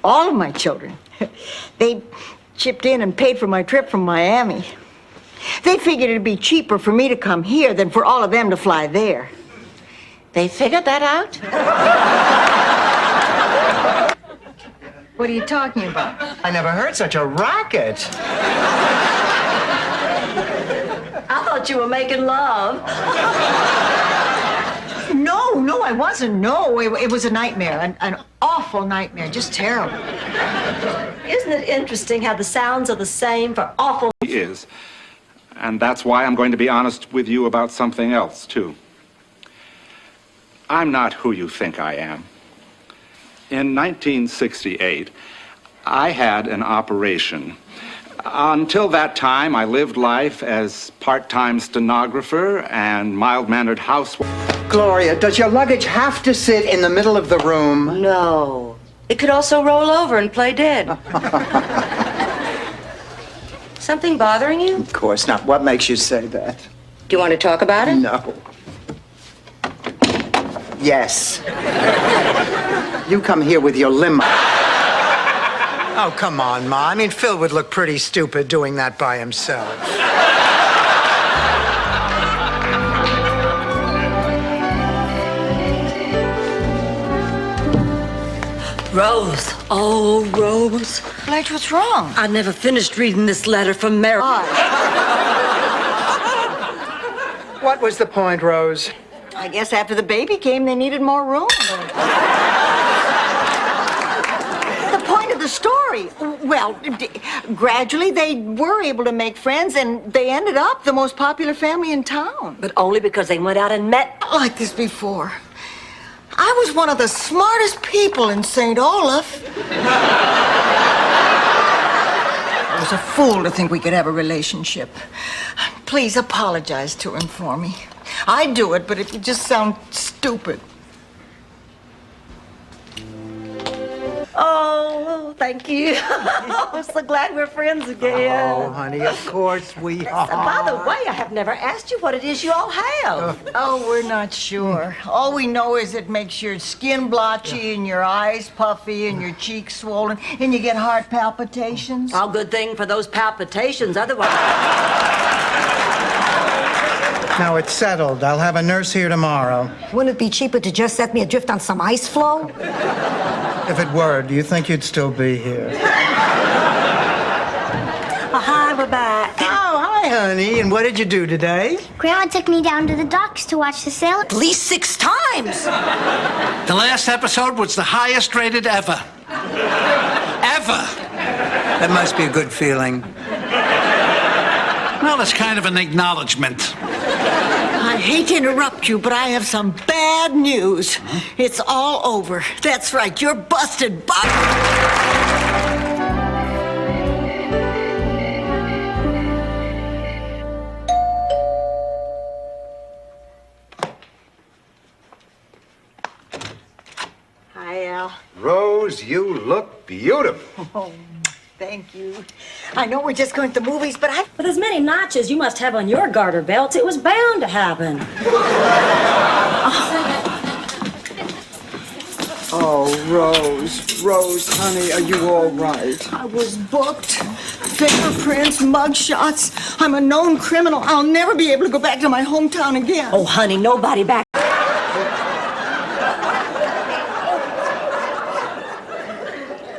All of my children. They chipped in and paid for my trip from Miami. They figured it'd be cheaper for me to come here than for all of them to fly there. They figured that out? What are you talking about? I never heard such a racket. I thought you were making love. No, I wasn't. No, it was a nightmare. An awful nightmare. Just terrible. Isn't it interesting how the sounds are the same for awful? He is. And that's why I'm going to be honest with you about something else, too. I'm not who you think I am. In 1968, I had an operation. Until that time, I lived life as part-time stenographer and mild-mannered housewife. Gloria, does your luggage have to sit in the middle of the room? No. It could also roll over and play dead. Something bothering you? Of course not. What makes you say that? Do you want to talk about it? No. Yes. You come here with your limo. Oh, come on, Ma. I mean, Phil would look pretty stupid doing that by himself. Rose. Oh, Rose. Blanche, what's wrong? I never finished reading this letter from Mary. What was the point, Rose? I guess after the baby came, they needed more room. The point of the story. Well, gradually they were able to make friends, and they ended up the most popular family in town. But only because they went out and met. Like this before. I was one of the smartest people in St. Olaf. I was a fool to think we could have a relationship. Please apologize to him for me. I'd do it, but it would just sound stupid. Oh, thank you. I'm so glad we're friends again. Oh, honey, of course we are. By the way, I have never asked you what it is you all have. Oh, we're not sure. All we know is it makes your skin blotchy and your eyes puffy and your cheeks swollen and you get heart palpitations. All good thing for those palpitations, otherwise. Now it's settled. I'll have a nurse here tomorrow. Wouldn't it be cheaper to just set me adrift on some ice floe? If it were, do you think you'd still be here? Oh, hi, we're back. Oh, hi, honey. And what did you do today? Grandma took me down to the docks to watch the sail. At least 6 times. The last episode was the highest rated ever. Ever. That must be a good feeling. Well, it's kind of an acknowledgement. I hate to interrupt you, but I have some bad news. It's all over. That's right, you're busted, Rose, you look beautiful. Oh, thank you. I know we're just going to the movies, but With as many notches you must have on your garter belts, it was bound to happen. Oh, Rose, honey, are you all right? I was booked. Fingerprints, mugshots. I'm a known criminal. I'll never be able to go back to my hometown again. Oh, honey, nobody back.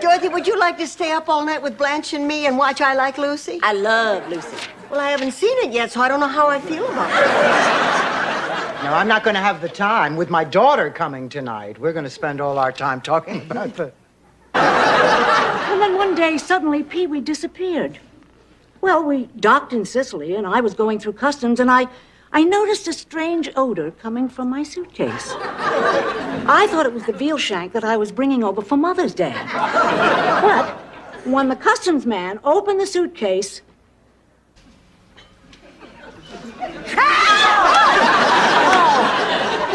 Dorothy, would you like to stay up all night with Blanche and me and watch I Like Lucy? I love Lucy. Well, I haven't seen it yet, so I don't know how I feel about it. No, I'm not going to have the time with my daughter coming tonight. We're going to spend all our time talking about the... And then one day, suddenly, Pee-wee disappeared. Well, we docked in Sicily, and I was going through customs, and I noticed a strange odor coming from my suitcase. I thought it was the veal shank that I was bringing over for Mother's Day. But when the customs man opened the suitcase...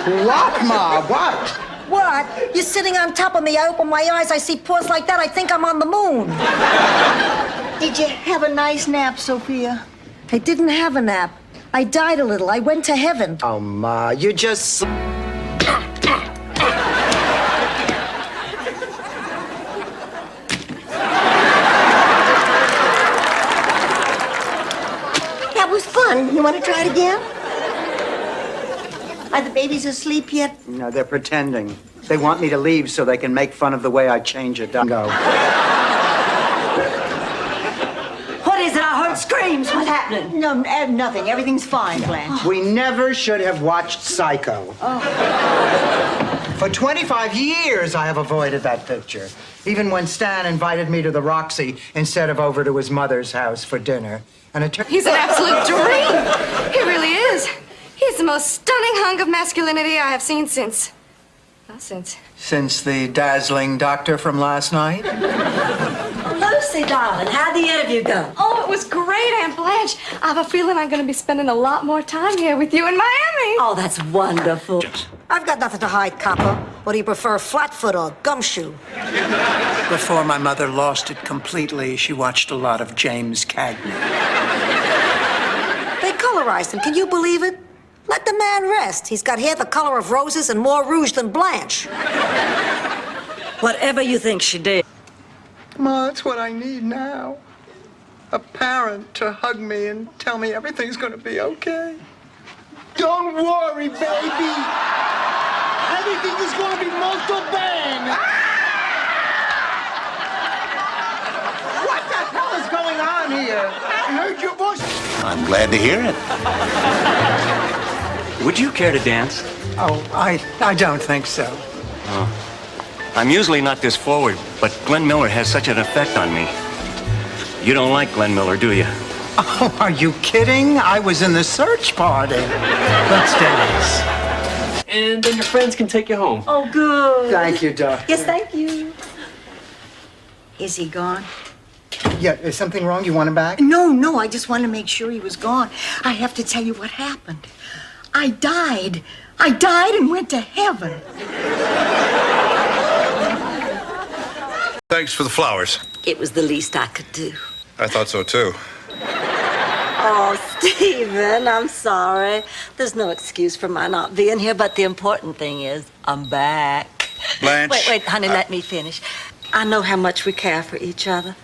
Lakma, what? What? You're sitting on top of me. I open my eyes. I see paws like that. I think I'm on the moon. Did you have a nice nap, Sophia? I didn't have a nap. I died a little. I went to heaven. Oh, Ma, you just... That was fun. You want to try it again? Are the babies asleep yet? No, they're pretending. They want me to leave so they can make fun of the way I change a dingo. What is it? I heard screams. What's happening? No, nothing. Everything's fine, Blanche. We never should have watched Psycho. For 25 years, I have avoided that picture. Even when Stan invited me to the Roxy instead of over to his mother's house for dinner. And it took... He's an absolute dream. He really is. He's the most stunning hunk of masculinity I have seen since Since the dazzling doctor from last night? Lucy, darling, how'd the interview go? Oh, it was great, Aunt Blanche. I have a feeling I'm going to be spending a lot more time here with you in Miami. Oh, that's wonderful. I've got nothing to hide, copper. What do you prefer, flatfoot or gumshoe? Before my mother lost it completely, she watched a lot of James Cagney. They colorized him. Can you believe it? Let the man rest. He's got hair the color of roses and more rouge than Blanche. Whatever you think she did. Ma, that's what I need now. A parent to hug me and tell me everything's gonna be okay. Don't worry, baby. Everything is going to be molto bene. What the hell is going on here? I heard your voice. I'm glad to hear it. Would you care to dance? Oh, I don't think so. Oh. I'm usually not this forward, but Glenn Miller has such an effect on me. You don't like Glenn Miller, do you? Oh, are you kidding? I was in the search party. Let's dance. And then your friends can take you home. Oh, good. Thank you, Doc. Yes, thank you. Is he gone? Yeah, is something wrong? You want him back? No, I just wanted to make sure he was gone. I have to tell you what happened. I died and went to heaven. Thanks for the flowers. It was the least I could do. I thought so too. Oh, Stephen, I'm sorry. There's no excuse for my not being here, but the important thing is I'm back. Blanche. Wait, honey, let me finish. I know how much we care for each other.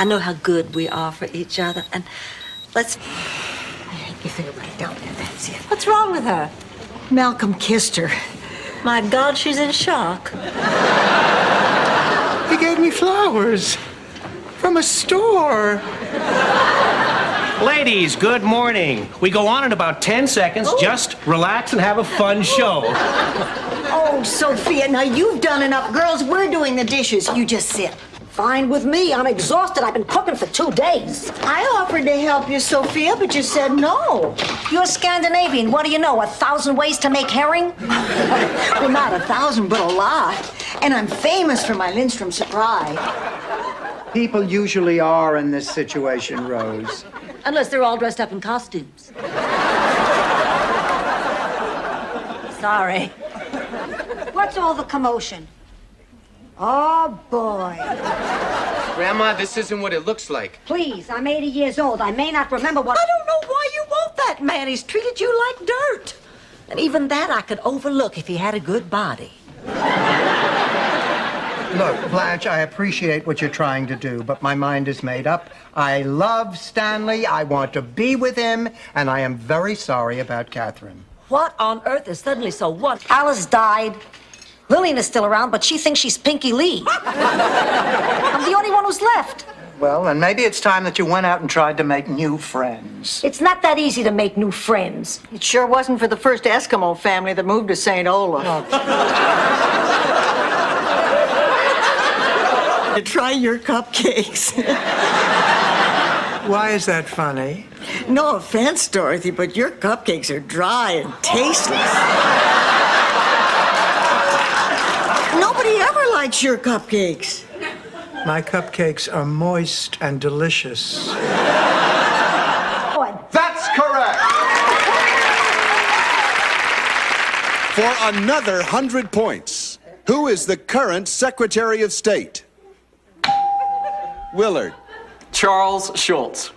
I know how good we are for each other. And let's... You feel right down there, that's it. What's wrong with her? Malcolm kissed her. My God, she's in shock. He gave me flowers from a store. Ladies, good morning. We go on in about 10 seconds. Just relax and have a fun show. Oh, Sophia, now you've done enough. Girls, we're doing the dishes. You just sit. Fine with me. I'm exhausted. I've been cooking for 2 days. I offered to help you, Sophia, but you said no. You're Scandinavian. What do you know? 1,000 ways to make herring? Well, not 1,000, but a lot. And I'm famous for my Lindstrom surprise. People usually are in this situation, Rose. Unless they're all dressed up in costumes. Sorry. What's all the commotion? Oh, boy. Grandma, this isn't what it looks like. Please, I'm 80 years old. I may not remember what... I don't know why you want that man. He's treated you like dirt. And even that I could overlook if he had a good body. Look, Blanche, I appreciate what you're trying to do, but my mind is made up. I love Stanley. I want to be with him, and I am very sorry about Catherine. What on earth is suddenly so wonderful? Alice died. Lillian is still around, but she thinks she's Pinky Lee. I'm the only one who's left. Well, then maybe it's time that you went out and tried to make new friends. It's not that easy to make new friends. It sure wasn't for the first Eskimo family that moved to St. Olaf. To try your cupcakes. Why is that funny? No offense, Dorothy, but your cupcakes are dry and tasteless. Nobody ever likes your cupcakes. My cupcakes are moist and delicious. That's correct. For another 100 points, who is the current Secretary of State? Willard. Charles Schultz.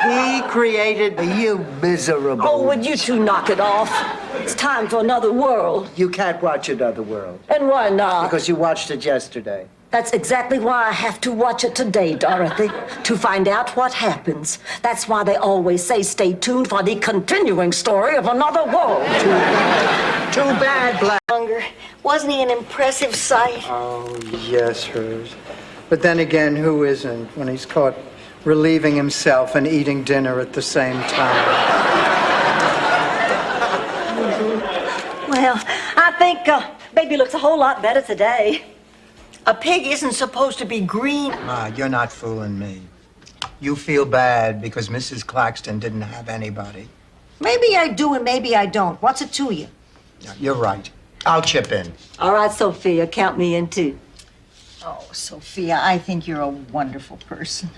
He created you miserable. Oh, would you two knock it off? It's time for another world. You can't watch Another World. And why not? Because you watched it yesterday. That's exactly why I have to watch it today, Dorothy, to find out what happens. That's why they always say stay tuned for the continuing story of Another World. Too bad, Black. Wasn't he an impressive sight? Oh, yes, Rose. But then again, who isn't when he's caught relieving himself and eating dinner at the same time? Well, I think Baby looks a whole lot better today. A pig isn't supposed to be green. You're not fooling me. You feel bad because Mrs. Claxton didn't have anybody. Maybe I do and maybe I don't. What's it to you? You're right. I'll chip in. All right, Sophia, count me in too. Oh, Sophia, I think you're a wonderful person.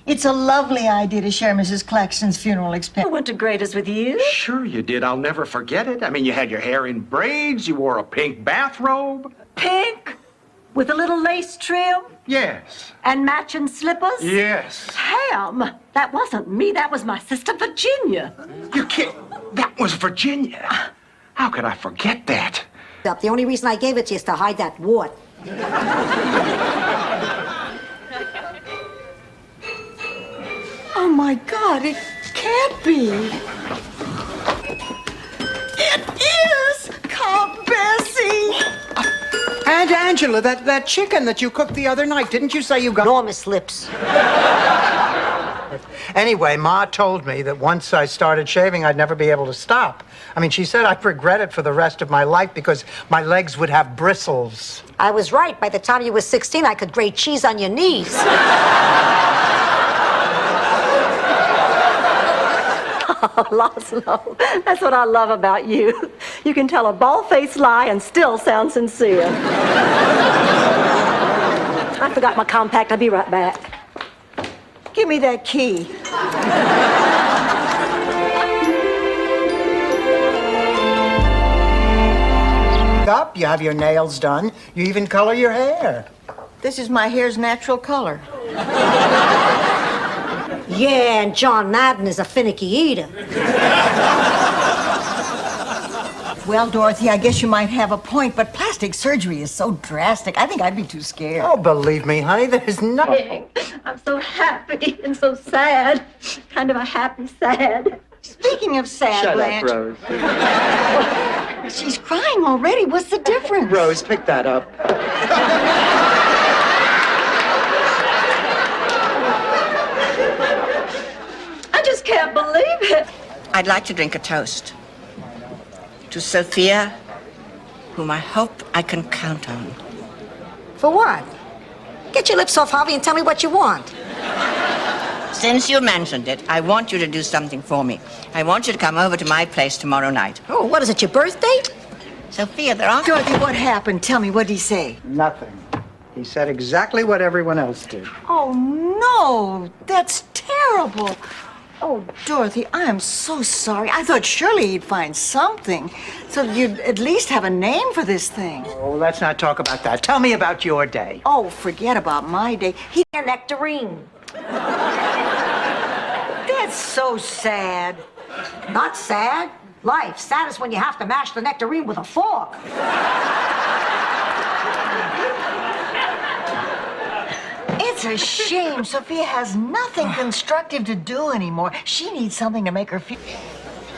It's a lovely idea to share Mrs. Claxton's funeral expense. I went to Grader's with you. Sure you did. I'll never forget it. I mean, you had your hair in braids, you wore a pink bathrobe. Pink? With a little lace trim? Yes. And matching slippers? Yes. Ham! That wasn't me, that was my sister Virginia. You can't. That was Virginia. How could I forget that? The only reason I gave it to you is to hide that wart. Oh, my God, it can't be. It is! Count Bessie! And Angela, that chicken that you cooked the other night, didn't you say you got... Enormous lips. Anyway, Ma told me that once I started shaving, I'd never be able to stop. I mean, she said I'd regret it for the rest of my life because my legs would have bristles. I was right. By the time you were 16, I could grate cheese on your knees. Oh, Laszlo, that's what I love about you. You can tell a bald-faced lie and still sound sincere. I forgot my compact. I'll be right back. Give me that key. Up, you have your nails done. You even color your hair. This is my hair's natural color. Yeah, and John Madden is a finicky eater. Well, Dorothy, I guess you might have a point, but plastic surgery is so drastic. I think I'd be too scared. Oh, believe me, honey, there's nothing. I'm so happy and so sad. Kind of a happy sad. Speaking of sad, Shut Blanche. up, Rose. She's crying already. What's the difference? Rose, pick that up. I just can't believe it. I'd like to drink a toast to Sophia, whom I hope I can count on. For what? Get your lips off, Harvey, and tell me what you want. Since you mentioned it, I want you to do something for me. I want you to come over to my place tomorrow night. Oh, what is it, your birthday? Sophia, there are... Dorothy, what happened? Tell me, what did he say? Nothing. He said exactly what everyone else did. Oh, no. That's terrible. Oh, Dorothy, I am so sorry. I thought surely he'd find something. So you'd at least have a name for this thing. Oh, let's not talk about that. Tell me about your day. Oh, forget about my day. A nectarine. That's so sad. Not sad. Life. Sad is when you have to mash the nectarine with a fork. It's a shame. Sophia has nothing constructive to do anymore. She needs something to make her feel.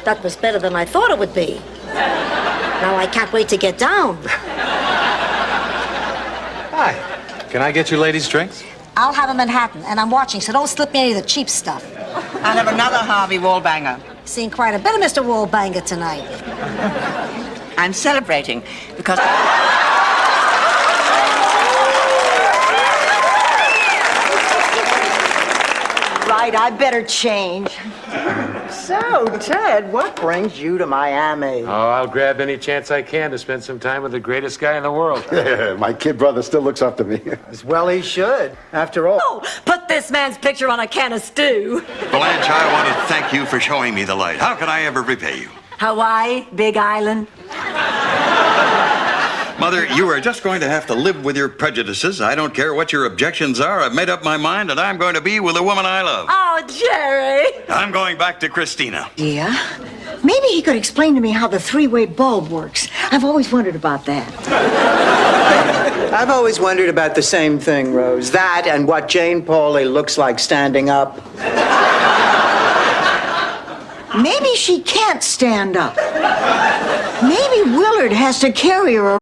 That was better than I thought it would be. Now I can't wait to get down. Hi. Can I get you ladies drinks? I'll have a Manhattan, and I'm watching, so don't slip me any of the cheap stuff. I'll have another Harvey Wallbanger. Seen quite a bit of Mr. Wallbanger tonight. I'm celebrating because... Right, I better change. So, Ted, what brings you to Miami? Oh, I'll grab any chance I can to spend some time with the greatest guy in the world. My kid brother still looks up to me. Well, he should. After all. Oh, put this man's picture on a can of stew. Blanche, I want to thank you for showing me the light. How can I ever repay you? Hawaii, Big Island. Mother, you are just going to have to live with your prejudices. I don't care what your objections are. I've made up my mind and I'm going to be with the woman I love. Oh, Jerry. I'm going back to Christina. Yeah? Maybe he could explain to me how the three-way bulb works. I've always wondered about that. I've always wondered about the same thing, Rose. That and what Jane Pauley looks like standing up. Maybe she can't stand up. Maybe Willard has to carry her.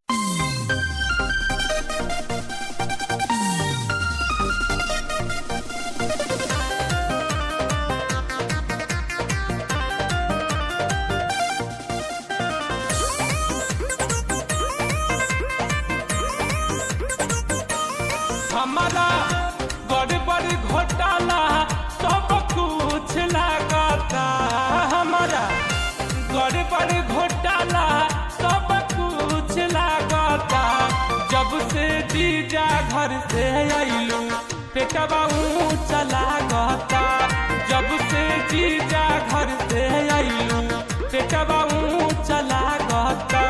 हमारा गड़बड़ घोटाला सब कुछ लगाता हमारा गड़बड़ घोटाला सब कुछ लगाता जब से जीजा घर से आइलू पेटवा ऊंचा लागता जब से जीजा घर से आइलू पेटवा ऊंचा लागता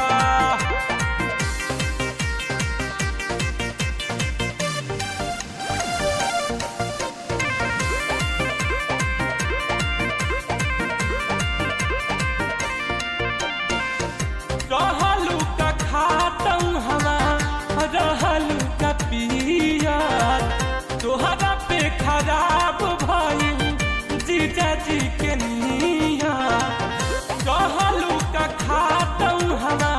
रहलू का खातम हवा रहलू का पिया तोहरा पे खराब भइल जीजा जी के निया रहलू का खातम हवा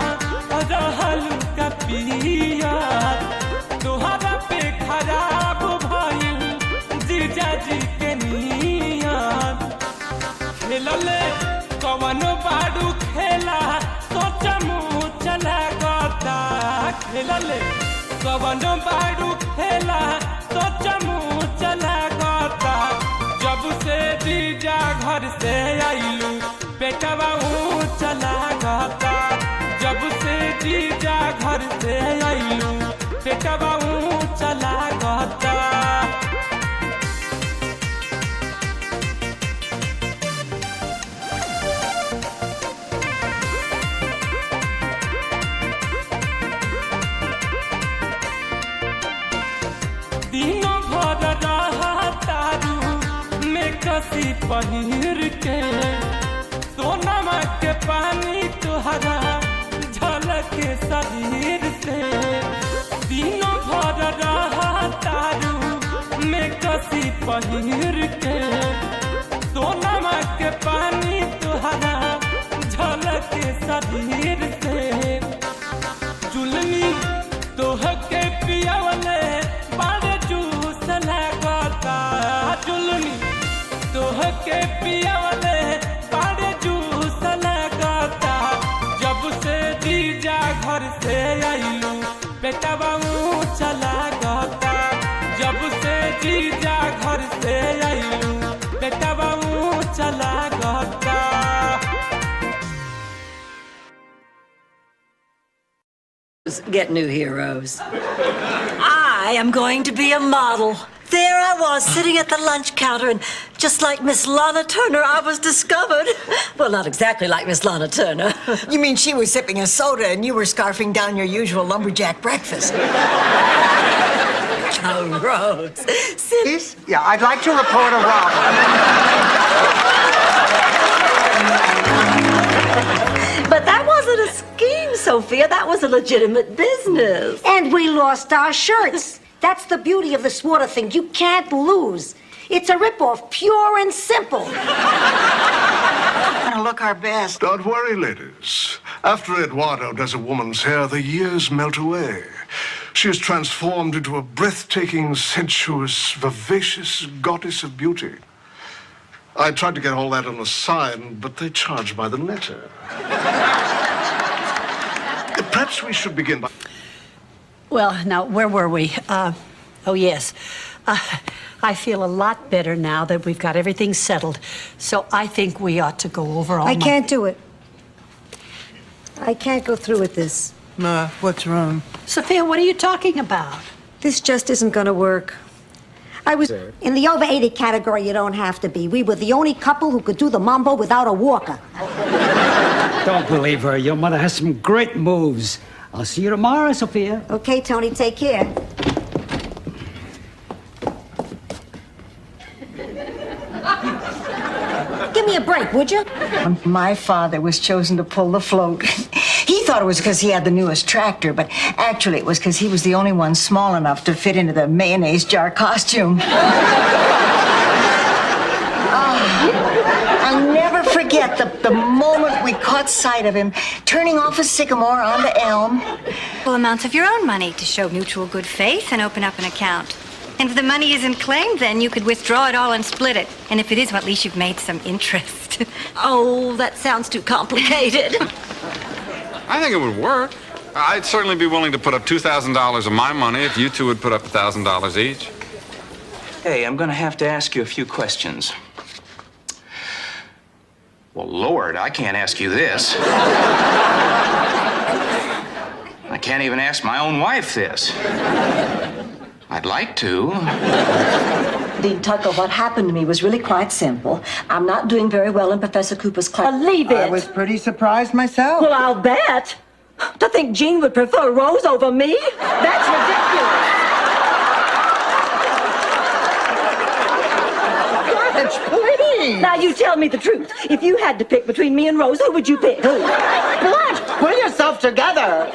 रहलू का पिया तोहरा पे खराब भइल जीजा जी के निया खेलले कवनो बाड़ू खेला सोचमू चला गता खेलले कवनो बाड़ू खेला सोचमू चला गता जब से जीजा घर से आइलू पेटवा चला गता जब से जीजा घर से आइलू पेटवा चला गता दिनों भर रहतारू में कसी पहिर के सोनमा के पानी तुहरा झलके शरीर से दिनों भर रहतारू में कसी पहिर के सोनमा के पानी तुहरा झलके शरीर से जुलमी तोह के पियावले बड़े जूस लगता जुलमी तोह के पियावले बड़े जूस लगता जब से जीजा घर से आइलू बेटवा चला गता जब से जीजा घर से आइलू बेटवा चला गता Get new heroes. I am going to be a model. There I was, sitting at the lunch counter, and just like Miss Lana Turner, I was discovered. Well, not exactly like Miss Lana Turner. You mean she was sipping a soda and you were scarfing down your usual lumberjack breakfast? Oh, Rose. Please? Yeah, I'd like to report a robbery. But that wasn't a scheme, Sophia. That was a legitimate business. And we lost our shirts. That's the beauty of the Swatter thing. You can't lose. It's a ripoff, pure and simple. We're gonna look our best. Don't worry, ladies. After Eduardo does a woman's hair, the years melt away. She is transformed into a breathtaking, sensuous, vivacious goddess of beauty. I tried to get all that on a sign, but they charge by the letter. Perhaps we should begin by... Well, now, where were we? Oh, yes. I feel a lot better now that we've got everything settled. So I think we ought to go over all I can't do it. I can't go through with this. Ma, what's wrong? Sophia, what are you talking about? This just isn't gonna work. I was in the over-80 category you don't have to be. We were the only couple who could do the mambo without a walker. Don't believe her. Your mother has some great moves. I'll see you tomorrow, Sophia. Okay, Tony, take care. Give me a break, would you? My father was chosen to pull the float. He thought it was because he had the newest tractor, but actually it was because he was the only one small enough to fit into the mayonnaise jar costume. I'll never forget the moment we caught sight of him turning off a sycamore onto Elm. Full amounts of your own money to show mutual good faith and open up an account. And if the money isn't claimed, then you could withdraw it all and split it. And if it is, well, at least you've made some interest. Oh, that sounds too complicated. I think it would work. I'd certainly be willing to put up $2,000 of my money if you two would put up $1,000 each. Hey, I'm gonna have to ask you a few questions. Well, Lord, I can't ask you this. I can't even ask my own wife this. I'd like to. Dean Tucker, what happened to me was really quite simple. I'm not doing very well in Professor Cooper's class. Leave it. I was pretty surprised myself. Well, I'll bet. To think Jean would prefer Rose over me? That's ridiculous. Please. Now, you tell me the truth. If you had to pick between me and Rose, who would you pick? Who? Blanche, pull yourself together.